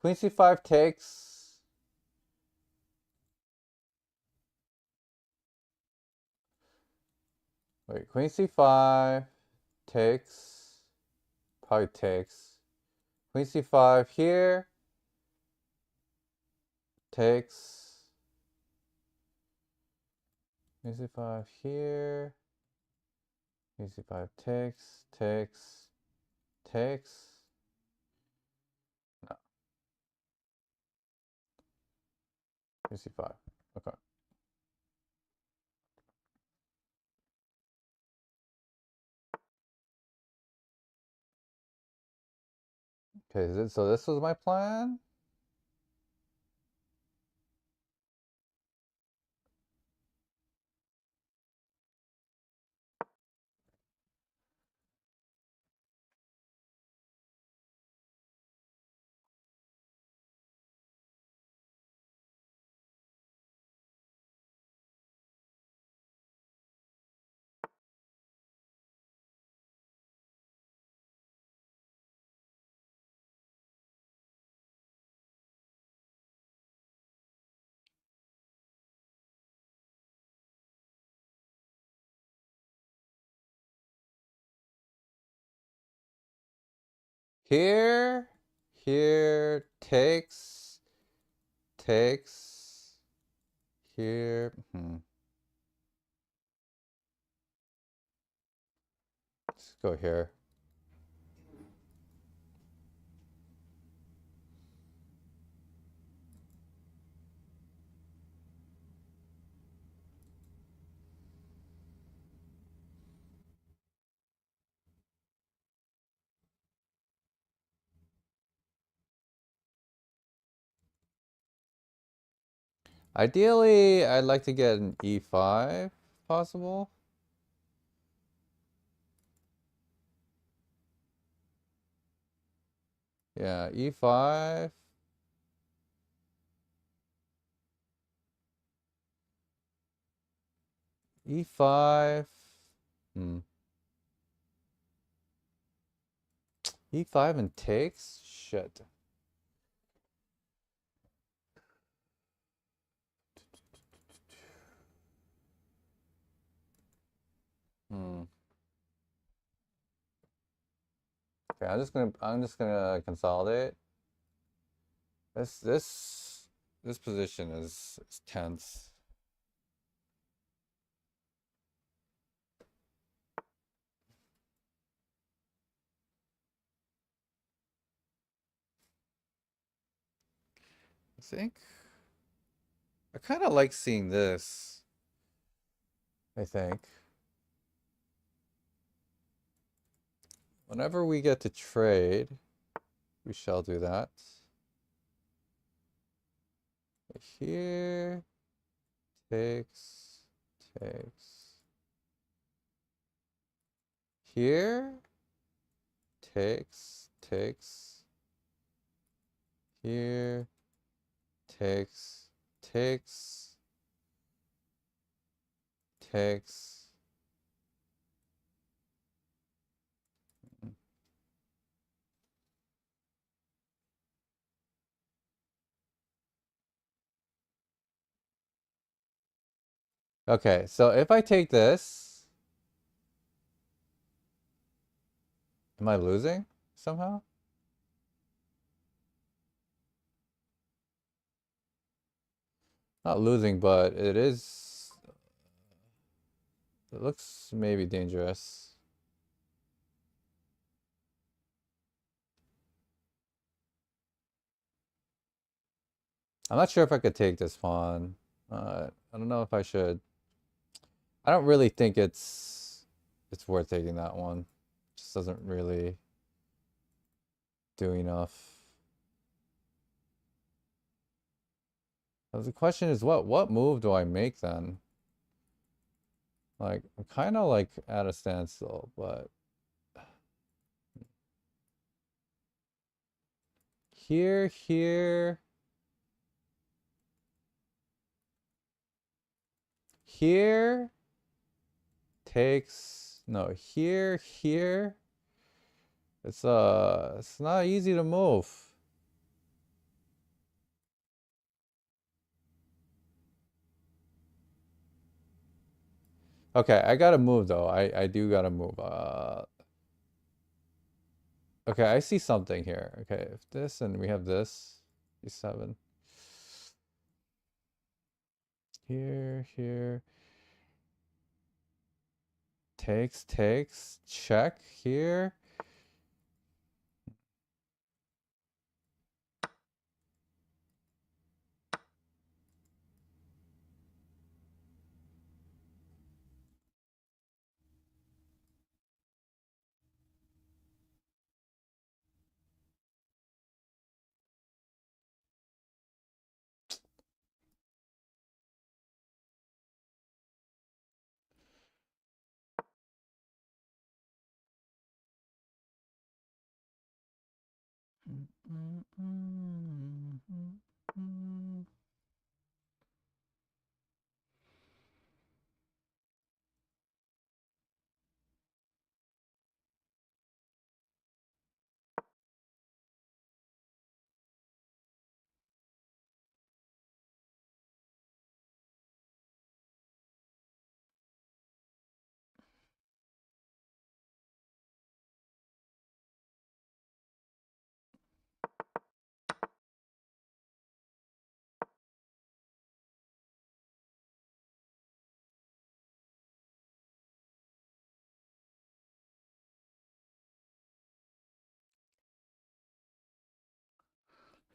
Queen c5 takes. Wait, queen c5 takes. Probably takes. Queen c5 here. Takes. Queen c5 here. Queen c5 takes. No. Queen c5. Okay. Okay, so this was my plan. Here takes here. Let's go here. Ideally, I'd like to get an e5 possible. Yeah, e5. E5. E5 and takes? Shit. Okay, I'm just gonna consolidate. This position is tense. think I kind of like seeing this. I think whenever we get to trade, we shall do that. Here takes. Here takes. Here takes. Okay, so if I take this, am I losing somehow? Not losing, but it is. It looks maybe dangerous. I'm not sure if I could take this pawn. I don't know if I should. I don't really think it's worth taking that one. Just doesn't really do enough. But the question is, what move do I make then? Like, I'm kind of like at a standstill, but here takes, no, here it's not easy to move. Okay, I gotta move though. I do gotta move. Okay, I see something here. Okay, if this and we have this, e7. Here. Takes, check here.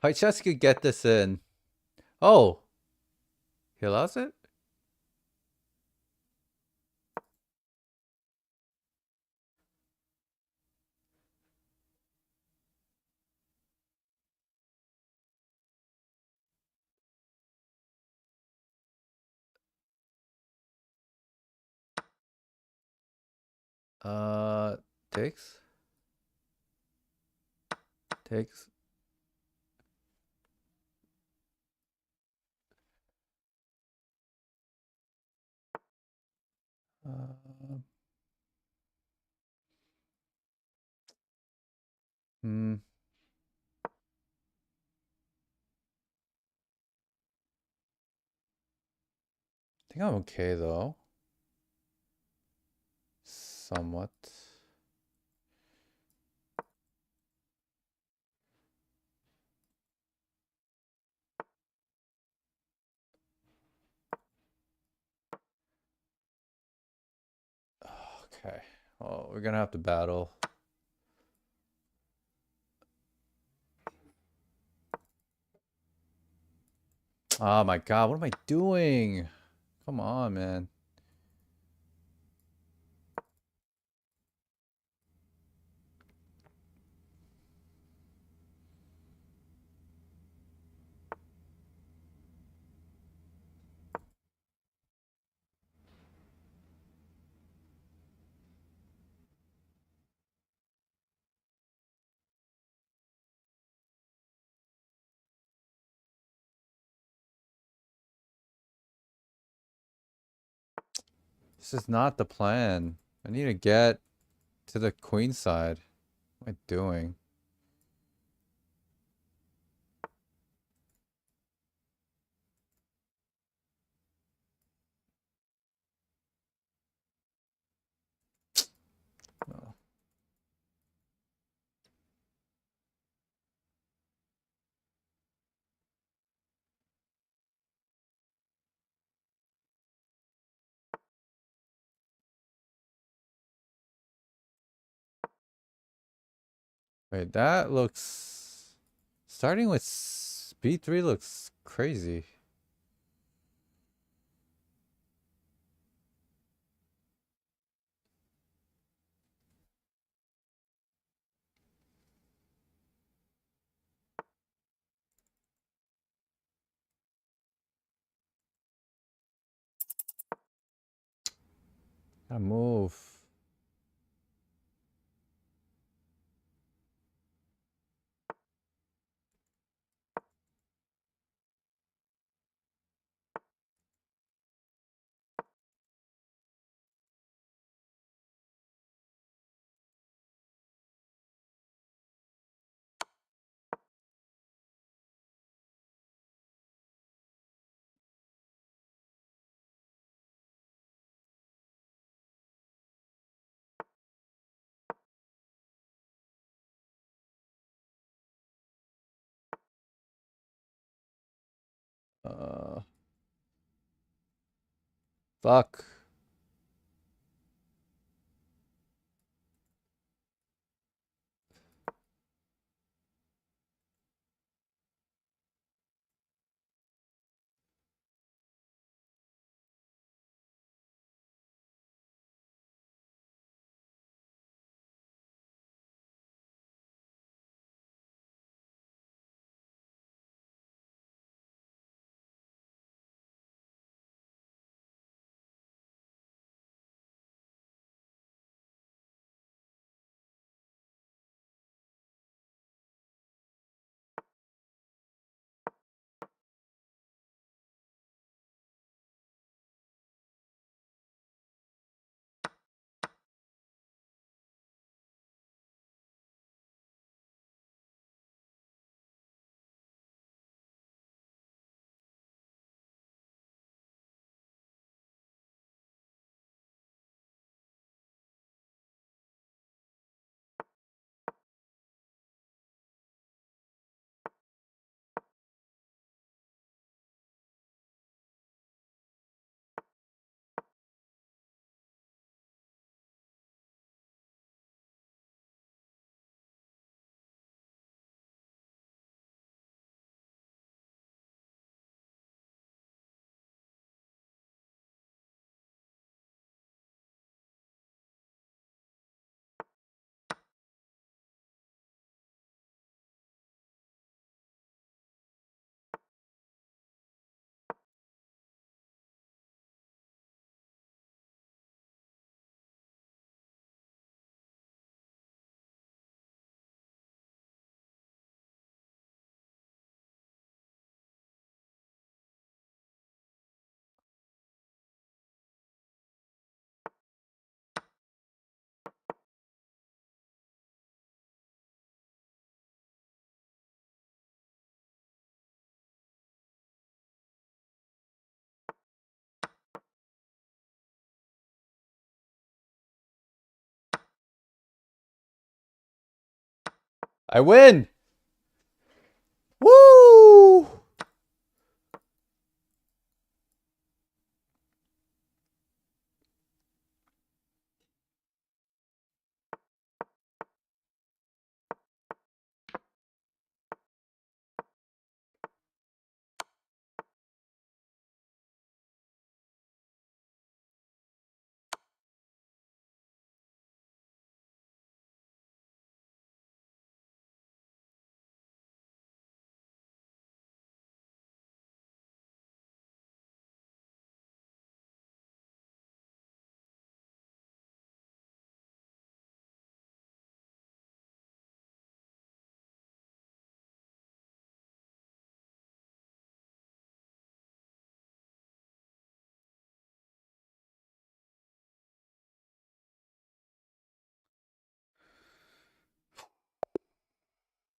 If I just could get this in. Oh, he lost it? Takes. Hmm. I think I'm okay though. Somewhat. Okay. Oh, we're gonna have to battle. Oh my god, what am I doing? Come on, man. This is not the plan. I need to get to the queen side. What am I doing? Oh. Wait, that looks... Starting with B3 looks crazy. Gotta move. Fuck. I win! Woo!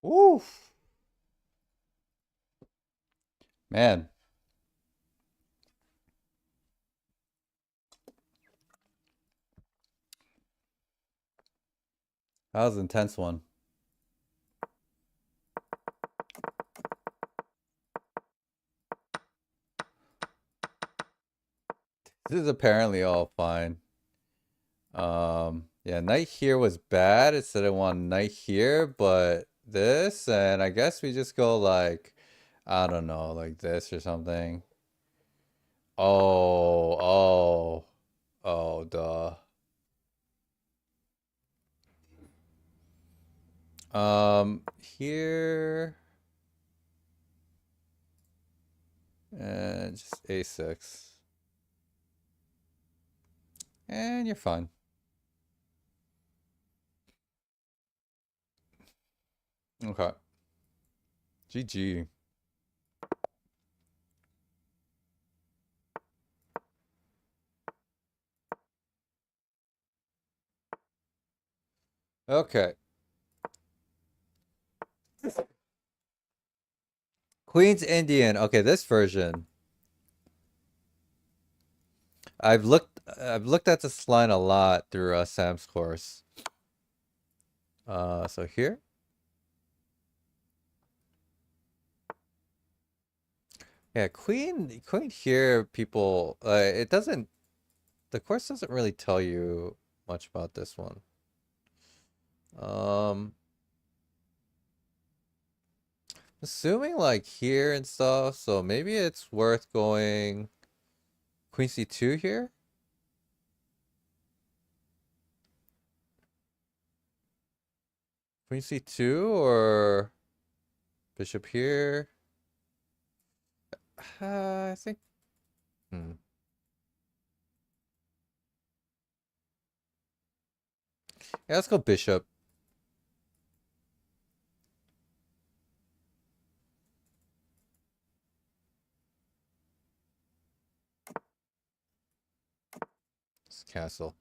Oof. Man. That was an intense one. This is apparently all fine. Yeah, knight here was bad. It said I want knight here, but this, and I guess we just go like, I don't know, like this or something. Oh, duh. Here, and just a6. And you're fine. Okay. GG. Okay. Queen's Indian. Okay, this version. I've looked at this line a lot through Sam's course. So here. Yeah, queen here, people, it doesn't, the course doesn't really tell you much about this one. Assuming like here and stuff, so maybe it's worth going queen c2 here. Queen c2 or bishop here. I think. Yeah, let's go bishop. It's castle.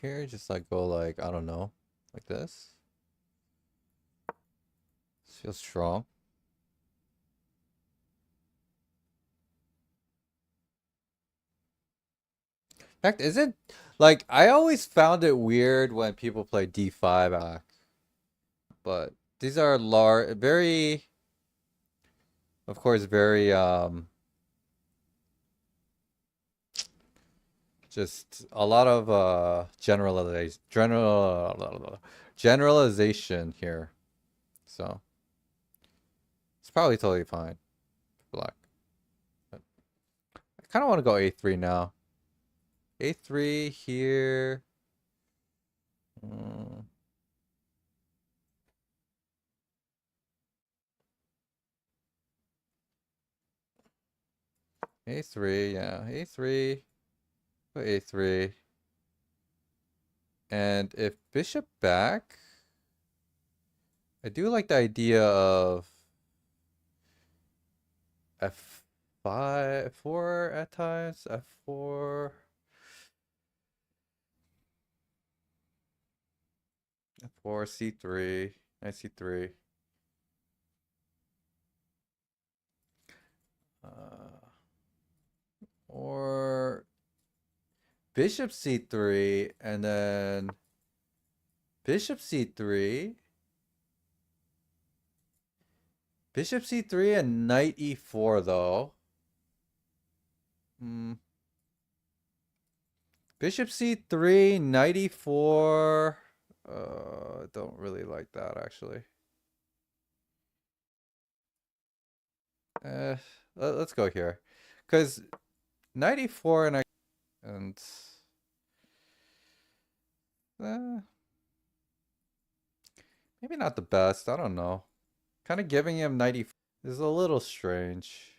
Here, just like go like, I don't know, like this. This feels strong. In fact, isn't like I always found it weird when people play d5 back, but these are large, very, of course, very just a lot of generalization here, so it's probably totally fine. Black. I kind of want to go a3 now. A3 here. A3, yeah, A3, put A3. And if bishop back, I do like the idea of F5, 4 at times, F4. F4, C3, knight C3. Or bishop C3 and then bishop C3. Bishop C3 and knight E4 though. Bishop C3, knight E4. I don't really like that actually. Let's go here. Because knight E4 and maybe not the best. I don't know. Kind of giving him knight E4 is a little strange.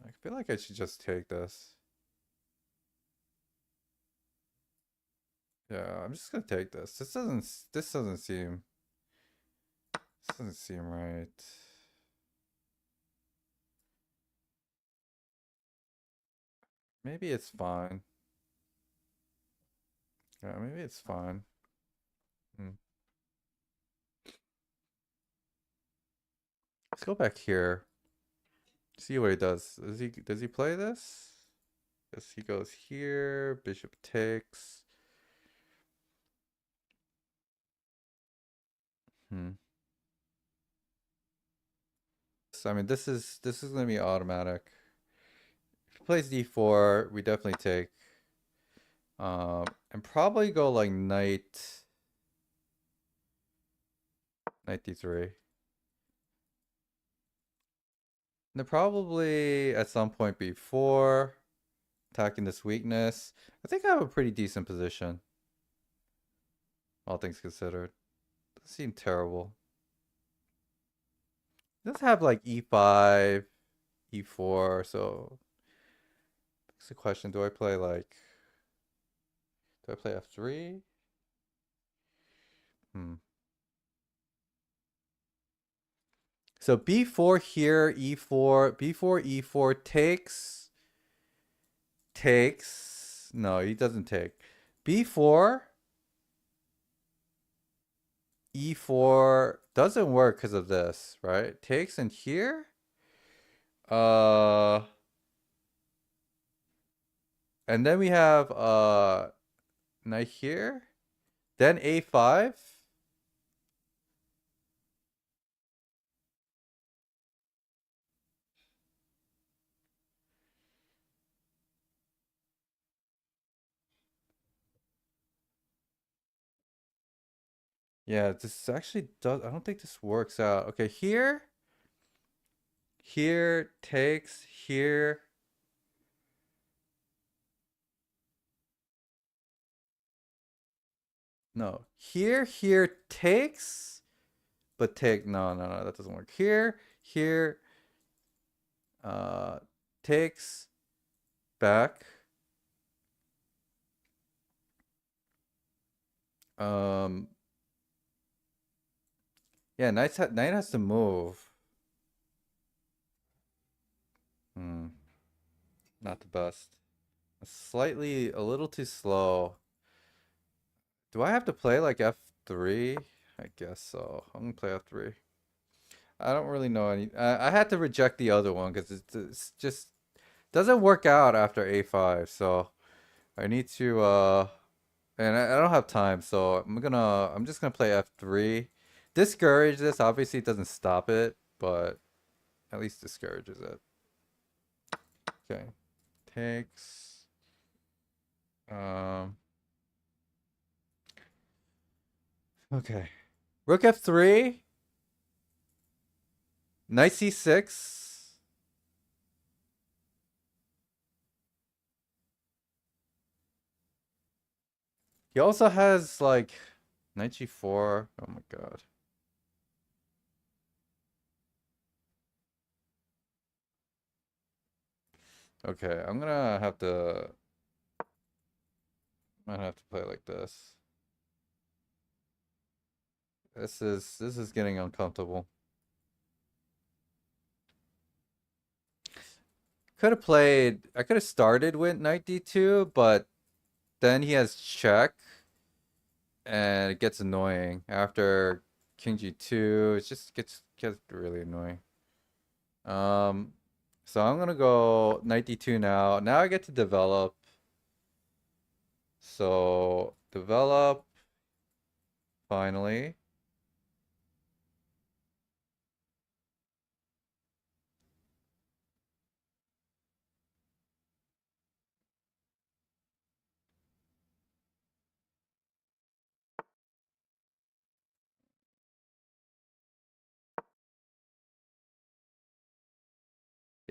I feel like I should just take this. Yeah, I'm just gonna take this. This doesn't seem right. Maybe it's fine. Yeah, maybe it's fine. Hmm. Let's go back here. See what he does. Does he play this? Yes, he goes here. Bishop takes. Hmm. So, I mean, this is gonna be automatic. If he plays d4, we definitely take. And probably go like knight d3. And probably at some point before attacking this weakness. I think I have a pretty decent position. All things considered. Doesn't seem terrible. It does have like e5, e4, so it's the question, do I play f3? So b4 here, e4, b4, e4 takes. No, he doesn't take. b4, e4 doesn't work because of this, right? Takes in here. And then we have knight here. Then a5. Yeah, this actually does. I don't think this works out. Okay, here. Here takes. Here. No. Here takes. But take. No, that doesn't work. Here. Takes. Back. Yeah, knight has to move. Not the best. A little too slow. Do I have to play like f3? I guess so. I'm gonna play f3. I don't really know any. I had to reject the other one because it's just doesn't work out after a5. So I need to. And I don't have time, so I'm just gonna play f3. Discourage this. Obviously, it doesn't stop it, but at least discourages it. Okay, takes. Okay, rook f3. Knight c6. He also has like knight g4. Oh my god. Okay, I'm gonna have to. I might have to play like this. This is getting uncomfortable. Could have played. I could have started with knight d2, but then he has check, and it gets annoying after king g2. It just gets really annoying. So I'm gonna go knight d2 now. Now I get to develop. So develop finally.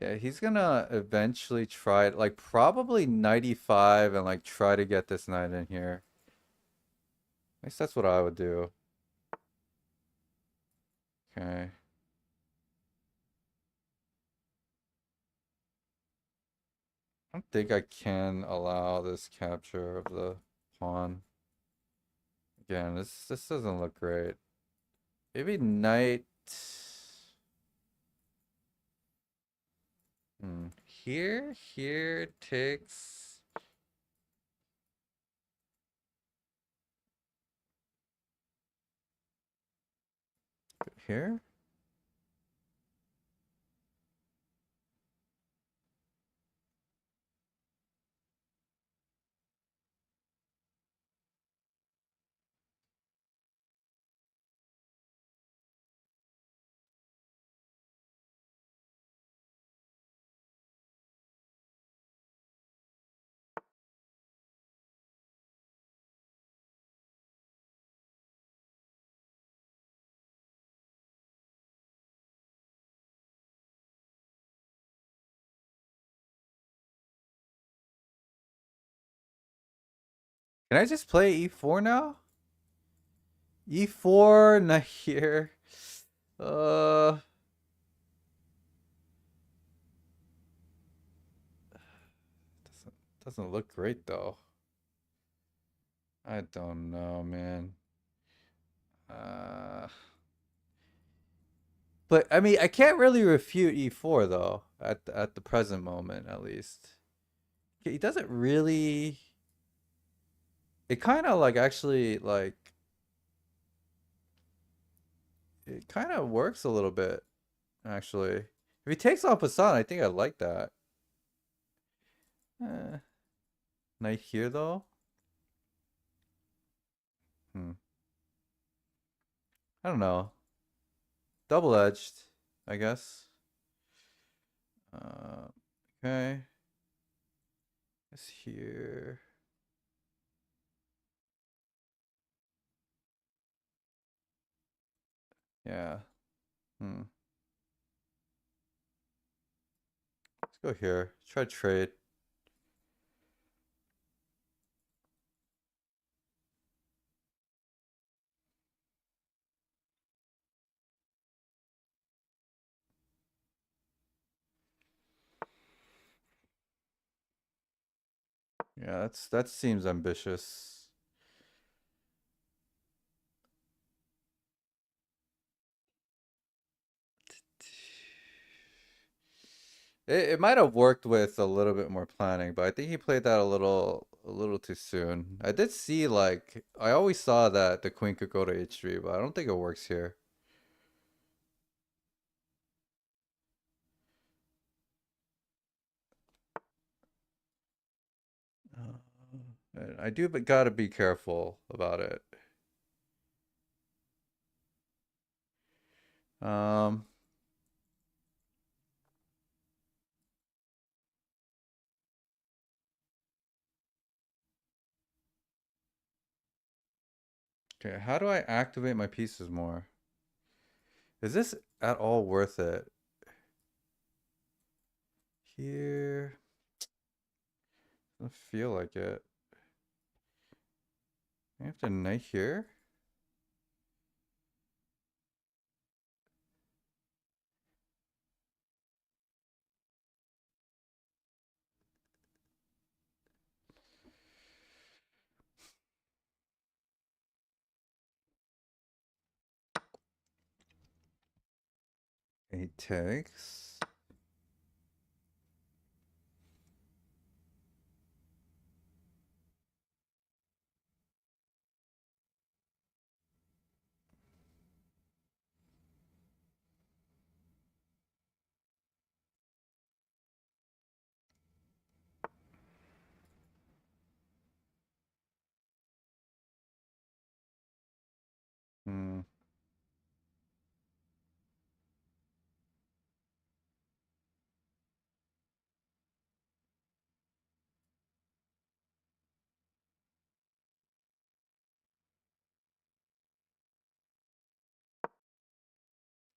Yeah, he's gonna eventually try like probably 95 and like try to get this knight in here. At least that's what I would do. Okay. I don't think I can allow this capture of the pawn. Again, this doesn't look great. Maybe knight. Here takes. Here? Can I just play e4 now? E4, not here. Uh, doesn't look great though. I don't know, man. But I mean, I can't really refute e4 though at the present moment, at least. He doesn't really. It kind of like actually like. It kind of works a little bit, actually. If he takes off Hassan, I think I like that. Knight here though. I don't know. Double-edged, I guess. Okay. It's here. Yeah. Let's go here. Try trade. Yeah, that seems ambitious. It might have worked with a little bit more planning, but I think he played that a little too soon. I did see like I always saw that the queen could go to h3, but I don't think it works here. I do, but gotta be careful about it. Okay, how do I activate my pieces more? Is this at all worth it? Here. Doesn't feel like it. I have to knight here? He takes.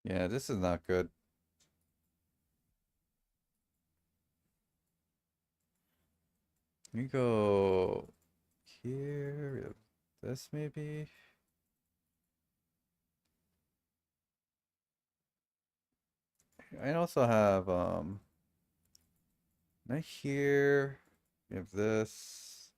Yeah, this is not good. You go here. This maybe. I also have knight here. We have this.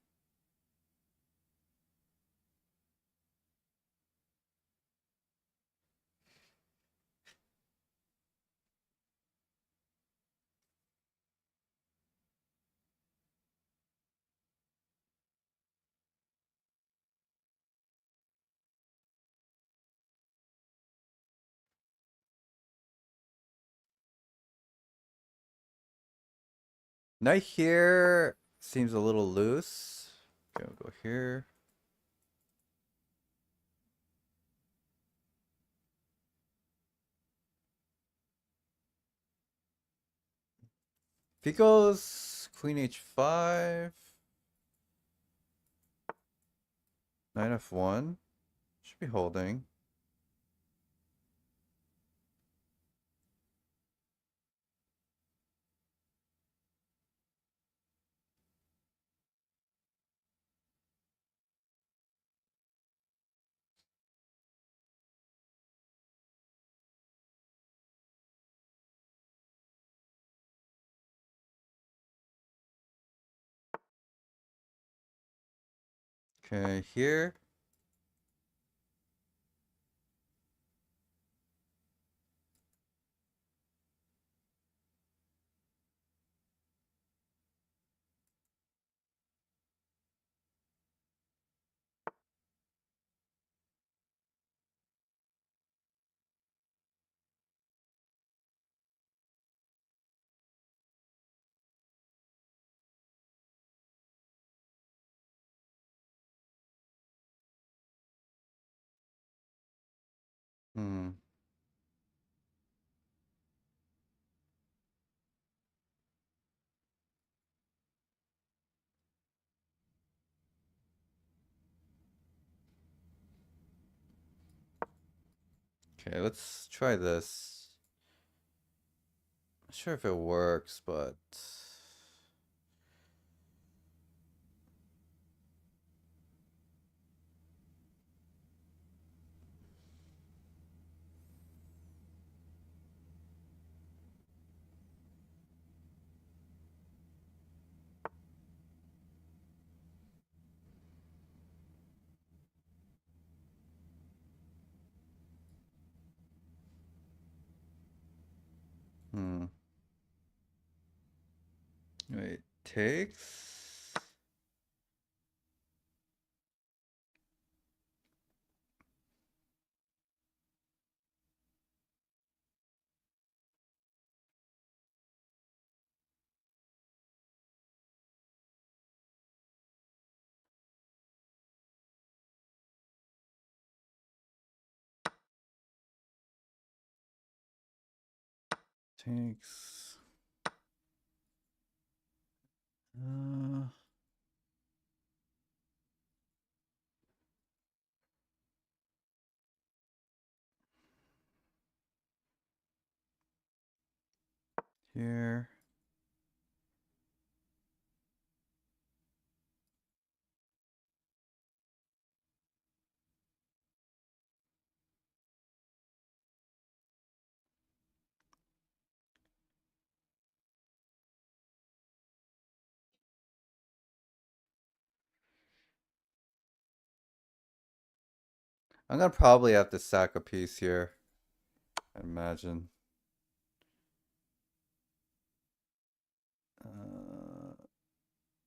Knight here seems a little loose. Okay, we'll go here. If he goes Queen H5, Knight F1, should be holding. Okay, here. Hmm. Okay, let's try this. Not sure if it works, but wait, takes. Takes. Uh, here. I'm gonna probably have to sack a piece here. I imagine.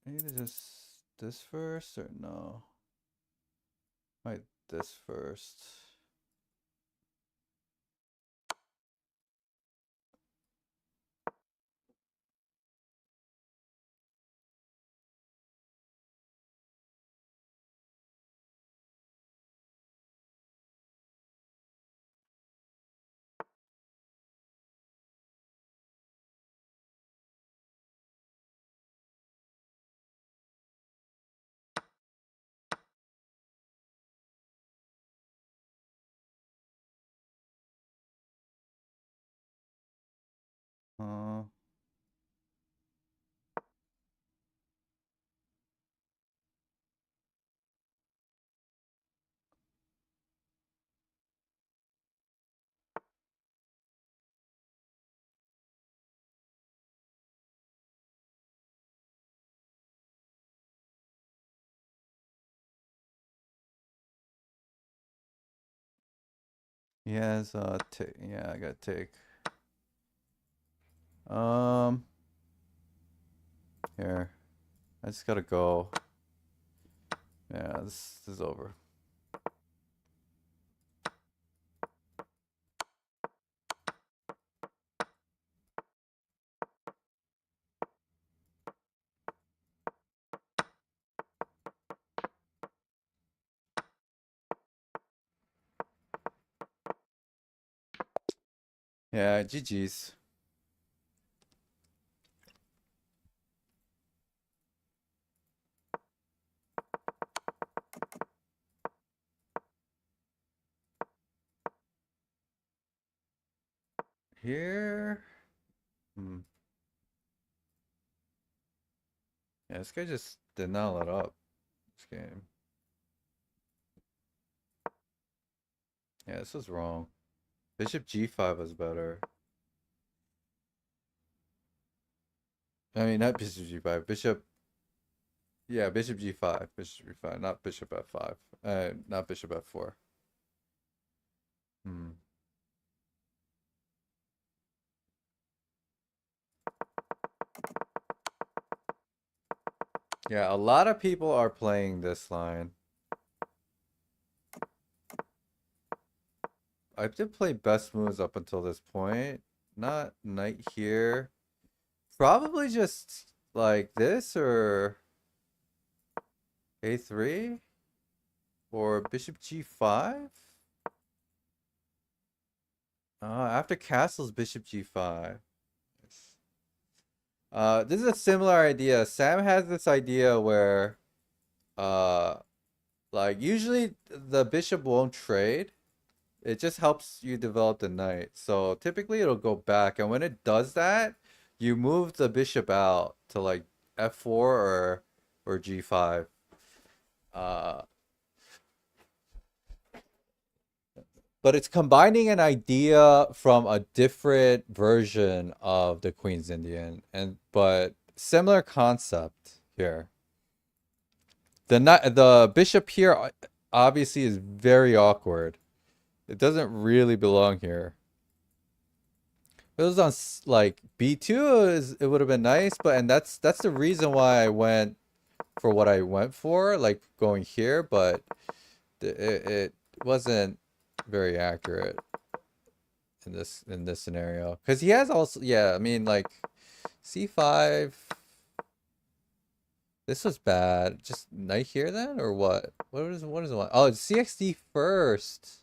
Maybe just this first or no? Might this first. Uh, he has yeah, I gotta take. Here. I just gotta go. Yeah, this is over. Yeah, GG's. Here. Hmm. Yeah, this guy just did not let up this game. Yeah, this was wrong. Bishop G5 was better. I mean, not Bishop G5. Bishop. Yeah, Bishop G5. Bishop G5, not Bishop F5. Not Bishop F4. Hmm. Yeah, a lot of people are playing this line. I did play best moves up until this point. Not knight here. Probably just like this or A3 or Bishop G5. After castles, Bishop G5. This is a similar idea. Sam has this idea where, like usually the bishop won't trade. It just helps you develop the knight. So typically it'll go back, and when it does that, you move the bishop out to like F4 or G5. But it's combining an idea from a different version of the Queen's Indian, but similar concept here. The bishop here obviously is very awkward. It doesn't really belong here. If it was on like B2, it would have been nice, and that's the reason why I went for what I went for, like going here, but it wasn't very accurate in this scenario. Because he has also, yeah, I mean, like C5. This was bad. Just knight here then, or what? What is one? Oh, it's CXD first.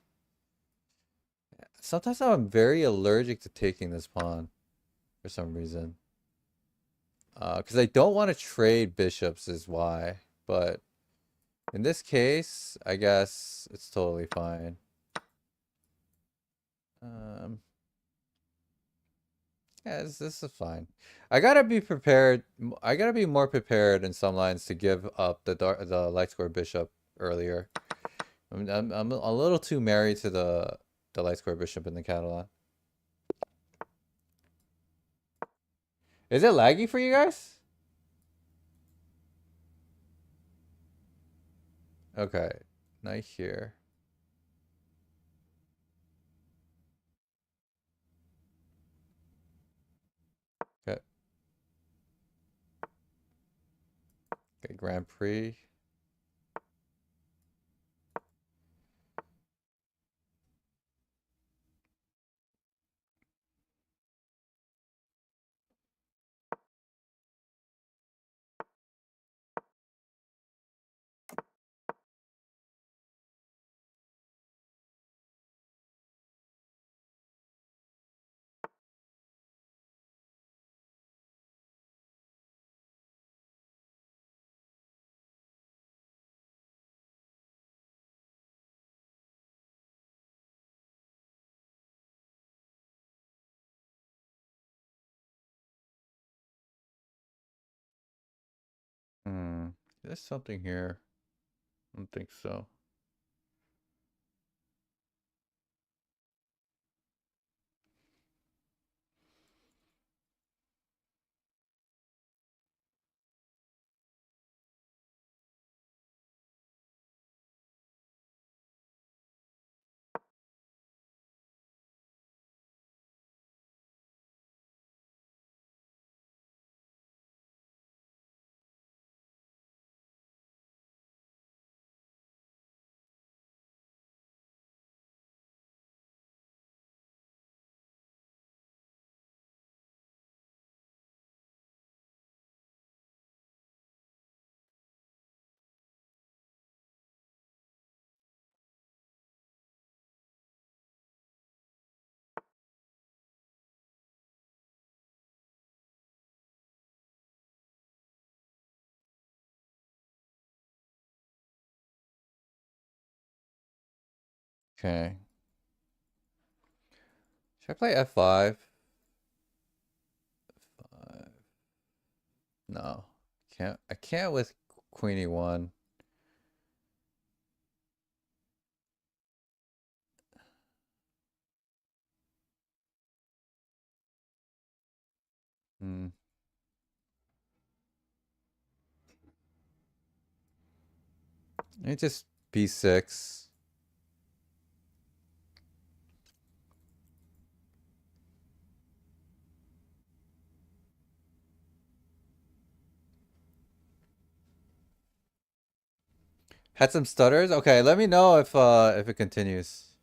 Sometimes I'm very allergic to taking this pawn for some reason. Because I don't want to trade bishops is why. But in this case, I guess it's totally fine. Yeah, this is fine. I gotta be prepared. I gotta be more prepared in some lines to give up the light square bishop earlier. I'm a little too married to the light square bishop in the Catalan. Is it laggy for you guys? Okay, knight here. Okay. Okay, Grand Prix. There's something here. I don't think so. Okay. Should I play F5? F5. No. Can't. I can't with Queen E1. Hmm. It just B6. Had some stutters? Okay, let me know if it continues.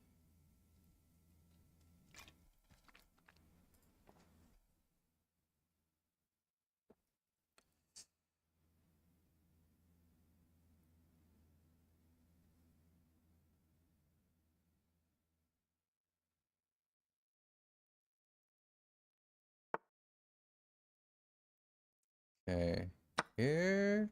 Okay. Here.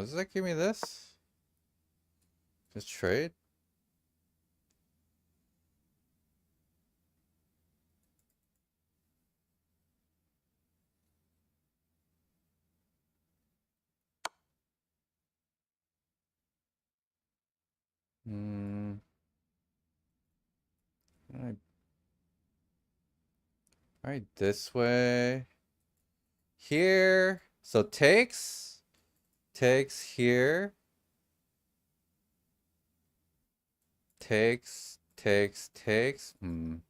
Does that give me this? Just trade? Hmm. Alright. Alright, this way. Here. So takes. Takes here. Takes. Takes. Takes. Not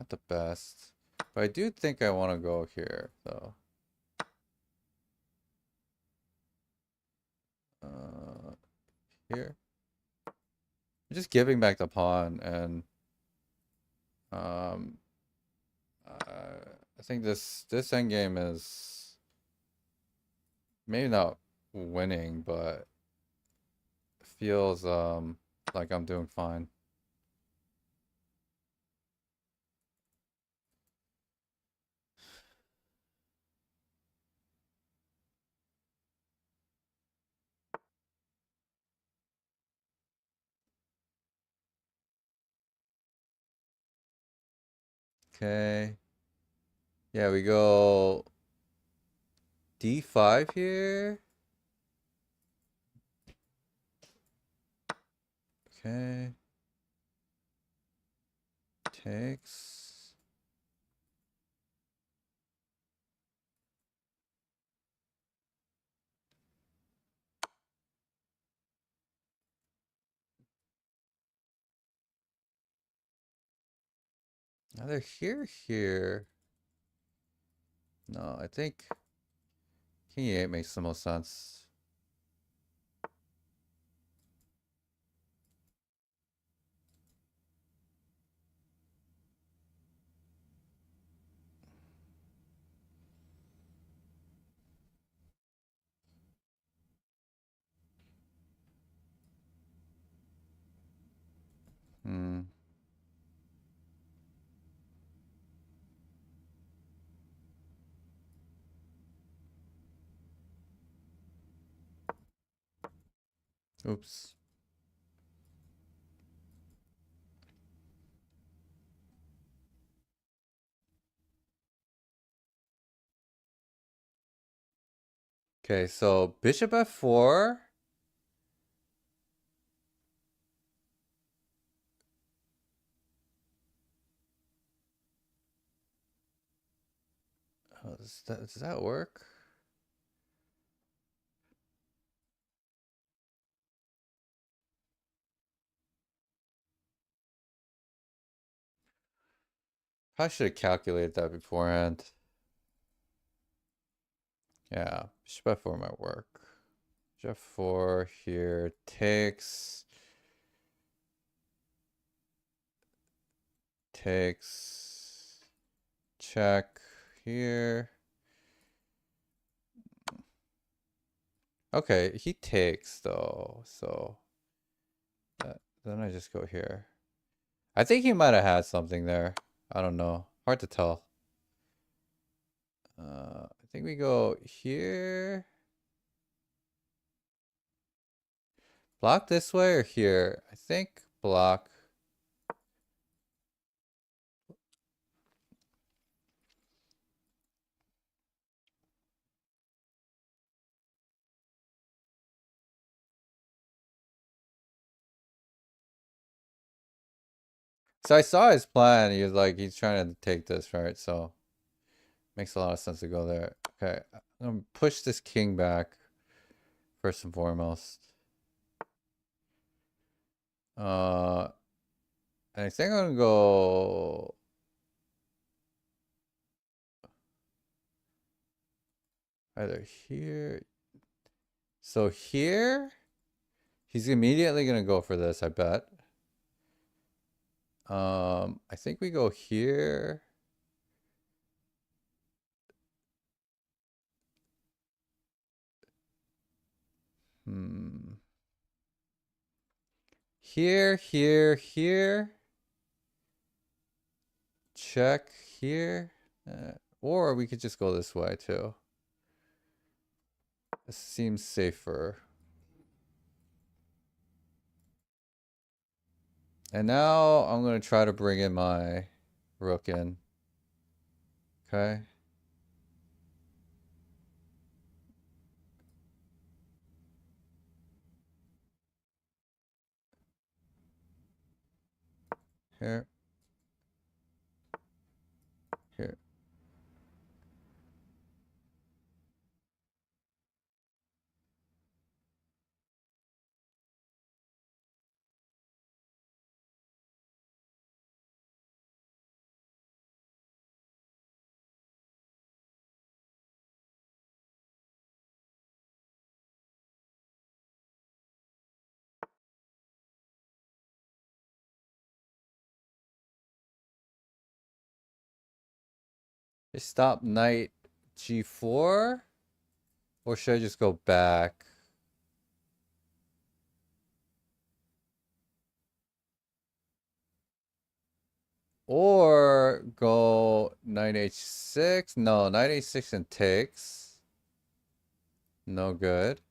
the best. But I do think I want to go here, though. Here. I'm just giving back the pawn, and um, I think this endgame is maybe not winning, but feels like I'm doing fine. Okay. Yeah, we go D5 here. Okay. Takes. Either here. No, I think King E8 makes the most sense. Hmm. Oops. Okay, so bishop f4. Oh, does that work? I should have calculated that beforehand. Yeah, bishop f4 might work. Bishop f4 here takes. takes. Check here. Okay, he takes though, so then I just go here. I think he might have had something there. I don't know. Hard to tell. I think we go here. Block this way or here? I think block. So I saw his plan. He was like, he's trying to take this, right? So makes a lot of sense to go there. Okay, I'm gonna push this king back first and foremost. And I think I'm gonna go either here. So here, he's immediately gonna go for this, I bet. I think we go here. Here, here, here. Check here. Or we could just go this way too. This seems safer. And now I'm going to try to bring in my rook in. Okay. Here. Here. Just stop knight g4? Or should I just go back? Or go knight h6? No, knight h6 and takes. No good.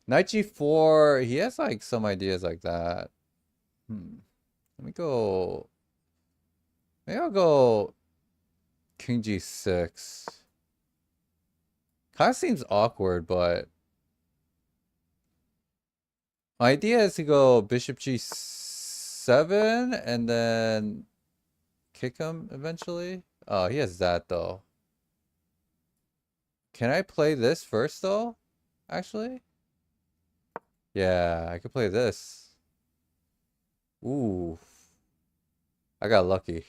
Knight g4, he has like some ideas like that. Let me go. Maybe I'll go king g6. Kind of seems awkward, but my idea is to go bishop g7 and then kick him eventually. Oh, he has that though. Can I play this first though? Actually? Yeah, I could play this. Ooh. I got lucky.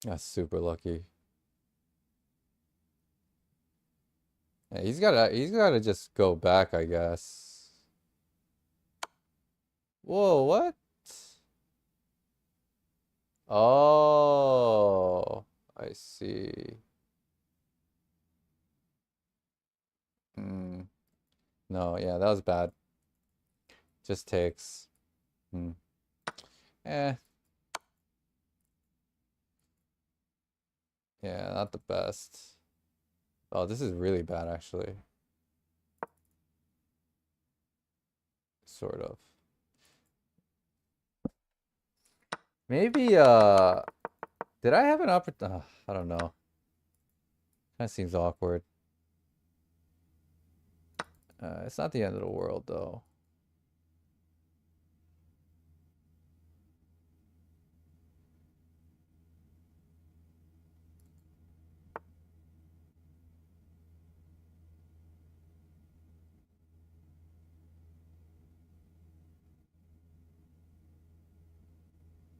That's super lucky. Yeah, he's gotta just go back, I guess. Whoa, what? Oh, I see. No, yeah, that was bad. Just takes. Eh. Yeah, not the best. Oh, this is really bad, actually. Sort of. Maybe, did I have an opportunity? I don't know. That seems awkward. It's not the end of the world, though.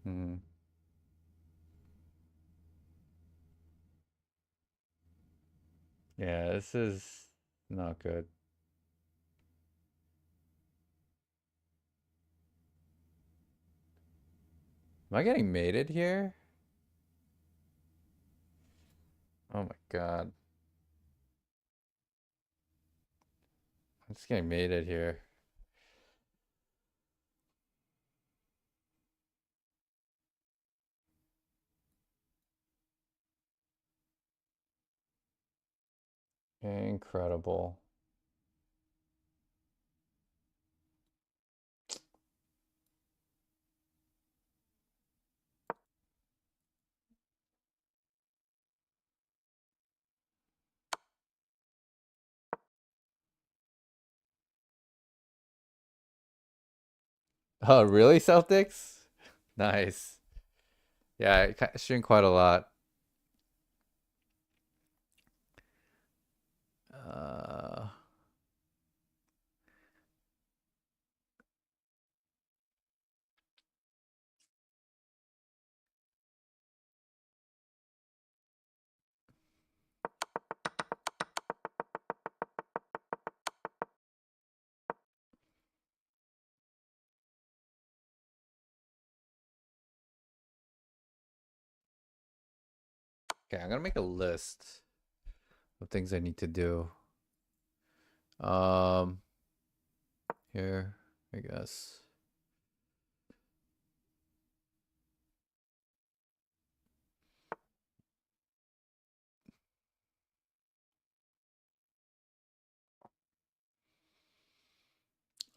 Hmm. Yeah, this is not good. Am I getting mated here? Oh my god. I'm just getting mated here. Incredible. Oh, really, Celtics? Nice. Yeah, shooting quite a lot. Uh, okay, I'm gonna make a list of things I need to do. Um, here, I guess.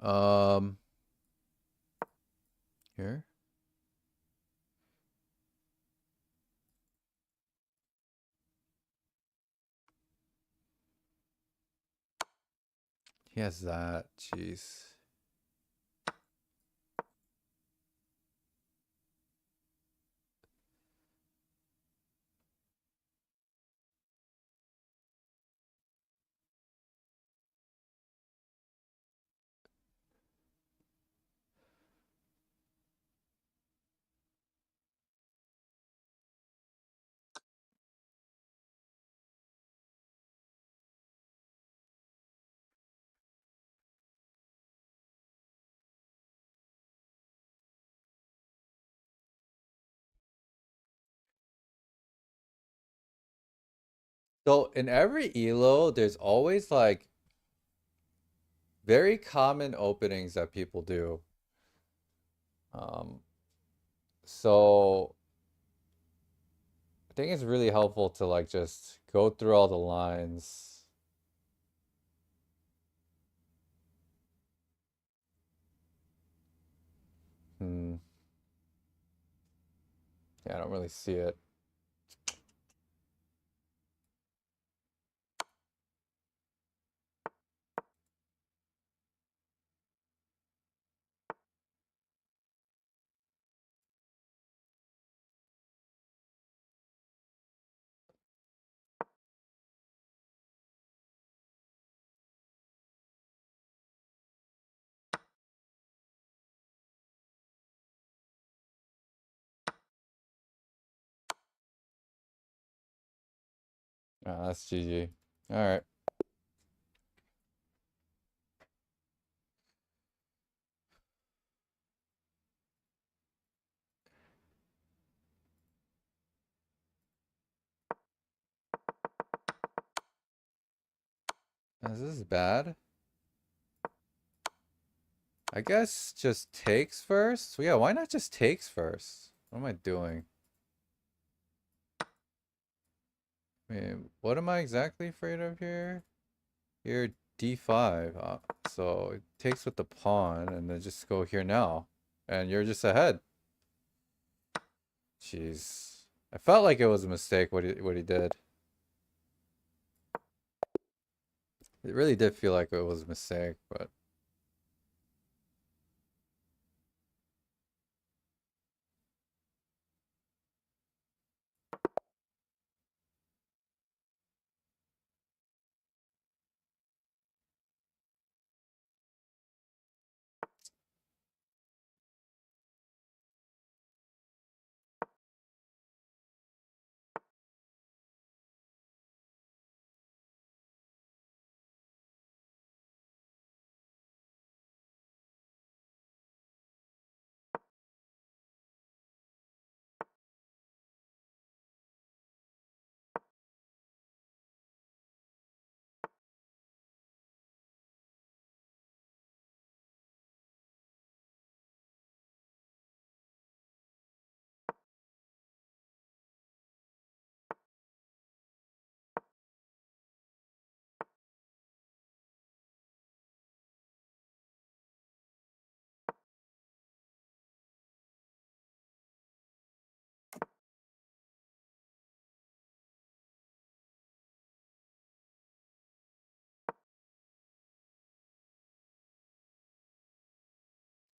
Um, here. He has that. Jeez. So in every elo, there's always like very common openings that people do. So I think it's really helpful to like just go through all the lines. Hmm. Yeah, I don't really see it. Ah, that's GG. All right. This is bad. I guess just takes first. Yeah, why not just takes first? What am I doing? I mean, what am I exactly afraid of here? Here, d5. So it takes with the pawn, and then just go here now. And you're just ahead. Jeez. I felt like it was a mistake what he did. It really did feel like it was a mistake, but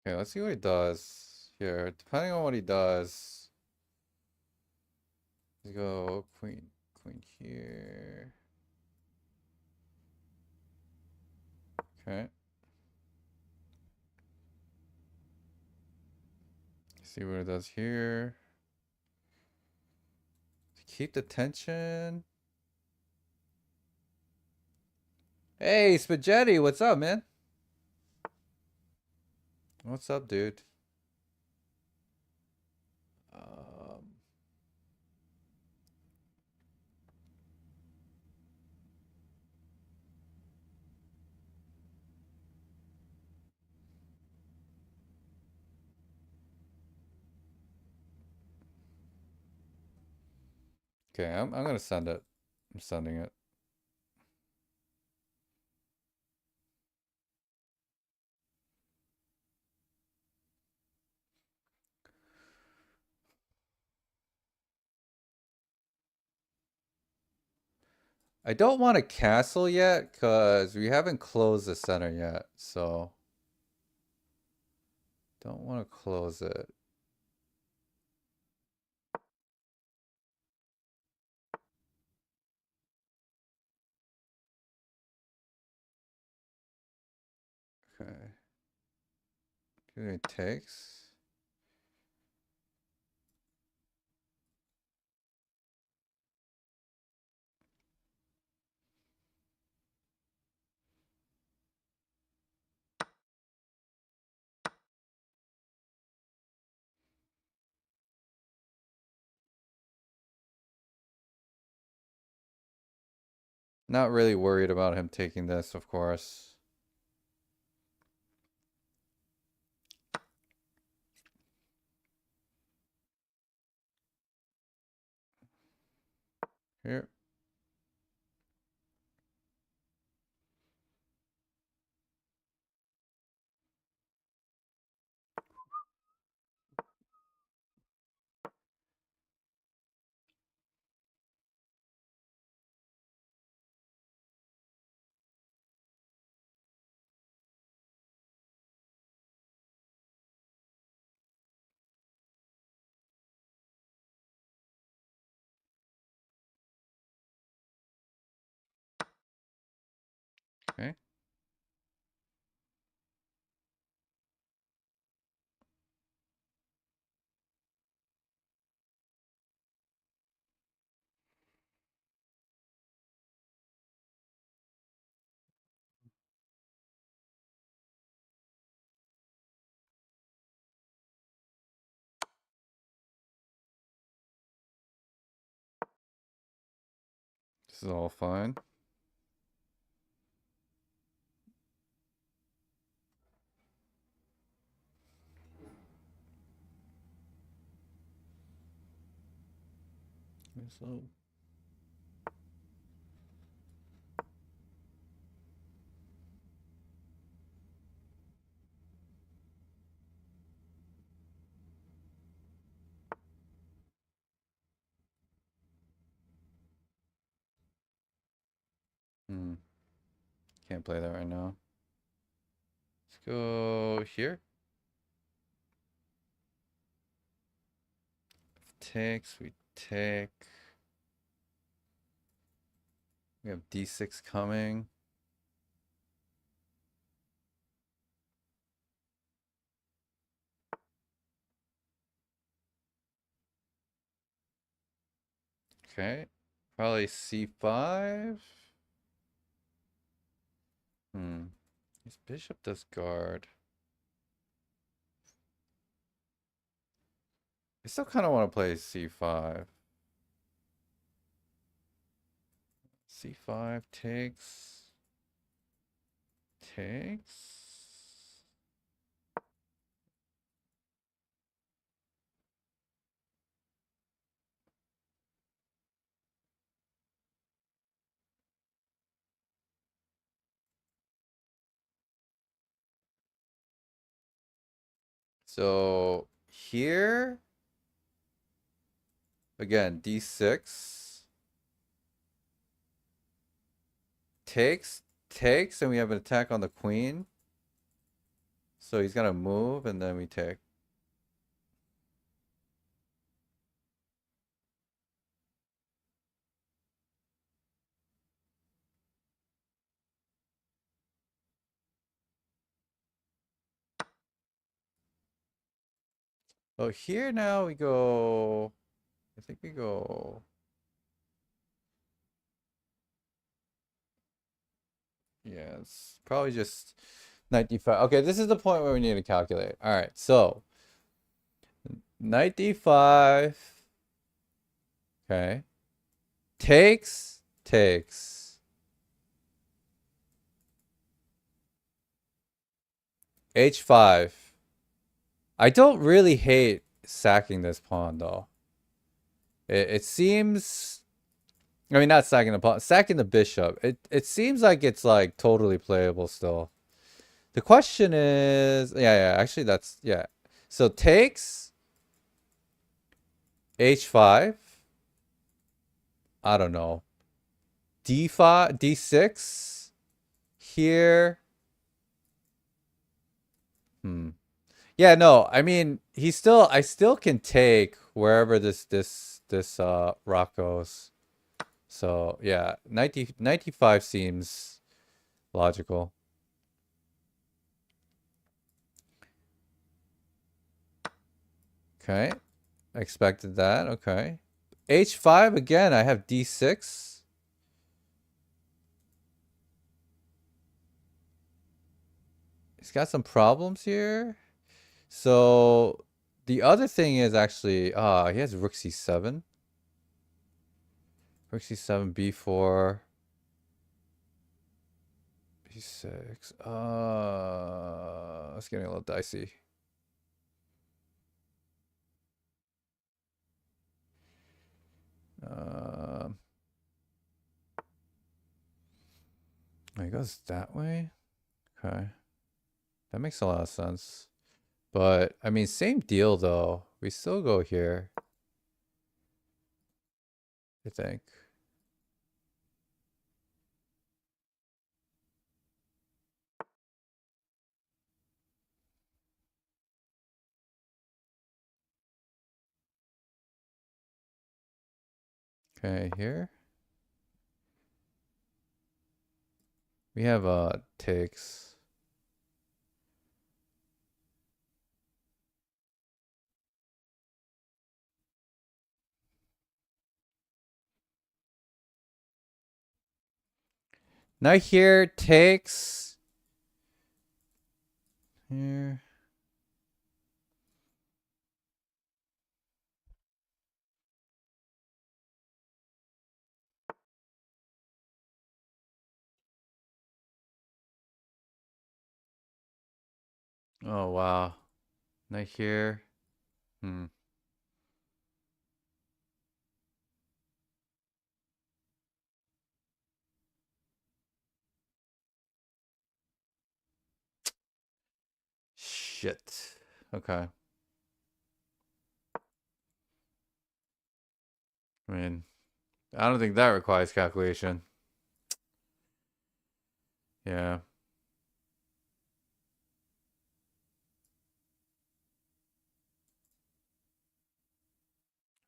Okay, let's see what he does here. Depending on what he does, let's go queen here. Okay. See what it does here. Keep the tension. Hey, Spaghetti, what's up, man? What's up, dude? Okay, I'm gonna send it. I'm sending it. I don't want a castle yet because we haven't closed the center yet, so don't want to close it. Okay. It takes. Not really worried about him taking this, of course. Here. Okay. This is all fine. So. Can't play that right now. Let's go here. Takes, we take. We have d6 coming. Okay. Probably c5. His bishop does guard. I still kind of want to play c5. c5 takes. Takes. So here, again, d6. Takes, and we have an attack on the queen. So he's gonna move and then we take. Oh, here now we go. I think we go. Yeah, it's probably just 95. Okay, this is the point where we need to calculate. All right, so knight d5. Okay. Takes. h5. I don't really hate sacking this pawn though. It seems, I mean, not sacking the pawn, sacking the bishop. It seems like it's like totally playable still. The question is, yeah, actually that's, yeah. So takes h5. I don't know. d5, d6 here. Yeah, no, I mean, I still can take wherever this rock goes. So, yeah, 95 seems logical. Okay. I expected that. Okay. h5 again, I have d6. He's got some problems here. So the other thing is actually, he has rook c7. Rook c7, b4, b6. It's getting a little dicey. It goes that way. Okay, that makes a lot of sense. But I mean, same deal though. We still go here, I think. Okay, here we have takes. Now here takes. Here. Oh wow. Now here. Shit. Okay. I mean, I don't think that requires calculation. Yeah.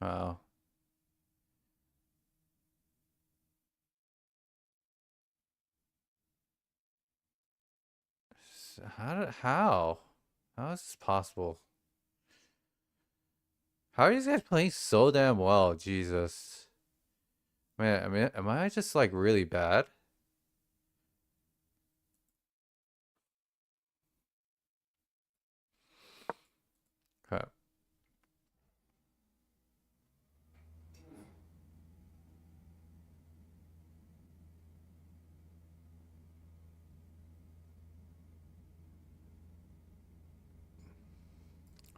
Wow. How? How is this possible? How are these guys playing so damn well? Jesus. Man, I mean, am I just like really bad? Okay.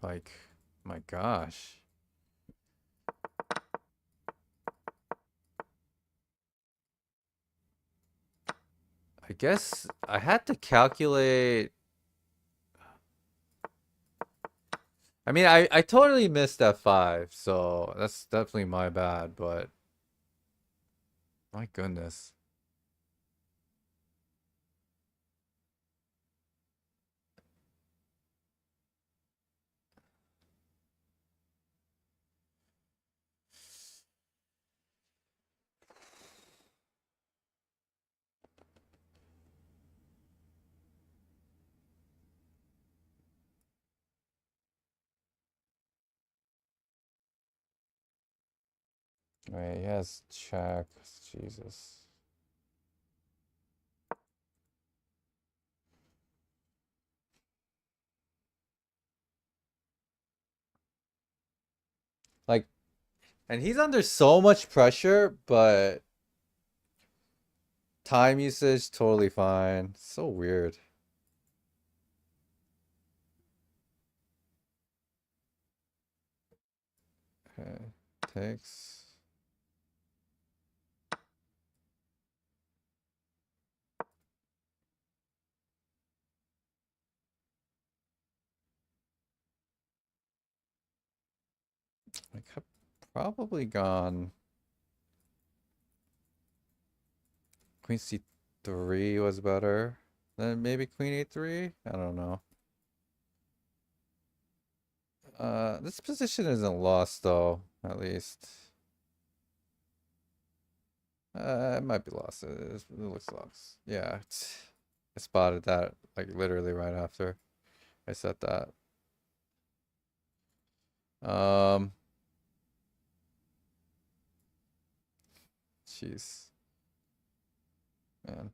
Like, my gosh. I guess I had to calculate. I mean, I totally missed F5, so that's definitely my bad, but my goodness. Wait, he has check. Jesus. Like, and he's under so much pressure, but time usage totally fine. So weird. Okay, takes. I could probably gone Queen C3 was better. Then maybe Queen A3? I don't know. This position isn't lost though, at least. It might be lost. It looks lost. Yeah, I spotted that like literally right after I said that. Um, Jeez, man.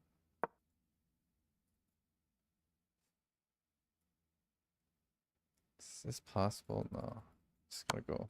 Is this possible? No. Just gonna go.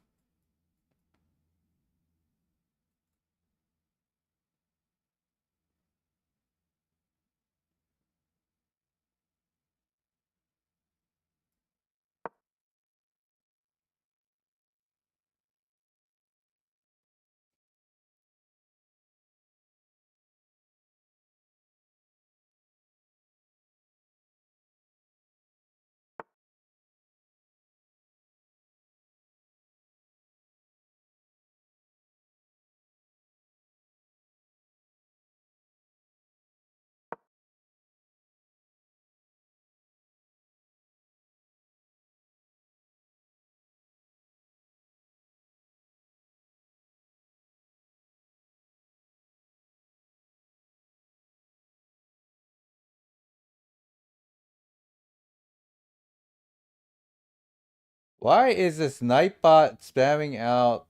Why is this Nightbot spamming out?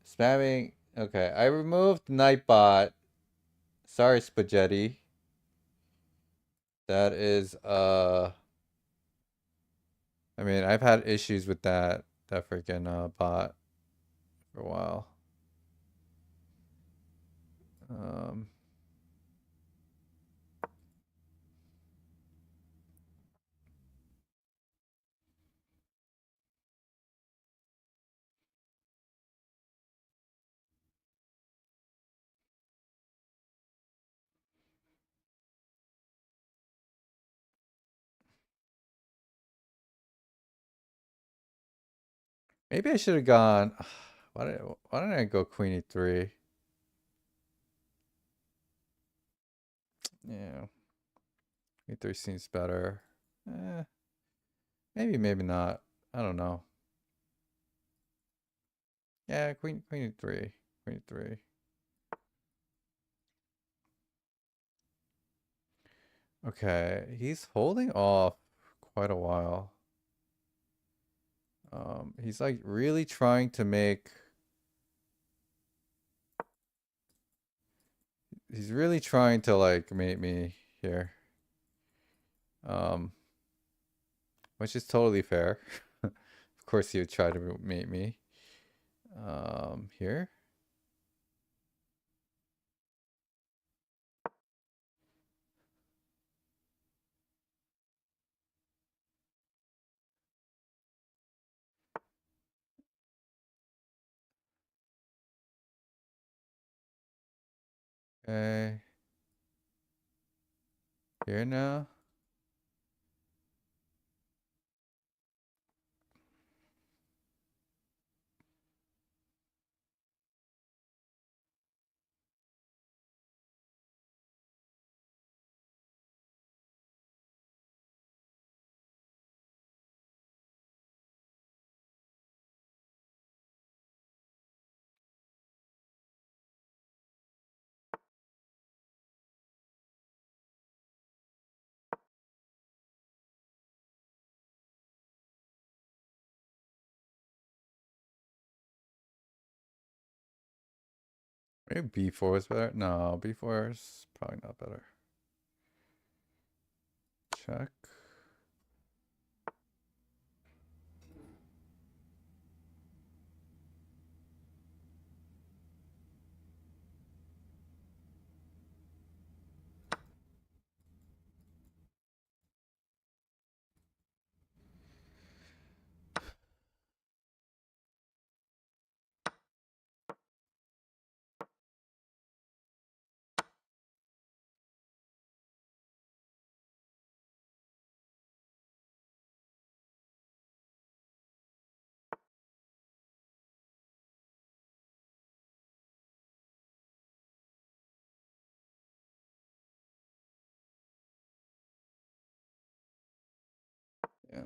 Spamming. Okay, I removed Nightbot. Sorry, Spaghetti. That is, I mean, I've had issues with that freaking bot for a while. Um, Maybe I should have gone. Why didn't I go Queen E3? Yeah, E3 seems better. Eh, maybe not. I don't know. Yeah, Queen E3. Queen E3. Okay, he's holding off quite a while. He's like really trying to make. He's really trying to like mate me here. Which is totally fair. Of course he would try to mate me. Here. Okay. Here now. Maybe b4 is better. No, b4 is probably not better. Check. Yeah.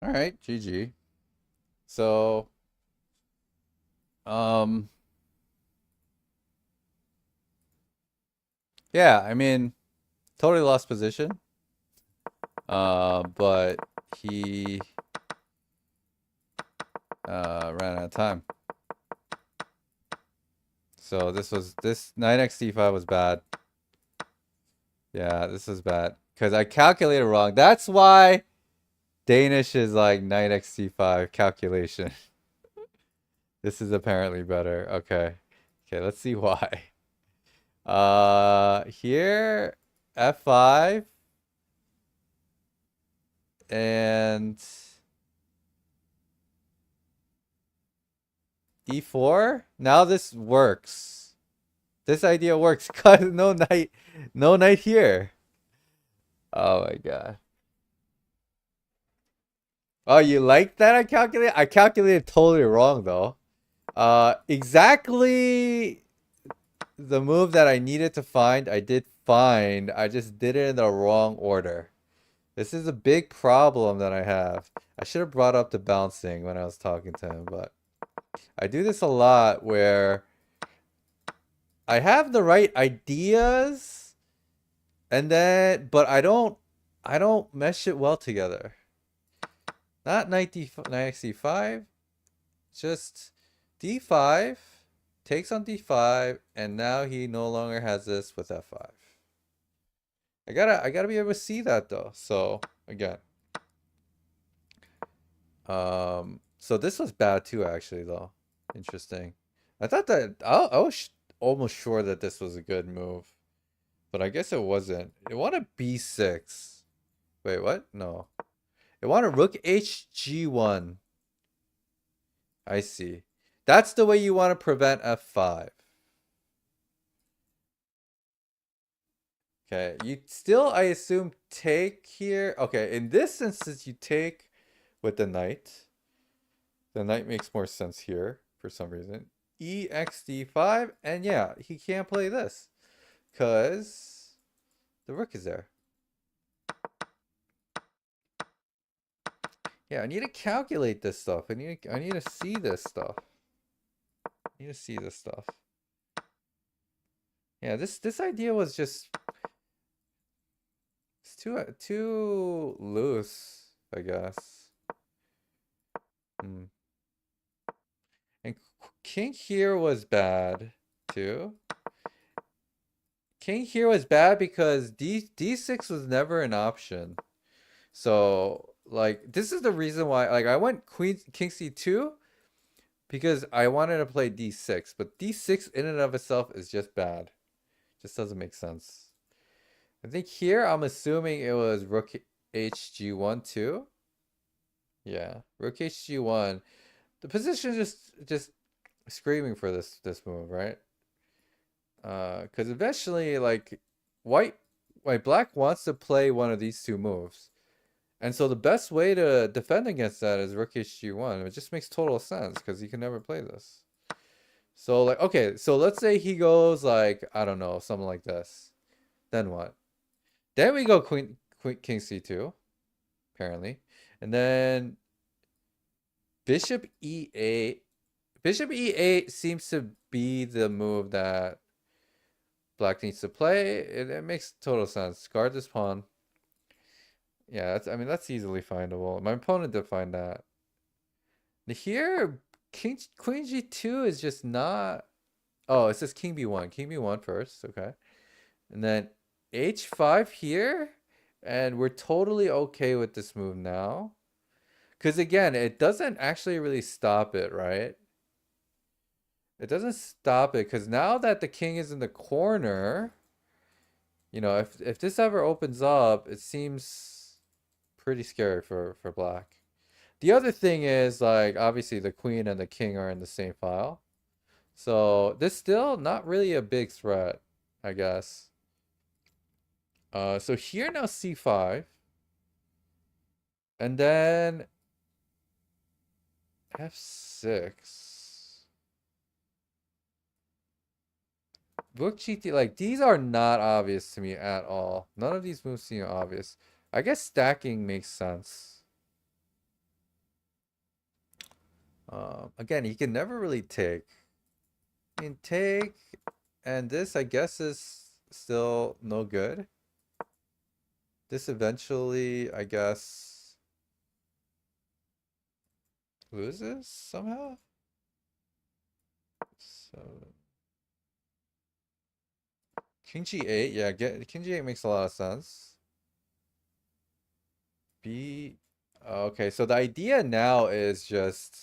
All right, GG. So, yeah, I mean, totally lost position. But he ran out of time. So this knight x d5 was bad. Yeah, this was bad because I calculated wrong. That's why Danish is like knight x d5 calculation. This is apparently better. Okay. Okay, let's see why. Here f5 and e4. Now this works. This idea works. Cause no knight here. Oh my god. Oh, you like that I calculated? I calculated totally wrong though. Exactly the move that I needed to find, I did find. I just did it in the wrong order. This is a big problem that I have. I should have brought up the bouncing when I was talking to him, but I do this a lot where I have the right ideas and then but I don't mesh it well together. Not knight c5, just d5 takes on d5 and now he no longer has this with f5. I gotta be able to see that though. So again. So this was bad too actually though. Interesting. I thought that I was almost sure that this was a good move. But I guess it wasn't. It wanted b6. Wait, what? No. It wanted rook hg1. I see. That's the way you want to prevent f5. Okay, you still, I assume, take here. Okay, in this instance, you take with the knight. The knight makes more sense here for some reason. EXD5, and yeah, he can't play this because the rook is there. Yeah, I need to calculate this stuff. I need to see this stuff. I need to see this stuff. Yeah, this idea was just it's too loose, I guess. And king here was bad too. king here was bad because d6 was never an option. So like this is the reason why like I went king c2 because I wanted to play d6, but d6 in and of itself is just bad. Just doesn't make sense. I think here I'm assuming it was rook hg1 too. Yeah, rook hg1. The position just screaming for this move, right? Because eventually, like black wants to play one of these two moves, and so the best way to defend against that is rook hg1. It just makes total sense because you can never play this. So like, okay, so let's say he goes like, I don't know, something like this. Then what? Then we go king c2, apparently, and then bishop e8. Bishop e8 seems to be the move that black needs to play. It makes total sense. Guard this pawn. Yeah, I mean that's easily findable. My opponent did find that. Here, queen g2 is just not. Oh, it says king b1. King b1 first, okay, and then h5 here, and we're totally okay with this move now. Because again, it doesn't actually really stop it, right? It doesn't stop it because now that the king is in the corner, you know, if this ever opens up, it seems pretty scary for black. The other thing is like obviously the queen and the king are in the same file. So this still not really a big threat, I guess. So here now c5. And then f6. Rook g3, like these are not obvious to me at all. None of these moves seem obvious. I guess stacking makes sense. Again, he can never really take. He can take, and this I guess is still no good. This eventually, I guess, loses somehow. So king g8, yeah, king g8 makes a lot of sense. B, okay, so the idea now is just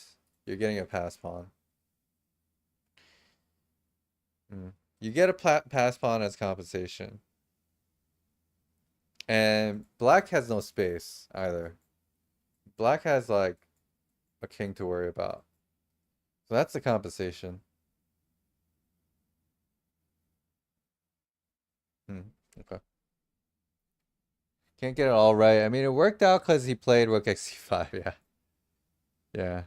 you're getting a pass pawn. You get a pass pawn as compensation. And black has no space either. Black has like a king to worry about. So that's the compensation. Okay. Can't get it all right. I mean, it worked out because he played rook xc5, yeah. Yeah.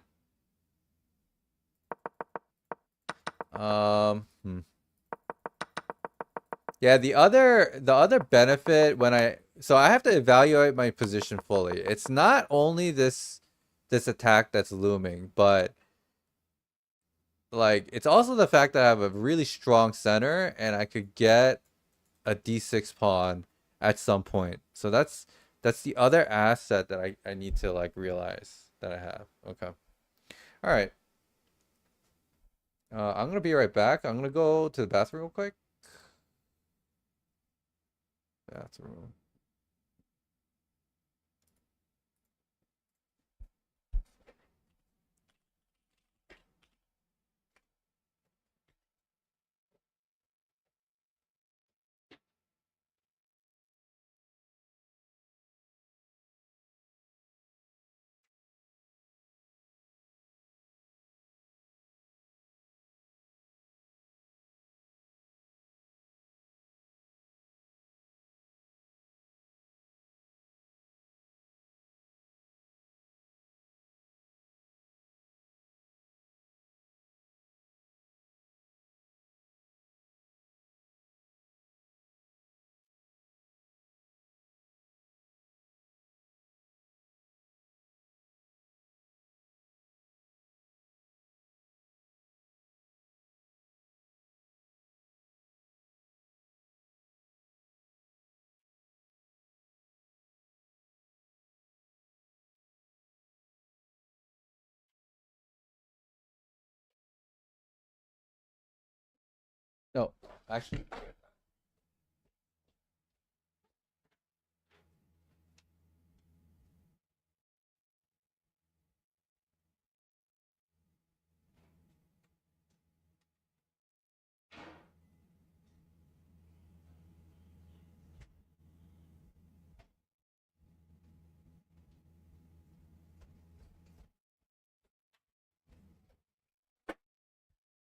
Yeah, the other benefit when I have to evaluate my position fully. It's not only this attack that's looming, but like it's also the fact that I have a really strong center and I could get a d6 pawn at some point. So that's the other asset that I need to like realize that I have. Okay. All right. I'm gonna be right back. I'm gonna go to the bathroom real quick. Bathroom. No, actually.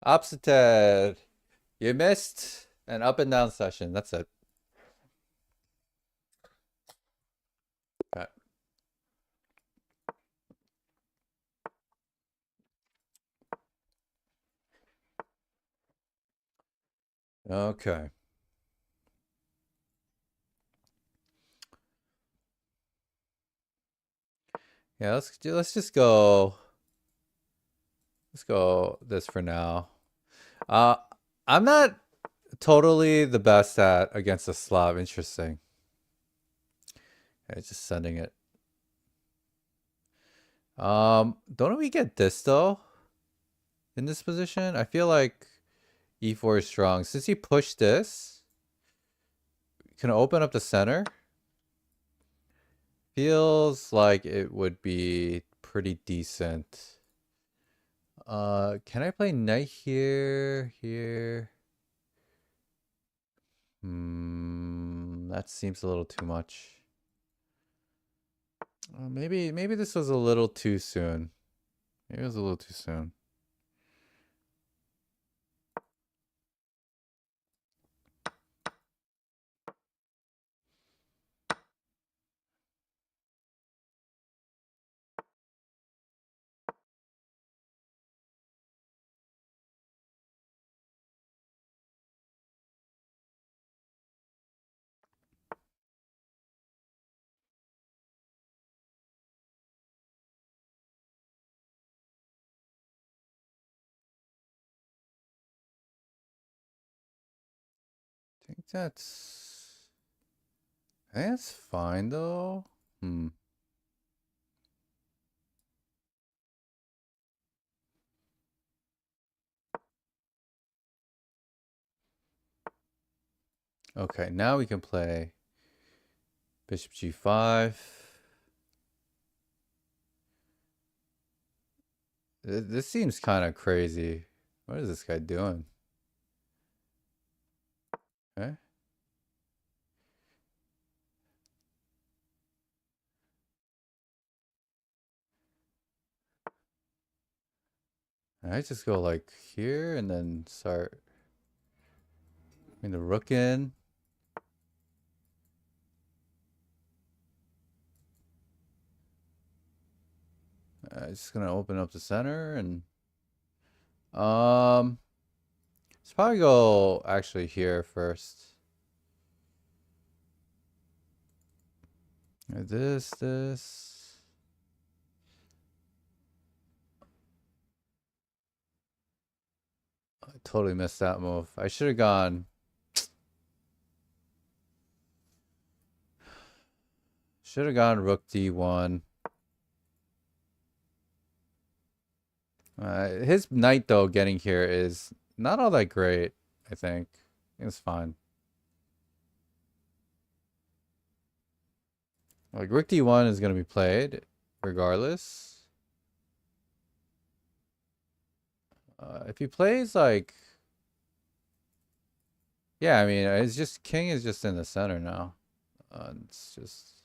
Opposite. You missed an up and down session. That's it. Okay. Okay. Yeah, let's just go. Let's go this for now. I'm not totally the best at against a Slav. Interesting. Okay, just sending it. Don't we get this though? In this position? I feel like e4 is strong. Since he pushed this, can open up the center. Feels like it would be pretty decent. Can I play knight here? Here? That seems a little too much. Maybe this was a little too soon. Maybe it was a little too soon. I think that's fine though. Okay, now we can play bishop g5. This seems kind of crazy. What is this guy doing? Okay. I just go like here and then start the rook in. Just gonna open up the center and let's probably go actually here first. This. I totally missed that move. I should have gone. Should have gone rook d1. His knight though getting here is not all that great. I think it's fine. Like rook d1 is gonna be played regardless. If he plays like, yeah, I mean, it's just king is just in the center now. It's just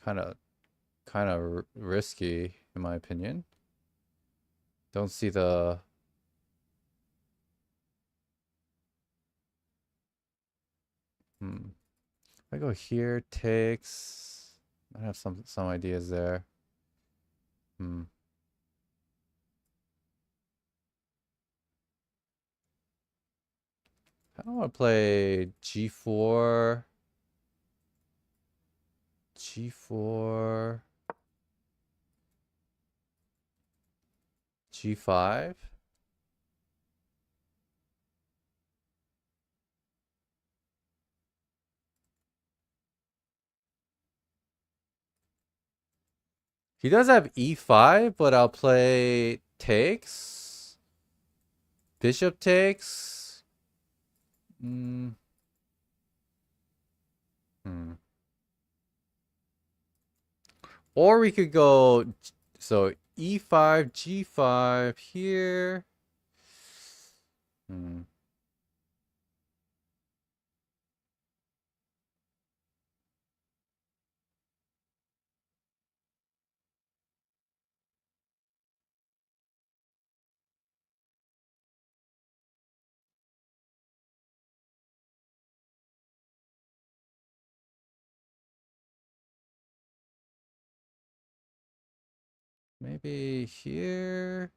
kind of risky in my opinion. Don't see the If I go here, takes. I have some ideas there. I don't want to play g4. G4. G5. He does have e5, but I'll play takes. Bishop takes. Or we could go, so e5, g5 here. Maybe here.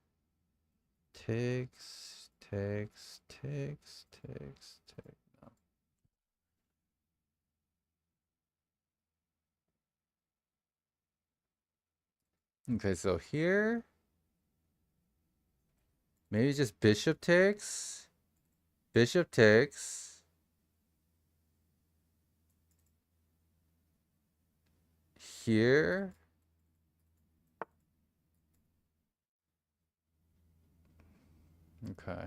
Takes. No. Okay, so here. Maybe just bishop takes. Bishop takes. Here. Okay.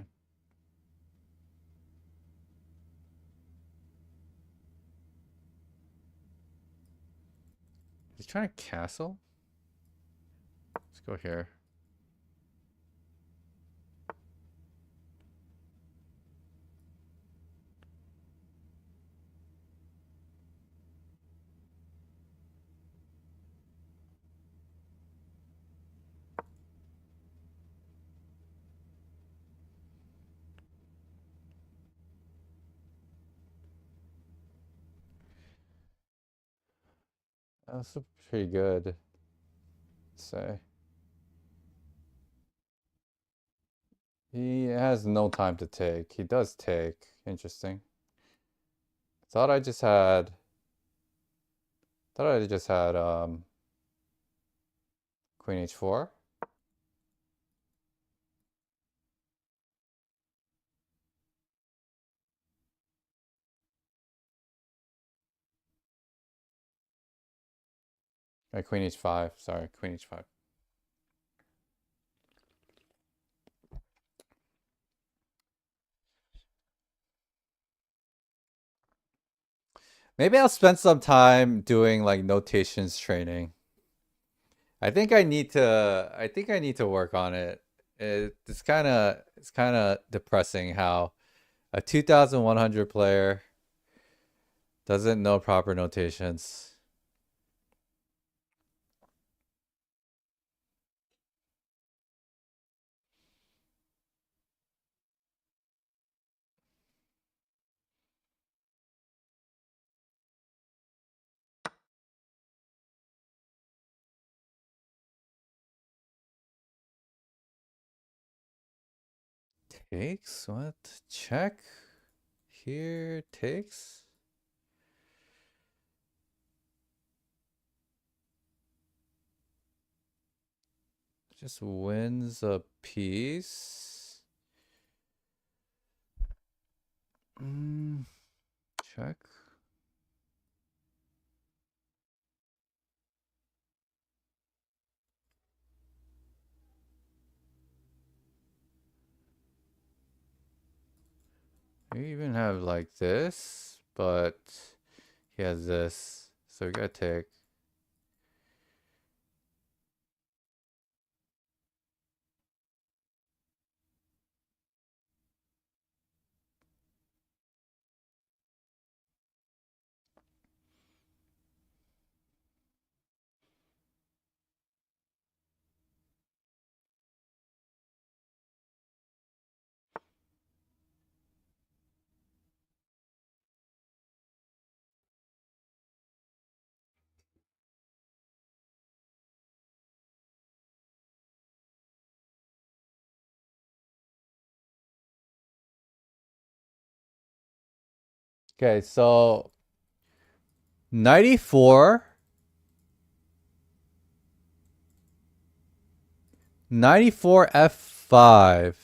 He's trying to castle. Let's go here. That's pretty good. Let's say. He has no time to take. He does take. Interesting. Thought I just had Queen H4. Queen H5. Sorry, Queen H5. Maybe I'll spend some time doing like notations training. I think I need to work on it. It's kind of depressing how a 2100 player doesn't know proper notations. Takes what? Check. Here takes. Just wins a piece. Check. We even have like this, but he has this, so we gotta take. Okay, so 94 F5.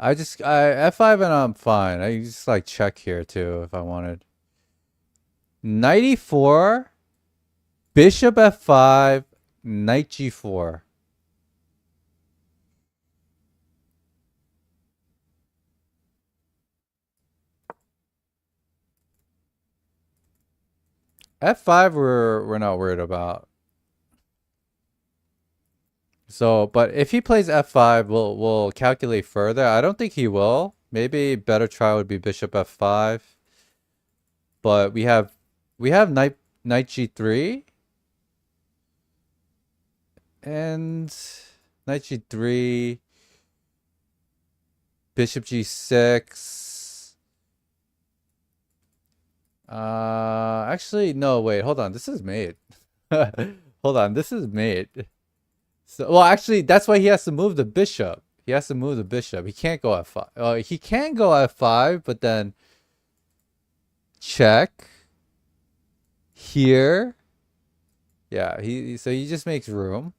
F5 and I'm fine. I just like check here too if I wanted. 94 Bishop F5 Knight G4. F5 we're not worried about. So, but if he plays F5, we'll calculate further. I don't think he will. Maybe better try would be Bishop F5. But we have Knight G3 and Knight G3, Bishop G6. Actually, no, wait, hold on. This is mate. Hold on, this is mate. So, well, actually, that's why he has to move the bishop. He has to move the bishop. He can't go f5. He can go f5, but then check here. Yeah, so he just makes room.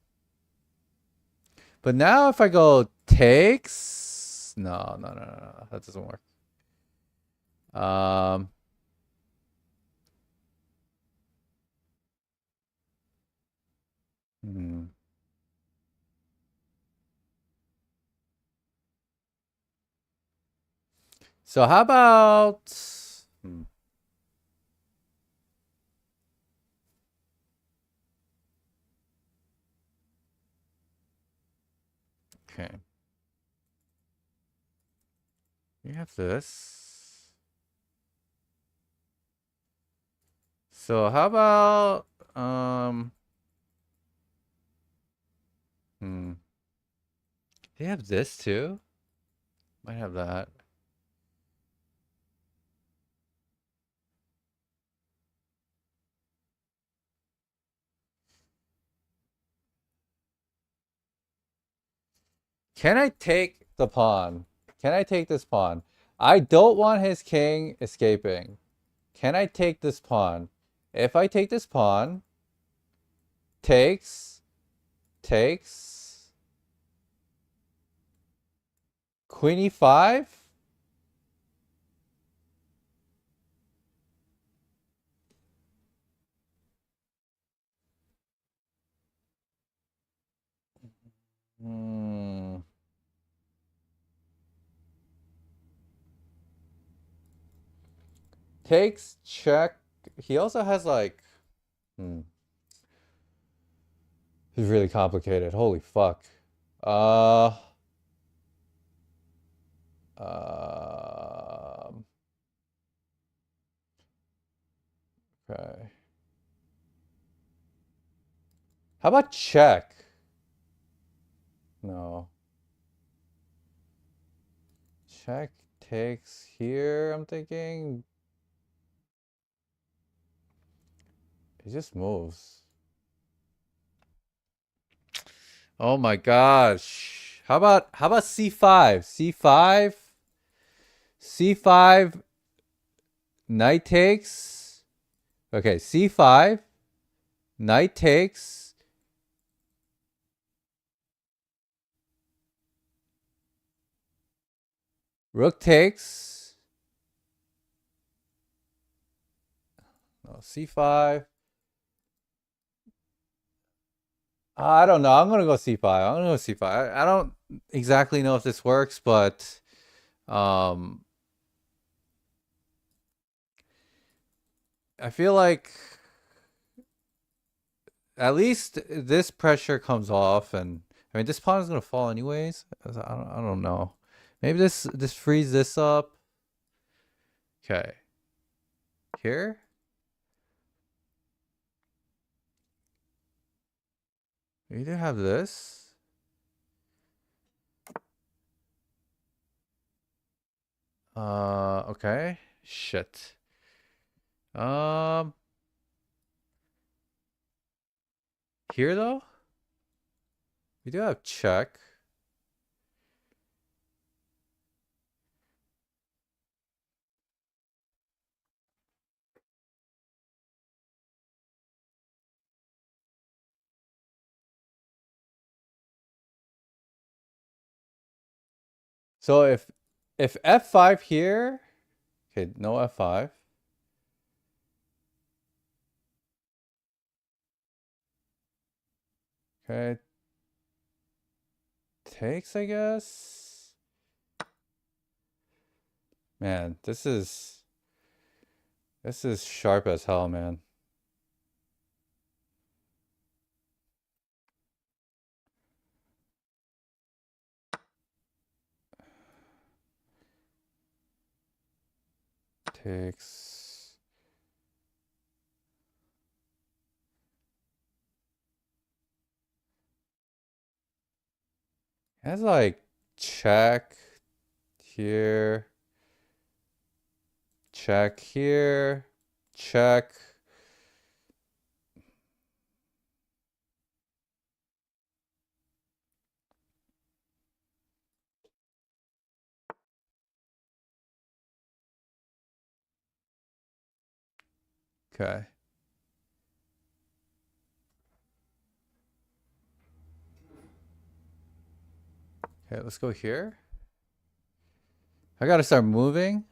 But now if I go takes, no, that doesn't work. Hmm. So how about? Okay. We have this. So how about They have this too? Might have that. Can I take the pawn? Can I take this pawn? I don't want his king escaping. Can I take this pawn? If I take this pawn, takes, queen e5? Takes, check. He also has like... He's really complicated. Holy fuck. Okay. How about check? No. Check takes here, I'm thinking. He just moves. Oh my gosh. How about c5? c5? c5 knight takes. Okay, c5 knight takes. Rook takes. No, c5. I don't know. I'm gonna go c5. I'm gonna go c5. I don't exactly know if this works, but I feel like at least this pressure comes off, and I mean this pawn is gonna fall anyways. I don't know. Maybe this frees this up. Okay. Here. We either have this. Okay. Shit. Here though? We do have check. So if f5 here, okay, no f5. Okay. Takes, I guess. Man, this is sharp as hell, man. Takes. Has like check here. Check here. check. Okay. Okay, let's go here. I gotta start moving.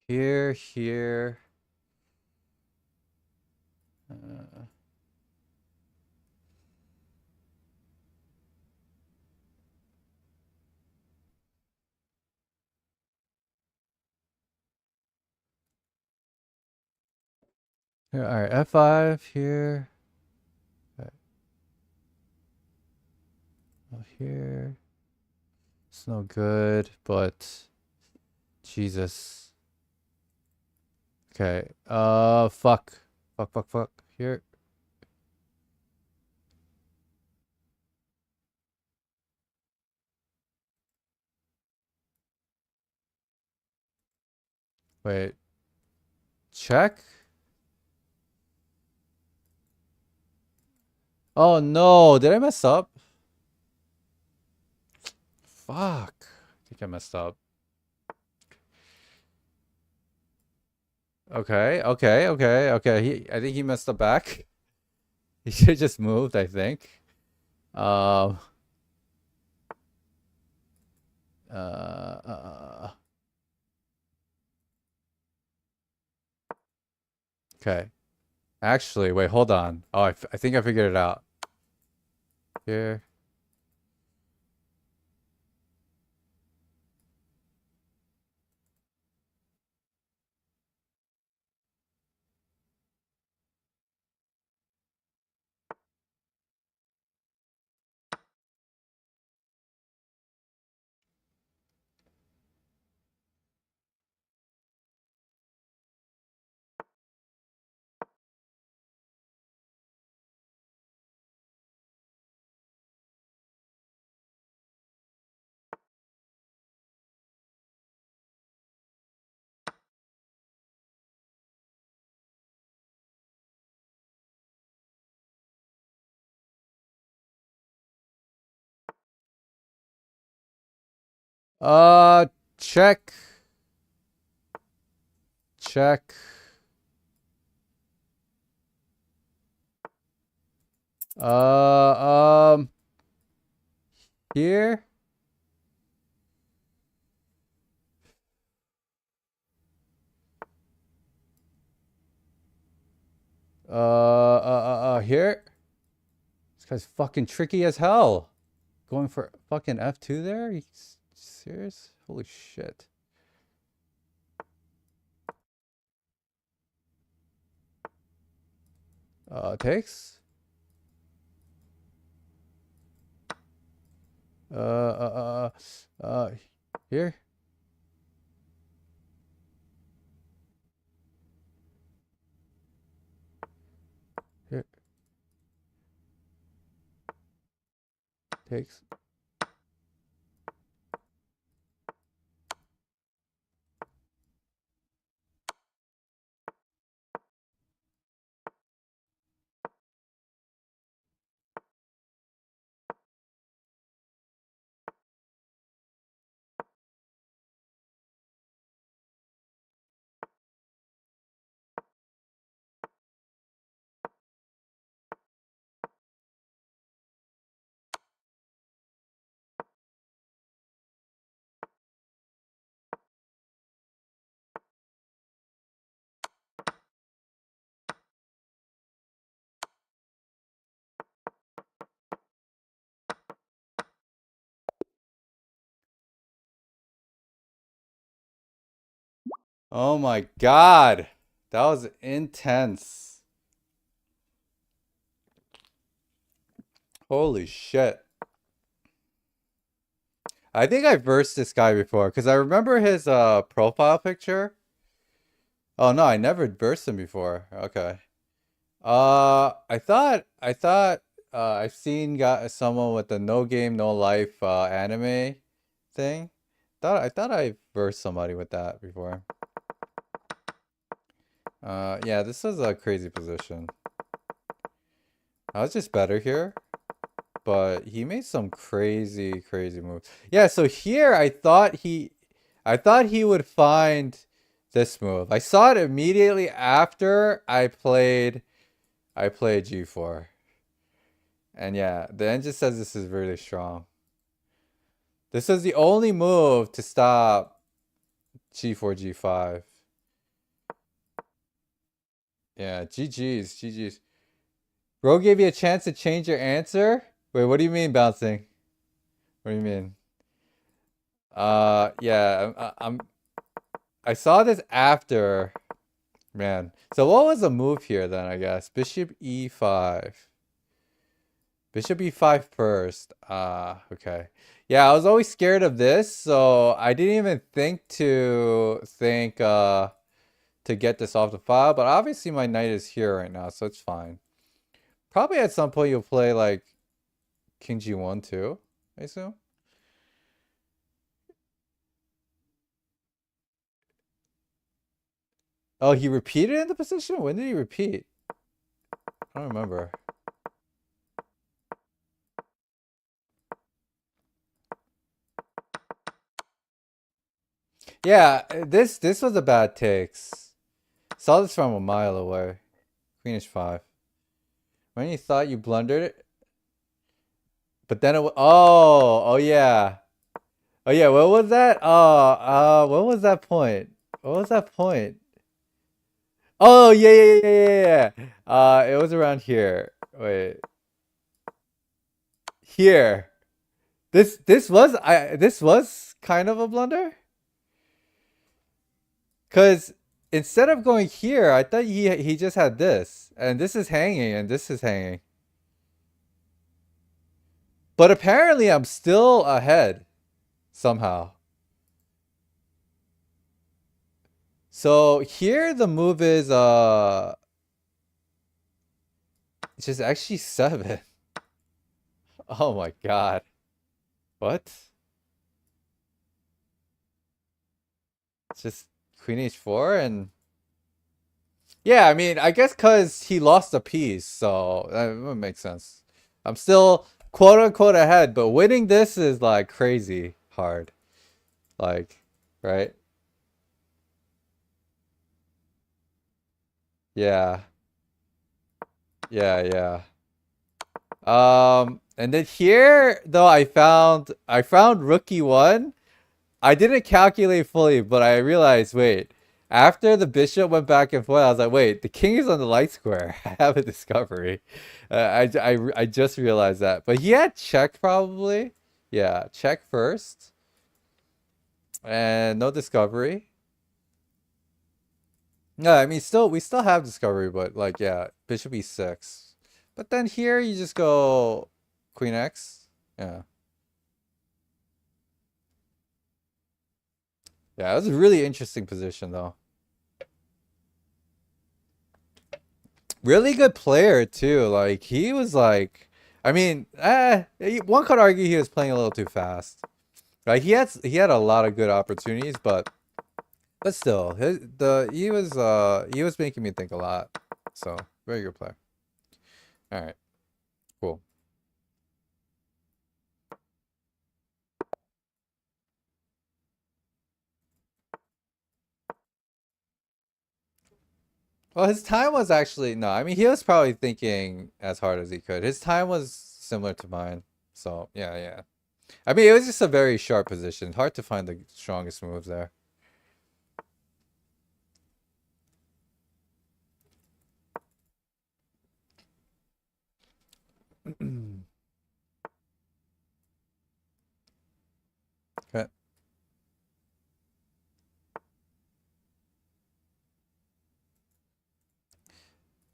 Here, here. Here, all right, F5 here. Okay. Oh, here. It's no good, but Jesus. Okay. Fuck. Fuck, fuck, fuck. Here. Wait. Check? Oh no, did I mess up? Fuck. I think I messed up. Okay, okay, okay, okay. I think he messed up back. He should have just moved, I think. Um. Okay. Actually, wait, hold on. Oh, I think I figured it out. Here. Check. Check. Here. Here. This guy's fucking tricky as hell. Going for fucking F2 there? You serious? Holy shit. Takes. Here. Here. Takes. Oh my god. That was intense. Holy shit. I think I versed this guy before because I remember his profile picture. Oh no, I never versed him before. Okay. I thought I've seen someone with the no game no life anime thing. I thought I versed somebody with that before. Yeah, this is a crazy position. I was just better here, but he made some crazy moves. Yeah, so here I thought he would find this move. I saw it immediately after I played G4. And yeah, the engine says this is really strong. This is the only move to stop G4, G5. Yeah, GG's. Bro gave you a chance to change your answer? Wait, what do you mean bouncing? What do you mean? Yeah, I saw this after, man. So what was the move here then, I guess? Bishop E5. Bishop E5 first. Okay. Yeah, I was always scared of this, so I didn't even think to get this off the file, but obviously my knight is here right now, so it's fine. Probably at some point you'll play like King G1 too, I assume. Oh, he repeated in the position? When did he repeat? I don't remember. Yeah, this was a bad takes. Saw this from a mile away. Queen H5. When you thought you blundered it, but then it was, oh yeah. Oh yeah, what was that? What was that point? What was that point? Oh yeah. It was around here. Wait. Here. This was kind of a blunder? Cause instead of going here, I thought he just had this. And this is hanging and this is hanging. But apparently I'm still ahead somehow. So here the move is it's just actually 7. Oh my god. What? It's just Queen H4 and yeah, I mean, I guess cuz he lost a piece, so that would make sense. I'm still quote unquote ahead, but winning this is like crazy hard. Like, right? Yeah. Yeah. And then here though I found rookie 1. I didn't calculate fully, but I realized, wait, after the bishop went back and forth, I was like, wait, the king is on the light square. I have a discovery. I just realized that. But he had check probably. Yeah, check first. And no discovery. No, I mean, we still have discovery, but like, yeah, bishop e6. But then here you just go queen x. Yeah. Yeah, it was a really interesting position though. Really good player too. Like he was like, I mean, one could argue he was playing a little too fast. Like he had a lot of good opportunities, but still, he was making me think a lot. So very good player. All right, cool. Well, his time was actually no. I mean, he was probably thinking as hard as he could. His time was similar to mine. So yeah. I mean, it was just a very sharp position. Hard to find the strongest moves there. Okay.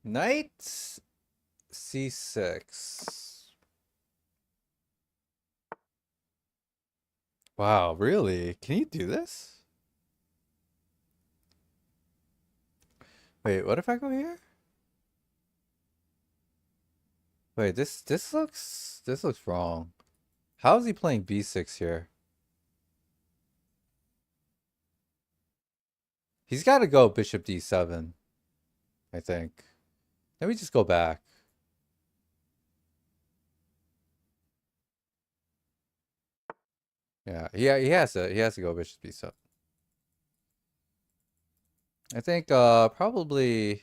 Knight c6. Wow, really? Can you do this? Wait, what if I go here? Wait, this looks wrong. How is he playing b6 here? He's got to go bishop d7, I think. Let me just go back. Yeah, he has to go bishop b7. I think probably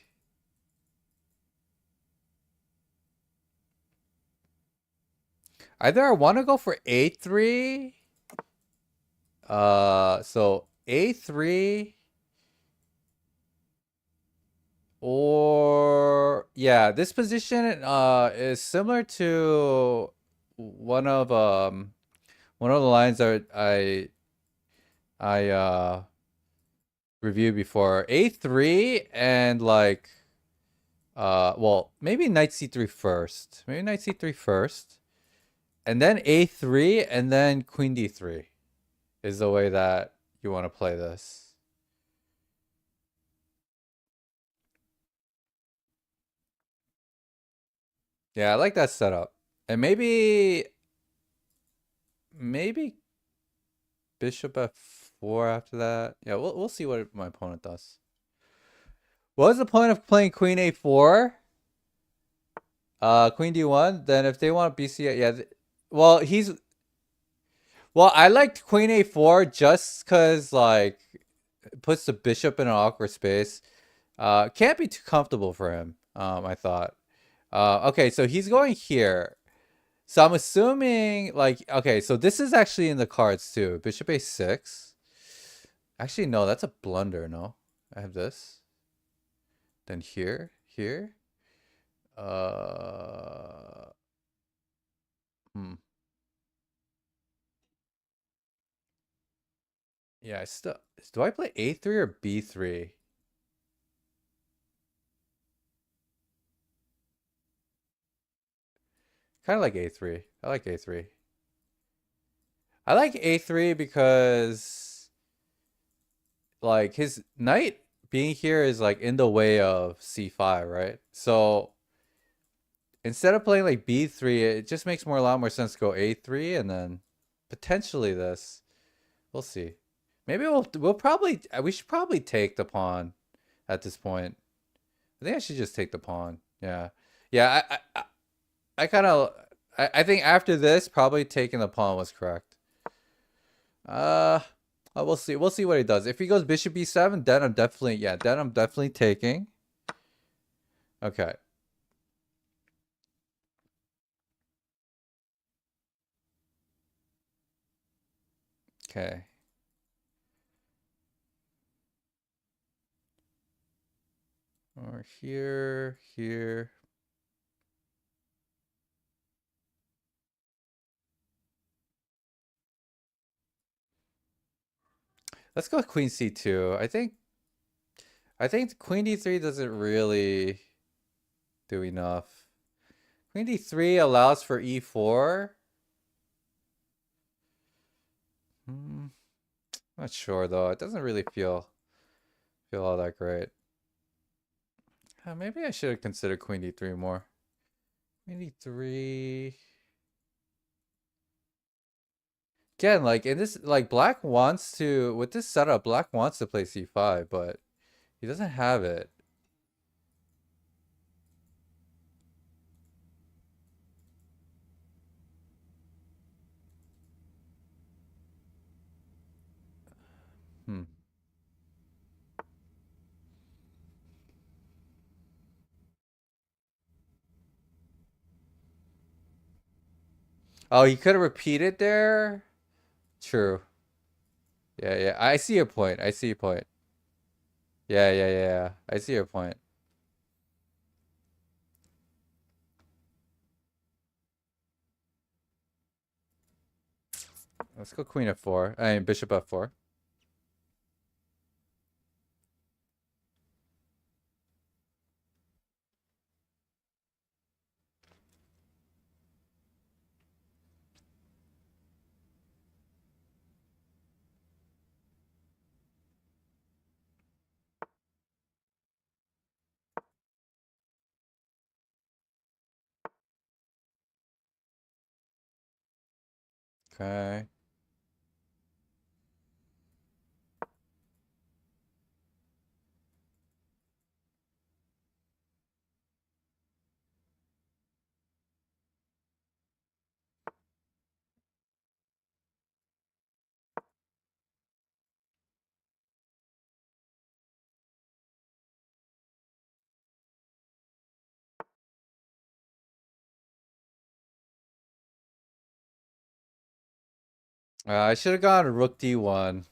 either I want to go for a3. So a3 or yeah, this position is similar to one of the lines that I reviewed before. A3 and like well, maybe knight c3 first. Maybe knight c3 first. And then a3 and then queen d3 is the way that you want to play this. Yeah, I like that setup. And maybe bishop f4 after that. Yeah, we'll see what my opponent does. What was the point of playing queen a4? Queen d1. Then if they want bc, yeah. Well, I liked queen a4 just because like it puts the bishop in an awkward space. Can't be too comfortable for him. I thought. Okay, so he's going here. So I'm assuming like okay, so this is actually in the cards too. Bishop a6. Actually, no, that's a blunder. No, I have this. Then here. Yeah, I still do I play a3 or b3? Kind of like a3. I like a3. I like a3 because like his knight being here is like in the way of c5, right? So instead of playing like b3, it just makes a lot more sense to go a3 and then potentially this. We'll see. Maybe we should probably take the pawn at this point. I think I should just take the pawn. Yeah. Yeah, I kind of I think after this probably taking the pawn was correct. We'll see. We'll see what he does. If he goes bishop b7, then I'm definitely taking. Okay. Okay. Or here. Let's go queen c2. I think queen d3 doesn't really do enough. Queen d3 allows for e4. Not sure though. It doesn't really feel all that great. Maybe I should have considered queen d3 more. Queen d3. Again, like in this, like black wants to, with this setup, black wants to play c5, but he doesn't have it. Oh, he could have repeated there. True. Yeah. I see your point. Yeah. I see your point. Let's go queen f4. I mean, bishop f4. Okay. I should have gone rook d1.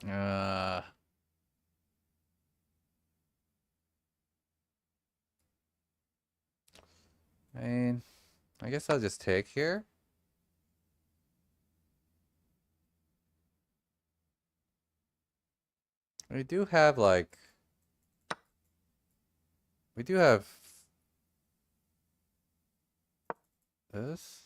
Uh, I mean, I guess I'll just take here. We do have like, we do have this.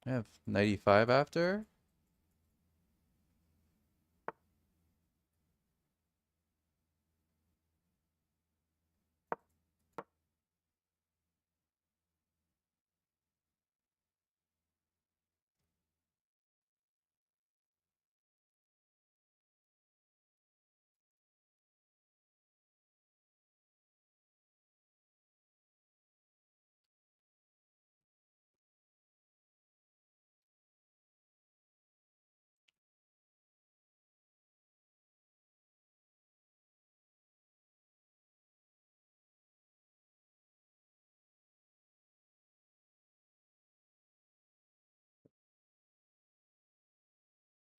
I have 95 after.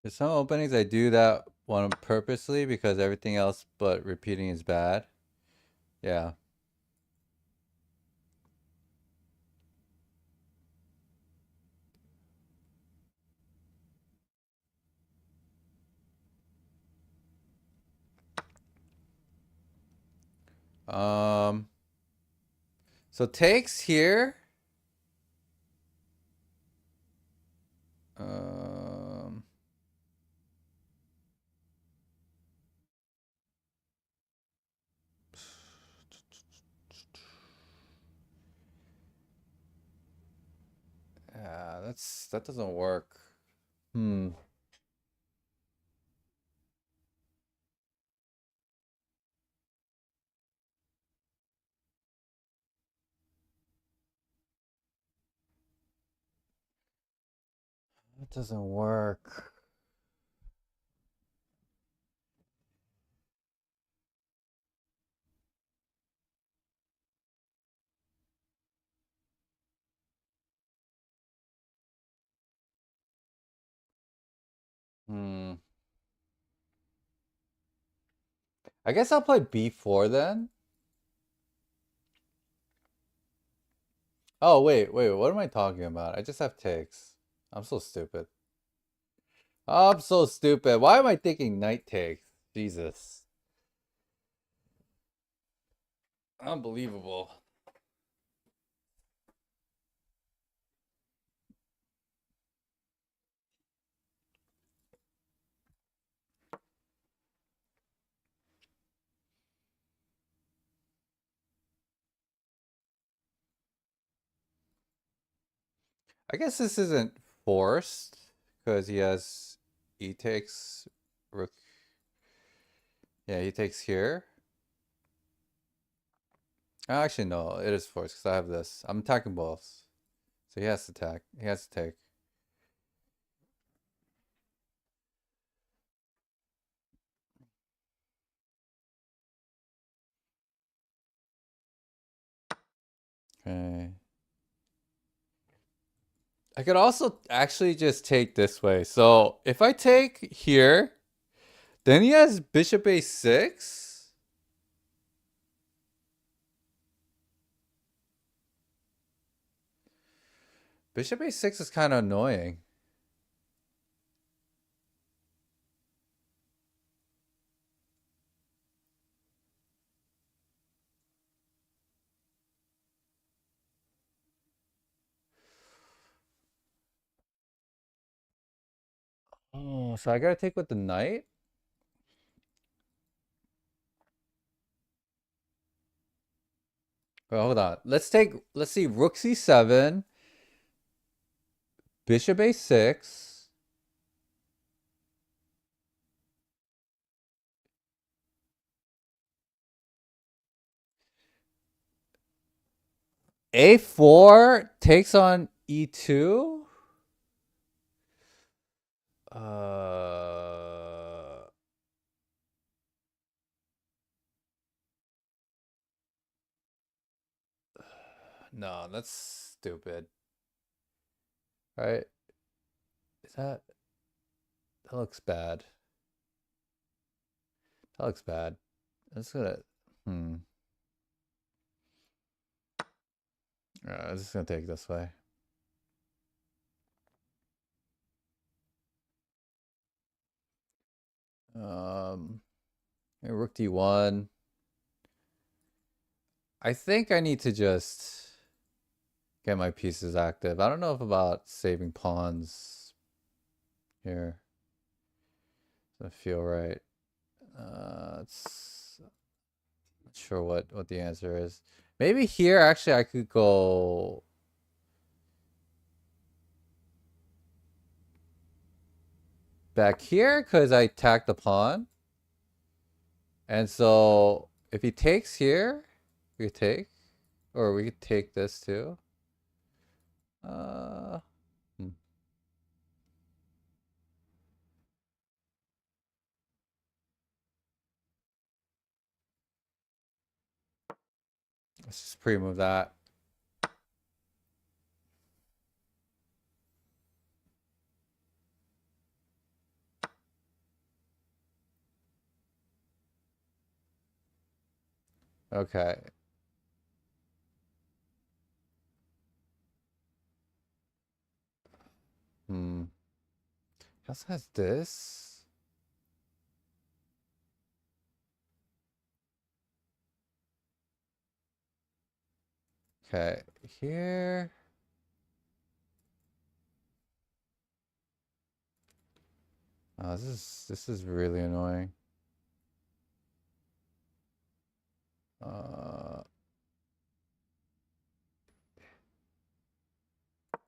There's some openings I do that one purposely because everything else but repeating is bad. Yeah. Um, so takes here. Um, yeah, that doesn't work. Hmm. That doesn't work. Hmm. I guess I'll play b4 then. Oh, wait, what am I talking about? I just have takes. I'm so stupid. I'm so stupid. Why am I thinking knight takes? Jesus. Unbelievable. I guess this isn't forced because he has e takes rook. Yeah, he takes here. Actually, no, it is forced because I have this. I'm attacking both. So he has to attack. He has to take. Okay. I could also actually just take this way. So if I take here, then he has bishop a6. Bishop a6 is kind of annoying. Oh, so I gotta take with the knight? Well, hold on. Let's see, rook c7, bishop a6. A4 takes on e2. No, that's stupid. Right? Is that looks bad. That looks bad. That's gonna I'm just gonna take it this way. Rook d1. I think I need to just get my pieces active. I don't know if about saving pawns here. Doesn't feel right. It's not sure what the answer is. Maybe here actually I could go back here because I attacked the pawn. And so if he takes here, we could take, or we could take this too. Let's just pre-move that. Okay. He also has this. Okay, here. Oh, this is really annoying.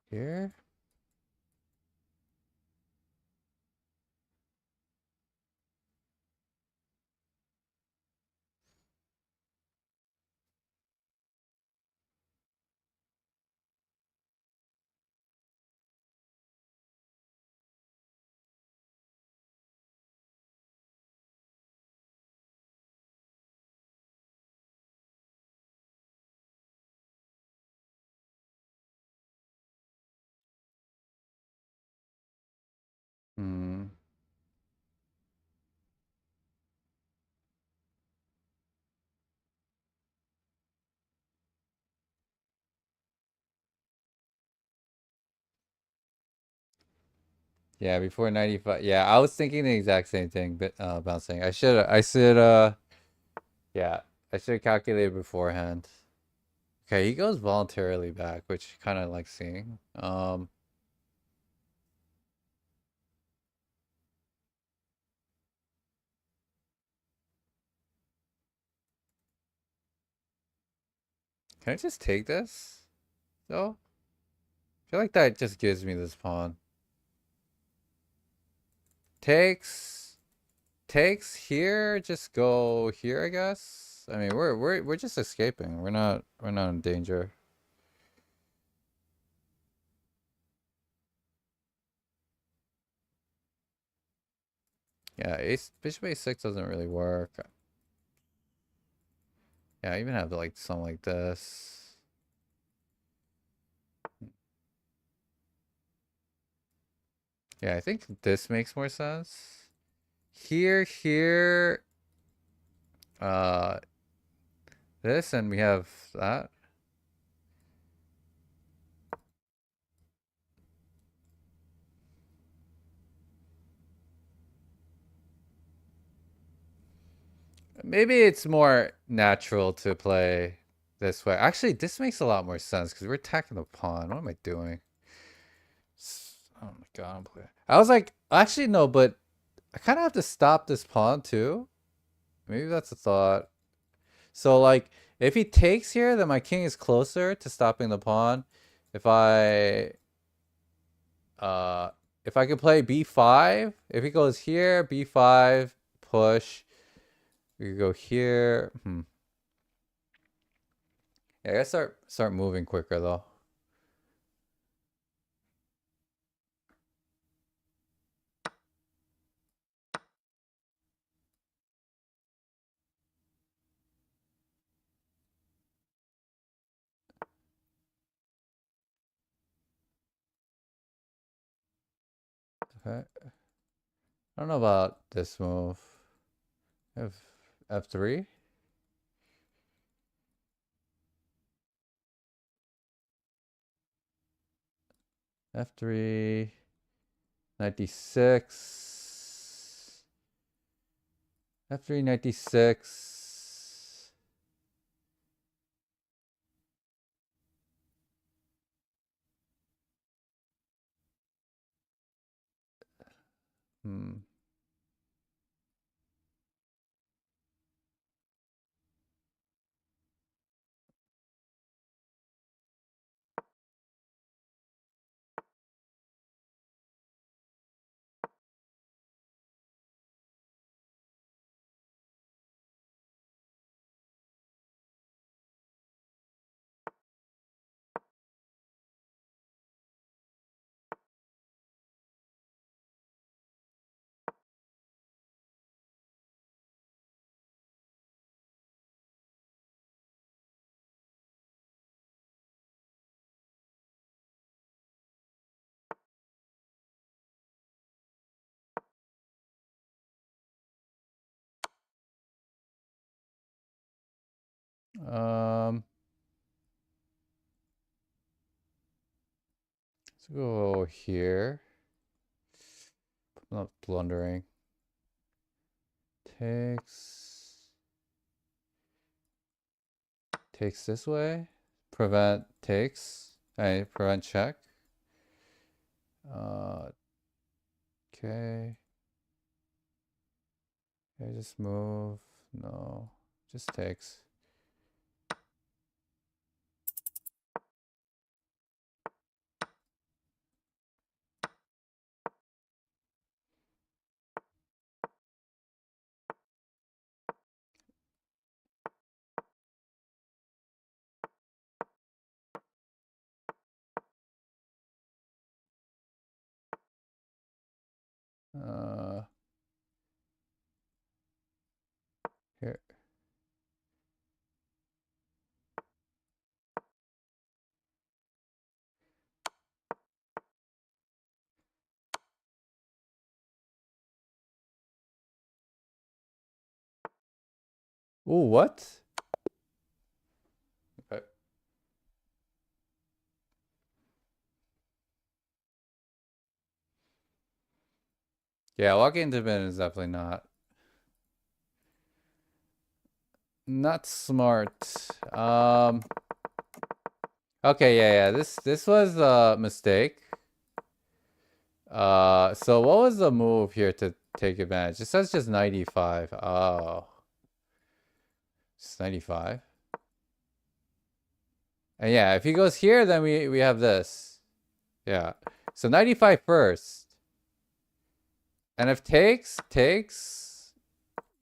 Here. Yeah, before 95. Yeah, I was thinking the exact same thing, but bouncing. I should yeah, I should have calculated beforehand. Okay, he goes voluntarily back, which kind of like seeing. Can I just take this? Though? I feel like that just gives me this pawn. Takes here, just go here, I guess. I mean, we're just escaping. We're not in danger. Yeah, bishop a6 doesn't really work. Yeah, I even have like something like this. Yeah, I think this makes more sense. Here, this, and we have that. Maybe it's more natural to play this way. Actually, this makes a lot more sense because we're attacking the pawn. What am I doing? Oh my god, I'm playing. I was like, actually no, but I kind of have to stop this pawn too. Maybe that's a thought. So like, if he takes here, then my king is closer to stopping the pawn. If I could play b5, if he goes here, b5, push. We could go here. Yeah, I gotta start moving quicker though. Okay. I don't know about this move. I have f3. F3. 96. F3, 96. Hmm. Let's go here. I'm not blundering. Takes this way. Prevent takes. Prevent check. Okay. Okay, just move. No, just takes. Here. Ooh, what? Okay. Yeah, walking into bin is definitely not smart. Okay, yeah. This was a mistake. So what was the move here to take advantage? It says just 95. Oh. Just 95. And yeah, if he goes here, then we have this. Yeah. So 95 first. And if takes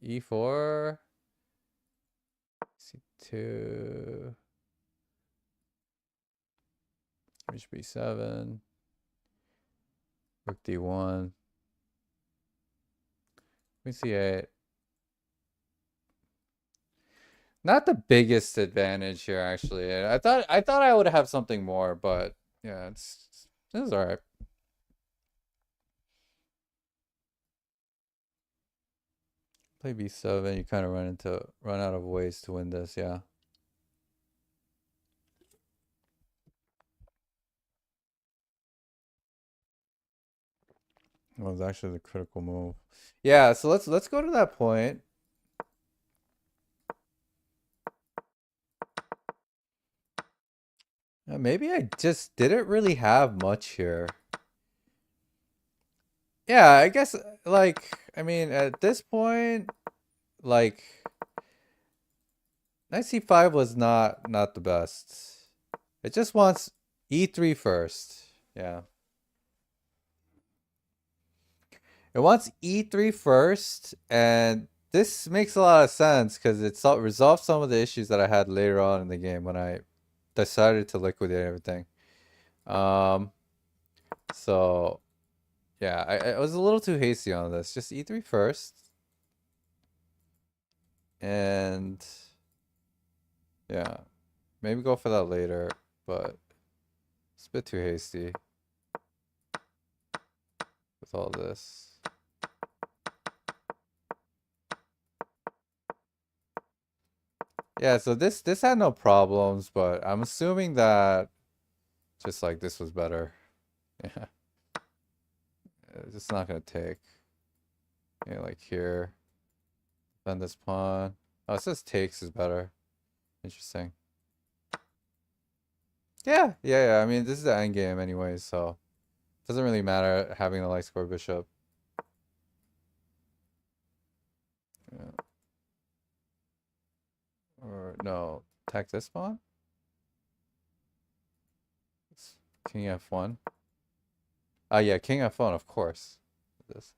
e4, c2, bishop b7, rook d1, queen c8. Not the biggest advantage here, actually. I thought I would have something more, but yeah, this is all right. Play b7, you kind of run out of ways to win this, yeah. Well, it was actually the critical move. Yeah, so let's go to that point. Maybe I just didn't really have much here. Yeah, I guess like I mean at this point, like knight c5 was not the best. It just wants e3 first. Yeah. It wants e3 first, and this makes a lot of sense because it resolved some of the issues that I had later on in the game when I decided to liquidate everything. Um, so yeah, I was a little too hasty on this. Just e3 first, and yeah, maybe go for that later, but it's a bit too hasty with all this. Yeah, so this had no problems, but I'm assuming that just like this was better. Yeah. It's just not gonna take. Yeah, like here. Then this pawn. Oh, it says takes is better. Interesting. Yeah. I mean, this is the end game anyway, so it doesn't really matter having a light square bishop. Yeah. Or no, attack this pawn. It's King f1. Ah, yeah, King f1, of course. This.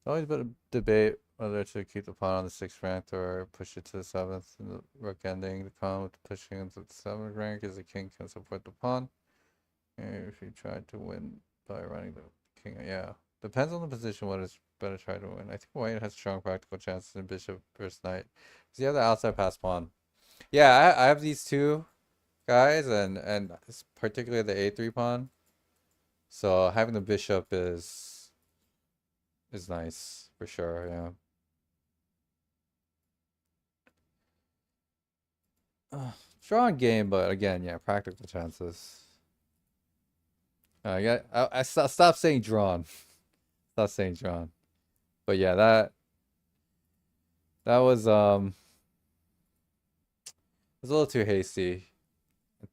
Always been a debate whether to keep the pawn on the 6th rank or push it to the 7th. And the rook ending the con with pushing into the 7th rank as the king can support the pawn. And if you try to win by running the king, yeah. Depends on the position what is better try to win. I think white has strong practical chances in bishop versus knight. Because you have the outside pass pawn. Yeah, I have these two guys and particularly the a3 pawn. So having the bishop is nice for sure, yeah. Strong game, but again, yeah, practical chances. I stop saying drawn. Stop saying drawn. But yeah, that was a little too hasty at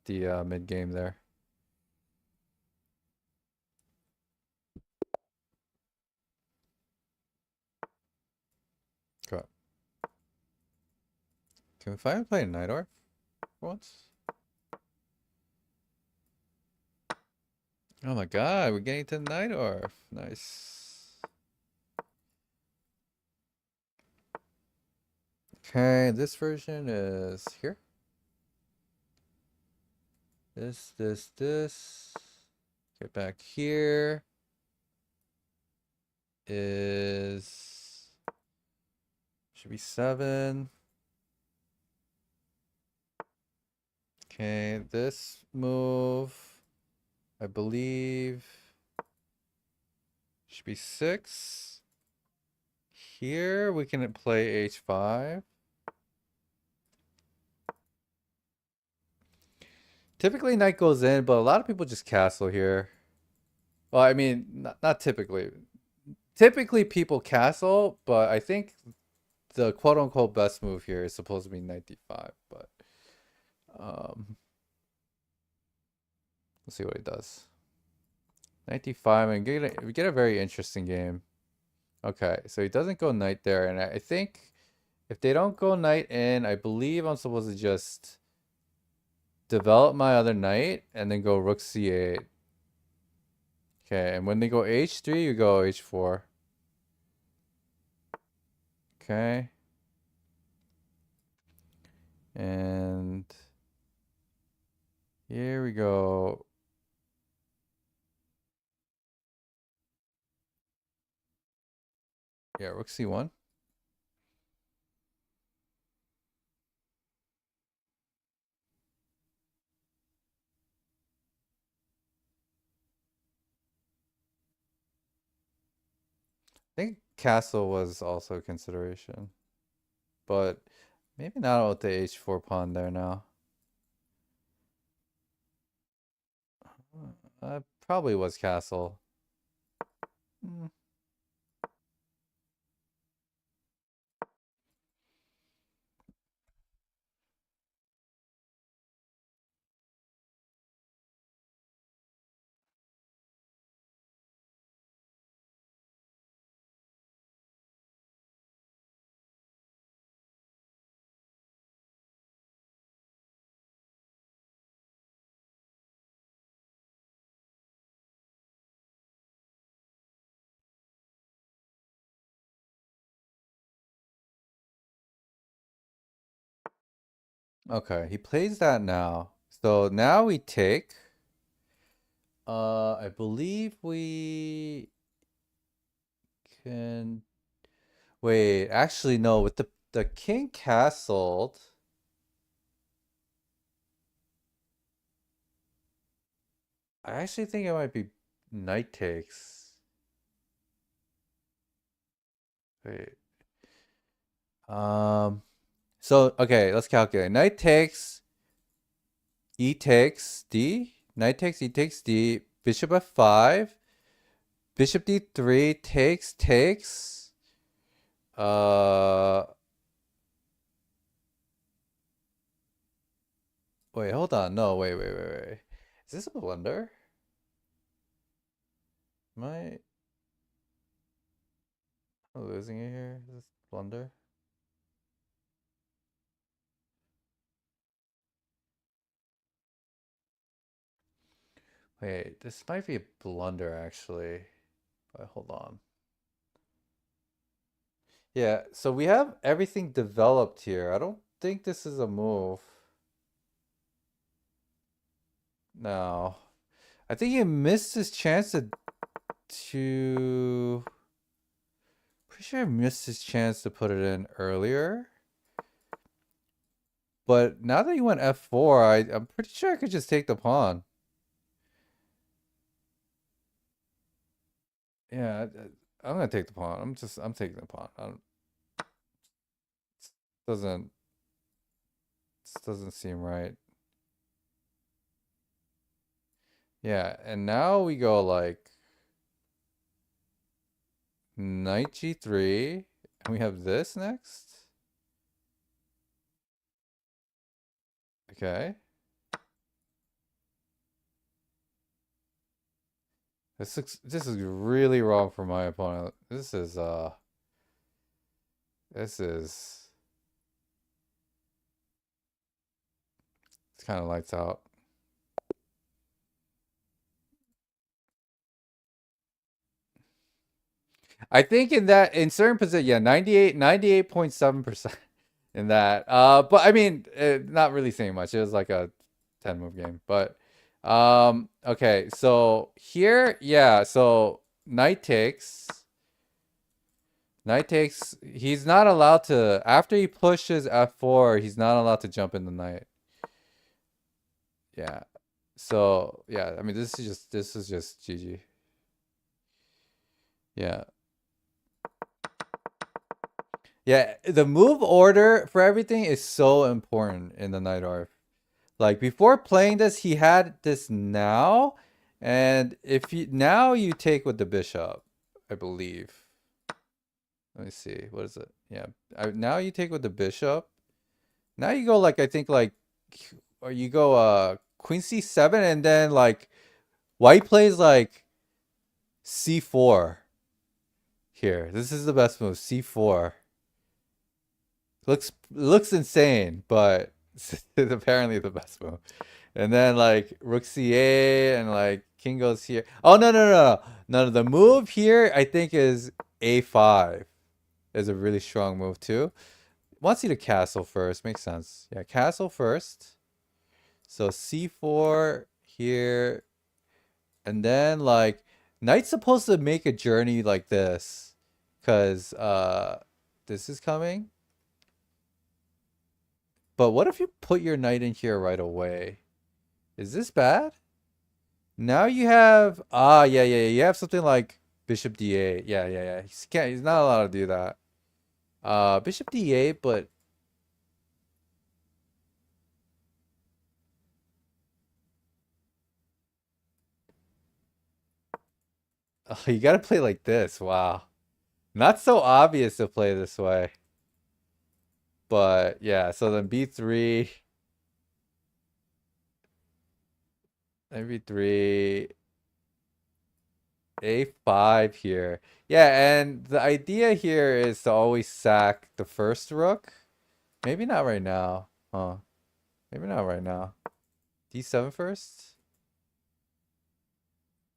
the mid game there. Cool. Can we finally play Night Orc once? Oh my god, we're getting to Night Orc. Nice. Okay, this version is here. This. Get back here. Is should be 7. Okay, this move, I believe, should be 6. Here we can play h5. Typically knight goes in, but a lot of people just castle here. Well, I mean, not typically. Typically people castle, but I think the quote-unquote best move here is supposed to be knight d5, but let's see what he does. Knight d5, and we get a very interesting game. Okay, so he doesn't go knight there, and I think if they don't go knight in, I believe I'm supposed to just develop my other knight and then go rook c8. Okay, and when they go h3, you go h4. Okay. And here we go. Yeah, rook c1. I think castle was also a consideration, but maybe not with the h4 pawn there now. Probably was castle. Okay, he plays that now. So now we take. I believe we can. Wait, actually no. With the king castled. I actually think it might be knight takes. Wait. So okay, let's calculate. Knight takes, e takes d. Knight takes, e takes d. Bishop f5. Bishop d3 takes. Wait, hold on. No, wait. Is this a blunder? Am I losing it here? Is this a blunder? Wait, this might be a blunder actually. But hold on. Yeah, so we have everything developed here. I don't think this is a move. No. I think he missed his chance to... Pretty sure I missed his chance to put it in earlier. But now that he went f4, I'm pretty sure I could just take the pawn. Yeah, I'm gonna take the pawn. I'm taking the pawn. Doesn't this doesn't seem right. Yeah, and now we go like knight g3, and we have this next. Okay. This is really wrong for my opponent. This is it's kind of lights out. I think in certain position, yeah, 98.7% in that. But I mean, not really saying much. It was like a 10 move game, but okay, so here, yeah, so knight takes. He's not allowed to, after he pushes f4, he's not allowed to jump in the knight. Yeah. So, yeah, I mean, this is just GG. Yeah. Yeah, the move order for everything is so important in the Night Arf. Like before playing this, he had this now, and if you now you take with the bishop, I believe. Let me see, what is it? Yeah, now you take with the bishop. Now you go like I think like, or you go queen c7, and then like white plays like c4. Here, this is the best move, c4. Looks insane, but it's apparently the best move. And then like rook c8 and like king goes here. Oh no. The move here I think is a5 is a really strong move too. Wants you to castle first, makes sense. Yeah, castle first. So c4 here, and then like knight's supposed to make a journey like this, cause this is coming. But what if you put your knight in here right away? Is this bad? Now you have yeah. You have something like bishop d8. Yeah. He's not allowed to do that. Bishop d8, but you gotta play like this. Wow. Not so obvious to play this way. But yeah, so then b3. Then b3. a5 here. Yeah, and the idea here is to always sack the first rook. Maybe not right now. Huh. Maybe not right now. d7 first?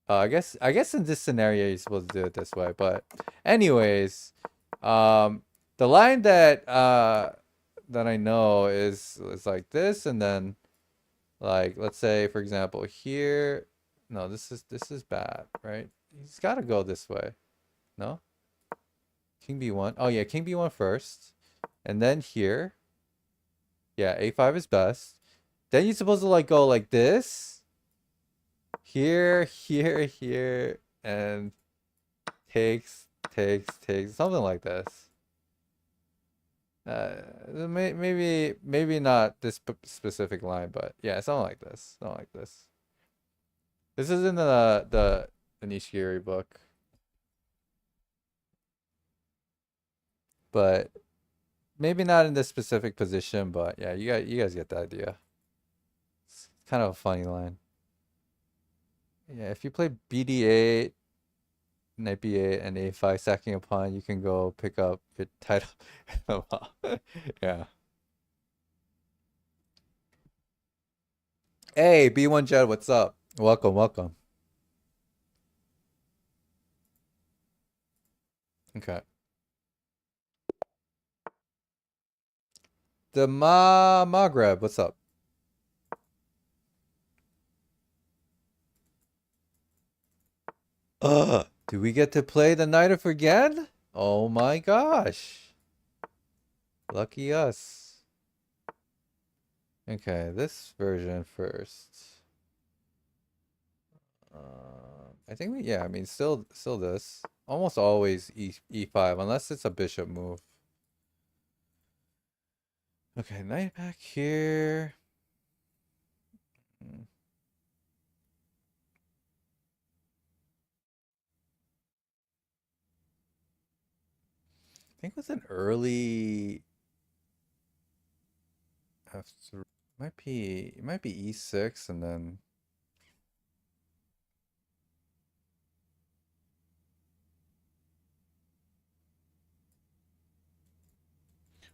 I guess in this scenario you're supposed to do it this way, but anyways, the line that that I know is like this, and then like let's say for example here. No, this is bad, right? He's got to go this way. No? King B1. Oh yeah, King B1 first. And then here. Yeah, A5 is best. Then you're supposed to like go like this. Here, here, here, and takes, something like this. Maybe not this specific line, but yeah, something like this. Something like this. This is in the Nishigiri book. But maybe not in this specific position, but yeah, you guys get the idea. It's kind of a funny line. Yeah, if you play BD8, Knight B8, and A5 sacking a pawn, you can go pick up your title. Yeah. Hey, B1 Jed, what's up? Welcome, welcome. Okay. The Maghreb, what's up? Do we get to play the Knight of again? Oh my gosh. Lucky us. Okay, this version first. I think I mean, still this. Almost always E5, unless it's a bishop move. Okay, knight back here. I think with an early F3, it might be E6 and then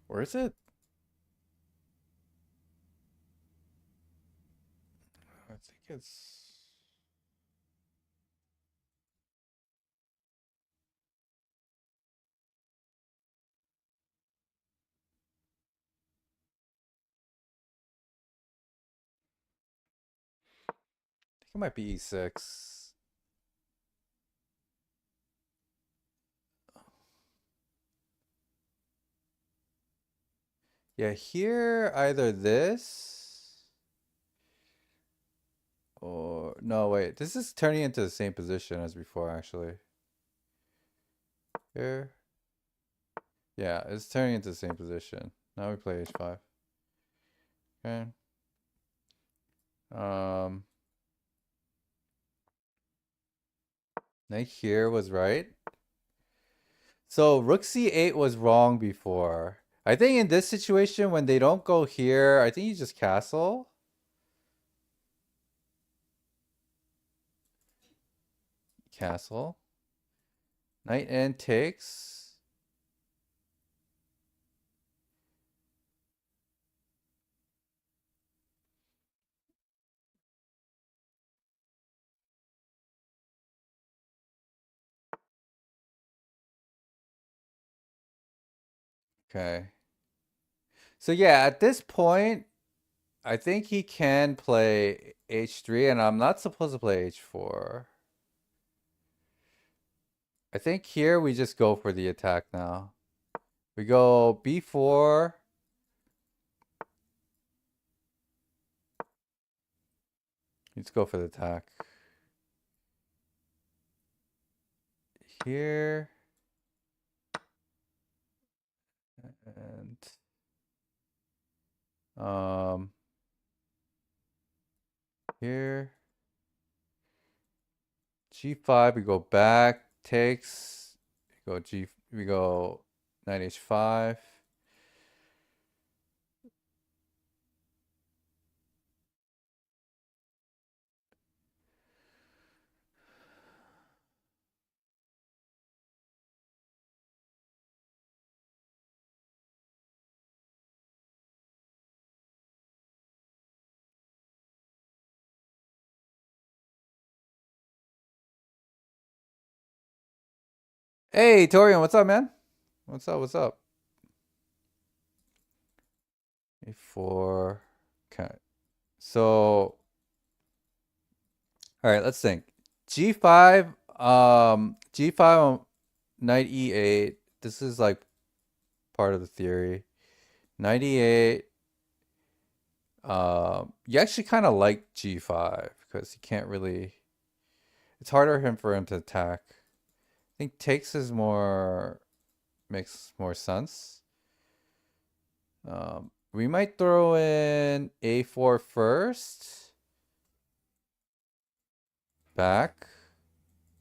where is it? I think it's it might be E6. Yeah, here either this or no, wait. This is turning into the same position as before, actually. Here. Yeah, it's turning into the same position. Now we play H5. Okay. Knight here was right. So Rook C8 was wrong before. I think in this situation, when they don't go here, I think you just castle. Castle. Knight N takes. Okay. So yeah, at this point, I think he can play H3, and I'm not supposed to play H4. I think here we just go for the attack now. We go B4. Let's go for the attack. Here. And here. G5, we go back, takes, we go knight H5. Hey, Torian, what's up, man? What's up? A4. Okay. So, all right, let's think. G5, G5 on knight E8. This is like part of the theory. Knight E8. You actually kind of like G5 because he can't really. It's harder for him to attack. I think takes is more makes more sense. We might throw in A4 first. Back.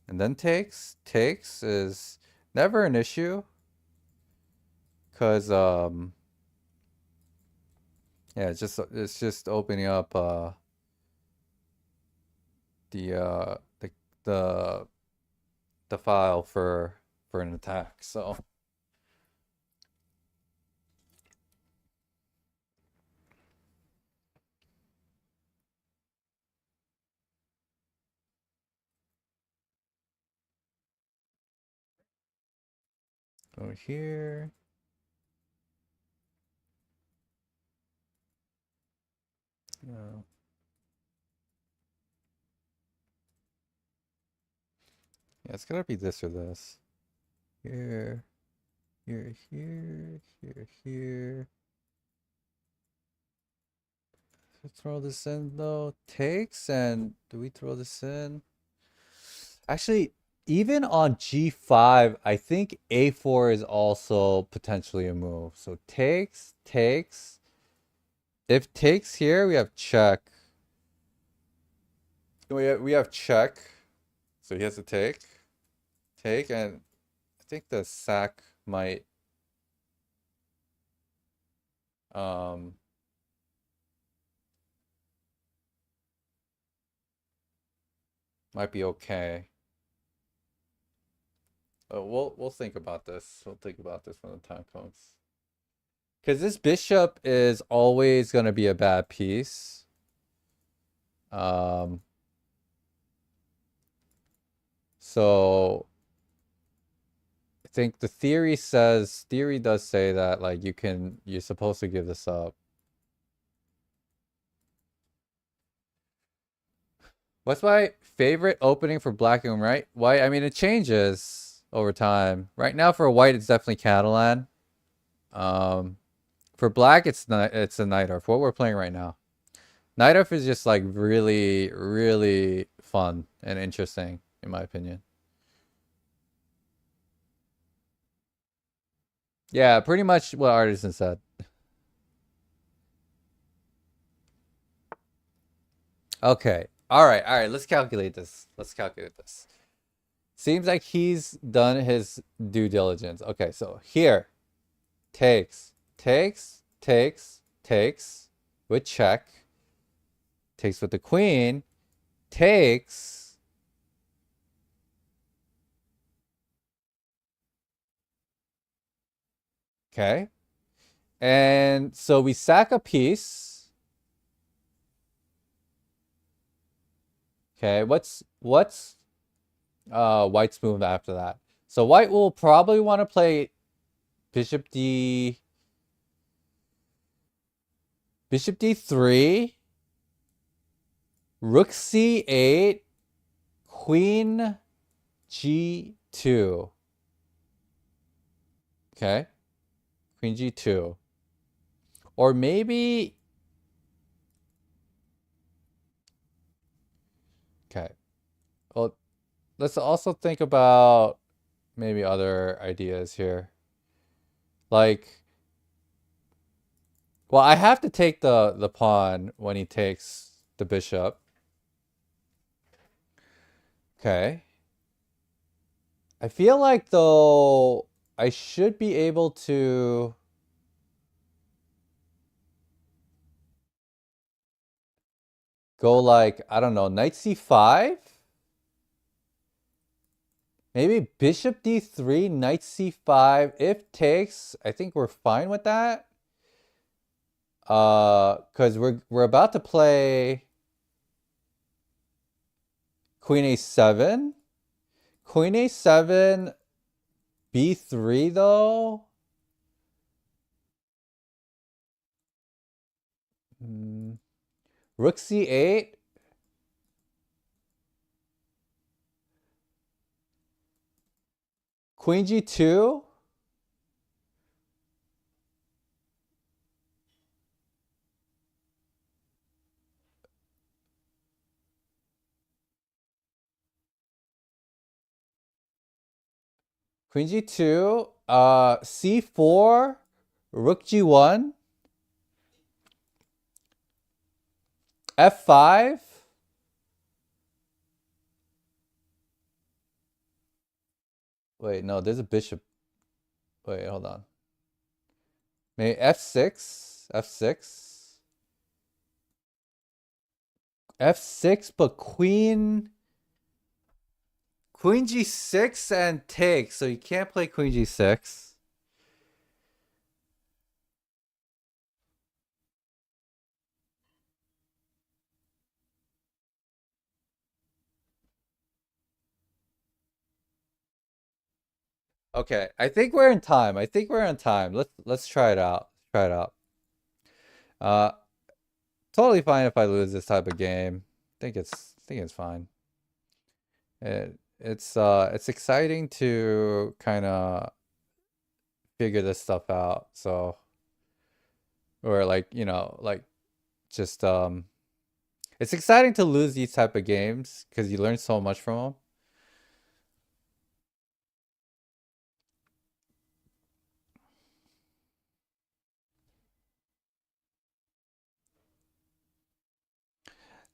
And then takes. Takes is never an issue. Cause yeah, it's just opening up the the file for an attack. So go here. No. Yeah, it's gotta be this or this. Here, here, here, here, here. Let's throw this in though. Takes, and do we throw this in? Actually, even on G5, I think A4 is also potentially a move. So takes, takes. If takes here, we have check. We have check. So he has to take. Take, and I think the sack might might be okay. We'll think about this. We'll think about this when the time comes. Because this bishop is always going to be a bad piece. So I think the theory does say that like you're supposed to give this up. What's my favorite opening for black and white? I mean, it changes over time. Right now for white, it's definitely Catalan. For black, it's a Night Elf. What we're playing right now. Night Elf is just like really, really fun and interesting, in my opinion. Yeah, pretty much what Artisan said. Okay. All right. Let's calculate this. Seems like he's done his due diligence. Okay, so here. Takes with check. Takes with the queen. Takes. Okay. And so we sack a piece. Okay, what's white's move after that? So white will probably want to play bishop D3, rook C8, queen G2. Okay. Queen G2. Or maybe... Okay. Well, let's also think about maybe other ideas here. Like... Well, I have to take the pawn when he takes the bishop. Okay. I feel like, though, I should be able to... go like, I don't know, knight c5? Maybe bishop d3, knight c5. If takes, I think we're fine with that. Because we're about to play queen a7. Queen a7, b3 though. Rook c8. Queen g2. Queen g2. C4. Rook g1. F5. Wait, no, there's a bishop. Wait, hold on. Maybe F6. F6. F6, but queen g6 and takes, so you can't play queen g6. Okay, I think we're in time. I think we're in time. Let's try it out. Try it out. Totally fine if I lose this type of game. I think it's fine. It's exciting to kind of figure this stuff out. So, or like, you know, like just it's exciting to lose these type of games because you learn so much from them.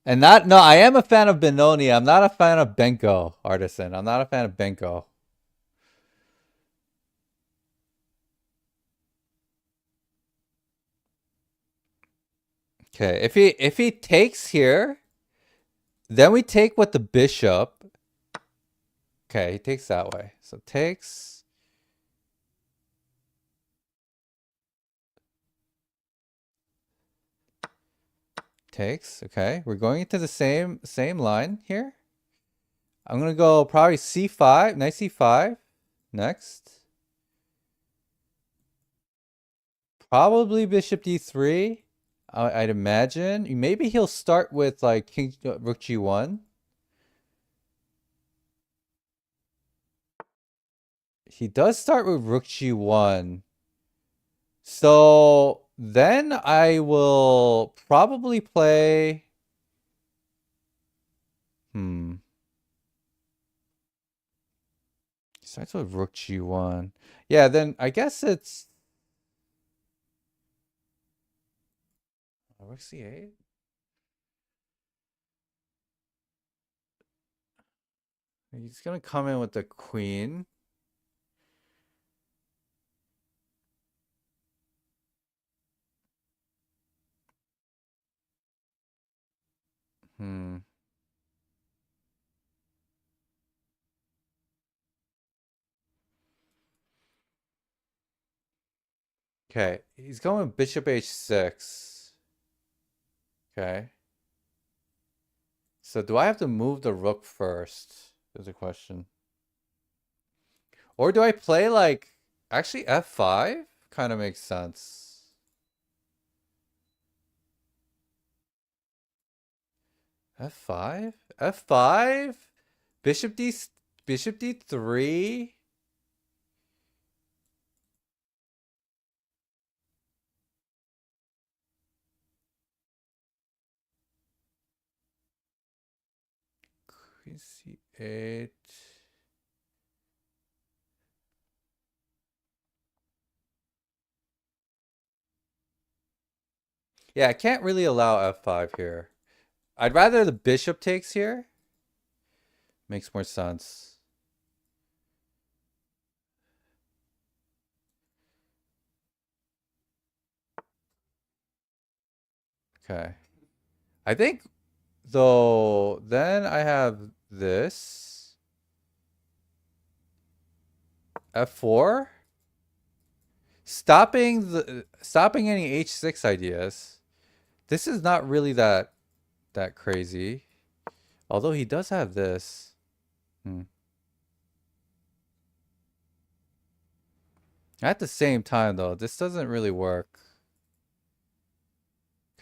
And no, I am a fan of Benoni. I'm not a fan of Benko, Artisan. I'm not a fan of Benko. Okay, if he takes here, then we take with the bishop. Okay, he takes that way. So takes. Takes. Okay, we're going into the same line here. I'm gonna go probably c5. Knight c5. Next. Probably bishop d3. I'd imagine. Maybe he'll start with like king rook g1. He does start with rook g1. So then I will probably play. Starts with rook g1. Yeah, then I guess it's rook c8. He's gonna come in with the queen. Okay, he's going bishop h6. Okay. So do I have to move the rook first? Is a question. Or do I play like actually f5? Kind of makes sense. F5? F5? Bishop d3? Queen c8. Yeah, I can't really allow f5 here. I'd rather the bishop takes here. Makes more sense. Okay. I think, though, then I have this. F4. Stopping any h6 ideas. This is not really that crazy. Although he does have this. At the same time, though, this doesn't really work.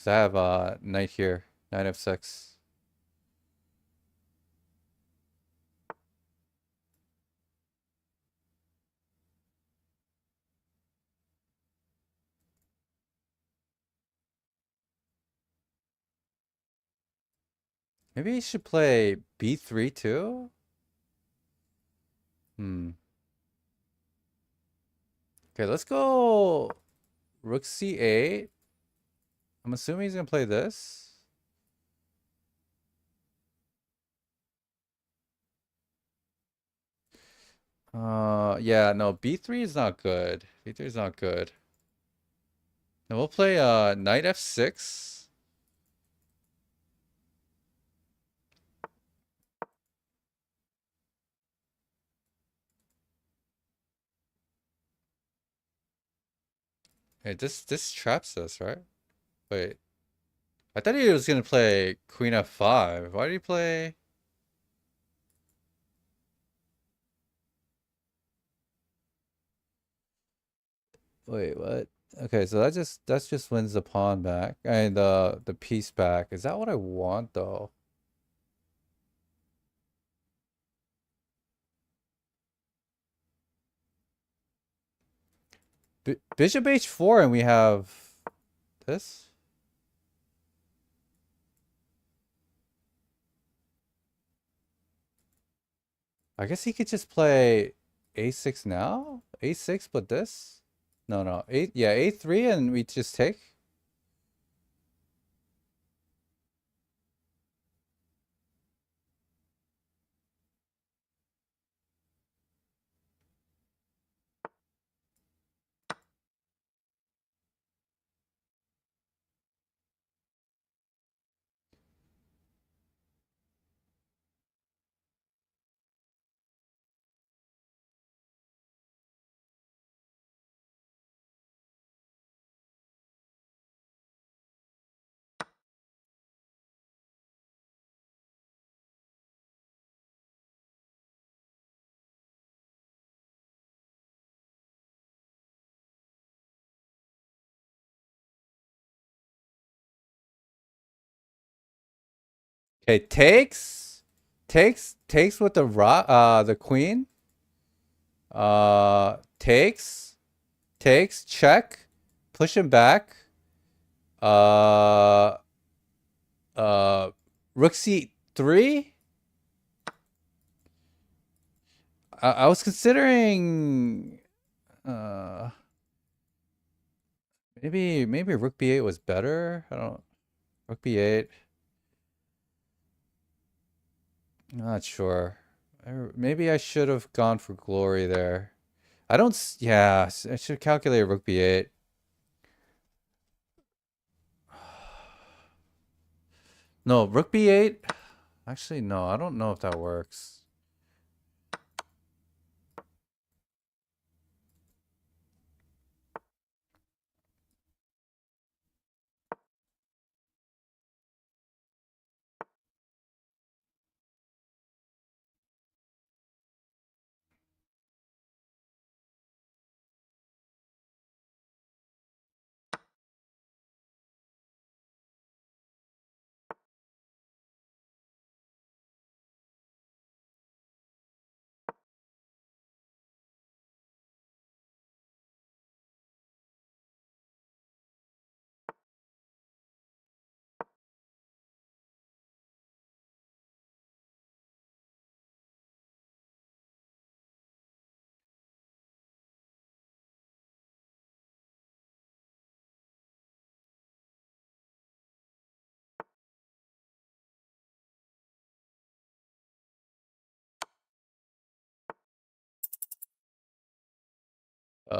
Because I have knight here, knight f6. Maybe he should play b3 too? Okay, let's go rook c8. I'm assuming he's gonna play this. Yeah, no, b3 is not good. B3 is not good. Then we'll play knight f6. Hey, this traps us, right? Wait. I thought he was gonna play queen f5. Why did he play? Wait, what? Okay, so that just wins the pawn back and the piece back. Is that what I want though? Bishop h4 and we have this? I guess he could just play a6 now? a6 but this? No, no. Yeah, a3 and we just take? Okay, takes with the the queen. Takes, check, push him back. Uh, Rook c3. I was considering, maybe Rook b8 was better. I don't. Rook b8. I'm not sure. Maybe I should have gone for glory there. I don't. Yeah, I should calculate Rook b8. No, Rook b8. Actually, no. I don't know if that works. Do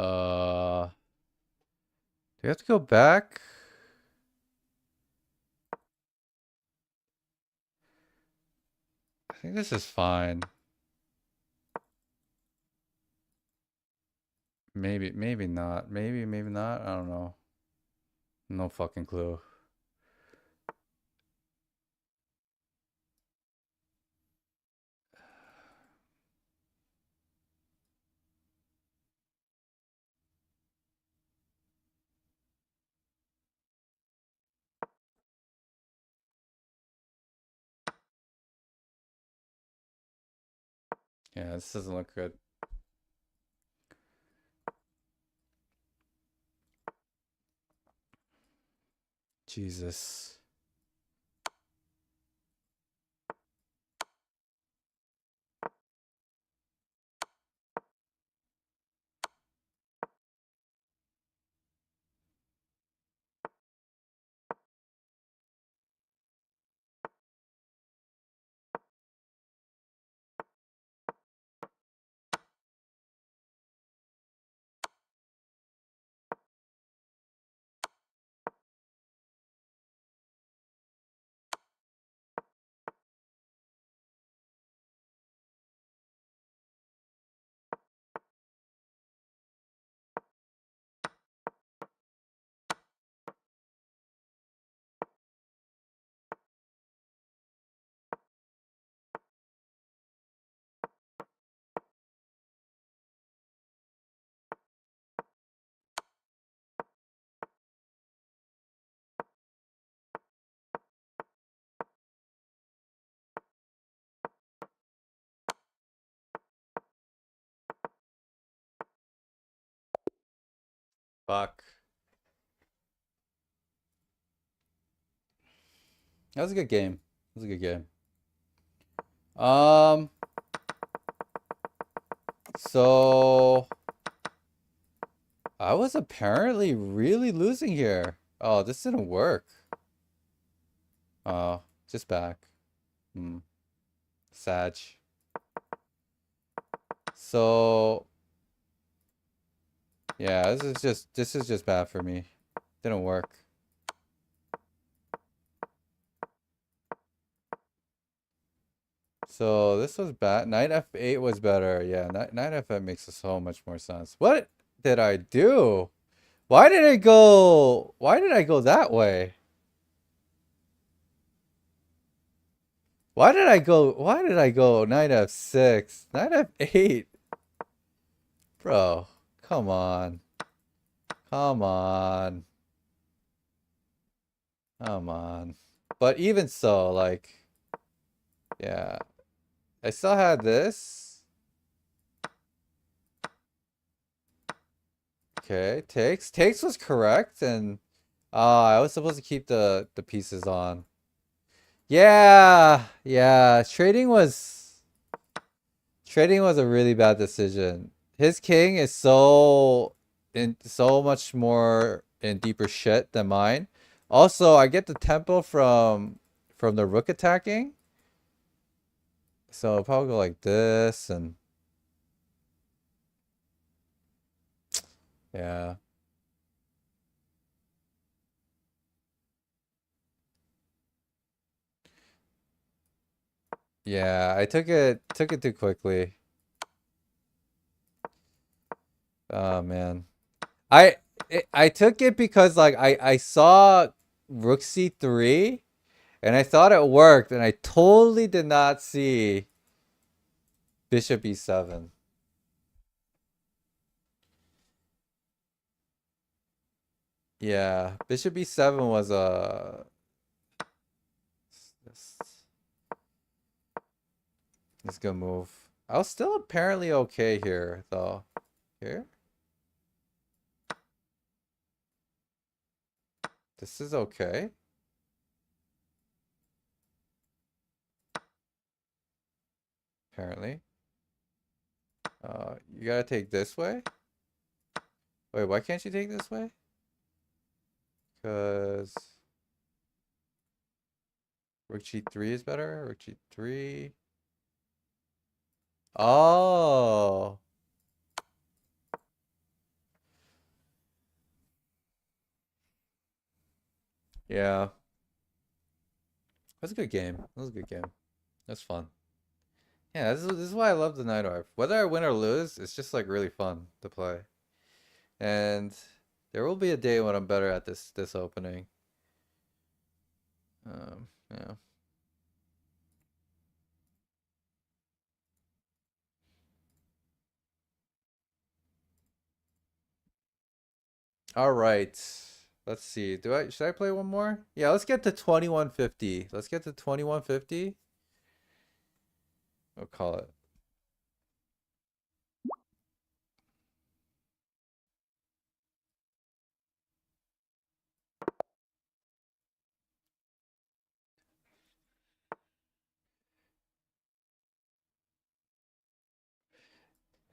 we have to go back? I think this is fine. Maybe not. Maybe not. I don't know. No fucking clue. Yeah, this doesn't look good. Jesus. Fuck. That was a good game. That was a good game. So I was apparently really losing here. Oh, this didn't work. Oh, just back. Sag. So yeah, this is just bad for me. Didn't work. So this was bad. Knight f8 was better. Yeah, knight f8 makes so much more sense. What did I do? Why did I go that way? Why did I go knight f6? Knight f8? Bro, come on. Come on. Come on. But even so, like, yeah. I still had this. Okay, takes was correct, and I was supposed to keep the pieces on. Yeah, yeah. Trading was a really bad decision. His king is so much more in deeper shit than mine. Also, I get the tempo from the rook attacking. So I'll probably go like this and yeah. Yeah, I took it too quickly. Oh man. I took it because like I saw rook c3 and I thought it worked and I totally did not see bishop e7. Yeah, bishop e7 was a this good move. I was still apparently okay here though. Here? This is okay. Apparently. You gotta take this way? Wait, why can't you take this way? Because rook g3 is better. Rook g3. Oh. Yeah. That's a good game. That was a good game. That's fun. Yeah, this is why I love the Night Orb. Whether I win or lose, it's just like really fun to play. And there will be a day when I'm better at this opening. Yeah. All right. Let's see. Should I play one more? Yeah, let's get to 2150. Let's get to 2150. We'll call it.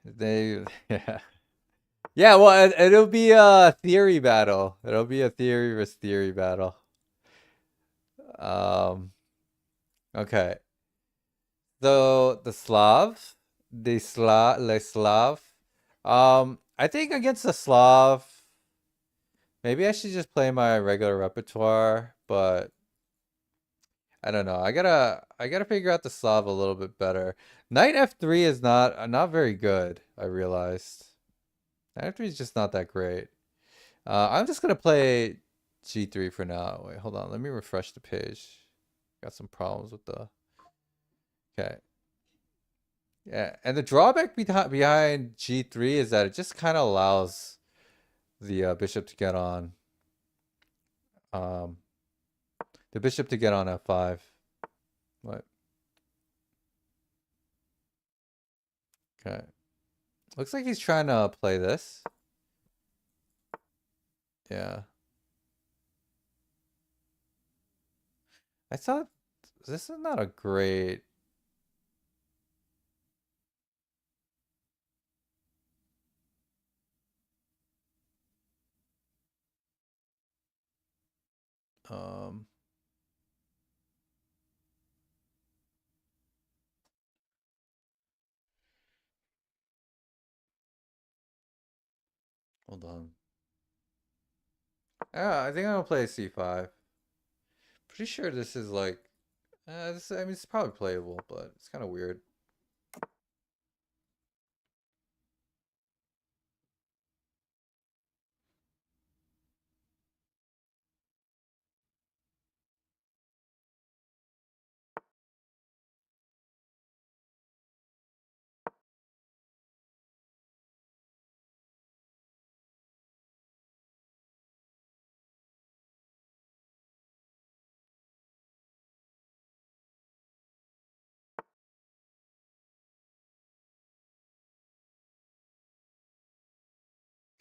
They yeah. Yeah, well, it'll be a theory battle. It'll be a theory versus theory battle. Um, okay. So the Slav. I think against the Slav, maybe I should just play my regular repertoire, but I don't know. I gotta figure out the Slav a little bit better. Knight F3 is not very good, I realized. Knight F3 is just not that great. I'm just gonna play G3 for now. Wait, hold on. Let me refresh the page. Got some problems with the. Okay. Yeah, and the drawback behind G3 is that it just kind of allows the bishop to get on. Um, the bishop to get on F5. What? Okay. Looks like he's trying to play this. Yeah. I thought this is not a great. Um, hold on. Yeah, I think I'm gonna play C5. Pretty sure this is like. I mean, it's probably playable, but it's kind of weird.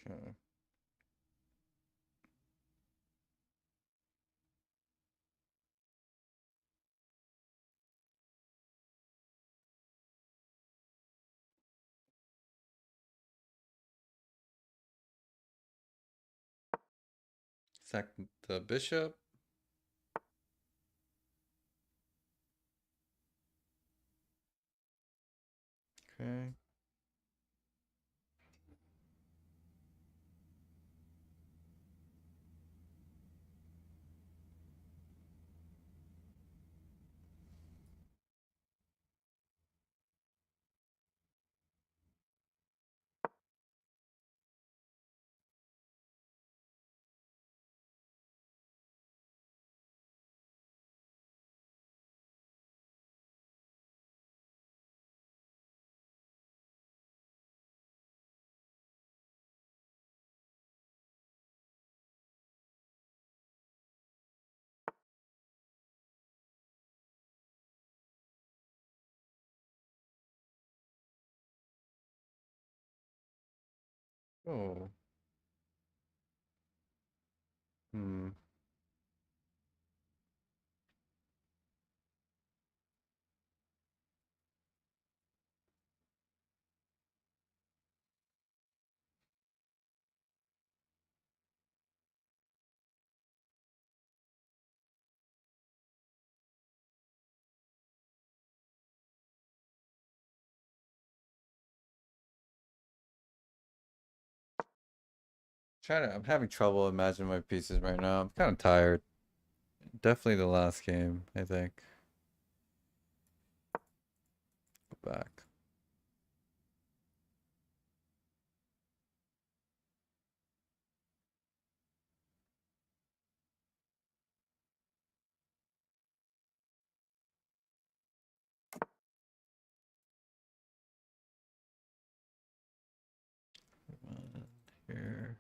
Okay. Sack the bishop. Okay. Oh. Hmm. I'm having trouble imagining my pieces right now. I'm kind of tired. Definitely the last game, I think. Go back. Here.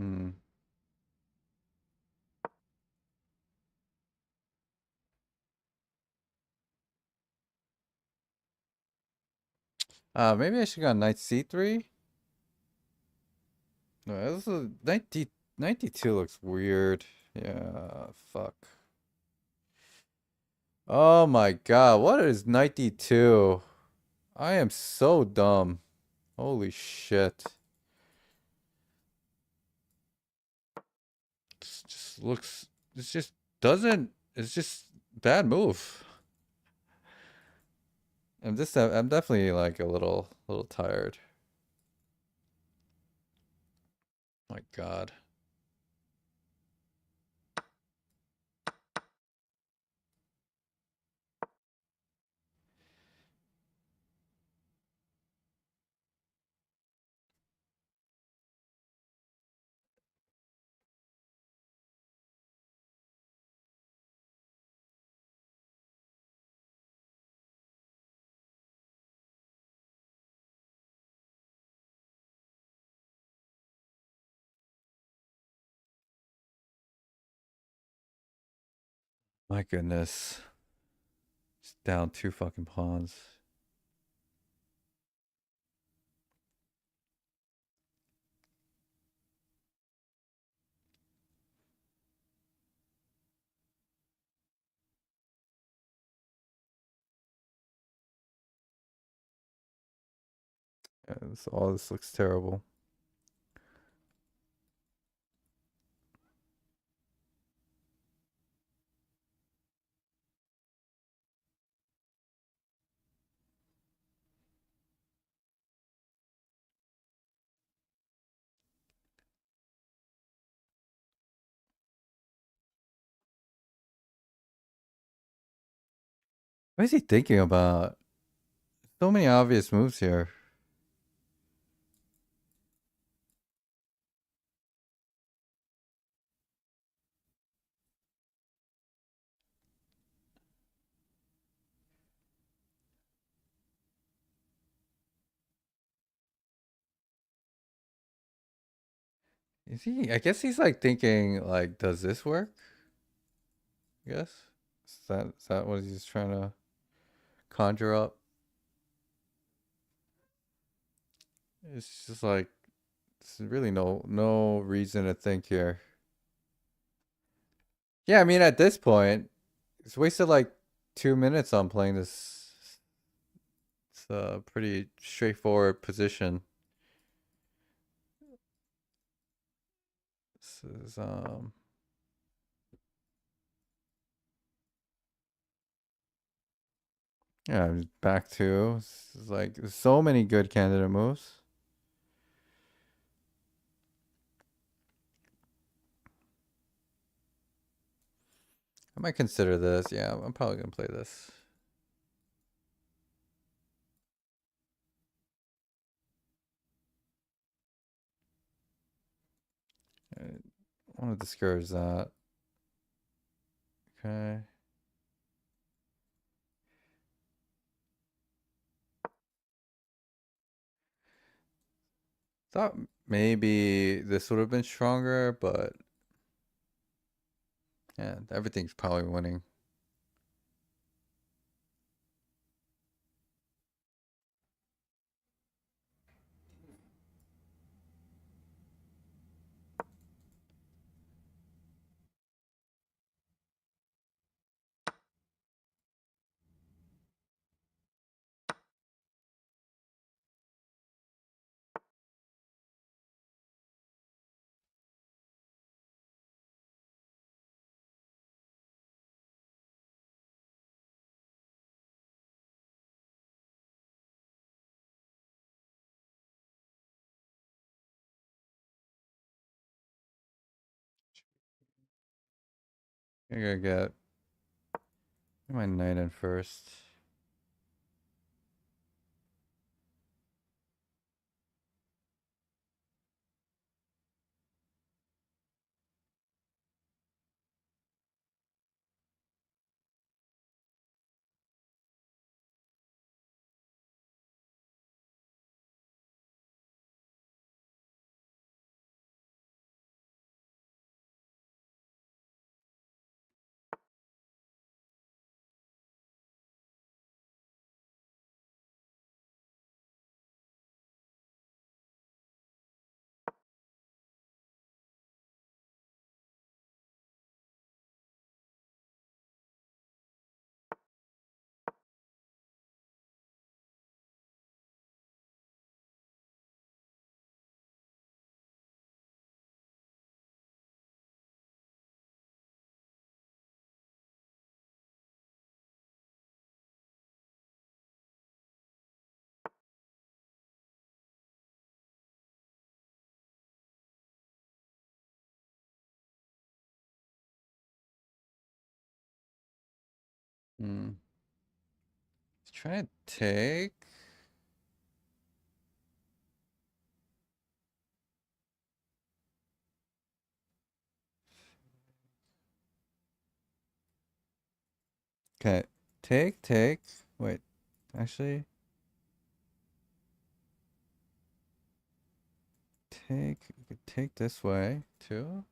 Hmm. Maybe I should go knight c3. No, this is knight d2 looks weird. Yeah, fuck. Oh my god, what is knight d2? I am so dumb. Holy shit. This just looks, this just doesn't, it's just bad move. I'm definitely like a little tired. My god. My goodness. It's down 2 fucking pawns. Yeah, all this looks terrible. What is he thinking about? So many obvious moves here. Is he? I guess he's like thinking, like, does this work? I guess. Is that what he's trying to conjure up? It's just like there's really no reason to think here. Yeah, I mean at this point, it's wasted like 2 minutes on playing this. It's a pretty straightforward position. This is yeah, I'm back to this is like so many good candidate moves. I might consider this. Yeah, I'm probably gonna play this. I want to discourage that. Okay. Thought maybe this would have been stronger, but yeah, everything's probably winning. I gotta get my knight in first. Let's try to take. Okay, take. Wait, actually, we could take this way too.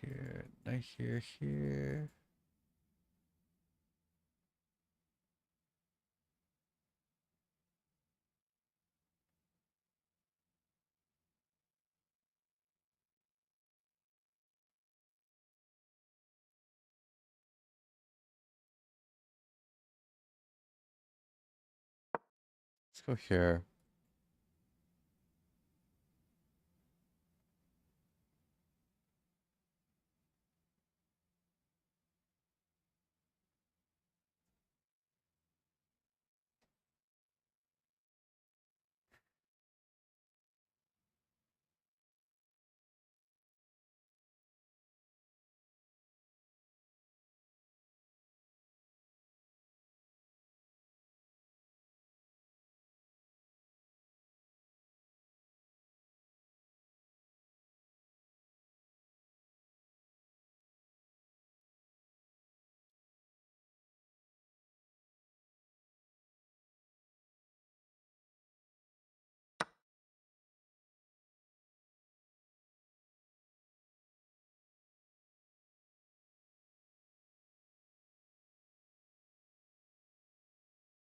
Here, not here. Let's go here.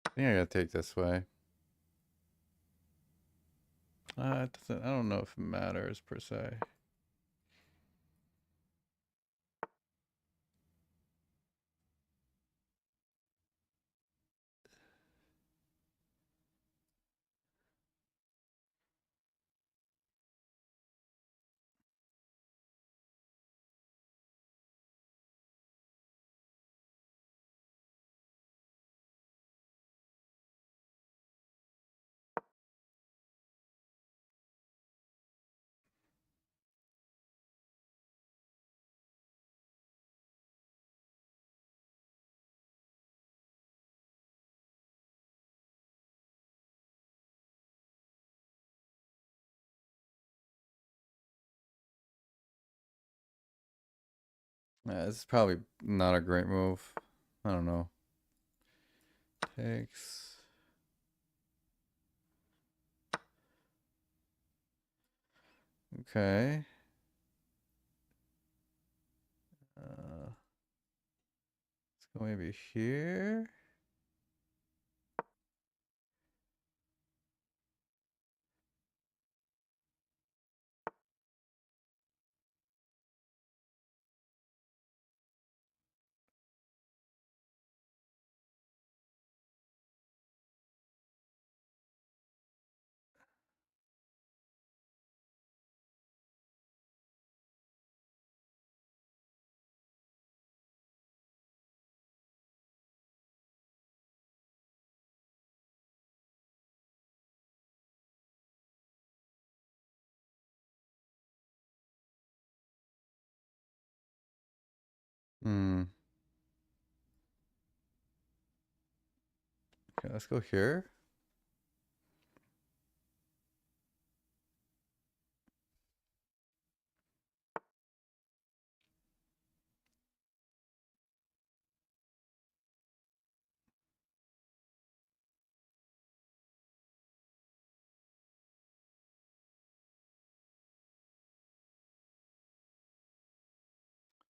I think I gotta take this way. It doesn't. I don't know if it matters per se. Yeah, this is probably not a great move. I don't know. Takes. Okay. Let's go maybe here. Okay, let's go here.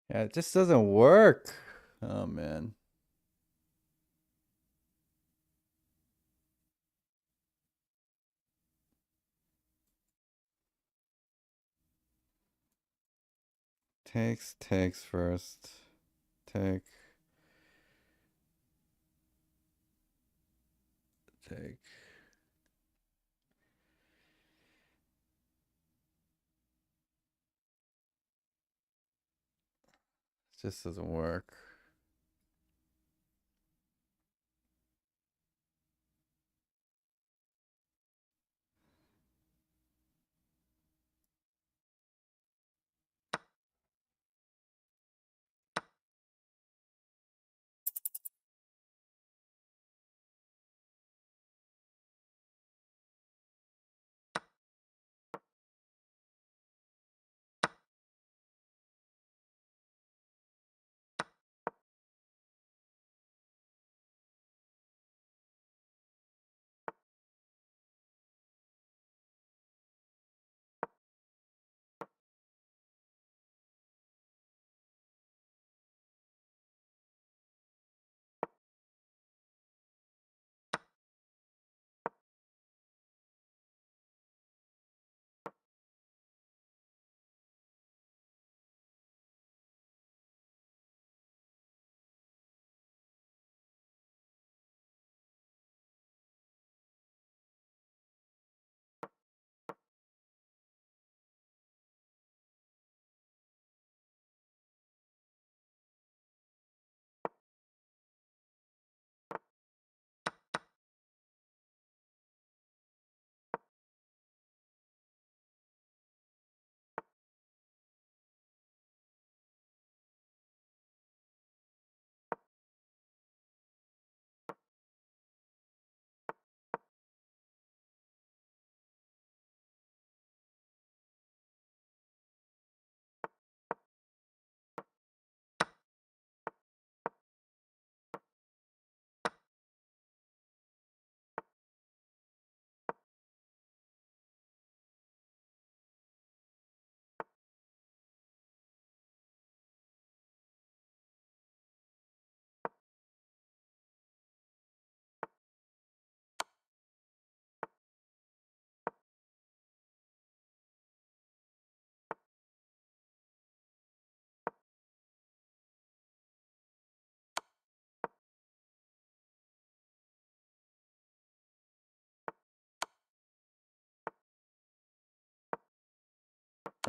Yeah, it just doesn't work. Oh man. Takes first. Take. It just doesn't work.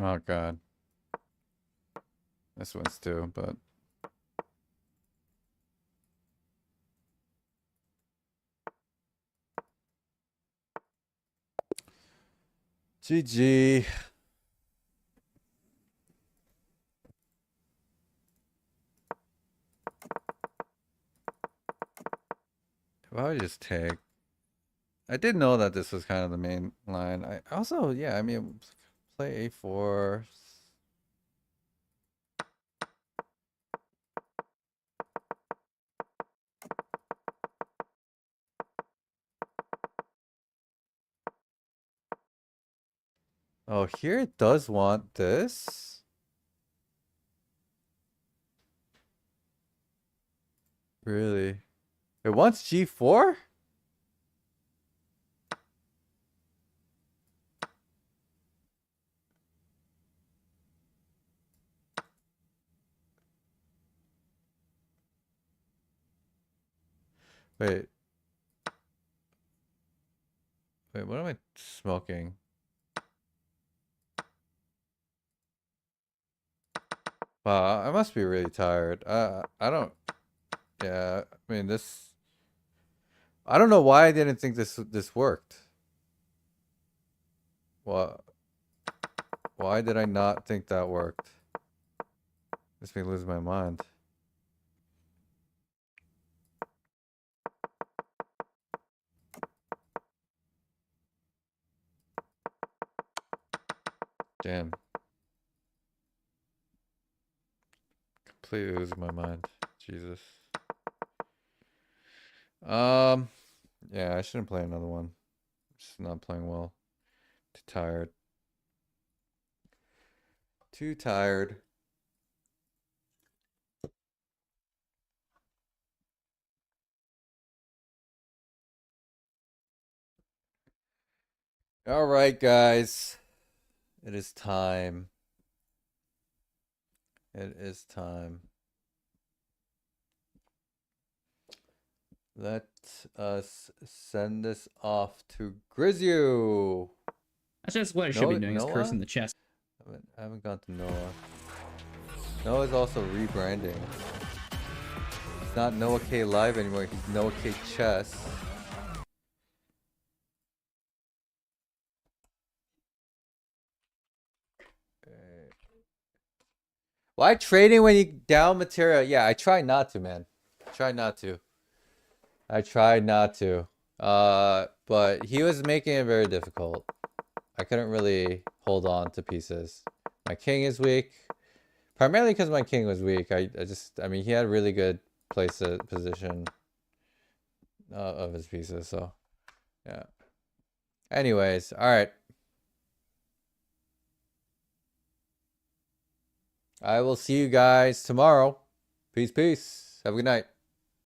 Oh god. This one's too, but GG. Why would I just take? I did know that this was kind of the main line. I also, yeah, I mean, play A4. Oh, here it does want this. Really? It wants G4? Wait. Wait, what am I smoking? Wow, I must be really tired. I don't. Yeah, I mean this. I don't know why I didn't think this worked. What? Why did I not think that worked? Makes me lose my mind. Damn. Completely losing my mind. Jesus. Yeah, I shouldn't play another one. Just not playing well. Too tired. Too tired. All right, guys. It is time. It is time. Let us send this off to Grizzu. That's just what I should be doing, is Noah? cursing the chest. I haven't gone to Noah. Noah's also rebranding. He's not Noah K Live anymore. He's Noah K Chess. Why trading when you down material? Yeah, I try not to, man. I tried not to. But he was making it very difficult. I couldn't really hold on to pieces. My king is weak. Primarily because my king was weak. I mean, he had a really good position of his pieces, so yeah. Anyways, all right. I will see you guys tomorrow. Peace, peace. Have a good night.